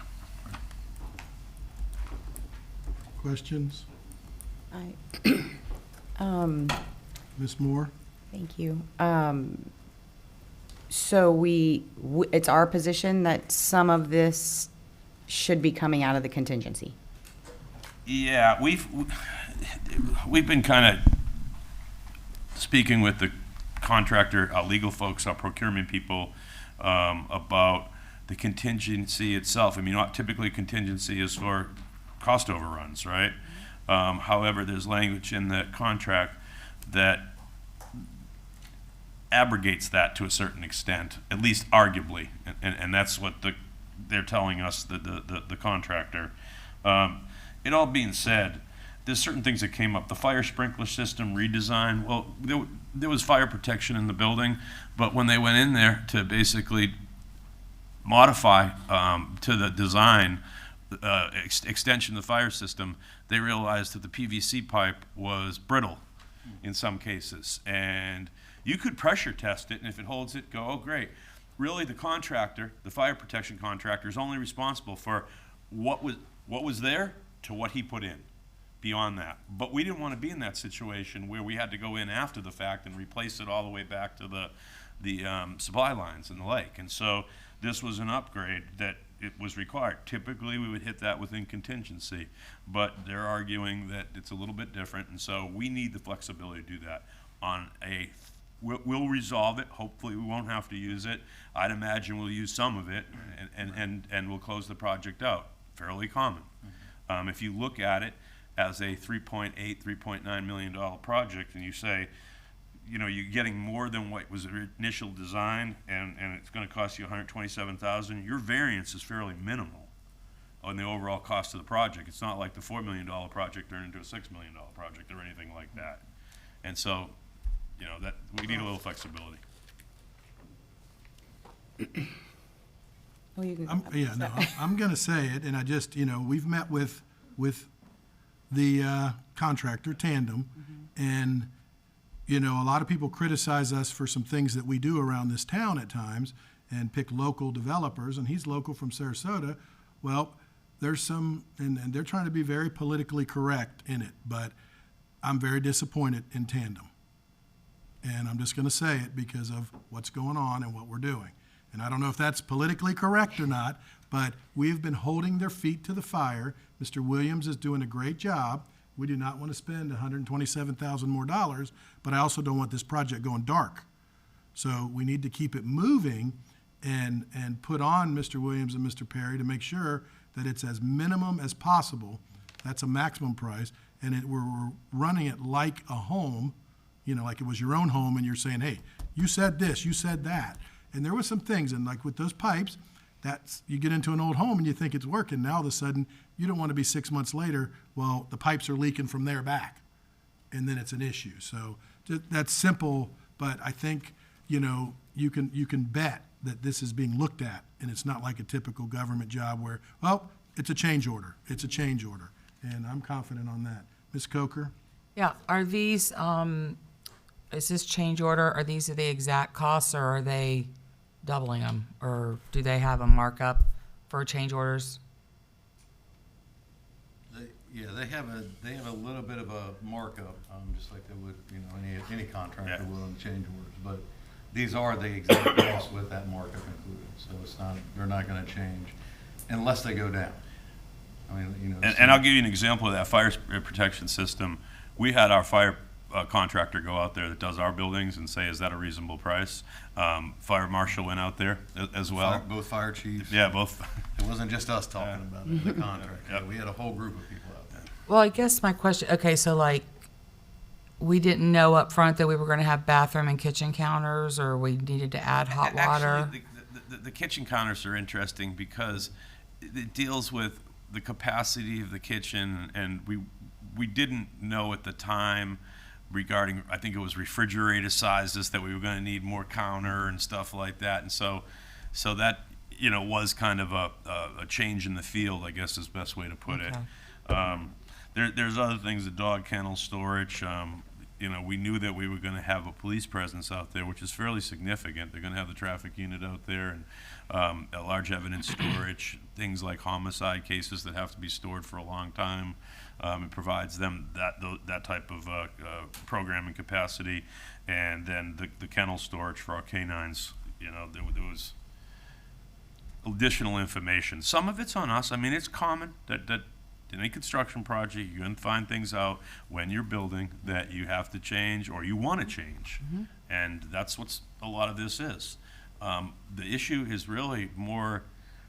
Questions? Ms. Moore? Thank you. So it's our position that some of this should be coming out of the contingency. Yeah, we've been kind of speaking with the contractor, our legal folks, our procurement people, about the contingency itself. I mean, not typically contingency is for cost overruns, right? However, there's language in that contract that abrogates that to a certain extent, at least arguably, and that's what they're telling us, the contractor. It all being said, there's certain things that came up. The fire sprinkler system redesign, well, there was fire protection in the building, but when they went in there to basically modify to the design, extension of the fire system, they realized that the PVC pipe was brittle in some cases. And you could pressure test it, and if it holds it, go, oh, great. Really, the contractor, the fire protection contractor, is only responsible for what was there to what he put in. Beyond that. But we didn't want to be in that situation where we had to go in after the fact and replace it all the way back to the supply lines in the lake. And so this was an upgrade that it was required. Typically, we would hit that within contingency, but they're arguing that it's a little bit different, and so we need the flexibility to do that. We'll resolve it. Hopefully, we won't have to use it. I'd imagine we'll use some of it, and we'll close the project out. Fairly common. If you look at it as a $3.8, $3.9 million project, and you say, you know, you're getting more than what was the initial design, and it's going to cost you $127,000, your variance is fairly minimal on the overall cost of the project. It's not like the $4 million project turned into a $6 million project or anything like that. And so, you know, that we need a little flexibility. I'm going to say it, and I just, you know, we've met with the contractor, Tandem, and, you know, a lot of people criticize us for some things that we do around this town at times and pick local developers, and he's local from Sarasota. Well, there's some, and they're trying to be very politically correct in it, but I'm very disappointed in Tandem. And I'm just going to say it because of what's going on and what we're doing. And I don't know if that's politically correct or not, but we've been holding their feet to the fire. Mr. Williams is doing a great job. We do not want to spend $127,000 more dollars, but I also don't want this project going dark. So we need to keep it moving and put on Mr. Williams and Mr. Perry to make sure that it's as minimum as possible. That's a maximum price. And we're running it like a home, you know, like it was your own home, and you're saying, hey, you said this, you said that. And there were some things, and like with those pipes, that's, you get into an old home and you think it's working. Now all of a sudden, you don't want to be 6 months later, well, the pipes are leaking from there back, and then it's an issue. So that's simple, but I think, you know, you can bet that this is being looked at, and it's not like a typical government job where, well, it's a change order. It's a change order, and I'm confident on that. Ms. Coker? Yeah, are these, is this change order, are these the exact costs, or are they doubling them? Or do they have a markup for change orders? They have a little bit of a markup, just like they would, you know, any contractor will on change orders. But these are the exact costs with that markup included. So it's not, they're not going to change unless they go down. I mean, you know. And I'll give you an example of that fire protection system. We had our fire contractor go out there that does our buildings and say, is that a reasonable price? Fire marshal went out there as well. Both fire chiefs. Yeah, both. It wasn't just us talking about it, the contractor. Yeah, we had a whole group of people out there. Well, I guess my question, okay, so like, we didn't know up front that we were going to have bathroom and kitchen counters, or we needed to add hot water? Actually, the kitchen counters are interesting because it deals with the capacity of the kitchen, and we didn't know at the time regarding, I think it was refrigerator sizes, that we were going to need more counter and stuff like that. And so that, you know, was kind of a change in the field, I guess is the best way to put it. There's other things, the dog kennel storage. You know, we knew that we were going to have a police presence out there, which is fairly significant. They're going to have the traffic unit out there, and a large evidence storage, things like homicide cases that have to be stored for a long time. It provides them that type of programming capacity, and then the kennel storage for our canines. You know, there was additional information. Some of it's on us. I mean, it's common that any construction project, you're gonna find things out when you're building that you have to change or you wanna change. And that's what's a lot of this is. The issue is really more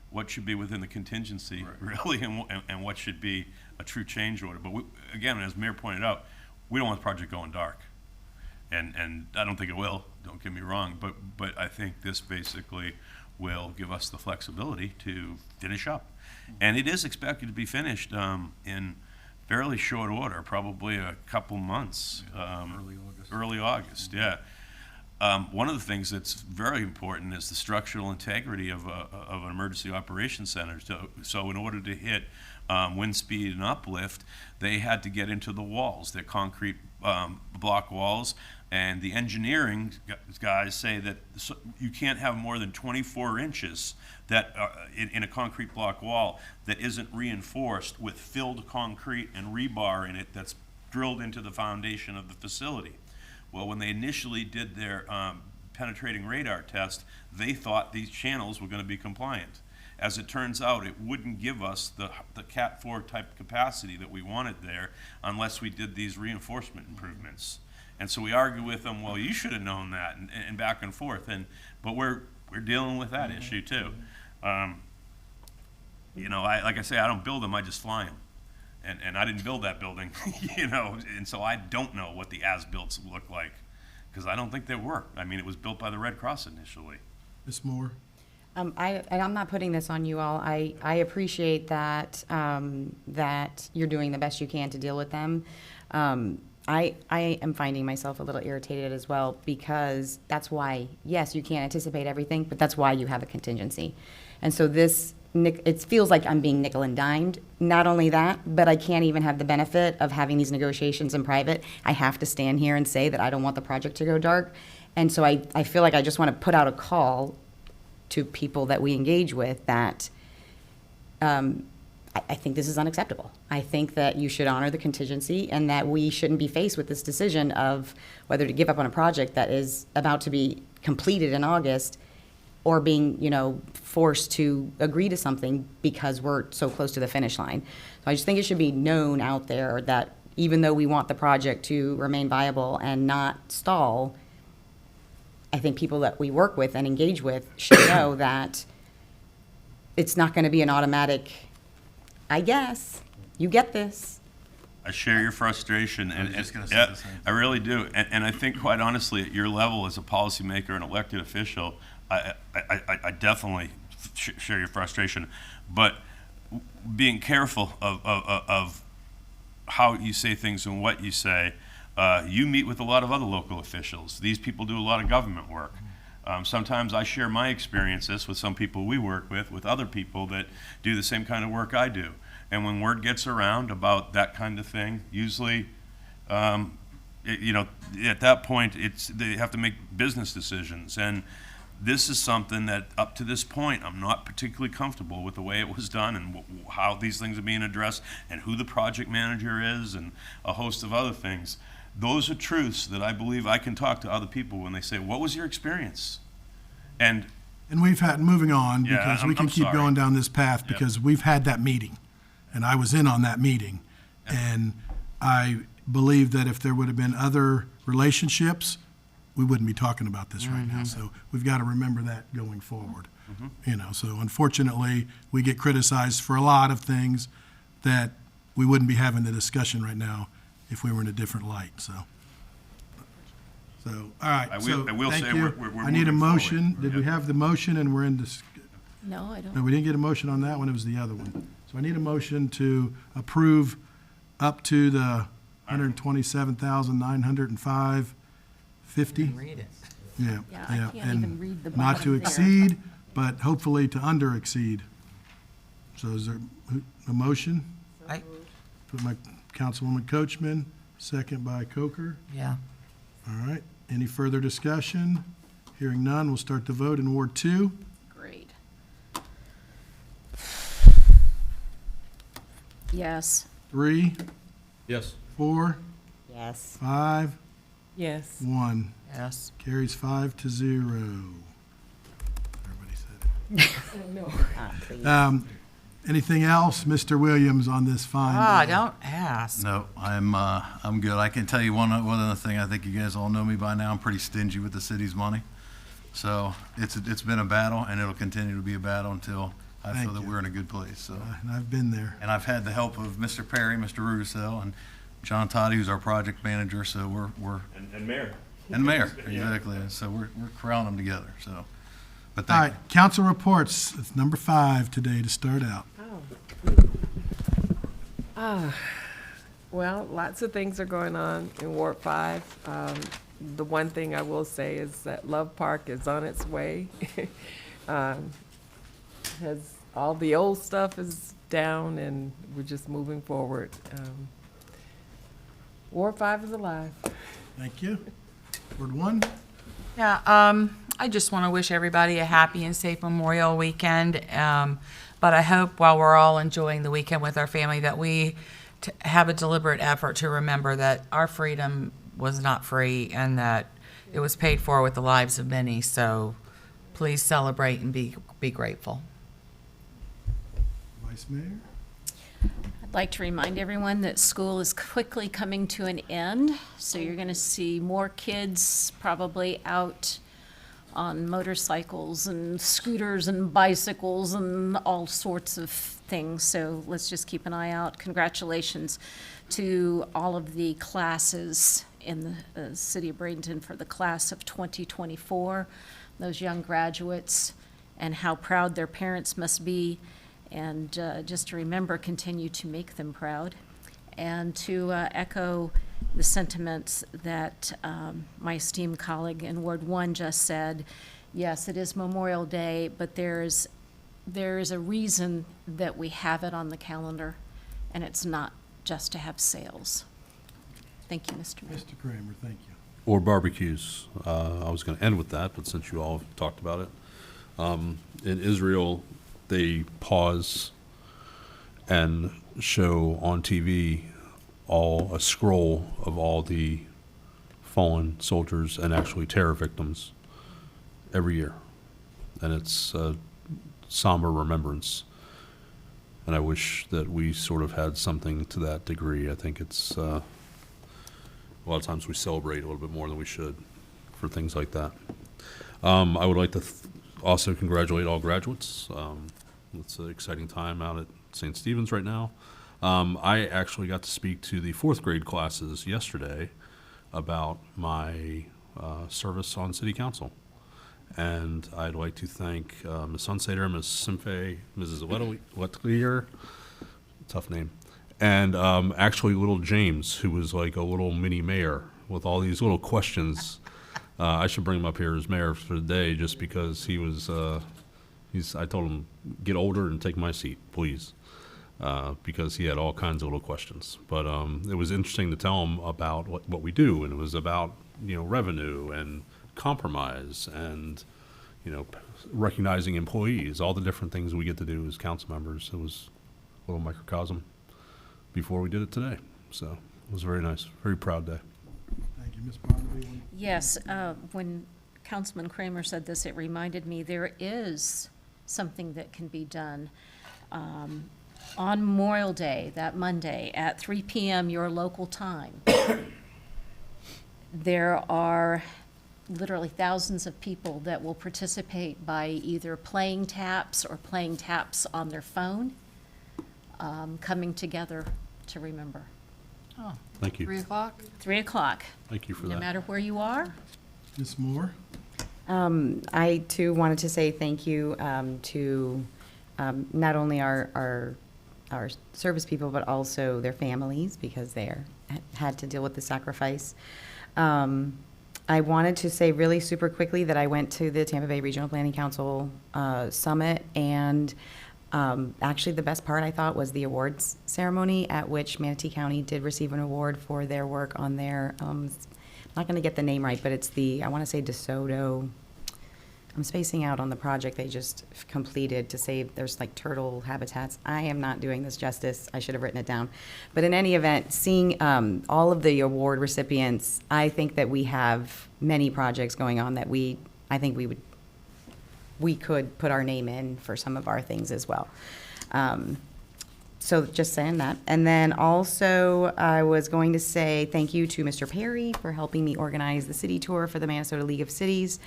what should be within the contingency, really, and what should be a true change order. But again, as Mayor pointed out, we don't want the project going dark. And I don't think it will, don't get me wrong, but I think this basically will give us the flexibility to finish up. And it is expected to be finished in fairly short order, probably a couple months. Early August, yeah. One of the things that's very important is the structural integrity of an emergency operations center. So in order to hit wind speed and uplift, they had to get into the walls. They're concrete block walls, and the engineering guys say that you can't have more than 24 inches that in a concrete block wall that isn't reinforced with filled concrete and rebar in it that's drilled into the foundation of the facility. Well, when they initially did their penetrating radar test, they thought these channels were going to be compliant. As it turns out, it wouldn't give us the Cat 4 type capacity that we wanted there unless we did these reinforcement improvements. And so we argue with them, well, you should have known that, and back and forth. But we're dealing with that issue too. You know, like I say, I don't build them, I just fly them. And I didn't build that building, you know, and so I don't know what the as-builts look like, because I don't think they were. I mean, it was built by the Red Cross initially. Ms. Moore? And I'm not putting this on you all. I appreciate that, that you're doing the best you can to deal with them. I am finding myself a little irritated as well, because that's why, yes, you can't anticipate everything, but that's why you have a contingency. And so this, it feels like I'm being nickel and dimed. Not only that, but I can't even have the benefit of having these negotiations in private. I have to stand here and say that I don't want the project to go dark. And so I feel like I just want to put out a call to people that we engage with that I think this is unacceptable. I think that you should honor the contingency, and that we shouldn't be faced with this decision of whether to give up on a project that is about to be completed in August, or being, you know, forced to agree to something because we're so close to the finish line. So I just think it should be known out there that even though we want the project to remain viable and not stall, I think people that we work with and engage with should know that it's not going to be an automatic, I guess, you get this. I share your frustration, and just gonna say yeah, the same thing. I really do. And I think, quite honestly, at your level as a policymaker and elected official, I definitely share your frustration. But being careful of how you say things and what you say, you meet with a lot of other local officials. These people do a lot of government work. Sometimes I share my experiences with some people we work with other people that do the same kind of work I do. And when word gets around about that kind of thing, usually, you know, at that point, they have to make business decisions. And this is something that, up to this point, I'm not particularly comfortable with the way it was done and how these things are being addressed and who the project manager is and a host of other things. Those are truths that I believe I can talk to other people when they say, what was your experience? And we've had, moving on, Yeah, because we I'm can keep sorry. going down this path, because we've had that meeting, and I was in on that meeting. And I believe that if there would have been other relationships, we wouldn't be talking about this right now. So we've got to remember that going forward. You know, so unfortunately, we get criticized for a lot of things that we wouldn't be having the discussion right now if we were in a different light, so. All right, I so, will thank say you. we're I need a moving forward. motion. Did we Yep. have the motion and we're in this? No, I don't. No, we didn't get a motion on that one, it was the other one. So I need a motion to approve up to the $127,905.50. Read it. Yeah, Yeah, I can't and even read the not bottom to there. exceed, but hopefully to under exceed. So is there a motion? I, Put my Councilwoman Coachman, second by Coker. yeah. All right, any further discussion? Hearing none, we'll start the vote in Ward 2. Great. Yes. 3, Yes. 4, Yes. 5, Yes. 1. Yes. Carries 5-0. Everybody said it. No. Please. Anything else, Mr. Williams, on this fine Ah, day? don't ask. No, I'm good. I can tell you one other thing. I think you guys all know me by now. I'm pretty stingy with the city's money. So it's been a battle, and it'll continue to be a battle until I Thank feel that you. we're in a good place. So, And I've been there. and I've had the help of Mr. Perry, Mr. Russell, and John Toddy, who's our project manager. So we're And Mayor. and Mayor, exactly. So we're crowning them together. So, but All thank right, council reports. It's number 5 today to start out. Well, lots of things are going on in Ward 5. The one thing I will say is that Love Park is on its way. Has all the old stuff is down, and we're just moving forward. Ward 5 is alive. Thank you. Ward 1? Yeah, I just want to wish everybody a happy and safe Memorial Weekend. But I hope while we're all enjoying the weekend with our family that we have a deliberate effort to remember that our freedom was not free and that it was paid for with the lives of many. So please celebrate and be grateful. Vice Mayor? I'd like to remind everyone that school is quickly coming to an end, so you're going to see more kids probably out on motorcycles and scooters and bicycles and all sorts of things. So let's just keep an eye out. Congratulations to all of the classes in the city of Bradenton for the class of 2024, those young graduates, and how proud their parents must be. And just to remember, continue to make them proud. And to echo the sentiments that my esteemed colleague in Ward 1 just said, yes, it is Memorial Day, but there is a reason that we have it on the calendar, and it's not just to have sales. Thank you, Mr. Mayor. Mr. Kramer, thank you. Or barbecues. I was going to end with that, but since you all have talked about it. In Israel, they pause and show on TV a scroll of all the fallen soldiers and actually terror victims every year. And it's a somber remembrance. And I wish that we sort of had something to that degree. I think it's a lot of times we celebrate a little bit more than we should for things like that. I would like to also congratulate all graduates. It's an exciting time out at St. Stephen's right now. I actually got to speak to the 4th grade classes yesterday about my service on city council. And I'd like to thank Ms. Sunsader, Ms. Simfe, Mrs. Letlier, tough name, and actually little James, who was like a little mini mayor with all these little questions. I should bring him up here as mayor for the day just because he was, I told him, get older and take my seat, please. Because he had all kinds of little questions. But it was interesting to tell him about what we do, and it was about, revenue and compromise and, recognizing employees, all the different things we get to do as council members. It was a little microcosm before we did it today. So it was very nice, very proud day. Thank you. Ms. Barnaby? Yes, when Councilman Kramer said this, it reminded me there is something that can be done. On Memorial Day, that Monday, at 3 p.m. your local time, there are literally thousands of people that will participate by either playing taps or playing taps on their phone, coming together to remember. Oh, Thank you. 3 o'clock? 3 o'clock. Thank you for No that. matter where you are. Ms. Moore? I too wanted to say thank you to not only our service people, but also their families, because they had to deal with the sacrifice. I wanted to say really super quickly that I went to the Tampa Bay Regional Planning Council Summit, and actually the best part I thought was the awards ceremony, at which Manatee County did receive an award for their work on their, I'm not going to get the name right, but it's I want to say DeSoto. I'm spacing out on the project they just completed to save, there's like turtle habitats. I am not doing this justice. I should have written it down. But in any event, seeing all of the award recipients, I think that we have many projects going on that I think we could put our name in for some of our things as well. So just saying that. And then also, I was going to say thank you to Mr. Perry for helping me organize the city tour for the Minnesota League of Cities.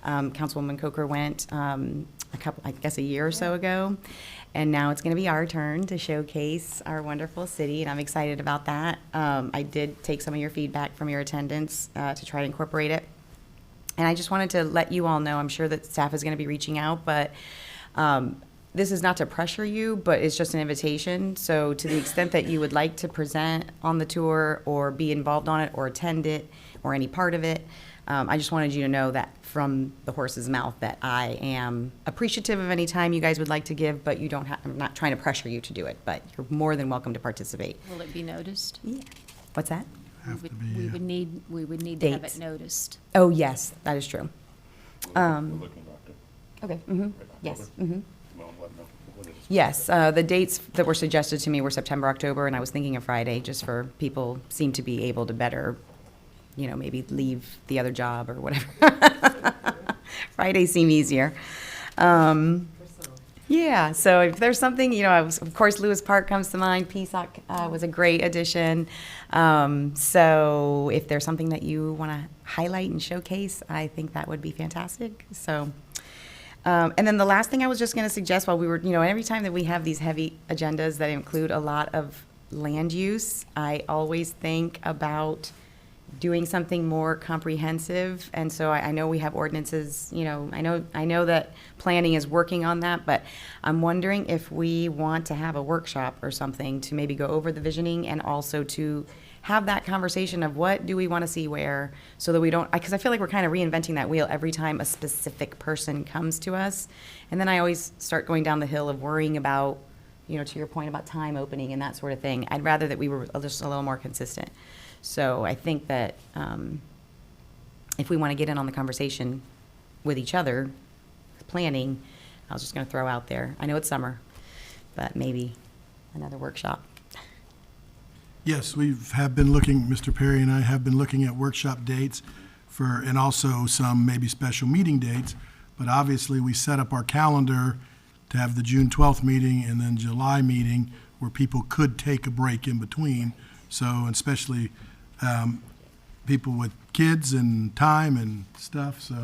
Councilwoman Coker went a year or so ago. And now it's going to be our turn to showcase our wonderful city, and I'm excited about that. I did take some of your feedback from your attendance to try to incorporate it. And I just wanted to let you all know, I'm sure that staff is going to be reaching out, but this is not to pressure you, but it's just an invitation. So to the extent that you would like to present on the tour or be involved on it or attend it or any part of it, I just wanted you to know that from the horse's mouth that I am appreciative of any time you guys would like to give, but you don't have, I'm not trying to pressure you to do it, but you're more than welcome to participate. Will it be noticed? Yeah. What's that? We would need to have Dates. it noticed. Oh, yes, that is true. Okay, yes, Yes, the dates that were suggested to me were September, October, and I was thinking of Friday, just for people seem to be able to better, maybe leave the other job or whatever. Fridays seem easier. Yeah, so if there's something, of course, Lewis Park comes to mind. PSOC was a great addition. So if there's something that you want to highlight and showcase, I think that would be fantastic. So, and then the last thing I was just going to suggest while we were, every time that we have these heavy agendas that include a lot of land use, I always think about doing something more comprehensive. And so I know we have ordinances, I know that planning is working on that, but I'm wondering if we want to have a workshop or something to maybe go over the visioning and also to have that conversation of what do we want to see where, so that we don't, because I feel like we're kind of reinventing that wheel every time a specific person comes to us. And then I always start going down the hill of worrying about, to your point about time opening and that sort of thing. I'd rather that we were just a little more consistent. So I think that if we want to get in on the conversation with each other, planning, I was just going to throw out there. I know it's summer, but maybe another workshop. Yes, have been looking, Mr. Perry and I have been looking at workshop dates and also some maybe special meeting dates. But obviously, we set up our calendar to have the June 12th meeting and then July meeting where people could take a break in between. So, especially people with kids and time and stuff, so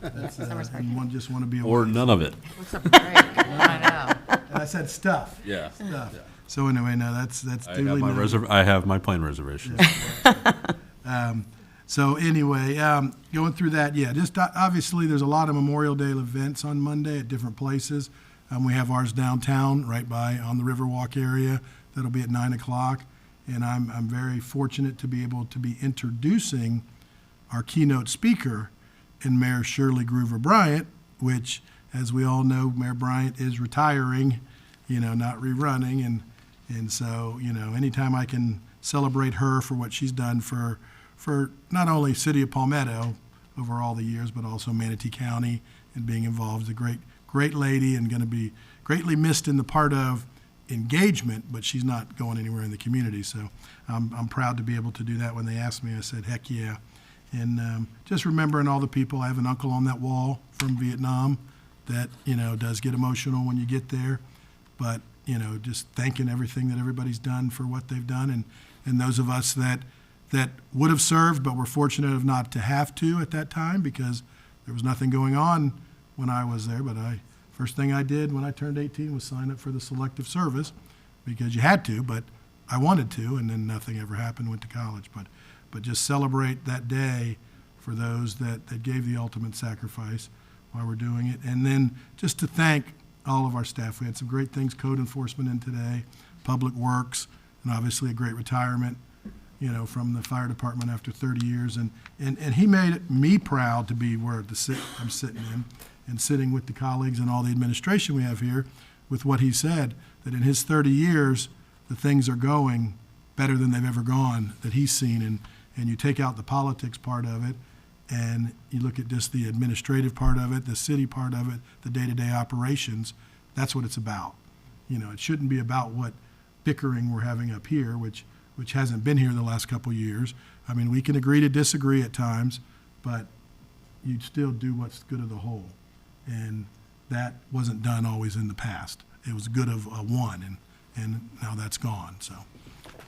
that's, and one just want to be aware. Or none of it. What's a break? I know. And I said stuff. Yeah. Stuff. Yeah. So anyway, no, that's duly noted. I have my plane reservation. So anyway, going through that, just obviously there's a lot of Memorial Day events on Monday at different places. We have ours downtown, right by on the Riverwalk area. That'll be at 9 o'clock. And I'm very fortunate to be able to be introducing our keynote speaker in Mayor Shirley Groover Bryant, which, as we all know, Mayor Bryant is retiring, not rerunning. And so, anytime I can celebrate her for what she's done for not only City of Palmetto over all the years, but also Manatee County and being involved as a great lady and going to be greatly missed in the part of engagement, but she's not going anywhere in the community. So I'm proud to be able to do that. When they asked me, I said, heck yeah. And just remembering all the people. I have an uncle on that wall from Vietnam that, does get emotional when you get there. But, just thanking everything that everybody's done for what they've done. And those of us that would have served but were fortunate enough not to have to at that time because there was nothing going on when I was there. But first thing I did when I turned 18 was sign up for the selective service because you had to, but I wanted to, and then nothing ever happened, went to college. But just celebrate that day for those that gave the ultimate sacrifice while we're doing it. And then just to thank all of our staff. We had some great things, code enforcement in today, public works, and obviously a great retirement, from the fire department after 30 years. And he made me proud to be where I'm sitting in. And sitting with the colleagues and all the administration we have here with what he said, that in his 30 years, the things are going better than they've ever gone that he's seen. And you take out the politics part of it, and you look at just the administrative part of it, the city part of it, the day-to-day operations, that's what it's about. It shouldn't be about what bickering we're having up here, which hasn't been here the last couple of years. I mean, we can agree to disagree at times, but you'd still do what's good of the whole. And that wasn't done always in the past. it was good of a one, and now that's gone, so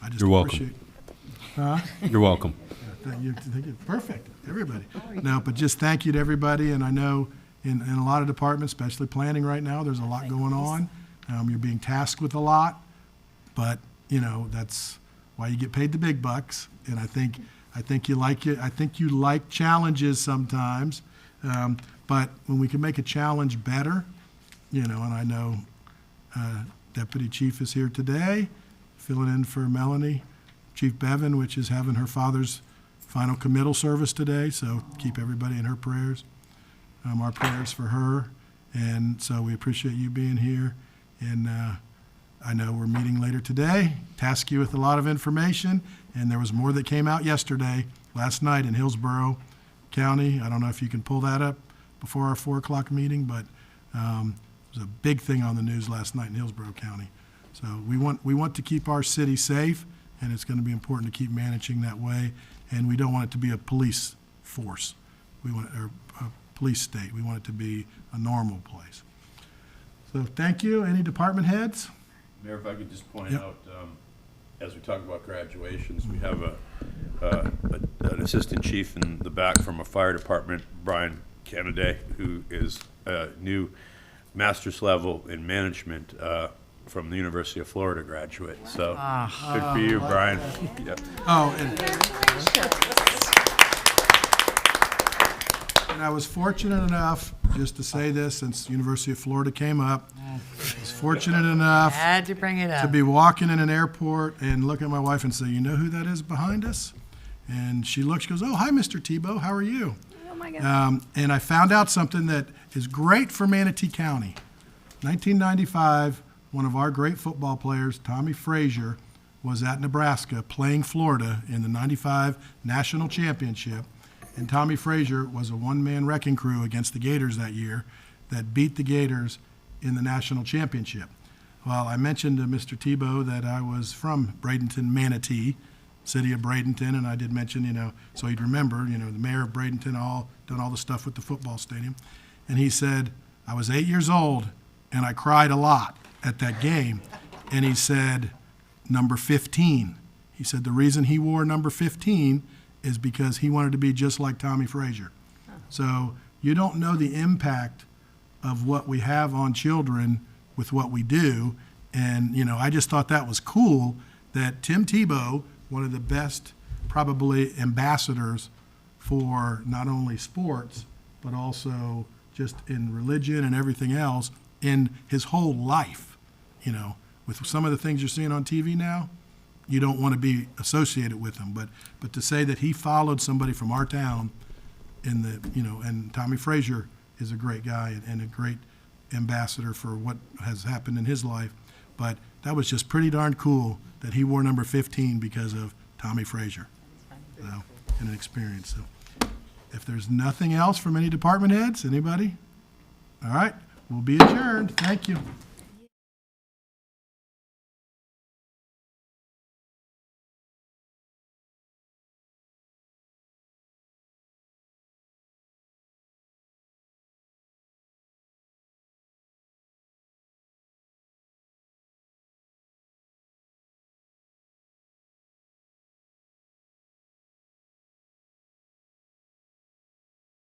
I just You're welcome. appreciate. Huh? You're welcome. Thank you. Perfect, everybody. No, but just thank you to everybody, and I know in a lot of departments, especially planning right now, there's a lot going on. You're being tasked with a lot, but, you know, that's why you get paid the big bucks, and I think you like it. I think you like challenges sometimes, but when we can make a challenge better, you know, and I know Deputy Chief is here today, filling in for Melanie, Chief Bevan, which is having her father's final committal service today, so keep everybody in her prayers, our prayers for her, and so we appreciate you being here, and I know we're meeting later today, task you with a lot of information, and there was more that came out last night in Hillsborough County. I don't know if you can pull that up before our 4 o'clock meeting, but it was a big thing on the news last night in Hillsborough County. So we want to keep our city safe, and it's going to be important to keep managing that way, and we don't want it to be a police force. We want or a police state. We want it to be a normal place. So thank you. Any department heads? Mayor, if I could just point Yep. out, as we talk about graduations, we have an assistant chief in the back from a fire department, Brian Kennedy, who is a new master's level in management from the University of Florida graduate. So good for you, Brian. Yep. Oh, and I was fortunate enough, just to say this, since University of Florida came up, I was fortunate enough Had to bring it to up. be walking in an airport and look at my wife and say, you know who that is behind us? And she looks, she goes, oh, hi, Mr. Tebow, how are you? Oh, my God. And I found out something that is great for Manatee County. 1995, one of our great football players, Tommy Frazier, was at Nebraska playing Florida in the 95 National Championship. And Tommy Frazier was a one-man wrecking crew against the Gators that year that beat the Gators in the National Championship. Well, I mentioned to Mr. Tebow that I was from Bradenton, Manatee, city of Bradenton, and I did mention, you know, so he'd remember, you know, the mayor of Bradenton done all the stuff with the football stadium. And he said, I was 8 years old, and I cried a lot at that game. And he said, number 15. He said the reason he wore number 15 is because he wanted to be just like Tommy Frazier. So you don't know the impact of what we have on children with what we do. And, you know, I just thought that was cool that Tim Tebow, one of the best probably ambassadors for not only sports, but also just in religion and everything else in his whole life, you know, with some of the things you're seeing on TV now, you don't want to be associated with him. But to say that he followed somebody from our town in the, you know, and Tommy Frazier is a great guy and a great ambassador for what has happened in his life. But that was just pretty darn cool that he wore number 15 because of Tommy Frazier. So, and an experience. So if there's nothing else from any department heads, anybody? All right, we'll be adjourned. Thank you.